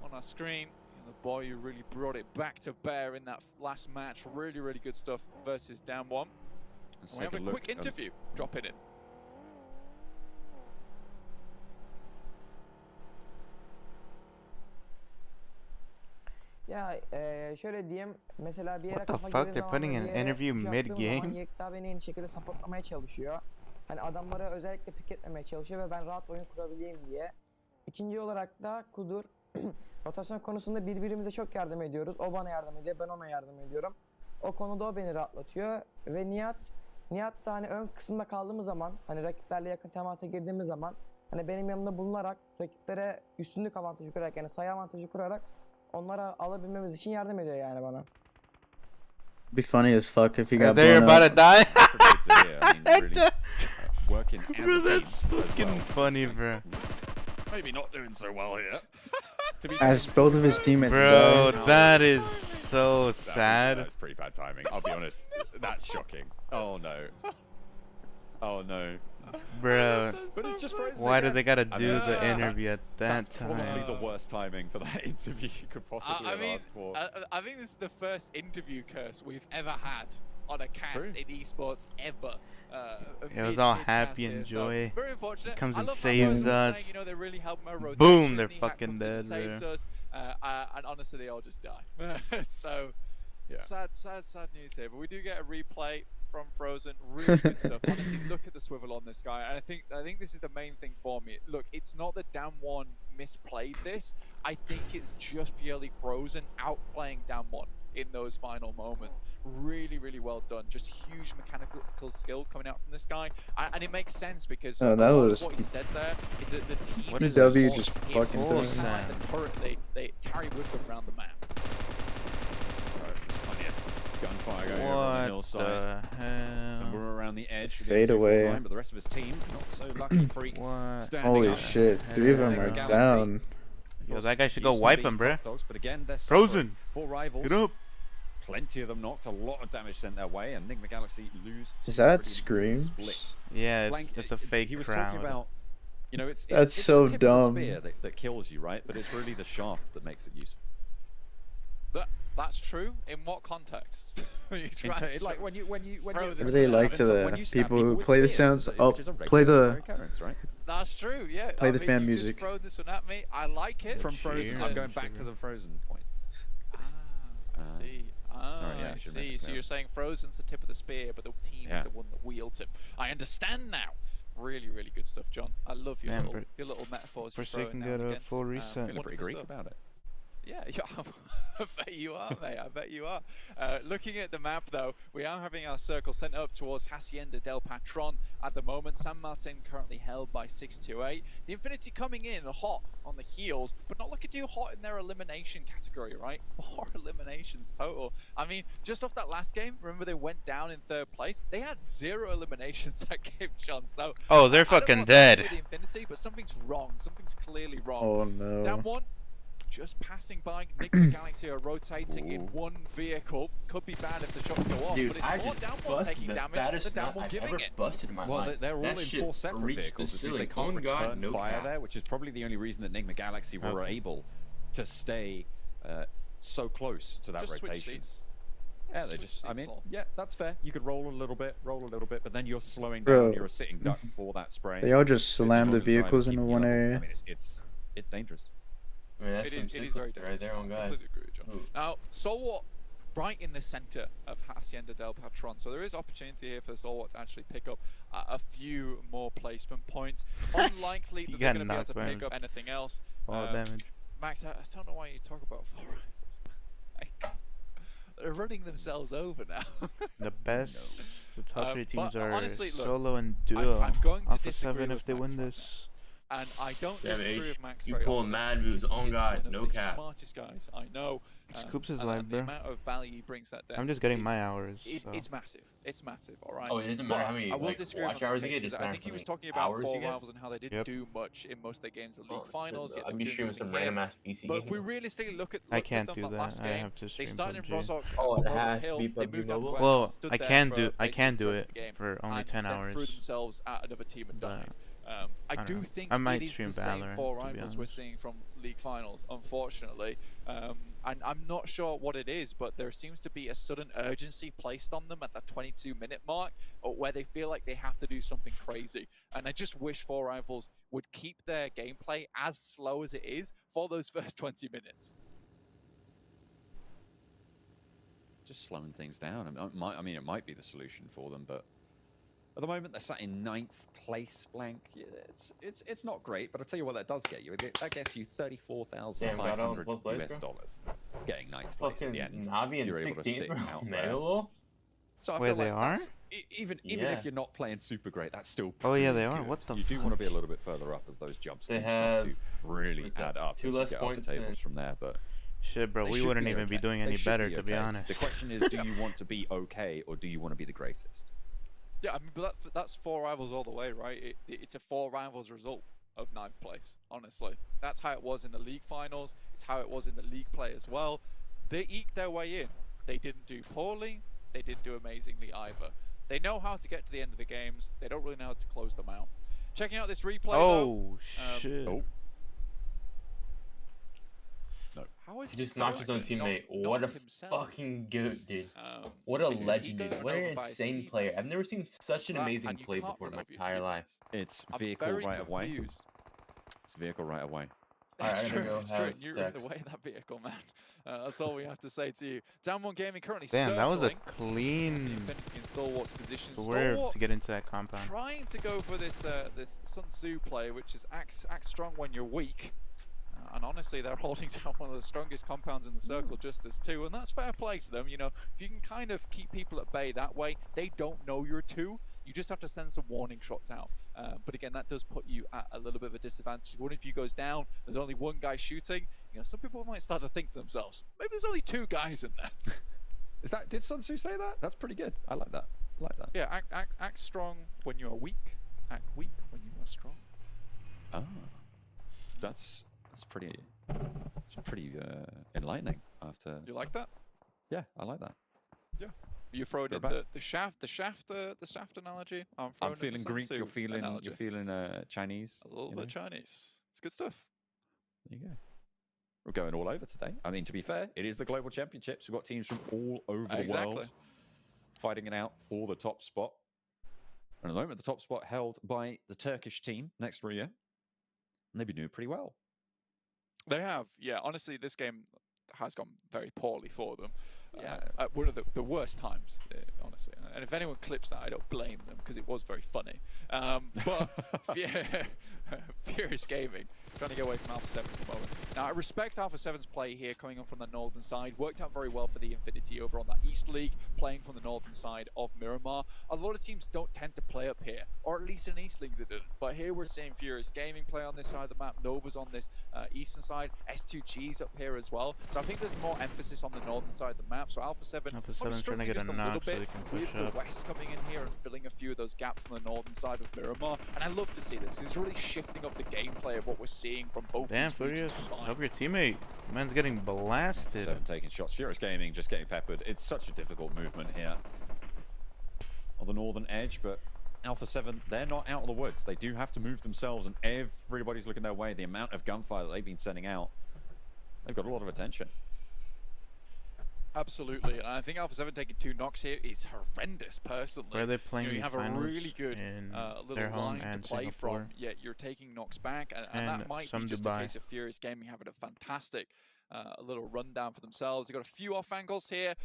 on our screen. And the boy who really brought it back to bear in that last match. Really, really good stuff versus Down 1. Let's We have take a a quick look. interview. Drop it in. Ya şöyle diyeyim, mesela bir yere What the kafa fuck? girdiği They're zaman putting ve an bir yere interview push yaptığım zaman mid-game? Yekta beni en şekilde supportlamaya çalışıyor. Hani adamlara özellikle pick etmemeye çalışıyor ve ben rahat oyun kurabileyim diye. İkinci olarak da Kudur, rotasyon konusunda birbirimize çok yardım ediyoruz. O bana yardım ediyor, ben ona yardım ediyorum. O konuda o beni rahatlatıyor ve Nihat da hani ön kısımda kaldığımız zaman, hani rakiplerle yakın temasa girdiğimiz zaman hani benim yanımda bulunarak rakiplere üstünlük avantajı kurarak, yani sayı avantajı kurarak onlara alabilmemiz için yardım ediyor yani bana. Be funny as fuck if you got They're blown about up. to die. Working as Bro, a that's team as fucking well. funny, bro. Maybe not doing so well here. To be As fair, both of his teammates Bro, died. that is so sad. That's pretty bad timing. I'll be honest. That's shocking. Oh no. Oh no. Bro, But it's just frozen why again. did they gotta I do mean, the interview at that that's time? probably the worst timing for that interview you could possibly have asked for. I think this is the first interview curse we've ever had on a cast in esports ever. It was all happy and joy. Very unfortunate. Comes I and love how saves Frozen was us. saying, you know, they're really helping our rotation. Boom, they're He fucking comes in and dead, saves bro. us, and honestly, they all just die. So, sad news here. But we do get a replay from Frozen. Really good stuff. Honestly, look at the swivel on this guy. And I think this is the main thing for me. Look, it's not that Damwon misplayed this. I think it's just purely Frozen outplaying Damwon in those final moments. Really, really well done. Just huge mechanical skill coming out from this guy. And it makes sense because Oh, a that lot of was- what he said there is that the team What is did W all just in fucking all do? the time that currently they carry with them around the map. Gunfire going over on the hillside. the hell? And we're around the edge. for the Fade 2-4 away. line, but the rest of his team not so lucky. Freak standing Holy up. shit, 3 of them Enigma are Galaxy. down. Yo, that guy should go Used to wipe be him, bruh. top dogs, but again, they're Frozen. separate. 4 rivals. Get up. Plenty of them knocked. A lot of damage sent their way, and Enigma Galaxy lose. Is that pretty Scream? Split. Yeah, Blank, it's a fake he was crowd. talking about, you know, it's That's it's so the tip of dumb. the spear that kills you, right? But it's really the shaft that makes it useful. That's true. In what context? Like when you What do they like to the people who play the sounds? Oh, which is a play regular the occurrence, right? That's true, yeah. Play the mean, fan you music. Just throw this one at me. I like it. From Frozen, I'm going back to the Frozen points. I see. Sorry, yeah, I I should make see. it So clear. you're saying Frozen's the tip of the spear, but the team Yeah. is the one that wields him. I understand now. Really, really good stuff, John. I love your Man, your little metaphors. first you they throw can in now get and a again. full reset. Feeling pretty Wonderful Greek stuff. about it. Yeah, I bet you are, mate. I bet you are. Looking at the map, though, we are having our circle sent up towards Hacienda del Patron at the moment. San Martin currently held by 6-8. The Infinity coming in hot on the heels, but not looking too hot in their elimination category, right? 4 eliminations total. I mean, just off that last game, remember they went down in 3rd place? They had 0 eliminations that game, John. So Oh, they're I don't know fucking what's happening dead. with the Infinity, but something's wrong. Something's clearly wrong. Oh no. Down 1. Just passing by, Enigma Galaxy are rotating in one vehicle. Could be bad if the shots go off, Dude, but it's I more just down one busted taking the damage fattest than down nut one I've giving ever it. busted in my Well, life. they're all That in shit 4 separate reached vehicles, the which means they ceiling. can't On God, return no fire cap. there, which is probably the only reason that Enigma Galaxy were able to stay so close to that Just switch rotation. seats. Yeah, they just, I mean, yeah, that's fair. You could roll a little bit, but then you're slowing Bro. down, you're a sitting duck for that spray. They all just As slammed long the as drivers vehicles keep into you one level, area. I mean, it's dangerous. I mean, that's It some is shit very right dangerous. there on God. Completely agree with John. Now, Solwat right in the center of Hacienda del Patron, so there is opportunity here for Solwat to actually pick up a few more placement points. Unlikely that they're going to be able to pick up anything else. All damage. Max, I don't know why you talk about 4 rivals. They're running themselves over now. The best, the top 3 teams but are honestly, look, solo and duo. I'm going to Off of disagree 7 with if they Max win right this. And I don't Yeah, disagree H, with Max you very pulling often. mad moves, He's on God, one of no the cap. smartest guys I know. Scoops is and live, the bro. amount of value he brings that down. I'm just getting my hours. So. It's massive. It's massive, alright? Oh, it doesn't matter But how many, I will like, disagree watch on hours this you get, case, just I matters think he how was many talking about hours 4 you get. rivals and how they didn't do much in most of their games of league finals. Yet I'm they're just doing streaming some something here. random ass PC But game. if we realistically look at I looked at can't them do that that. last I game, have to they stream started in PUBG. Rozhok. Oh, it up has to hill, be they PUBG moved on to Mobile? West, Well, stood I there can for do basically it the game, for only and 10 then hours. threw themselves at another team and died. I don't do know. think I might it is stream the same Valorant, 4 to be rivals we're honest. seeing from league finals, unfortunately. And I'm not sure what it is, but there seems to be a sudden urgency placed on them at the 22-minute mark, where they feel like they have to do something crazy. And I just wish 4 rivals would keep their gameplay as slow as it is for those first 20 minutes. Just slowing things down. I mean, it might be the solution for them, but at the moment they're sat in 9th place, blank. Yeah, it's not great, but I tell you what, that does get you. That gets you $34,500 US dollars. Getting 9th place at the end. Navi if you're and able to 16th, stick bro. out there. Melo? So I Where feel they like are? that's- even Yeah. if you're not playing super great, that's still Oh yeah, pretty they are. good. What the You do fuck? want to be a little bit further up as those jumps They do start to have really what's add that, up 2 as you less get up the points tables than- from there. But Shit, bro, They we should wouldn't be even be okay. doing They any should better, be to be okay. honest. The question is, do you want to be okay or do you want to be the greatest? Yeah, I mean, but that's 4 rivals all the way, right? It's a 4 rivals result of 9th place, honestly. That's how it was in the league finals. It's how it was in the league play as well. They eked their way in. They didn't do poorly. They didn't do amazingly either. They know how to get to the end of the games. They don't really know how to close them out. Checking out this replay, oh, though. Shit. Oh. No. How is He just knocked his own teammate. What a fucking goat, dude. What a legend, dude. What an insane player. I've never seen such an amazing play before in my entire life. It's vehicle right away. It's vehicle right away. That's true. Go It's true. And you're in the way of that vehicle, man. That's all we have to say to you. Down 1 Gaming currently Damn, that was a circling clean in Stalwart's position. swerve Stalwart to get into that compound. trying to go for this this Sun Tzu play, which is act strong when you're weak. And honestly, they're holding down one of the strongest compounds in the circle just as 2, and that's fair play to them. You know, if you can kind of keep people at bay that way, they don't know you're 2. You just have to send some warning shots out. But again, that does put you at a little bit of a disadvantage. One of you goes down, there's only 1 guy shooting. You know, some people might start to think to themselves, maybe there's only 2 guys in there. Is that? Did Sun Tzu say that? That's pretty good. I like that. I like that. Yeah, act strong when you are weak. Act weak when you are strong. Ah, that's pretty. It's pretty enlightening. After. You like that? Yeah, I like that. Yeah. You throwing in the shaft analogy. I'm feeling the Greek. Sun You're Tzu feeling analogy. Chinese. A little bit Chinese. It's good stuff. There you go. We're going all over today. I mean, to be fair, it is the Global Championships. We've got teams from all over the world fighting it out for the top spot. And at the moment, the top spot held by the Turkish team next to Ria. And they've been doing pretty well. They have, yeah. Honestly, this game has gone very poorly for them. Yeah, at one of the worst times, honestly. And if anyone clips that, I don't blame them because it was very funny. But Furious Gaming trying to get away from Alpha 7 at the moment. Now, I respect Alpha 7's play here coming on from the northern side. Worked out very well for the Infinity over on that East League, playing from the northern side of Miramar. A lot of teams don't tend to play up here, or at least in East League they didn't. But here we're seeing Furious Gaming play on this side of the map, Nova's on this eastern side, S2G's up here as well. So I think there's more emphasis on the northern side of the map. So Alpha 7 trying to get a knock so they can push with up. the West coming in here and filling a few of those gaps on the northern side of Miramar. And I love to see this. It's really shifting up the gameplay of what we're seeing from both Damn, these regions Furious, combined. help your teammate. Man's getting blasted. 7 taking shots. Furious Gaming just getting peppered. It's such a difficult movement here on the northern edge, but Alpha 7, they're not out of the woods. They do have to move themselves, and everybody's looking their way. The amount of gunfire that they've been sending out, they've got a lot of attention. Absolutely, and I think Alpha 7 taking 2 knocks here is horrendous, personally. Where are they playing you have a really good little home line to and play Singapore. from, yet you're taking knocks back, and that might be just a case of Furious Gaming having a fantastic little rundown for themselves. They've got a few off angles here.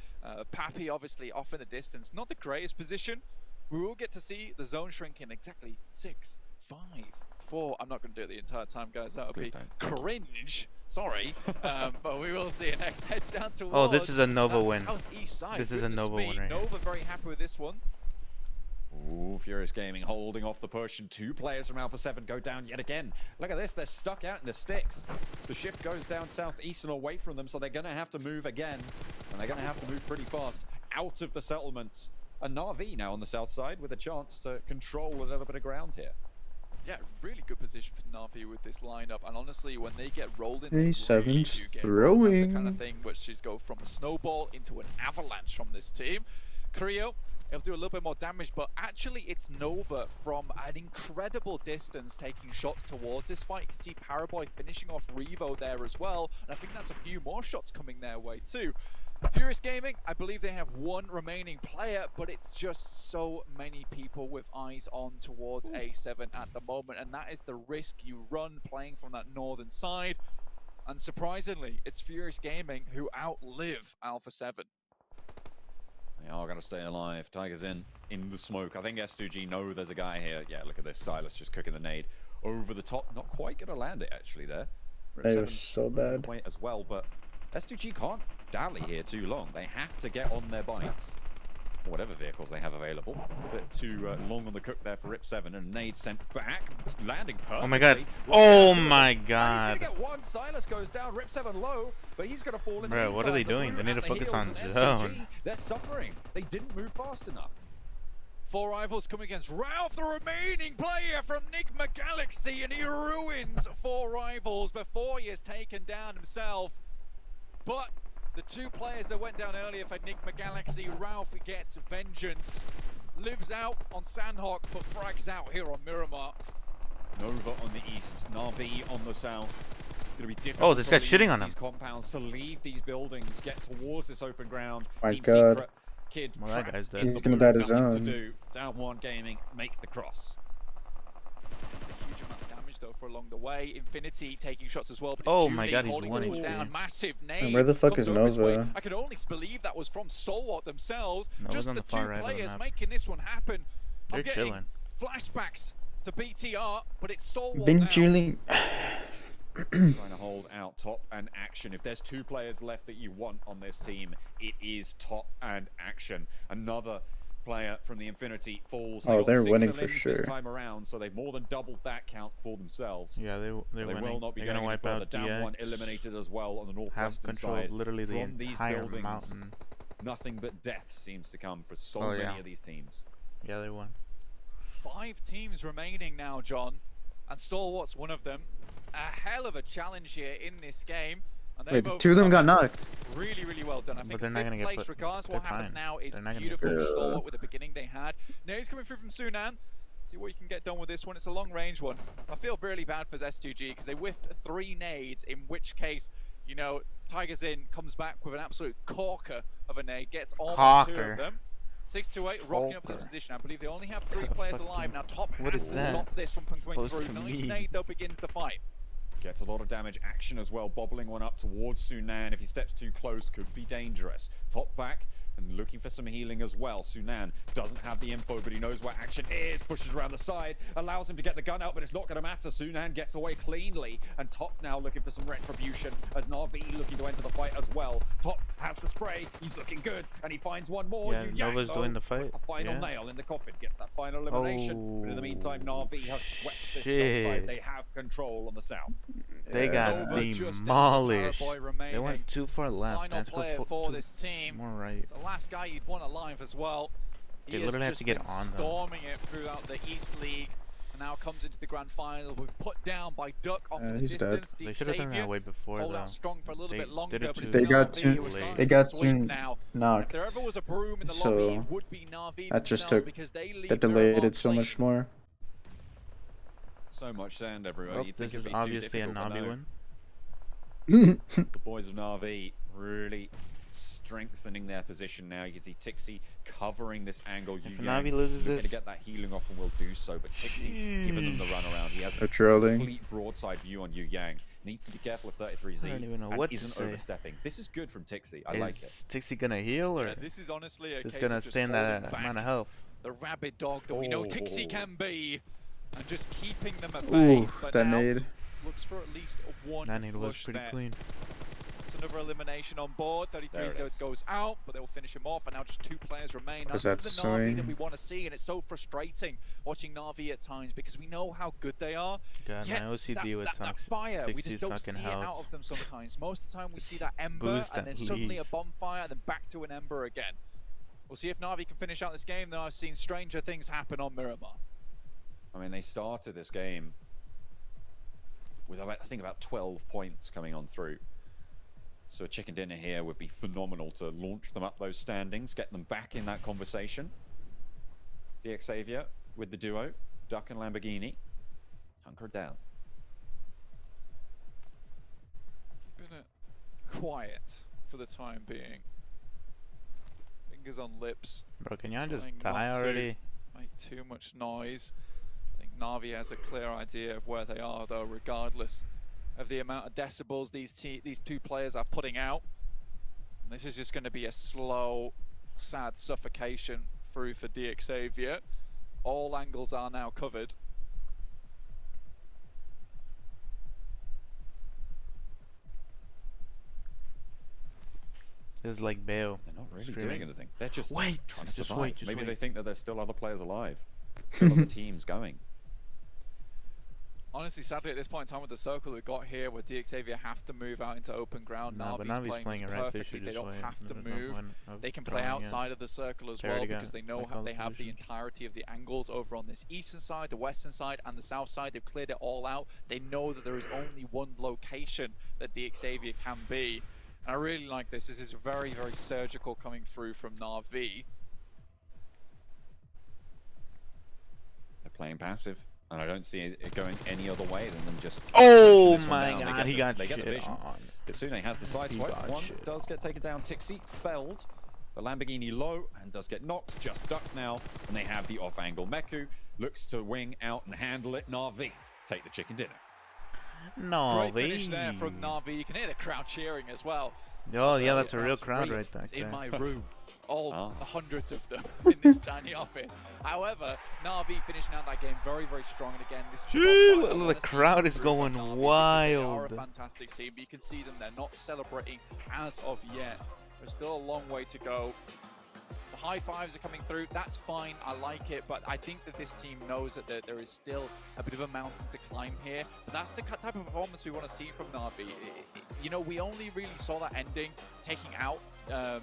Pappy obviously off in the distance, not the greatest position. We will get to see the zone shrink in exactly 6, 5, 4. I'm not going to do it the entire time, guys. That would be cringe. Sorry, but we will see it next. Heads down towards. Oh, this is a Nova win. Southeast side. This is a Nova win right here. Nova very happy with this one. Ooh, Furious Gaming holding off the push, and 2 players from Alpha 7 go down yet again. Look at this, they're stuck out in the sticks. The shift goes down southeast and away from them, so they're going to have to move again. And they're going to have to move pretty fast out of the settlements. And Na'Vi now on the south side with a chance to control a little bit of ground here. Yeah, really good position for Na'Vi with this lineup, and honestly, when they get rolled in, A7's throwing. That's the kind of thing which is go from a snowball into an avalanche from this team. Creo, it'll do a little bit more damage, but actually it's Nova from an incredible distance taking shots towards this fight. You can see Paraboy finishing off Revo there as well, and I think that's a few more shots coming their way too. Furious Gaming, I believe they have 1 remaining player, but it's just so many people with eyes on towards A7 at the moment, and that is the risk you run playing from that northern side. And surprisingly, it's Furious Gaming who outlive Alpha 7. They are going to stay alive. Tiger's in the smoke. I think S2G know there's a guy here. Yeah, look at this. Silas just cooking the nade over the top. Not quite going to land it, actually, there. They were so bad. Wait as well, but S2G can't dally here too long. They have to get on their bites. whatever vehicles they have available. A bit too long on the cook there for Rip7, and nade sent back, landing perfectly. Oh my god. Oh my god. He's gonna get one. Silas goes down. Rip7 low, but he's gonna fall in. Bro, what are they doing? They need to focus on zone. They're suffering. They didn't move fast enough. 4 rivals coming against Ralph, the remaining player from Enigma Galaxy, and he ruins 4 rivals before he is taken down himself. But the 2 players that went down earlier for Enigma Galaxy, Ralph gets vengeance, lives out on Sandhawk, but frags out here on Miramar. Nova on the east, Na'Vi on the south. It's gonna be difficult. Oh, this guy's shitting on him. These compounds to leave these buildings, get towards this open ground. My Team god. Secret, Kid, Well, that guy's dead. He's gonna die to nothing to zone. do. Down 1 gaming, make the cross. It's a huge amount of damage though for along the way. Infinity taking shots as well, but Oh it's my Judy god, he's holding one this one HP. down. Massive nade. And where the fuck comes is over his way. Nova? I can only believe that was from Stalwart themselves. Nova's Just on the the far 2 right of the players map. making this one happen. They're I'm getting chilling. flashbacks to BTR, but it's Stalwart Been now. chilling. Trying to hold out top and action. If there's 2 players left that you want on this team, it is top and action. Another player from the Infinity falls. Oh, got they're 6 winning for elims sure. This time around, so they've more than doubled that count for themselves. Yeah, they're They winning. will not be They're gonna going wipe further. out Down DX. 1 eliminated as well on the Have northwestern control side. of literally the From these entire buildings, mountain. nothing but death seems to come for so Oh, many yeah. of these teams. Yeah, they won. 5 teams remaining now, John, and Stalwart's one of them. A hell of a challenge here in this game. And Wait, they've 2 of them got knocked. Really, really well done. I think they're not gonna 5th get place, put- regardless of they're what happens fine. now, is They're not gonna get beautiful for put- Stalwart with the beginning they had. Nade's coming through from Sunan. See what you can get done with this one. It's a long range one. I feel really bad for S2G because they whiffed 3 nades, in which case, you know, Tigers in comes back with an absolute corker of a nade, gets almost 2 Corker. of them. 6-8, rocking up the Corker. position. I believe they only have 3 players alive. Now Top What has is to that stop this one from going supposed through. to Nice mean? nade though begins the fight. Gets a lot of damage action as well, bobbling one up towards Sunan. If he steps too close, could be dangerous. Top back and looking for some healing as well. Sunan doesn't have the info, but he knows where action is. Pushes around the side, allows him to get the gun out, but it's not going to matter. Sunan gets away cleanly, and Top now looking for some retribution as Na'Vi looking to enter the fight as well. Top has the spray, he's looking good, and he finds one more. Yeah, Yu Nova's Yang, doing though, the fight. puts the final Yeah. nail in the coffin, gets that final elimination. But in the meantime, Na'Vi have swept this Shit. north side. They have control on the south. They got Nova just ends demolished. Paraboy remaining. They went too far left. Final Let's go player for for this team. more right. The last guy you'd want alive as well. He They has literally have just to get been on them. storming it throughout the East League, and now comes into the grand final. We're put down by Duck off in the he's dead. distance. They should have done Xavier that way before, hold though. out strong for a little They bit longer, did it but it's too They got Na'Vi too- who are starting they to got sweep too now. knocked. If there ever was a broom in the So, lobby, it would be Na'Vi that just themselves took because they leave that delayed Miramar it so much clean. more. So much sand everywhere. Well, You'd this think is it'd be too obviously a difficult, but Navi no. win. The boys of Na'Vi really strengthening their position now. You can see Tixie covering this angle. If Navi loses looking to this- get that healing off and will do so, but Tixie giving them the run around. He has They're a trolling. complete broadside view on Yu Yang. Needs to be careful of 33Z I don't even know and what to isn't say. overstepping. This is good from Tixie. I like it. Is Tixie gonna heal or Yeah, this is honestly a just case gonna of just stay in holding that back amount of health? the rabid dog that we know Tixie Oh. can be, and just keeping them at bay. Ooh, But that now nade. looks for at least one That nade was flush pretty there. clean. It's another elimination on board. 33 There it so is. it goes out, but they will finish him off, and now just 2 players remain. Now, Was this that is the Na'Vi that swing? we want to see, and it's so frustrating watching Na'Vi at times because we know how good they are. God, Yet my OCD with that Tox fire, we just Tixie's don't see fucking it out health. of them sometimes. Most of the time we see that ember, Boost and then at suddenly a least. bonfire, and then back to an ember again. We'll see if Na'Vi can finish out this game, though I've seen stranger things happen on Miramar. I mean, they started this game with about, I think about 12 points coming on through. So a chicken dinner here would be phenomenal to launch them up those standings, get them back in that conversation. DX Xavier with the duo, Duck and Lamborghini, hunkered down. Keeping it quiet for the time being. Fingers on lips. Bro, can y'all just Trying die not to already? Make too much noise. I think Na'Vi has a clear idea of where they are, though, regardless of the amount of decibels these 2 players are putting out. And this is just going to be a slow, sad suffocation through for DX Xavier. All angles are now covered. It's like Bale. They're not really screaming. doing anything. They're just wait, trying to just survive. wait, just Maybe wait. they think that there's still other players alive. Still other teams going. Honestly, sadly, at this point in time with the circle that got here, where DXavier have to move out into open ground, Nah, but Navi's Navi's playing it this right. They perfectly. should They just don't wait. have to There's no move. point of They can play throwing it. outside of the circle as They well already got, because they know like, all they the have the positions. entirety of the angles over on this eastern side, the western side, and the south side. They've cleared it all out. They know that there is only one location that DXavier can be. And I really like this. This is very, very surgical coming through from Na'Vi. They're playing passive, and I don't see it going any other way than them just. Oh pushing this one my down. God, he got they get the shit vision. on. Kitsune has the side He swipe. got One shit does get taken down. Tixi felled. The Lamborghini low and does get knocked. Just ducked now, and they have the off-angle Meku. Looks to wing out and handle it. Na'Vi take the chicken dinner. No, Great finish there from Na'Vi. You can hear the crowd cheering as well. Oh, yeah, that's a That real was crowd brilliant. right there. It's in Okay. my room. All Oh. hundreds of them in this tiny office. However, Na'Vi finishing out that game very, very strong. And again, this is The crowd is going They are a wild. fantastic team, but you can see them, they're not celebrating as of yet. There's still a long way to go. The high fives are coming through, that's fine, I like it, but I think that this team knows that there is still a bit of a mountain to climb here. But that's the type of performance we want to see from Na'Vi. You know, we only really saw that ending, taking out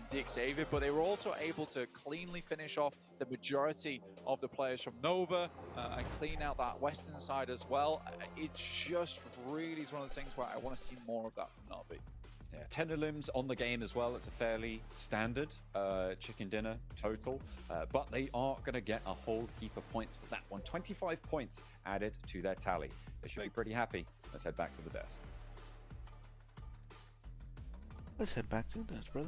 DXavier, but they were also able to cleanly finish off the majority of the players from Nova and clean out that western side as well. It just really is one of the things where I want to see more of that from Na'Vi. Yeah, 10 limbs on the game as well. It's a fairly standard chicken dinner total, but they are going to get a whole heap of points for that one. 25 points added to their tally. They should be pretty happy. Let's head back to the desk. Let's head back to this, brother.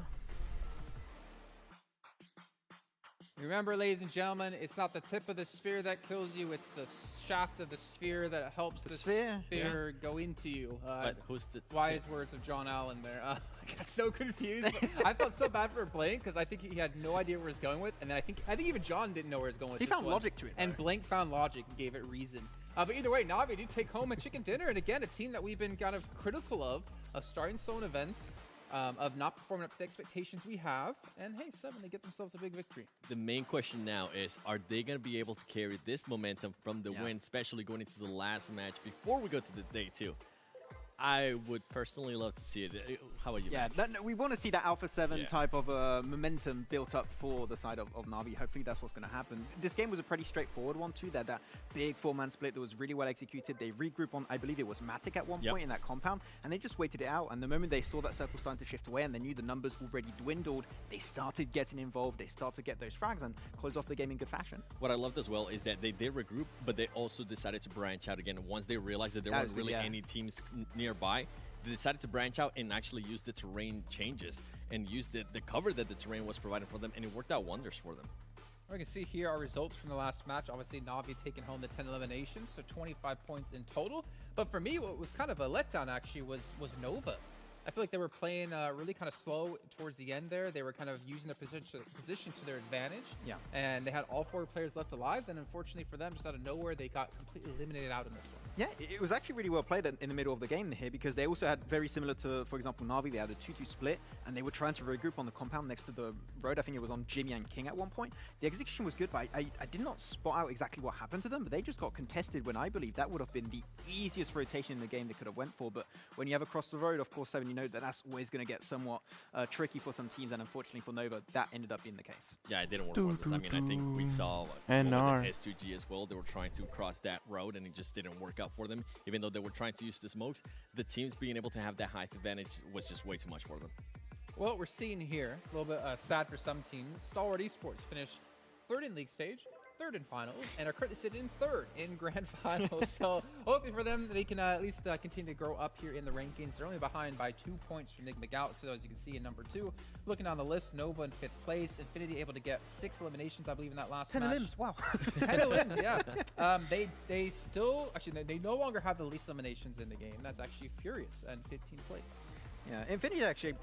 Remember, ladies and gentlemen, it's not the tip of the spear that kills you, it's the shaft of the spear that helps the spear go into you. But who's the wise words of John Allen there. I got so confused. I felt so bad for Blank because I think he had no idea where he was going with, and then I think even John didn't know where he was going with. He this found one. logic to it, and though. Blank found logic and gave it reason. But either way, Na'Vi did take home a chicken dinner, and again, a team that we've been kind of critical of starting slow in events. Of not performing up to the expectations we have. And hey, 7, they get themselves a big victory. The main question now is, are they going to be able to carry this momentum from the win, especially going into the last match before we go to the day 2? I would personally love to see it. How about you, Max? We want to see that Alpha 7 type of momentum built up for the side of Na'Vi. Hopefully that's what's going to happen. This game was a pretty straightforward one too. That big 4-man split that was really well executed. They regrouped on, I believe it was Matic at one point in that compound, and they just waited it out. And the moment they saw that circle starting to shift away and they knew the numbers already dwindled, they started getting involved. They started to get those frags and close off the game in good fashion. What I loved as well is that they did regroup, but they also decided to branch out again. Once they realized that there weren't really any teams nearby, they decided to branch out and actually use the terrain changes and use the cover that the terrain was providing for them, and it worked out wonders for them. We can see here our results from the last match. Obviously, Na'Vi taking home the 10 eliminations, so 25 points in total. But for me, what was kind of a letdown actually was Nova. I feel like they were playing really kind of slow towards the end there. They were kind of using their position to their advantage. Yeah. And they had all 4 players left alive. Then unfortunately for them, just out of nowhere, they got completely eliminated out in this one. Yeah, it was actually really well played in the middle of the game here, because they also had very similar to, for example, Na'Vi. They had a 2-2 split, and they were trying to regroup on the compound next to the road. I think it was on Jimmy and King at one point. The execution was good, but I did not spot out exactly what happened to them, but they just got contested when I believe that would have been the easiest rotation in the game they could have went for. But when you have across the road, of course, 7, you know that's always going to get somewhat tricky for some teams, and unfortunately for Nova, that ended up being the case. Yeah, it didn't work for this. I mean, I think we saw S2G as well. They were trying to cross that road, and it just didn't work out for them. Even though they were trying to use the smokes, the teams being able to have that height advantage was just way too much for them. Well, what we're seeing here, a little bit sad for some teams. Stalwart Esports finished 3rd in league stage, 3rd in finals, and are currently sitting in 3rd in grand finals. So hopefully for them, they can at least continue to grow up here in the rankings. They're only behind by 2 points from Enigma Galaxy, as you can see in number 2. Looking on the list, Nova in 5th place. Infinity able to get 6 eliminations, I believe, in that last 10 match. limbs, wow. 10 limbs, yeah. They still, actually, they no longer have the least eliminations in the game. That's actually Furious and 15th place. Yeah, Infinity actually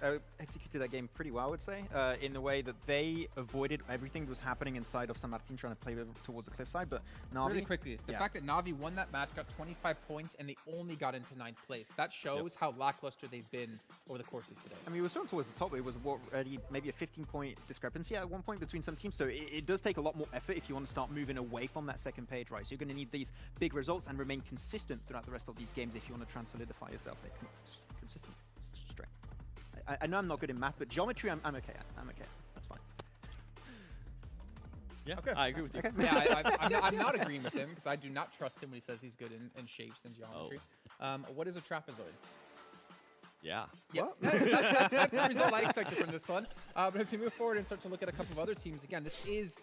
executed that game pretty well, I would say, in the way that they avoided everything that was happening inside of San Martin trying to play towards the cliffside, but Na'Vi... Really quickly, the fact that Na'Vi won that match, got 25 points, and they only got into 9th place, that shows how lackluster they've been over the course of today. I mean, it was certainly towards the top. It was already maybe a 15-point discrepancy at one point between some teams, so it does take a lot more effort if you want to start moving away from that second page, right? So you're going to need these big results and remain consistent throughout the rest of these games if you want to try and solidify yourself there. Consistent. Strength. I know I'm not good in math, but geometry, I'm okay at. I'm okay. That's fine. Yeah, okay. I agree with you. Okay. Yeah, I'm not agreeing with him because I do not trust him when he says he's good in shapes and geometry. What is a trapezoid? Yeah. Yep. That's the result I expected from this one. But as we move forward and start to look at a couple of other teams, again, this is,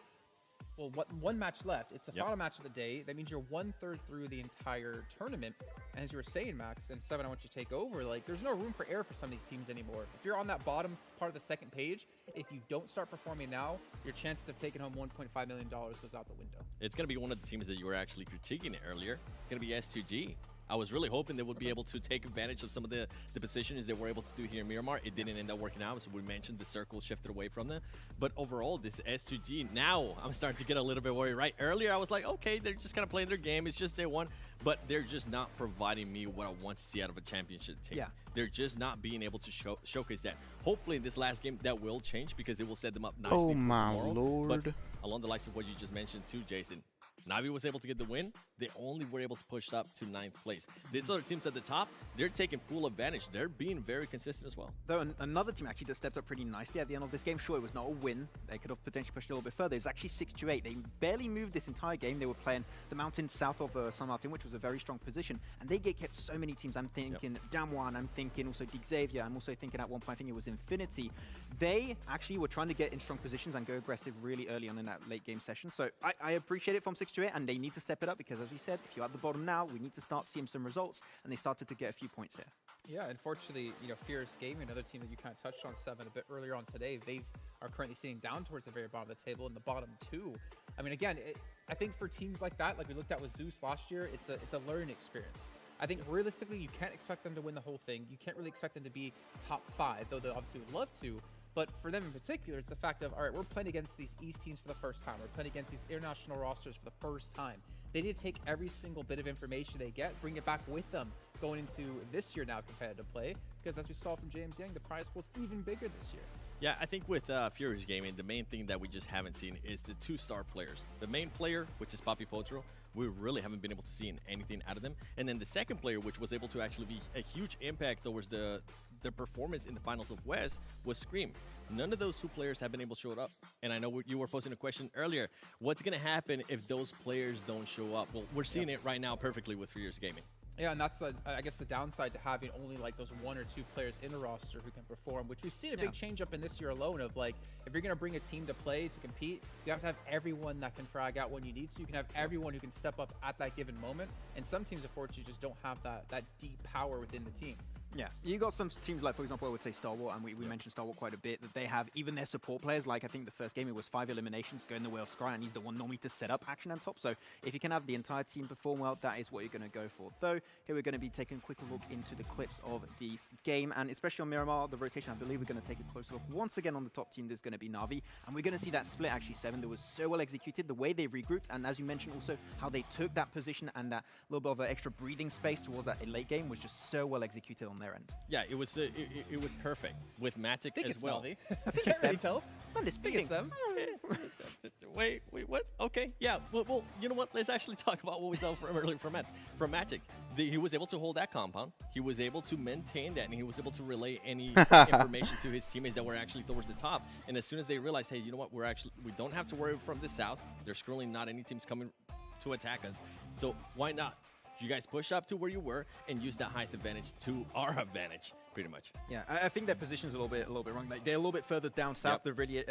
well, one match left. It's the final match of the day. That means you're 1/3 through the entire tournament. And as you were saying, Max, and Seven, I want you to take over. Like, there's no room for error for some of these teams anymore. If you're on that bottom part of the second page, if you don't start performing now, your chances of taking home $1.5 million goes out the window. It's going to be one of the teams that you were actually critiquing earlier. It's going to be S2G. I was really hoping they would be able to take advantage of some of the positions they were able to do here in Miramar. It didn't end up working out, so we mentioned the circle shifted away from them. But overall, this S2G, now I'm starting to get a little bit worried, right? Earlier, I was like, okay, they're just kind of playing their game. It's just day one. But they're just not providing me what I want to see out of a championship team. Yeah. They're just not being able to showcase that. Hopefully, in this last game, that will change because it will set them up nicely for tomorrow. Lord. But along the lines of what you just mentioned too, Jason, Na'Vi was able to get the win. They only were able to push up to 9th place. These other teams at the top, they're taking full advantage. They're being very consistent as well. Though another team actually just stepped up pretty nicely at the end of this game. Sure, it was not a win. They could have potentially pushed a little bit further. It's actually 6-8. They barely moved this entire game. They were playing the mountains south of San Martin, which was a very strong position. And they get kept so many teams. I'm thinking Damwon. I'm thinking also Dig Xavier. I'm also thinking at one point, I think it was Infinity. They actually were trying to get in strong positions and go aggressive really early on in that late game session. So I appreciate it from 6-8, and they need to step it up because, as we said, if you're at the bottom now, we need to start seeing some results, and they started to get a few points here. Yeah, unfortunately, Fierce Gaming, another team that you kind of touched on, Seven, a bit earlier on today, they are currently sitting down towards the very bottom of the table in the bottom two. I mean, again, I think for teams like that, like we looked at with Zeus last year, it's a learning experience. I think realistically, you can't expect them to win the whole thing. You can't really expect them to be top 5, though they obviously would love to. But for them in particular, it's the fact of, all right, we're playing against these East teams for the first time. We're playing against these international rosters for the first time. They need to take every single bit of information they get, bring it back with them going into this year now competitive play. Because as we saw from James Young, the prize pool is even bigger this year. Yeah, I think with Furious Gaming, the main thing that we just haven't seen is the 2-star players. The main player, which is Papi Potro, we really haven't been able to see anything out of them. And then the second player, which was able to actually be a huge impact towards the performance in the finals of West, was Scream. None of those 2 players have been able to show up. And I know you were posing a question earlier. What's going to happen if those players don't show up? Well, we're seeing it right now perfectly with Furious Gaming. Yeah, and that's, I guess, the downside to having only like those 1 or 2 players in a roster who can perform, which we've seen a big change up in this year alone of like, if you're going to bring a team to play, to compete, you have to have everyone that can frag out when you need to. You can have everyone who can step up at that given moment. And some teams, unfortunately, just don't have that deep power within the team. Yeah, you got some teams like, for example, I would say Star Wars, and we mentioned Star Wars quite a bit, that they have even their support players, like I think the first game it was 5 eliminations going the way of Scry, and he's the one normally to set up action on top. So if you can have the entire team perform well, that is what you're going to go for. Though, here we're going to be taking a quick look into the clips of this game, and especially on Miramar, the rotation, I believe we're going to take a closer look. Once again on the top team, there's going to be Na'Vi, and we're going to see that split actually, Seven, that was so well executed, the way they regrouped, and as you mentioned also, how they took that position and that little bit of an extra breathing space towards that late game was just so well executed on their end. Yeah, it was perfect with Matic as well. I think it's really tell. Man, it's big. It's them. Wait, what? Okay, yeah. Well, you know what? Let's actually talk about what we saw from earlier from Matic. He was able to hold that compound. He was able to maintain that, and he was able to relay any information to his teammates that were actually towards the top. And as soon as they realized, hey, you know what? We don't have to worry from the south. There's currently not any teams coming to attack us. So why not? You guys push up to where you were and use that height advantage to our advantage, pretty much. Yeah, I think their position's a little bit wrong. Like, they're a little bit further down south to really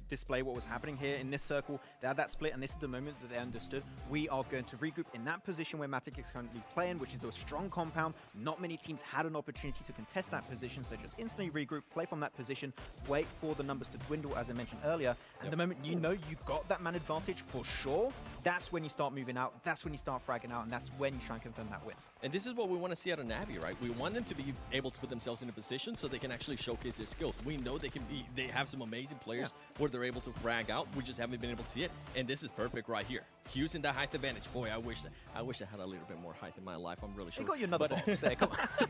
display what was happening here in this circle. They had that split, and this is the moment that they understood. We are going to regroup in that position where Matic is currently playing, which is a strong compound. Not many teams had an opportunity to contest that position, so just instantly regroup, play from that position, wait for the numbers to dwindle, as I mentioned earlier. And the moment you know you got that man advantage for sure, that's when you start moving out, that's when you start fragging out, and that's when you try and confirm that win. And this is what we want to see out of Na'Vi, right? We want them to be able to put themselves themselves in a position so they can actually showcase their skills. We know they have some amazing players where they're able to frag out. We just haven't been able to see it, and this is perfect right here. Using that height advantage. Boy, I wish I had a little bit more height in my life. I'm really sure. You got you another box there. Come on.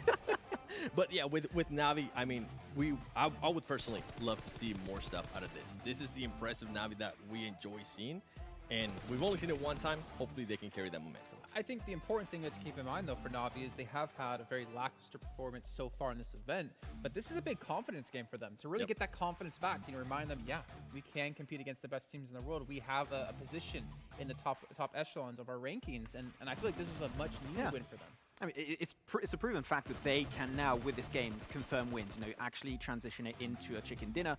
But yeah, with Navi, I mean, I would personally love to see more stuff out of this. This is the impressive Navi that we enjoy seeing, and we've only seen it one time. Hopefully they can carry that momentum. I think the important thing to keep in mind, though, for Navi is they have had a very lackluster performance so far in this event, but this is a big confidence game for them to really get that confidence back. You know, remind them, yeah, we can compete against the best teams in the world. We have a position in the top echelons of our rankings, and I feel like this is a much needed win for them. I mean, it's a proven fact that they can now, with this game, confirm wins. You know, actually transition it into a chicken dinner.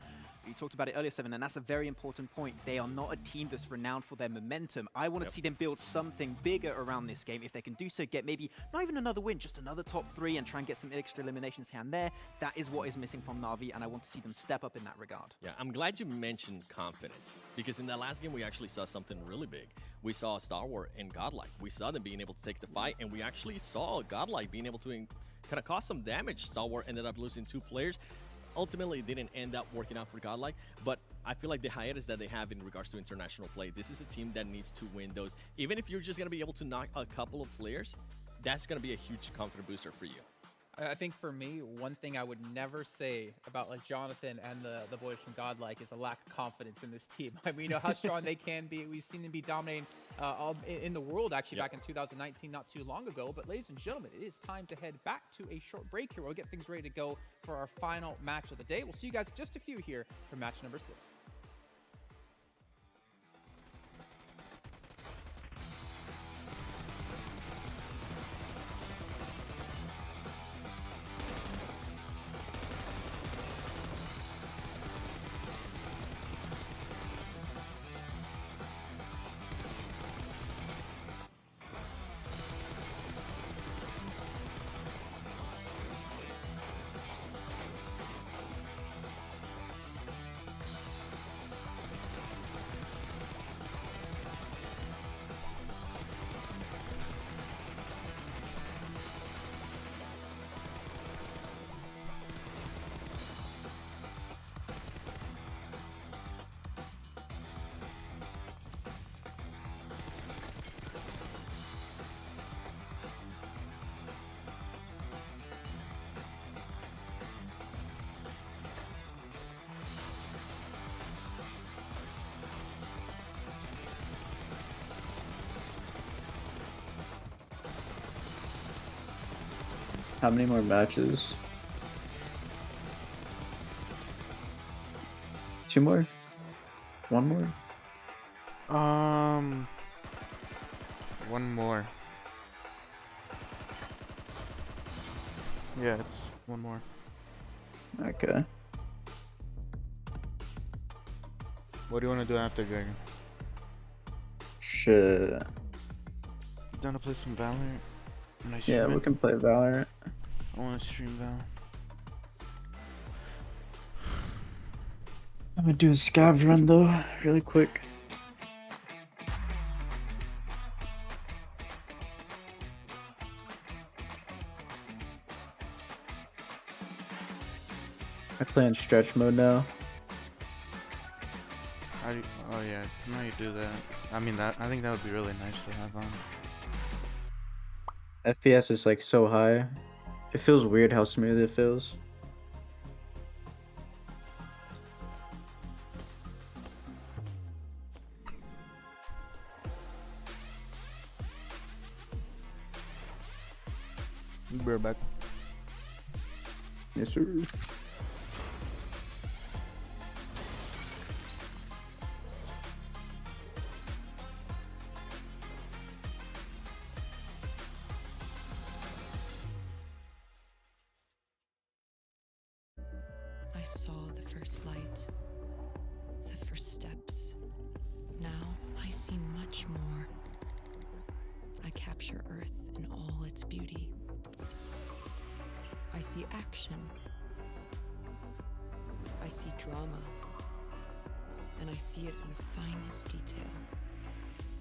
You talked about it earlier, Seven, and that's a very important point. They are not a team that's renowned for their momentum. I want to see them build something bigger around this game. If they can do so, get maybe not even another win, just another top 3 and try and get some extra eliminations here and there. That is what is missing from Navi, and I want to see them step up in that regard. Yeah, I'm glad you mentioned confidence, because in that last game, we actually saw something really big. We saw Star Wars and Godlike. We saw them being able to take the fight, and we actually saw Godlike being able to kind of cause some damage. Star Wars ended up losing 2 players. Ultimately, it didn't end up working out for Godlike, but I feel like the hiatus that they have in regards to international play, this is a team that needs to win those. Even if you're just going to be able to knock a couple of players, that's going to be a huge confidence booster for you. I think for me, one thing I would never say about like Jonathan and the boys from Godlike is a lack of confidence in this team. I mean, we know how strong they can be. We've seen them be dominating in the world actually back in 2019, not too long ago. But ladies and gentlemen, it is time to head back to a short break here. We'll get things ready to go for our final match of the day. We'll see you guys in just a few here for match number 6. How many more matches? 2 more? 1 more? 1 more. Yeah, it's 1 more. Okay. What do you want to do after, Dragon? Shit. You want to play some Valorant? Yeah, we can play Valorant. I want to stream Valorant. I'm gonna do a scav run though, really quick. I play in stretch mode now. Oh yeah, now you do that. I mean, I think that would be really nice to have on. FPS is like so high. It feels weird how smooth it feels. We're back. Yes, sir. I saw the first light, the first steps. Now I see much more. I capture Earth in all its beauty. I see action. I see drama. And I see it in the finest detail.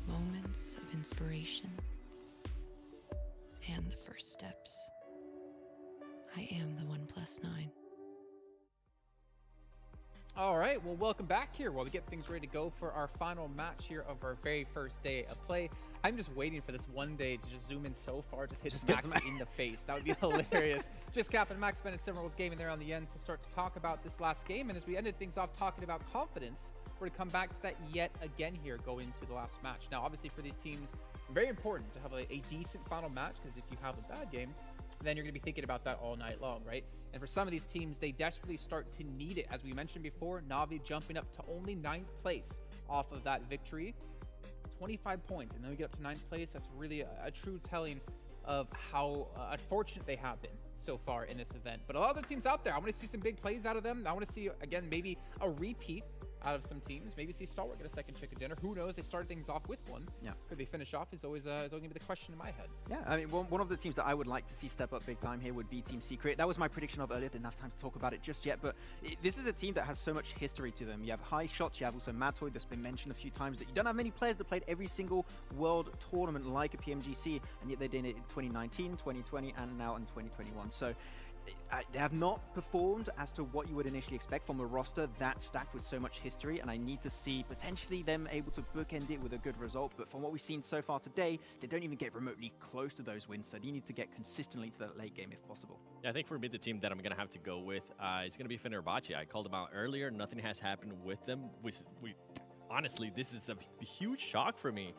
Moments of inspiration and the first steps. I am the 1+9. All right, well, welcome back here while we get things ready to go for our final match here of our very first day of play. I'm just waiting for this one day to just zoom in so far, just hit Max in the face. That would be hilarious. Just Cap and Max spending several roles gaming there on the end to start to talk about this last game. And as we ended things off talking about confidence, we're to come back to that yet again here going into the last match. Now, obviously for these teams, very important to have a decent final match, because if you have a bad game, then you're going to be thinking about that all night long, right? And for some of these teams, they desperately start to need it. As we mentioned before, Na'Vi jumping up to only 9th place off of that victory. 25 points, and then we get up to 9th place. That's really a true telling of how unfortunate they have been so far in this event. But a lot of the teams out there, I want to see some big plays out of them. I want to see, again, maybe a repeat out of some teams. Maybe see Stalwart get a second chicken dinner. Who knows? They started things off with one. Yeah. Could they finish off is always going to be the question in my head. Yeah, I mean, one of the teams that I would like to see step up big time here would be Team Secret. That was my prediction of earlier. Didn't have time to talk about it just yet, but this is a team that has so much history to them. You have High Shots, you have also Matoy that's been mentioned a few times, that you don't have many players that played every single world tournament like a PMGC, and yet they did it in 2019, 2020, and now in 2021. So they have not performed as to what you would initially expect from a roster that stacked with so much history, and I need to see potentially them able to bookend it with a good result. But from what we've seen so far today, they don't even get remotely close to those wins, so they need to get consistently to that late game if possible. Yeah, I think for me, the team that I'm going to have to go with is going to be Fenerbahce. I called them out earlier. Nothing has happened with them. We honestly, this is a huge shock for me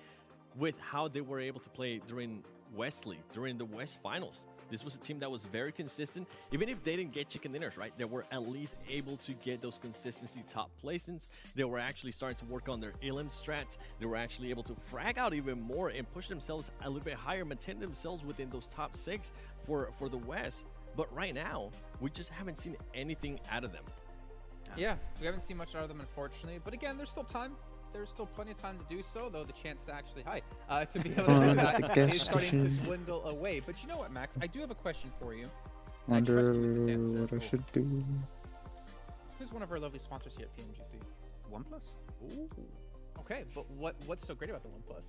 with how they were able to play during Wesley, during the West Finals. This was a team that was very consistent. Even if they didn't get chicken dinners, right, they were at least able to get those consistency top placements. They were actually starting to work on their elim strats. They were actually able to frag out even more and push themselves a little bit higher, maintain themselves within those top 6 for the West. But right now, we just haven't seen anything out of them. Yeah, we haven't seen much out of them, unfortunately. But again, there's still time. There's still plenty of time to do so, though the chance is actually high to be able to do that is starting to dwindle away. But you know what, Max? I do have a question for you. Wonder what I should do. Who's one of our lovely sponsors here at PMGC? OnePlus. Ooh. Okay, but what's so great about the OnePlus?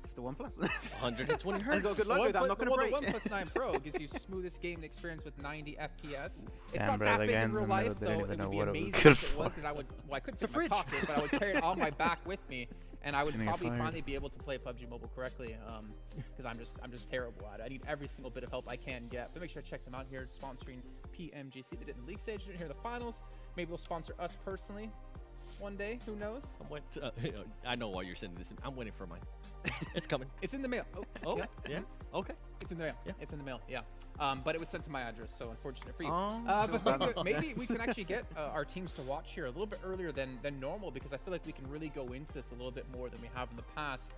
It's the OnePlus. 120 hertz. Good luck with that. I'm not going to break. The OnePlus 9 Pro gives you smoothest gaming experience with 90 FPS. It's Damn, not bro, that the big in games real in the life, middle, they though. didn't It even know would be what it was amazing good if it was, for. because I couldn't take my pocket, but I would carry it on my back with me, and I would Gonna get probably fired. finally be able to play PUBG Mobile correctly, because I'm just terrible at it. I need every single bit of help I can get. But make sure to check them out here, sponsoring PMGC. They did in the league stage, didn't hear the finals. Maybe they'll sponsor us personally one day. Who knows? I know why you're sending this. I'm waiting for mine. It's coming. It's in the mail. Oh, yeah. Okay. It's in the mail. Yeah. It's in the mail. Yeah. But it was sent to my address, so unfortunate for you. Oh. But maybe we can actually get our teams to watch here a little bit earlier than normal, because I feel like we can really go into this a little bit more than we have in the past.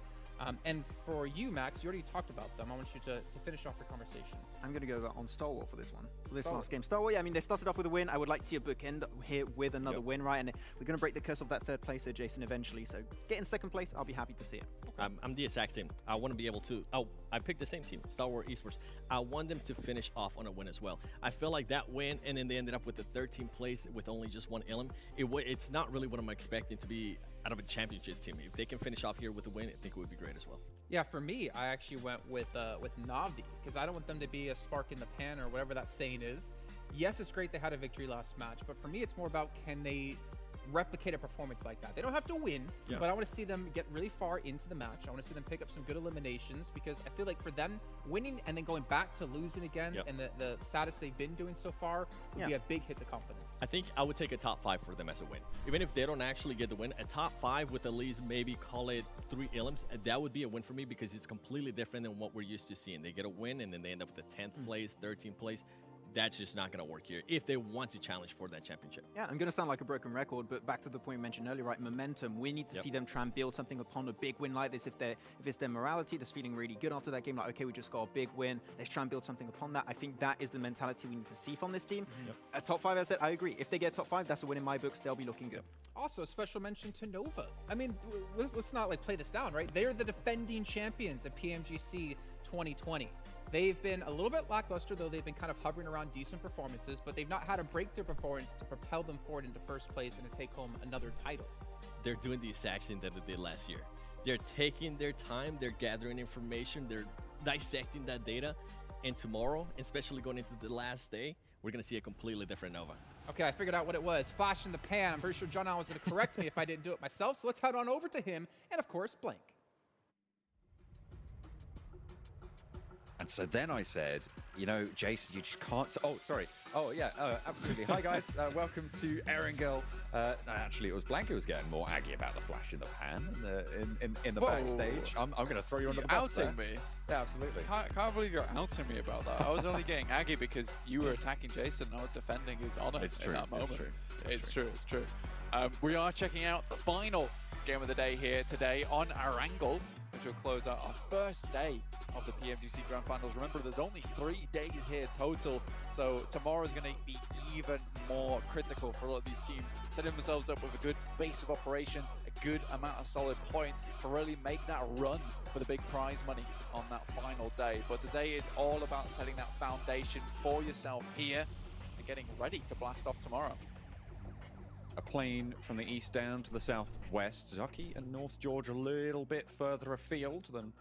And for you, Max, you already talked about them. I want you to finish off the conversation. I'm going to go on Stalwart for this one, for this Stalwart. last game. Stalwart, yeah, I mean, they started off with a win. I would like to see a bookend here with another win, right? And we're going to break the curse of that third place there, Jason, eventually. So getting second place, I'll be happy to see it. I'm the exact same. I want to be able to. Oh, I picked the same team, Stalwart Esports. I want them to finish off on a win as well. I feel like that win, and then they ended up with the 13th place with only just one elim. It's not really what I'm expecting to be out of a championship team. If they can finish off here with a win, I think it would be great as well. Yeah, for me, I actually went with Na'Vi, because I don't want them to be a spark in the pan or whatever that saying is. Yes, it's great they had a victory last match, but for me, it's more about, can they replicate a performance like that? They don't have to win, but I want to see them get really far into the match. I want to see them pick up some good eliminations, because I feel like for them, winning and then going back to losing again, and the status they've been doing so far would be a big hit to confidence. I think I would take a top 5 for them as a win. Even if they don't actually get the win, a top 5 with at least maybe call it 3 elims, that would be a win for me, because it's completely different than what we're used to seeing. They get a win and then they end up with the 10th place, 13th place. That's just not going to work here if they want to challenge for that championship. Yeah, I'm going to sound like a broken record, but back to the point you mentioned earlier, right? Momentum. We need to see them try and build something upon a big win like this. If it's their morality that's feeling really good after that game, like, okay, we just got a big win, let's try and build something upon that. I think that is the mentality we need to see from this team. A top 5, I said, I agree. If they get top 5, that's a win in my books. They'll be looking good. Also, special mention to Nova. I mean, let's not like play this down, right? They're the defending champions of PMGC 2020. They've been a little bit lackluster, though they've been kind of hovering around decent performances, but they've not had a breakthrough performance to propel them forward into first place and to take home another title. They're doing the exact same that they did last year. They're taking their time, they're gathering information, they're dissecting that data, And tomorrow, especially going into the last day, we're going to see a completely different Nova. Okay, I figured out what it was. Flash in the pan. I'm pretty sure John Allen was going to correct me if I didn't do it myself. So let's head on over to him. And of course, Blank. And so then I said, you know, Jason, you just can't. Oh, sorry. Oh, yeah, absolutely. Hi, guys. Welcome to Erangel. No, actually, it was Blank who was getting more aggy about the flash in the pan in the backstage. I'm going to throw you under the bus. Outing me? Yeah, absolutely. Can't believe you're outing me about that. I was only getting aggy because you were attacking Jason and I was defending his honor in that moment. It's true. It's true. We are checking out the final game of the day here today on Erangel, which will close out our first day of the PMGC Grand Finals. Remember, there's only 3 days here total, so tomorrow is going to be even more critical for a lot of these teams, setting themselves up with a good base of operations, a good amount of solid points to really make that run for the big prize money on that final day. But today is all about setting that foundation for yourself here and getting ready to blast off tomorrow. A plane from the east down to the southwest. Zaki and North Georgia a little bit further afield than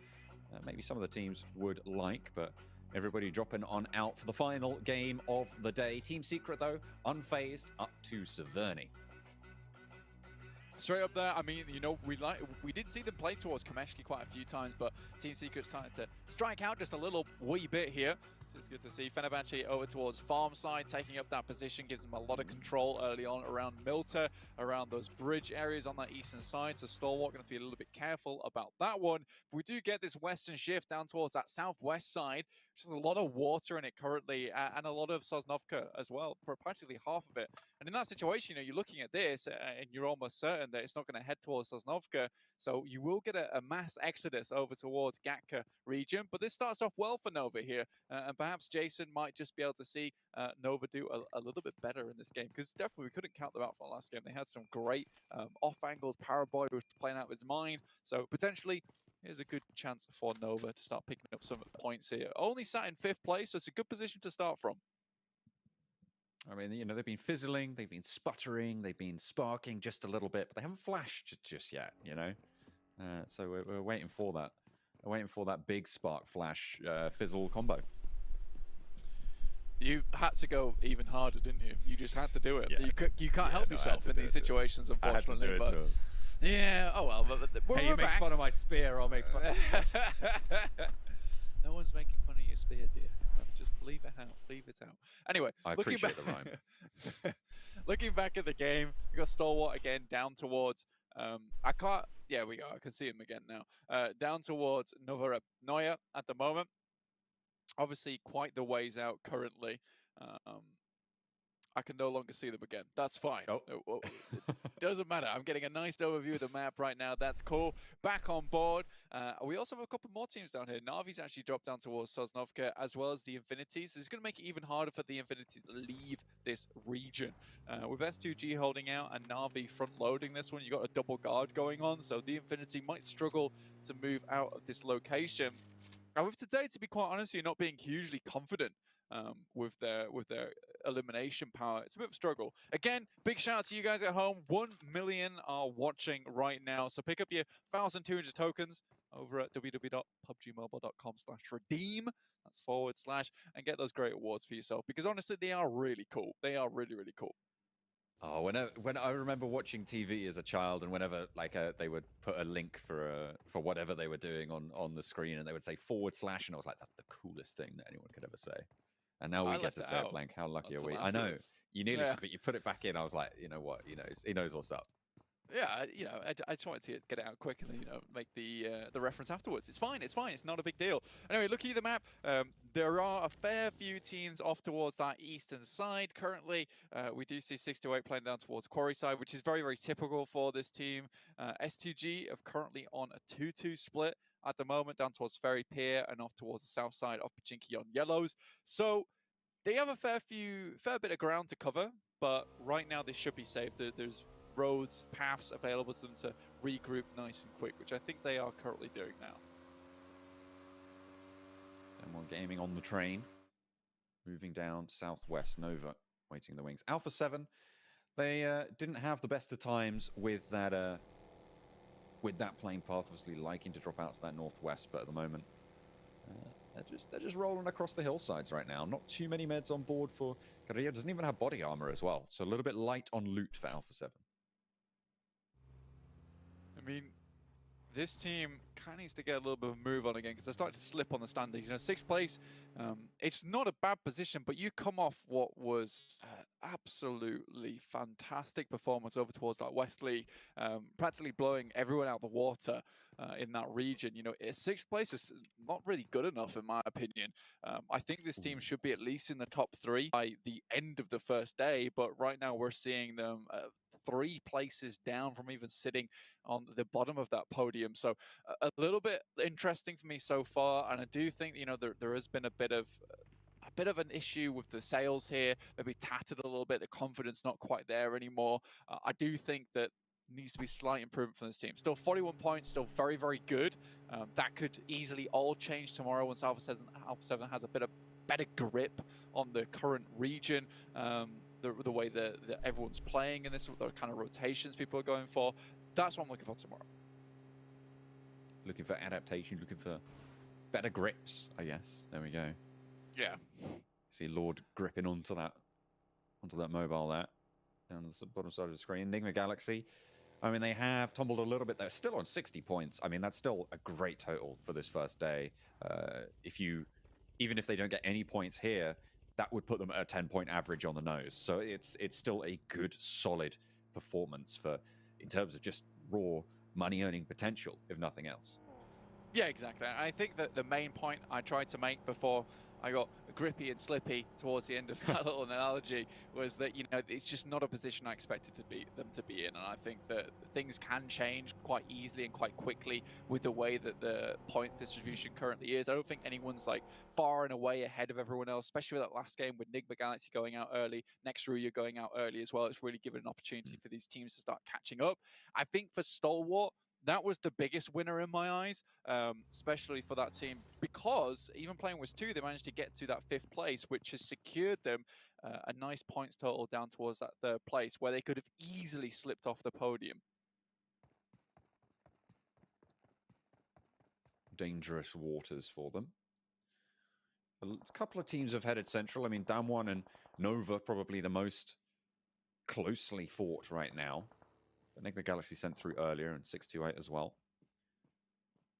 maybe some of the teams would like, but everybody dropping on out for the final game of the day. Team Secret, though, unfazed up to Severny. Straight up there, I mean, you know, we did see them play towards Kameshki quite a few times, but Team Secret's starting to strike out just a little wee bit here. It's good to see Fenerbahce over towards farm side, taking up that position, gives them a lot of control early on around Milta, around those bridge areas on that eastern side. So Stalwart going to be a little bit careful about that one. But we do get this western shift down towards that southwest side, which has a lot of water in it currently, and a lot of Sosnovka as well, practically half of it. And in that situation, you know, you're looking at this, and you're almost certain that it's not going to head towards Sosnovka. So you will get a mass exodus over towards Gatka region. But this starts off well for Nova here, and perhaps Jason might just be able to see Nova do a little bit better in this game, because definitely we couldn't count them out for the last game. They had some great off angles. Paraboy was playing out of his mind, so potentially here's a good chance for Nova to start picking up some points here. Only sat in 5th place, so it's a good position to start from. I mean, you know, they've been fizzling, they've been sputtering, they've been sparking just a little bit, but they haven't flashed just yet, you know. So we're waiting for that. We're waiting for that big spark flash fizzle combo. You had to go even harder, didn't you? You just had to do it. Yeah. You can't help yourself in these situations, unfortunately. But yeah, oh well. But hey, you make fun of my spear, I'll make fun. No one's making fun of your spear, dear. Just leave it out. Leave it out. Anyway, I appreciate the rhyme. Looking back at the game, we got Stalwart again down towards. I can't. Yeah, we go. I can see him again now. Down towards Novorapnoye at the moment. Obviously, quite the ways out currently. I can no longer see them again. That's fine. Oh. It doesn't matter. I'm getting a nice overview of the map right now. That's cool. Back on board. We also have a couple more teams down here. Navi's actually dropped down towards Sosnovka, as well as the Infinities. It's going to make it even harder for the Infinities to leave this region. With S2G holding out and Navi front-loading this one, you've got a double guard going on, so the Infinity might struggle to move out of this location. And with today, to be quite honest, you're not being hugely confident with their elimination power. It's a bit of a struggle. Again, big shout out to you guys at home. 1 million are watching right now. So pick up your 1,200 tokens over at www.pubgmobile.com/redeem. That's / and get those great awards for yourself, because honestly, they are really cool. They are really, really cool. Oh, when I remember watching TV as a child, and whenever like they would put a link for whatever they were doing on the screen, and they would say / and I was like, that's the coolest thing that anyone could ever say. And now we get to say it, Blank. How lucky are we? I know. You nearly said it. You put it back in. I was like, you know what? He knows what's up. Yeah, you know, I just wanted to get it out quick and then, you know, make the reference afterwards. It's fine. It's fine. It's not a big deal. Anyway, looking at the map, there are a fair few teams off towards that eastern side currently. We do see 628 playing down towards Quarry side, which is very, very typical for this team. S2G are currently on a 2-2 split at the moment, down towards Ferry Pier and off towards the south side of Pachinki on yellows. So they have a fair bit of ground to cover, but right now they should be safe. There's roads, paths available to them to regroup nice and quick, which I think they are currently doing now. And more gaming on the train. Moving down southwest, Nova waiting in the wings. Alpha 7, they didn't have the best of times with that plane path, obviously liking to drop out to that northwest, but at the moment They're just rolling across the hillsides right now. Not too many meds on board for Guerrilla. Doesn't even have body armor as well, so a little bit light on loot for Alpha 7. I mean, this team kind of needs to get a little bit of a move on again because they're starting to slip on the standings. You know, 6th place, it's not a bad position, but you come off what was absolutely fantastic performance over towards that West League, practically blowing everyone out of the water in that region. You know, 6th place is not really good enough in my opinion. I think this team should be at least in the top 3 by the end of the first day, but right now we're seeing them 3 places down from even sitting on the bottom of that podium. So a little bit interesting for me so far, and I do think, you know, there has been a bit of an issue with the sales here, maybe tattered a little bit, the confidence not quite there anymore. I do think that needs to be slight improvement from this team. Still 41 points, still very, very good. That could easily all change tomorrow once Alpha 7 has a bit of better grip on the current region. The way that everyone's playing in this, the kind of rotations people are going for. That's what I'm looking for tomorrow. Looking for adaptation, looking for better grips, I guess. There we go. Yeah. See Lord gripping onto that mobile there. Down the bottom side of the screen. Enigma Galaxy. I mean, they have tumbled a little bit. They're still on 60 points. I mean, that's still a great total for this first day. Even if they don't get any points here, that would put them at a 10-point average on the nose. So it's still a good, solid performance in terms of just raw money-earning potential, if nothing else. Yeah, exactly. I think that the main point I tried to make before I got grippy and slippy towards the end of that little analogy was that, you know, it's just not a position I expected them to be in. And I think that things can change quite easily and quite quickly with the way that the point distribution currently is. I don't think anyone's like far and away ahead of everyone else, especially with that last game with Enigma Galaxy going out early, next Ruya going out early as well. It's really given an opportunity for these teams to start catching up. I think for Stalwart, that was the biggest winner in my eyes, especially for that team, because even playing with 2, they managed to get to that 5th place, which has secured them a nice points total down towards that 3rd place, where they could have easily slipped off the podium. Dangerous waters for them. A couple of teams have headed central. I mean, Damwon and Nova probably the most closely fought right now. Enigma Galaxy sent through earlier and 628 as well.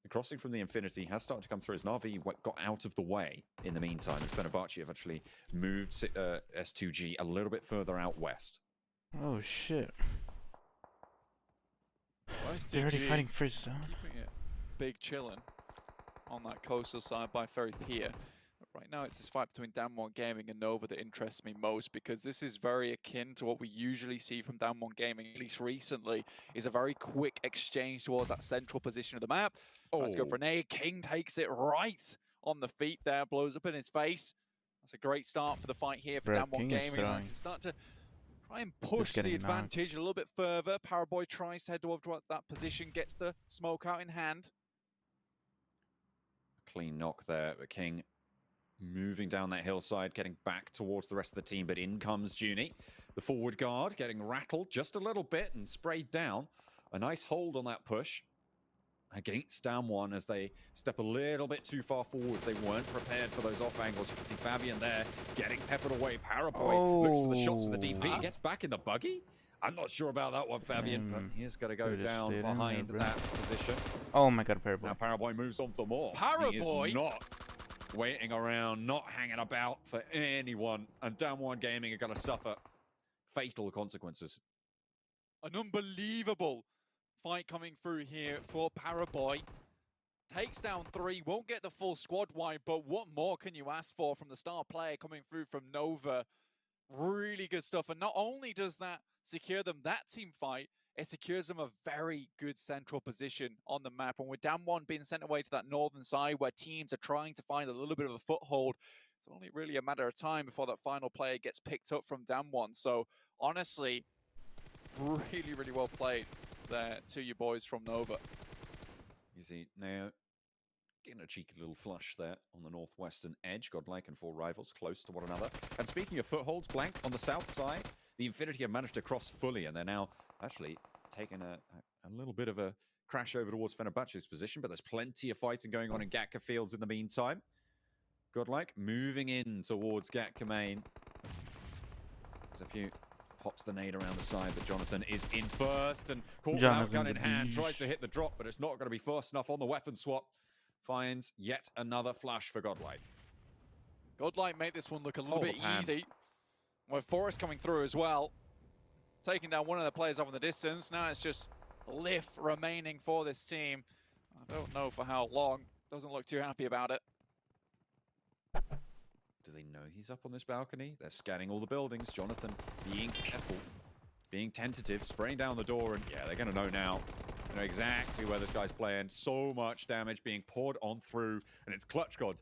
The crossing from the Infinity has started to come through as Na'Vi got out of the way in the meantime. And Fenerbahce have actually moved S2G a little bit further out west. Oh, shit. They're already fighting first zone. Keeping it big chillin' on that coastal side by Ferry Pier. Right now, it's this fight between Damwon Gaming and Nova that interests me most, because this is very akin to what we usually see from Damwon Gaming, at least recently, is a very quick exchange towards that central position of the map. Let's go for an A. King takes it right on the feet there, blows up in his face. That's a great start for the fight here for Damwon Gaming. And they can start to try and push the advantage a little bit further. Paraboy tries to head towards that position, gets the smoke out in hand. Clean knock there, but King moving down that hillside, getting back towards the rest of the team, but in comes Junie. The forward guard getting rattled just a little bit and sprayed down. A nice hold on that push against Damwon as they step a little bit too far forward. They weren't prepared for those off angles. You can see Fabian there getting peppered away. Paraboy looks for the shots with the DP. Gets back in the buggy. I'm not sure about that one, Fabian, but he's got to go down behind that position. Oh my god, Paraboy. Now Paraboy moves on for more. Paraboy? He is not waiting around, not hanging about for anyone, and Damwon Gaming are going to suffer fatal consequences. An unbelievable fight coming through here for Paraboy. Takes down 3, won't get the full squad wipe, but what more can you ask for from the star player coming through from Nova? Really good stuff, and not only does that secure them that team fight, it secures them a very good central position on the map. And with Damwon being sent away to that northern side where teams are trying to find a little bit of a foothold, it's only really a matter of time before that final player gets picked up from Damwon. So honestly, really, really well played there to you boys from Nova. You see, now getting a cheeky little flush there on the northwestern edge. Godlike and 4 rivals close to one another. And speaking of footholds, Blank on the south side, the Infinity have managed to cross fully, and they're now actually taking a little bit of a crash over towards Fenerbahce's position, but there's plenty of fighting going on in Gatka Fields in the meantime. Godlike moving in towards Gatka main. Zepu pops the nade around the side, but Jonathan is in first and caught without gun in hand. Tries to hit the drop, but it's not going to be fast enough on the weapon swap. Finds yet another flash for Godlike. Godlike made this one look a little bit easy. With Forest coming through as well. Taking down one of the players off in the distance. Now it's just Lift remaining for this team. I don't know for how long. Doesn't look too happy about it. Do they know he's up on this balcony? They're scanning all the buildings. Jonathan being careful, being tentative, spraying down the door, and yeah, they're going to know now. They know exactly where this guy's playing. So much damage being poured on through, and it's Clutch God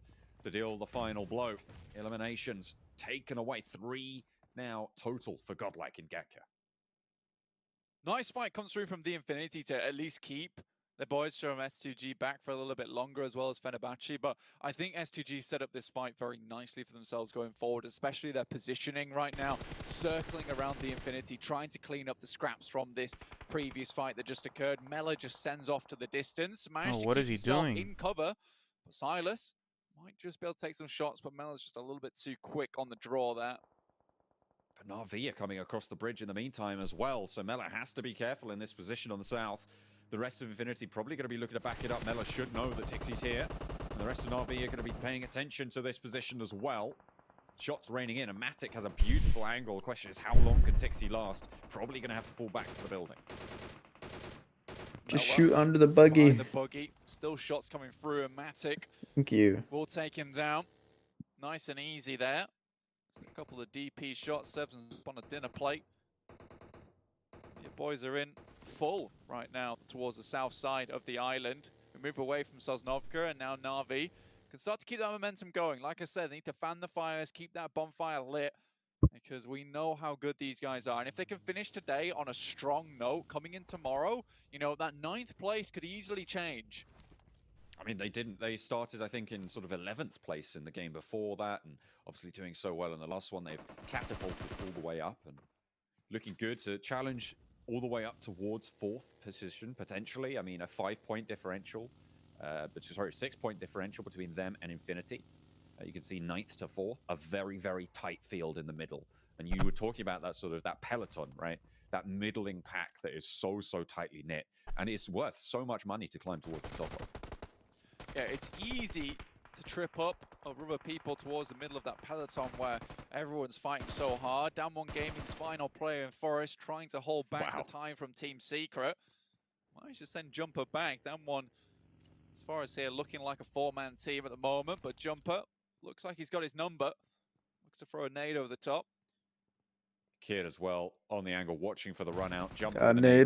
to deal the final blow. Eliminations taken away. 3 now total for Godlike in Gatka. Nice fight comes through from the Infinity to at least keep the boys from S2G back for a little bit longer, as well as Fenerbahce. But I think S2G set up this fight very nicely for themselves going forward, especially their positioning right now, circling around the Infinity, trying to clean up the scraps from this previous fight that just occurred. Mela just sends off to the distance, managed to keep himself in cover. But Silas might just be able to take some shots, but Mela's just a little bit too quick on the draw there. But Na'Vi are coming across the bridge in the meantime as well, so Mela has to be careful in this position on the south. The rest of Infinity probably going to be looking to back it up. Mela should know that Tixie's here. And the rest of Na'Vi are going to be paying attention to this position as well. Shots raining in, and Matic has a beautiful angle. The question is, how long can Tixie last? Probably going to have to fall back to the building. Just shoot under the buggy. The buggy. Still shots coming through, and Matic Thank you. will take him down. Nice and easy there. A couple of DP shots, Seb's on a dinner plate. Your boys are in full right now towards the south side of the island. We move away from Sosnovka, and now Na'Vi can start to keep that momentum going. Like I said, they need to fan the fires, keep that bonfire lit, because we know how good these guys are. And if they can finish today on a strong note, coming in tomorrow, you know, that 9th place could easily change. I mean, they didn't. They started, I think, in sort of 11th place in the game before that, and obviously doing so well in the last one. They've catapulted all the way up and looking good to challenge all the way up towards 4th position, potentially. I mean, a 5-point differential, sorry, 6-point differential between them and Infinity. You can see 9th to 4th, a very, very tight field in the middle. And you were talking about that sort of, that peloton, right? That middling pack that is so, so tightly knit. And it's worth so much money to climb towards the top of. Yeah, it's easy to trip up over other people towards the middle of that peloton where everyone's fighting so hard. Down One Gaming's final player in Forest trying to hold back the time from Team Secret. Managed to send Jumper back. Down One, as far as here, looking like a 4-man team at the moment, but Jumper looks like he's got his number. Looks to throw a nade over the top. Kid as well on the angle, watching for the run out, jumping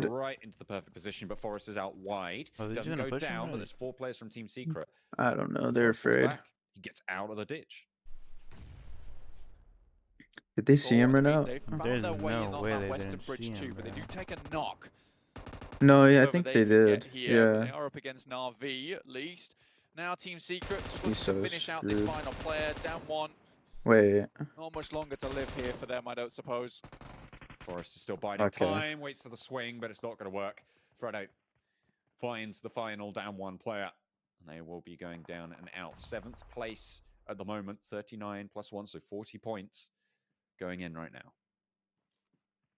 right into the perfect position, but Forrest is out wide. Doesn't go down, but there's 4 players from Team Secret. I don't know, they're afraid. He gets out of the ditch. Did they see him run out? There's no way they didn't bridge too, but they do take a knock. No, yeah, I think they did. Yeah, they are up against Na'Vi at least. Now Team Secret just looking to finish out this final player. Down one. Wait. Not much longer to live here for them, I don't suppose. Forrest is still biding time, waits for the swing, but it's not going to work. Fredo finds the final down 1 player, and they will be going down and out. 7th place at the moment, 39 plus 1, so 40 points going in right now.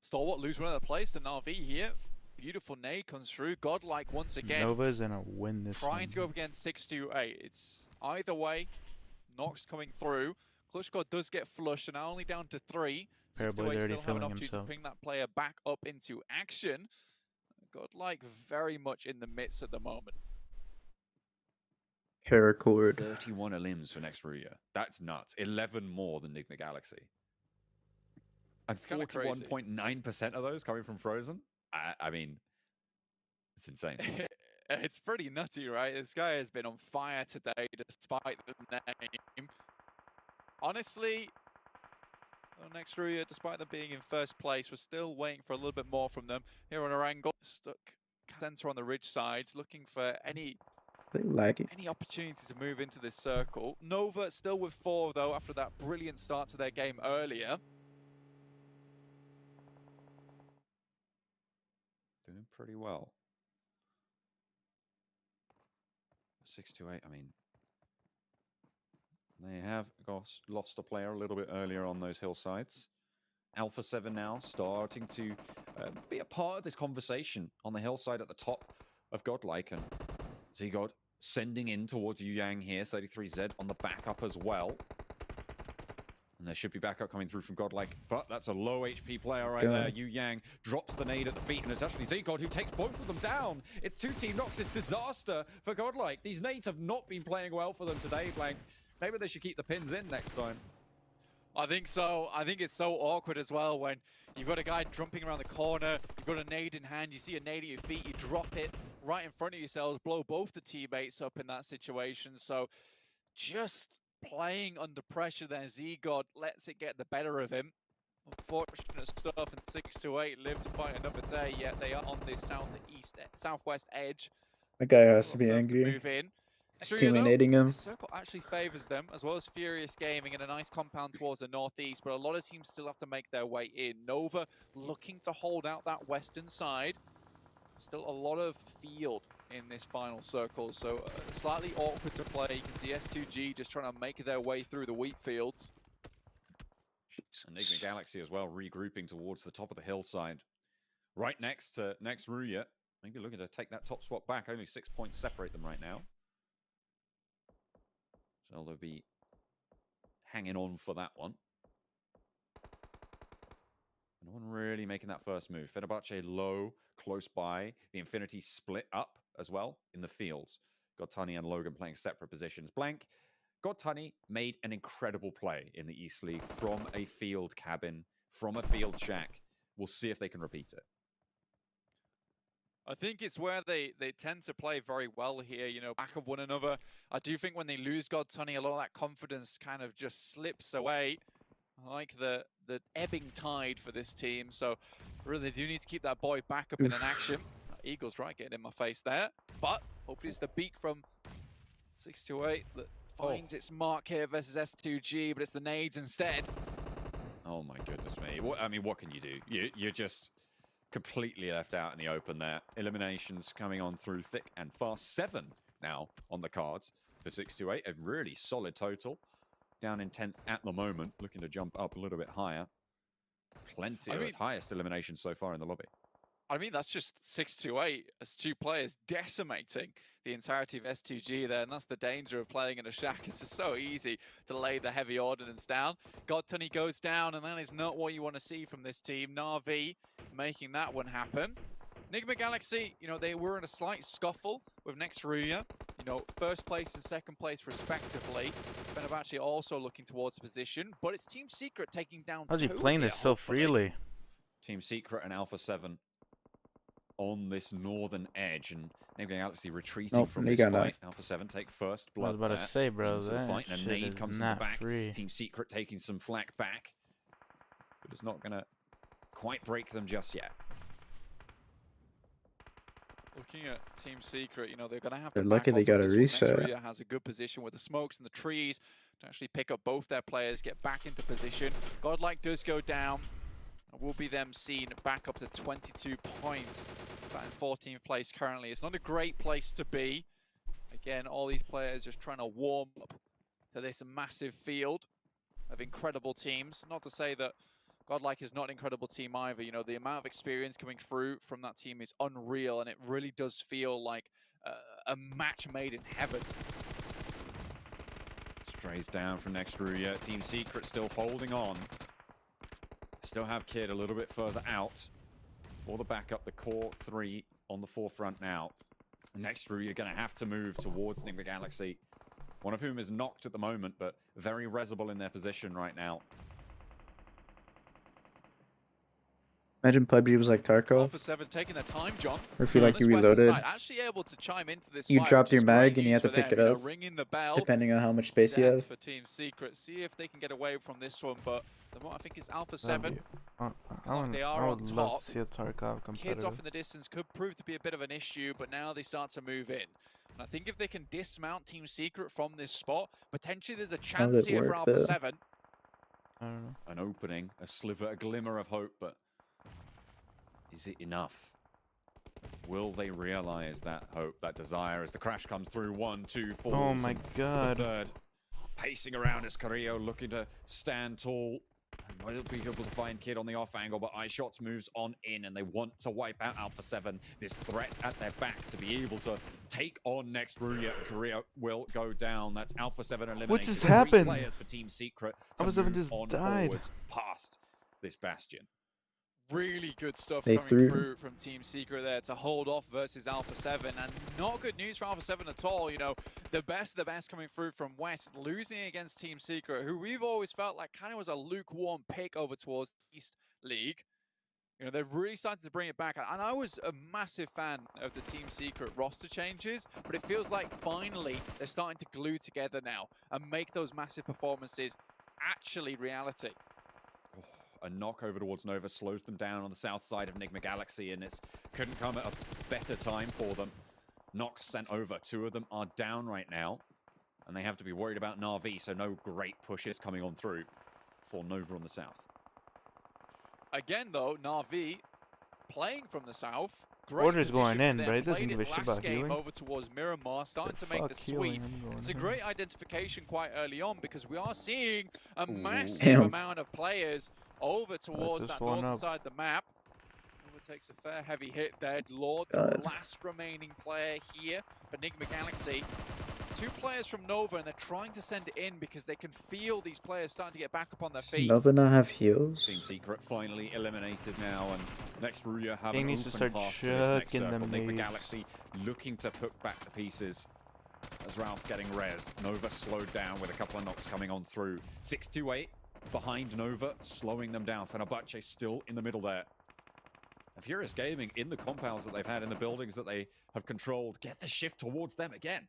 Stalwart lose one of the place to Na'Vi here. Beautiful nade comes through. Godlike once again. Nova's gonna win this Trying one. to go up against 6-2-8. It's either way. Nox coming through. Clutch God does get flushed, and now only down to 3. 6-2-8 still have an opportunity to bring that player back up into action. Godlike very much in the midst at the moment. Paracord. 31 elims for next Ruya. That's nuts. 11 more than Enigma Galaxy. And 41.9% of those coming from Frozen? I mean, it's insane. It's pretty nutty, right? This guy has been on fire today, despite the name. Honestly, next Ruya, despite them being in 1st place, we're still waiting for a little bit more from them. Here on our angle, stuck center on the ridge sides, looking for any opportunity to move into this circle. Nova still with 4, though, after that brilliant start to their game earlier. Doing pretty well. 6-2-8, I mean, They have lost a player a little bit earlier on those hillsides. Alpha 7 now starting to be a part of this conversation on the hillside at the top of Godlike. And Zgod sending in towards Yu Yang here. 33Z on the backup as well. And there should be backup coming through from Godlike, but that's a low HP player right there. Yu Yang drops the nade at the feet, and it's actually Zgod who takes both of them down. It's 2 team knocks. It's disaster for Godlike. These nades have not been playing well for them today, Blank. Maybe they should keep the pins in next time. I think so. I think it's so awkward as well when you've got a guy jumping around the corner, you've got a nade in hand, you see a nade at your feet, you drop it right in front of yourselves, blow both the teammates up in that situation. So just playing under pressure there, Zgod lets it get the better of him. Unfortunate stuff, and 6-8 live to fight another day, yet they are on this southwest edge. That guy has to be angry. Move in. Teammating him. The circle actually favors them, as well as Furious Gaming in a nice compound towards the northeast, but a lot of teams still have to make their way in. Nova looking to hold out that western side. Still a lot of field in this final circle, so slightly awkward to play. You can see S2G just trying to make their way through the wheat fields. Enigma Galaxy as well, regrouping towards the top of the hillside. Right next to Ruya. Maybe looking to take that top spot back. Only 6 points separate them right now. So they'll be hanging on for that one. No one really making that first move. Fenerbahce low, close by. The Infinity split up as well in the fields. Godtani and Logan playing separate positions. Blank, Godtani made an incredible play in the East League from a field cabin, from a field shack. We'll see if they can repeat it. I think it's where they tend to play very well here, you know, back of one another. I do think when they lose Godtani, a lot of that confidence kind of just slips away. I like the ebbing tide for this team, so really do need to keep that boy back up in an action. Eagles right getting in my face there, but hopefully it's the beak from 6-8 that finds its mark here versus S2G, but it's the nades instead. Oh my goodness me. What can you do? You're just completely left out in the open there. Eliminations coming on through thick and fast. 7 now on the cards for 6-8. A really solid total. Down in 10th at the moment. Looking to jump up a little bit higher. Plenty of highest eliminations so far in the lobby. I mean, that's just 6-8 as 2 players decimating the entirety of S2G there, and that's the danger of playing in a shack. It's just so easy to lay the heavy ordnance down. Godtani goes down, and that is not what you want to see from this team. Na'Vi making that one happen. Enigma Galaxy, you know, they were in a slight scuffle with next Ruya. You know, first place and second place respectively. Fenerbahce also looking towards the position, but it's Team Secret taking down How's he playing this so freely? Team Secret and Alpha 7 on this northern edge, and Enigma Galaxy retreating from this fight. Alpha 7 take first blood. I was about to say, bro, that fight, and a nade comes in the back. Free. Team Secret taking some flak back, but it's not gonna quite break them just yet. Looking at Team Secret, you know, they're going to have They're to lucky they got a reset. Ruya has a good position with the smokes and the trees to actually pick up both their players, get back into position. Godlike does go down. It will be them seen back up to 22 points. About in 14th place currently. It's not a great place to be. Again, all these players just trying to warm up to this massive field of incredible teams. Not to say that Godlike is not an incredible team either. You know, the amount of experience coming through from that team is unreal, and it really does feel like a match made in heaven. Strays down from next Ruya. Team Secret still holding on. Still have Kid a little bit further out for the backup. The core 3 on the forefront now. Next Ruya going to have to move towards Enigma Galaxy. One of whom is knocked at the moment, but very resible in their position right now. Imagine PUBG was like Tarkov. Alpha 7 taking their time, John. Or feel like you reloaded. Actually able to chime into this You fight, dropped your which is mag great and you have to news pick for it them. You up. know, ringing the bell. Depending on how much space you have. For Team Secret. See if they can get away from this one, but the more I think it's Alpha 7. They are on would top. love to see a Tarkov competitive. Kids off in the distance could prove to be a bit of an issue, but now they start to move in. And I think if they can dismount Team Secret from this spot, potentially there's a chance here for Alpha 7. I don't know. An opening, a sliver, a glimmer of hope, but is it enough? Will they realize that hope, that desire as the crash comes through? 1, 2, 4. Oh my god. The third. pacing around as Carrillo looking to stand tall. And will be able to find Kid on the off angle, but iShots moves on in, and they want to wipe out Alpha 7. This threat at their back to be able to take on next Ruya. Carrillo will go down. That's Alpha 7 eliminated. What just 3 happened? players for Team Secret to Alpha 7 move just on died. forwards past this Bastion. Really good stuff They coming threw. through from Team Secret there to hold off versus Alpha 7, and not good news for Alpha 7 at all. You know, the best of the best coming through from West, losing against Team Secret, who we've always felt like kind of was a lukewarm pick over towards the East League. You know, they've really started to bring it back, and I was a massive fan of the Team Secret roster changes, but it feels like finally they're starting to glue together now and make those massive performances actually reality. A knock over towards Nova slows them down on the south side of Enigma Galaxy, and it couldn't come at a better time for them. Knock sent over. 2 of them are down right now, and they have to be worried about Na'Vi, so no great pushes coming on through for Nova on the south. Again, though, Na'Vi playing from the south. Great Order's going in, position but he there. doesn't give a Played shit it last about game healing. over towards Miramar, starting to But make the fuck healing, sweep. I'm going It's a in. great identification quite early on, because we are seeing a massive Damn. amount of players over towards just that one northern up. side of the map. Nova takes a fair heavy hit there. Lord, the God. last remaining player here for Enigma Galaxy. 2 players from Nova, and they're trying to send it in because they can feel these players starting to get back up on their Does feet. Nova not have heals? Team Secret finally eliminated now, and next Ruya have He an needs to open start path to this next chucking circle. them Enigma nades. Galaxy looking to put back the pieces. As Ralph getting res. Nova slowed down with a couple of knocks coming on through. 6-2-8 behind Nova, slowing them down. Fenerbahce still in the middle there. And Furious Gaming in the compounds that they've had, in the buildings that they have controlled, get the shift towards them again.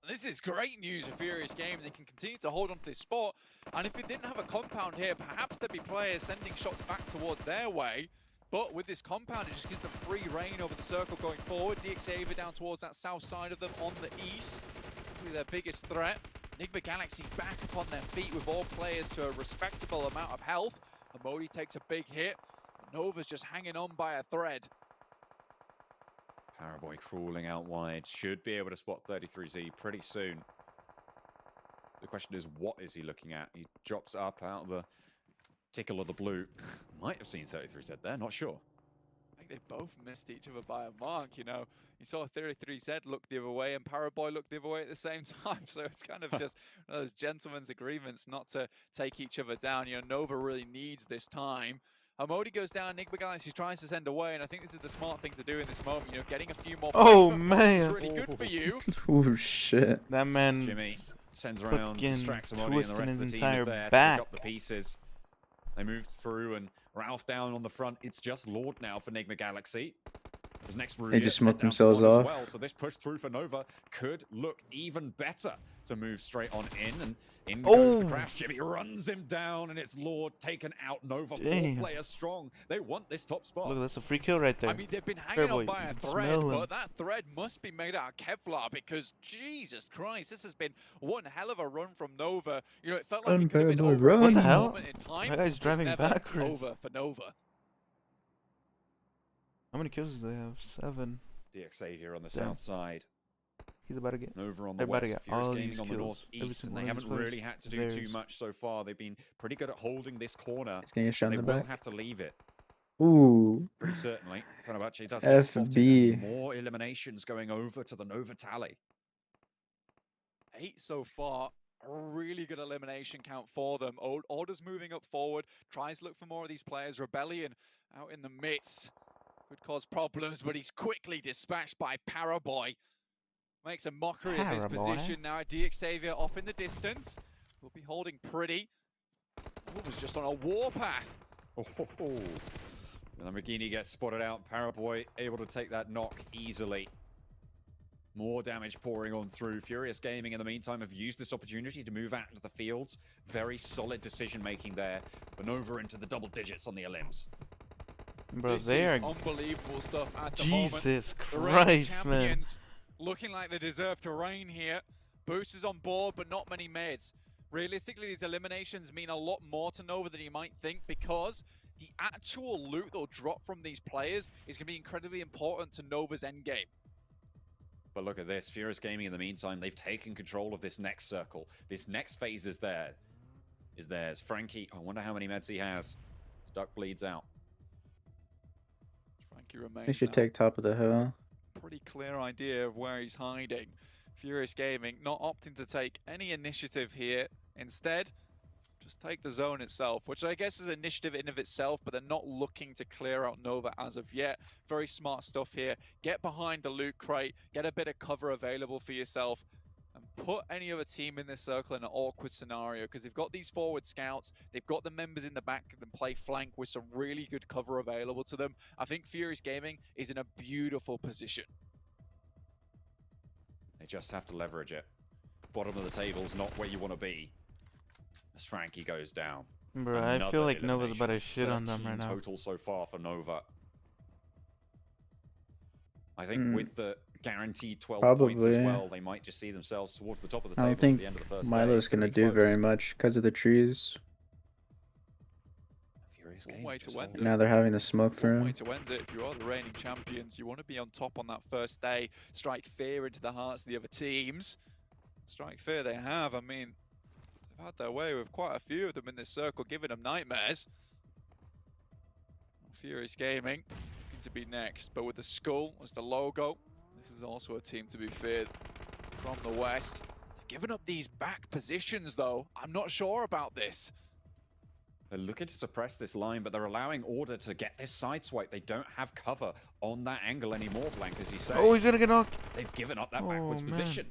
This is great news for Furious Gaming. They can continue to hold on to this spot. And if it didn't have a compound here, perhaps there'd be players sending shots back towards their way. But with this compound, it just gives them free reign over the circle going forward. DXAVA down towards that south side of them on the east. Probably their biggest threat. Enigma Galaxy back up on their feet with all players to a respectable amount of health. Amodi takes a big hit. Nova's just hanging on by a thread. Paraboy crawling out wide. Should be able to spot 33Z pretty soon. The question is, what is he looking at? He drops up out of the tickle of the blue. Might have seen 33Z there, not sure. I think they both missed each other by a mark, you know. You saw 33Z look the other way and Paraboy look the other way at the same time. So it's kind of just one of those gentlemen's agreements not to take each other down. You know, Nova really needs this time. Amodi goes down, Enigma Galaxy tries to send away, and I think this is the smart thing to do in this moment. You know, getting a few more placement points is really good for you. Oh shit. That man Jimmy sends around, distracts Amodi, and the twisting rest of his the team entire is there to back. pick up the pieces. They moved through, and Ralph down on the front. It's just Lord now for Enigma Galaxy. His next They just smoked themselves as off. well, so this push through for Nova could look even better to move straight on in, and in goes the crash. Jimmy runs him down, and it's Lord taken out. Nova, 4 Damn. players strong. They want this top spot. Look, that's a free kill right there. I mean, they've been hanging on Paraboy, by you a can thread, smell him. but that thread must be made out of Kevlar because, Jesus Christ, this has been one hell of a run from Nova. You know, it felt like it could have been Paraboy, over run. at What the any hell? moment in time. That guy's It's driving never backwards. over for Nova. How many kills do they have? 7. DXAVA on the Damn. south side. He's about to get. Nova on the They're about to west, get Furious all Gaming these on the kills. Every northeast, and single they one of haven't those really had to do too theirs. much so far. They've been pretty good at holding this corner. He's gonna get shot in They the will back. have to leave it, Ooh. pretty certainly. Fenerbahce does get spotted, FB. and more eliminations going over to the Nova tally. 8 so far. A really good elimination count for them. Order's moving up forward, tries to look for more of these players. Rebellion out in the midst. Could cause problems, but he's quickly dispatched by Paraboy. Makes a mockery of his Paraboy. position now. DXAVA off in the distance. Will be holding pretty. Was just on a warpath. Oh, Lamborghini gets spotted out. Paraboy able to take that knock easily. More damage pouring on through. Furious Gaming, in the meantime, have used this opportunity to move out into the fields. Very solid decision-making there. Nova into the double digits on the elims. Bro, This they is are. unbelievable stuff at the moment. Jesus The reigning Christ, man. champions looking like they deserve to reign here. Boosters on board, but not many meds. Realistically, these eliminations mean a lot more to Nova than you might think, because the actual loot they'll drop from these players is going to be incredibly important to Nova's endgame. But look at this. Furious Gaming, in the meantime, they've taken control of this next circle. This next phase is theirs. Frankie, I wonder how many meds he has. Stuck bleeds out. Frankie remains. He should take top of the hill. Pretty clear idea of where he's hiding. Furious Gaming not opting to take any initiative here. Instead, just take the zone itself, which I guess is initiative in of itself, but they're not looking to clear out Nova as of yet. Very smart stuff here. Get behind the loot crate, get a bit of cover available for yourself, and put any other team in this circle in an awkward scenario, because they've got these forward scouts, they've got the members in the back that can play flank with some really good cover available to them. I think Furious Gaming is in a beautiful position. They just have to leverage it. Bottom of the table's not where you want to be. As Frankie goes down. Bro, I feel like Nova's about to shit on them right now. Total so far for Nova. I think with the guaranteed 12 points as well, they might just see themselves towards the top of the table I don't think at the end of the first Milo's going to do very much because of the trees. Now they're having the smoke through. Way to end it. If you are the reigning champions, you want to be on top on that first day. Strike fear into the hearts of the other teams. Strike fear they have. I mean, they've had their way with quite a few of them in this circle, giving them nightmares. Furious Gaming looking to be next, but with the skull as the logo, this is also a team to be feared from the west. They're giving up these back positions though. I'm not sure about this. They're looking to suppress this line, but they're allowing Order to get this side swipe. They don't have cover on that angle anymore, Blank, as you say. Oh, he's gonna get knocked. They've given up that backwards position.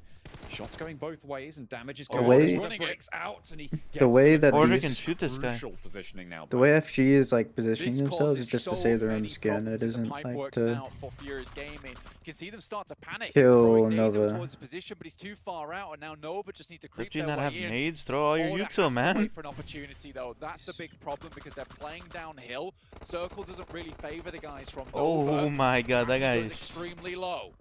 Shots going both ways, and damage is The going. way- Running breaks out, and he The way that Order these, can shoot this guy. positioning now. the way FG is like positioning This themselves causes is just to so save their own many skin. It problems as the isn't pipe like works to now for Furious Gaming. You can see them start to panic. kill Throwing nades Nova. towards the position, but he's too far out, and now Nova just need to creep Did you their not have way in. nades? Throw all your Order util, has to man. wait for an opportunity though. That's the big problem because they're playing downhill. Circle doesn't really favor the guys from Nova. Oh my god, that guy Goes is... extremely low.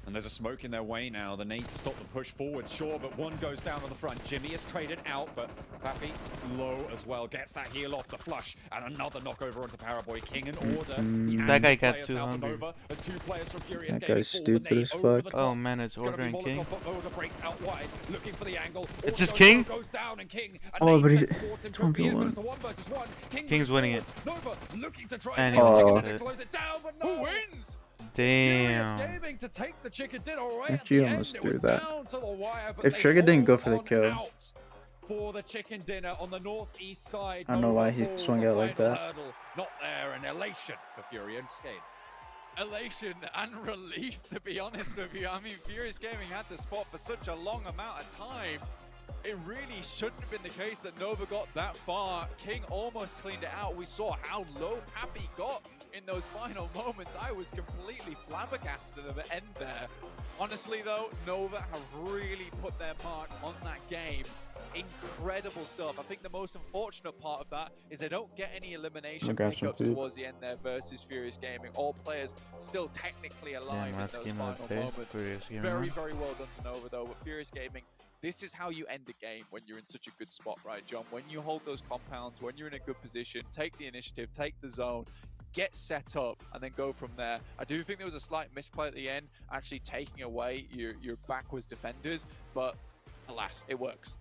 And there's a smoke in their way now. The need to stop the push forward, sure, but one goes down on the front. Jimmy is traded out, but Pappy low as well. Gets that heal off the flush, and another knockover onto Paraboy. King and Order. That guy got too hungry. Nova, and two players from Furious That Gaming guy's fall the stupid nade as over the fuck. top. Oh man, it's Gonna Order be and King. Molotov, but Order breaks out wide, looking for the angle. It's just Order King? goes down, and King. Oh, but he... It's 1v1. King's winning it. Nova looking to try And and he take wins the it. close it down, but no. Who wins? Damn. Gaming to take the chicken dinner right at FG the almost end. It threw was that. down to the wire, but If they Trigger didn't go hold for the on kill. out for the chicken dinner on the northeast side. I don't know why he Nova swung fall out the like final that. hurdle. Not there, and elation for Furious Gaming. Elation and relief, to be honest with you. I mean, Furious Gaming had the spot for such a long amount of time. It really shouldn't have been the case that Nova got that far. King almost cleaned it out. We saw how low Pappy got in those final moments. I was completely flabbergasted at the end there. Honestly though, Nova have really put their mark on that game. Incredible stuff. I think the most unfortunate part of that is they don't get any elimination pickups towards the end there versus Furious Gaming. All players still technically alive in those final moments. Very, very well done to Nova though. But Furious Gaming, this is how you end a game when you're in such a good spot, right, John? When you hold those compounds, when you're in a good position, take the initiative, take the zone, get set up, and then go from there. I do think there was a slight misplay at the end, actually taking away your backwards defenders, but alas, it works.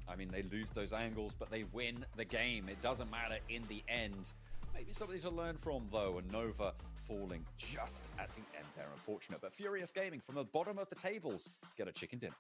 I mean, they lose those angles, but they win the game. It doesn't matter in the end. Maybe something to learn from, though, and Nova falling just at the end there. Unfortunate, but Furious Gaming from the bottom of the tables get a chicken dinner.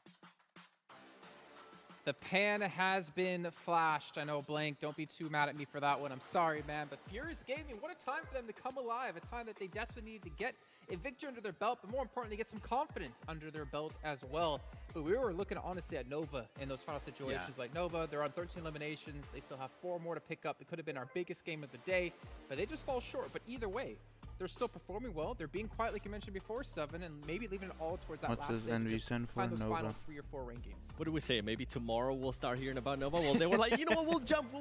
The pan has been flashed. I know, Blank, don't be too mad at me for that one. I'm sorry, man. But Furious Gaming, what a time for them to come alive. A time that they desperately needed to get a victory under their belt, but more importantly, get some confidence under their belt as well. But we were looking honestly at Nova in those final situations. Like Nova, they're on 13 eliminations. They still have 4 more to pick up. It could have been our biggest game of the day, but they just fall short. But either way, they're still performing well. They're being quiet, like you mentioned before, 7, and maybe leaving it all towards that What's last his thing. NV Just send for find those Nova? final 3 or 4 rankings. What do we say? Maybe tomorrow we'll start hearing about Nova. Well, they were like, you know what?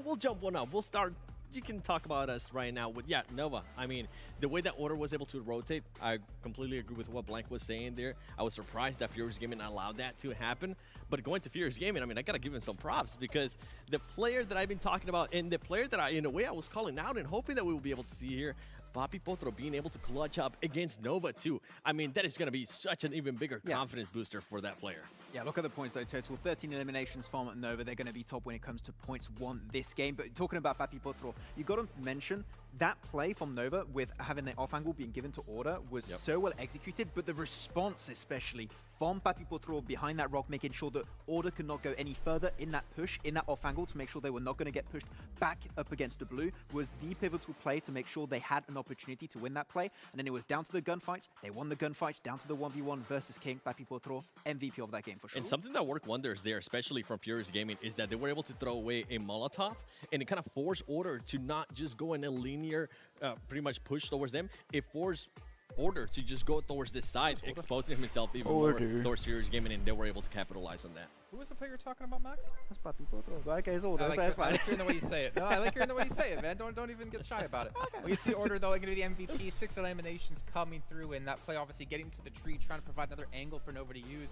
We'll jump one up. We'll start. You can talk about us right now with Nova. I mean, the way that Order was able to rotate, I completely agree with what Blank was saying there. I was surprised that Furious Gaming allowed that to happen. But going to Furious Gaming, I mean, I gotta give him some props because the player that I've been talking about and the player that in a way I was calling out and hoping that we will be able to see here, Papi Potro being able to clutch up against Nova too. I mean, that is going to be such an even bigger confidence booster for that player. Yeah, look at the points though, total 13 eliminations from Nova. They're going to be top when it comes to points won this game. But talking about Papi Potro, you got to mention that play from Nova with having the off angle being given to Order was so well executed, but the response especially from Papi Potro behind that rock, making sure that Order could not go any further in that push, in that off angle, to make sure they were not going to get pushed back up against the blue, was the pivotal play to make sure they had an opportunity to win that play. And then it was down to the gunfights. They won the gunfights, down to the 1v1 versus King. Papi Potro, MVP of that game for sure. And something that worked wonders there, especially from Furious Gaming, is that they were able to throw away a Molotov, and it kind of forced Order to not just go in a linear, pretty much push towards them. It forced Order to just go towards this side, exposing himself even more towards Furious Gaming, and they were able to capitalize on that. Who was the player you're talking about, Max? That's Papi Potro. Okay, it's Order. I like hearing the way you say it. No, I like hearing the way you say it, man. Don't even get shy about it. Well, you see Order, though, going to be the MVP. 6 eliminations coming through, and that play obviously getting to the tree, trying to provide another angle for Nova to use.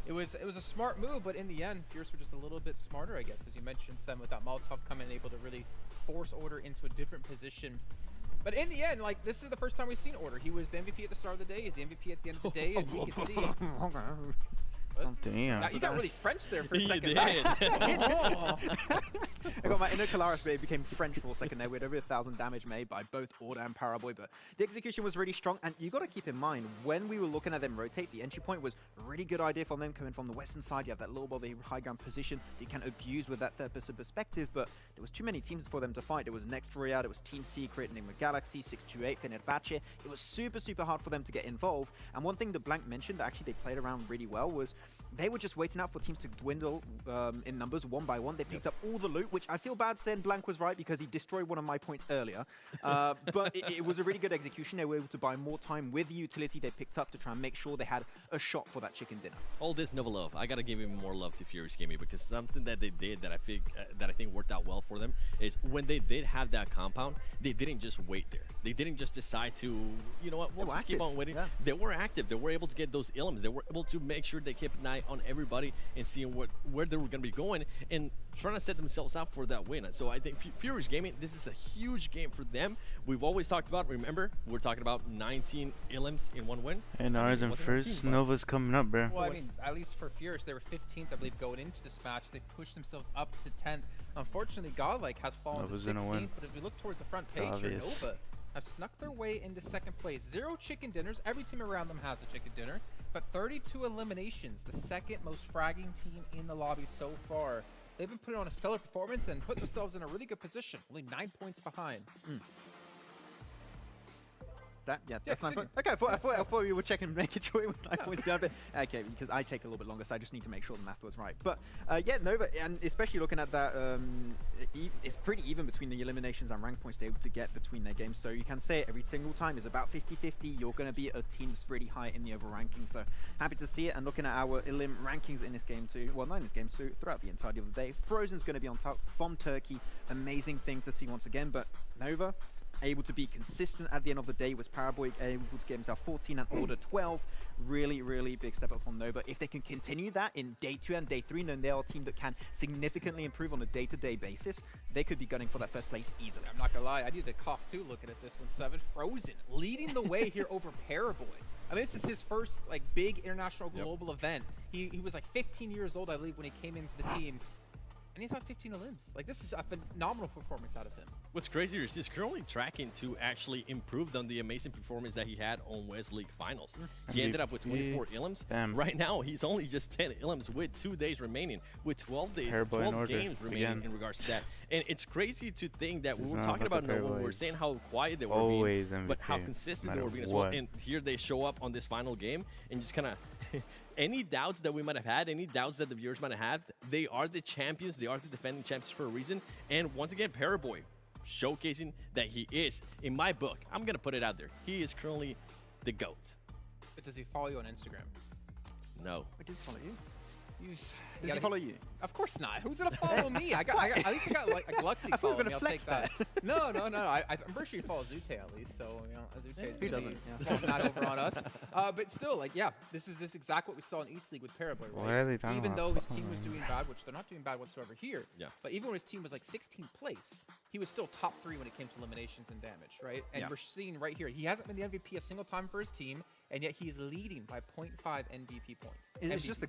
It was a smart move, but in the end, Fierce were just a little bit smarter, I guess, as you mentioned, Sam, with that Molotov coming able to really force Order into a different position. But in the end, like, this is the first time we've seen Order. He was the MVP at the start of the day. He's the MVP at the end of the day, and you can see. Damn. Now, you got really French there for a second. You did. I got my inner Calaris, but it became French for a second there. We had over 1,000 damage made by both Order and Paraboy, but the execution was really strong. And you got to keep in mind, when we were looking at them rotate, the entry point was a really good idea from them coming from the western side. You have that little bit of a high ground position that you can abuse with that third-person perspective, but there was too many teams for them to fight. It was Next Royale, it was Team Secret, Enigma Galaxy, 628, Fenerbahce. It was super, super hard for them to get involved. And one thing that Blank mentioned that actually they played around really well was they were just waiting out for teams to dwindle in numbers one by one. They picked up all the loot, which I feel bad saying Blank was right because he destroyed one of my points earlier. But it was a really good execution. They were able to buy more time with the utility they picked up to try and make sure they had a shot for that chicken dinner. All this Nova love. I gotta give him more love to Furious Gaming, because something that they did that I think worked out well for them is when they did have that compound, they didn't just wait there. They didn't just decide to, you know what, we'll just keep on waiting. Yeah. They were active. They were able to get those ilms. They were able to make sure they kept an eye on everybody and seeing where they were going to be going and trying to set themselves up for that win. So I think Furious Gaming, this is a huge game for them. We've always talked about, remember, we're talking about 19 ilms in one win. And ours in first, Nova's coming up, bro. Well, I mean, at least for Furious, they were 15th, I believe, going into this match. They pushed themselves up to 10th. Unfortunately, Godlike has fallen to 16th, but if we look towards the front page here, Nova have snuck their way into second place. 0 chicken dinners. Every team around them has a chicken dinner, but 32 eliminations, the second most fragging team in the lobby so far. They've been putting on a stellar performance and put themselves in a really good position, only 9 points behind. That's 9 points. Okay, I thought we were checking, making sure it was 9 points behind. But okay, because I take a little bit longer, so I just need to make sure the math was right. But yeah, Nova, and especially looking at that, it's pretty even between the eliminations and rank points they're able to get between their games. So you can say every single time is about 50-50. You're going to be a team that's pretty high in the overall ranking. So happy to see it. And looking at our elim rankings in this game too, well, not in this game, so throughout the entirety of the day, Frozen's going to be on top from Turkey. Amazing thing to see once again. But Nova, able to be consistent at the end of the day, was Paraboy able to get himself 14 and Order 12. Really, really big step up from Nova. If they can continue that in day 2 and day 3, then they are a team that can significantly improve on a day-to-day basis. They could be gunning for that first place easily. I'm not gonna lie, I need to cough too looking at this one. 7 Frozen leading the way here over Paraboy. I mean, this is his first like big international global event. He was like 15 years old, I believe, when he came into the team. And he's got 15 elims. Like, this is a phenomenal performance out of him. What's crazier is he's currently tracking to actually improve on the amazing performance that he had on West League Finals. He ended up with 24 elims. Right now, he's only just 10 elims with 2 days remaining, with 12 games remaining in regards to that. And it's crazy to think that we were talking about Nova, we were saying how quiet they were being, but how consistent they were being as well. And here they show up on this final game and just kind of... Any doubts that we might have had, any doubts that the viewers might have had, they are the champions, they are the defending champions for a reason. And once again, Paraboy showcasing that he is, in my book, I'm going to put it out there, he is currently the GOAT. But does he follow you on Instagram? No. I just follow you. Does he follow you? Of course not. Who's gonna follow me? At least I got like Luxy following me. I'll take that. No. I'm pretty sure you follow Zute at least. So Zute's who doesn't? Following that over on us. But still, like, yeah, this is exactly what we saw in East League with Paraboy. Right? What are they talking Even about? though his team was doing bad, which they're not doing bad whatsoever here. Yeah. But even when his team was like 16th place, he was still top 3 when it came to eliminations and damage, right? And we're seeing right here, he hasn't been the MVP a single time for his team, and yet he's leading by 0.5 MVP points. It's just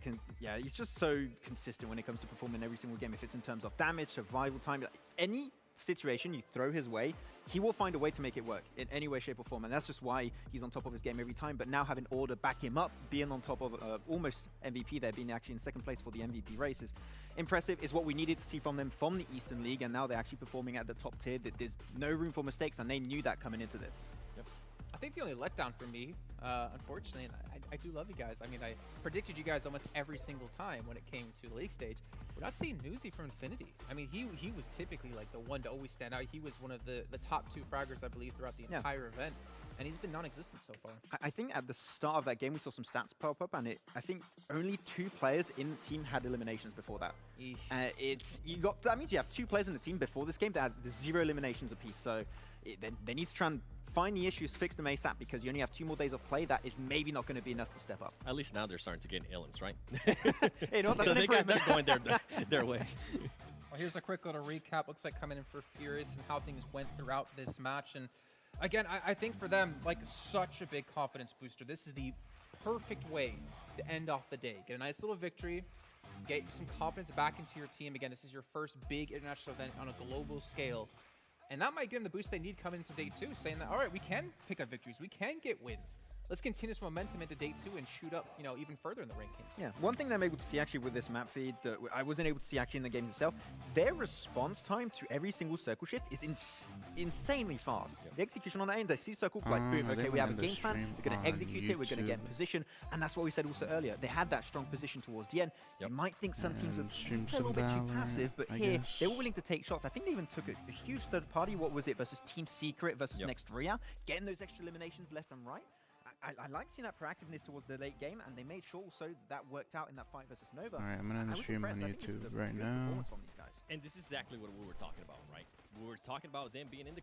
he's just so consistent when it comes to performing every single game. If it's in terms of damage, survival time, any situation you throw his way, he will find a way to make it work in any way, shape, or form. And that's just why he's on top of his game every time. But now having Order back him up, being on top of almost MVP there, being actually in second place for the MVP races, impressive is what we needed to see from them from the Eastern League. And now they're actually performing at the top tier. There's no room for mistakes, and they knew that coming into this. Yep. I think the only letdown for me, unfortunately, and I do love you guys. I mean, I predicted you guys almost every single time when it came to the league stage. We're not seeing Newsy from Infinity. I mean, he was typically like the one to always stand out. He was one of the top 2 fraggers, I believe, throughout the entire event. And he's been non-existent so far. I think at the start of that game, we saw some stats pop up, and I think only 2 players in the team had eliminations before that. That means you have 2 players in the team before this game that had 0 eliminations apiece. So they need to try and find the issues, fix them ASAP, because you only have 2 more days of play. That is maybe not going to be enough to step up. At least now they're starting to get elims, right? Hey, no, that's so they're going their way. Well, here's a quick little recap. Looks like coming in for Furious and how things went throughout this match. And again, I think for them, like, such a big confidence booster. This is the perfect way to end off the day. Get a nice little victory, get some confidence back into your team. Again, this is your first big international event on a global scale. And that might give them the boost they need coming into day 2, saying that, all right, we can pick up victories. We can get wins. Let's continue this momentum into day 2 and shoot up, even further in the rankings. Yeah, one thing that I'm able to see actually with this map feed that I wasn't able to see actually in the games itself, their response time to every single circle shift is insanely fast. The execution on that end, they see circle, like boom, okay, we have a game plan, we're going to execute it, we're going to get in position, and that's what we said also earlier. They had that strong position towards the end. You might think some teams are a little bit too passive, but here, they were willing to take shots. I think they even took a huge third party. What was it versus Team Secret versus Nextria? Getting those extra eliminations left and right. I like seeing that proactiveness towards the late game, and they made sure also that worked out in that fight versus Nova. Alright, I'm going to stream on YouTube right now. And this is exactly what we were talking about, right? We were talking about them being in the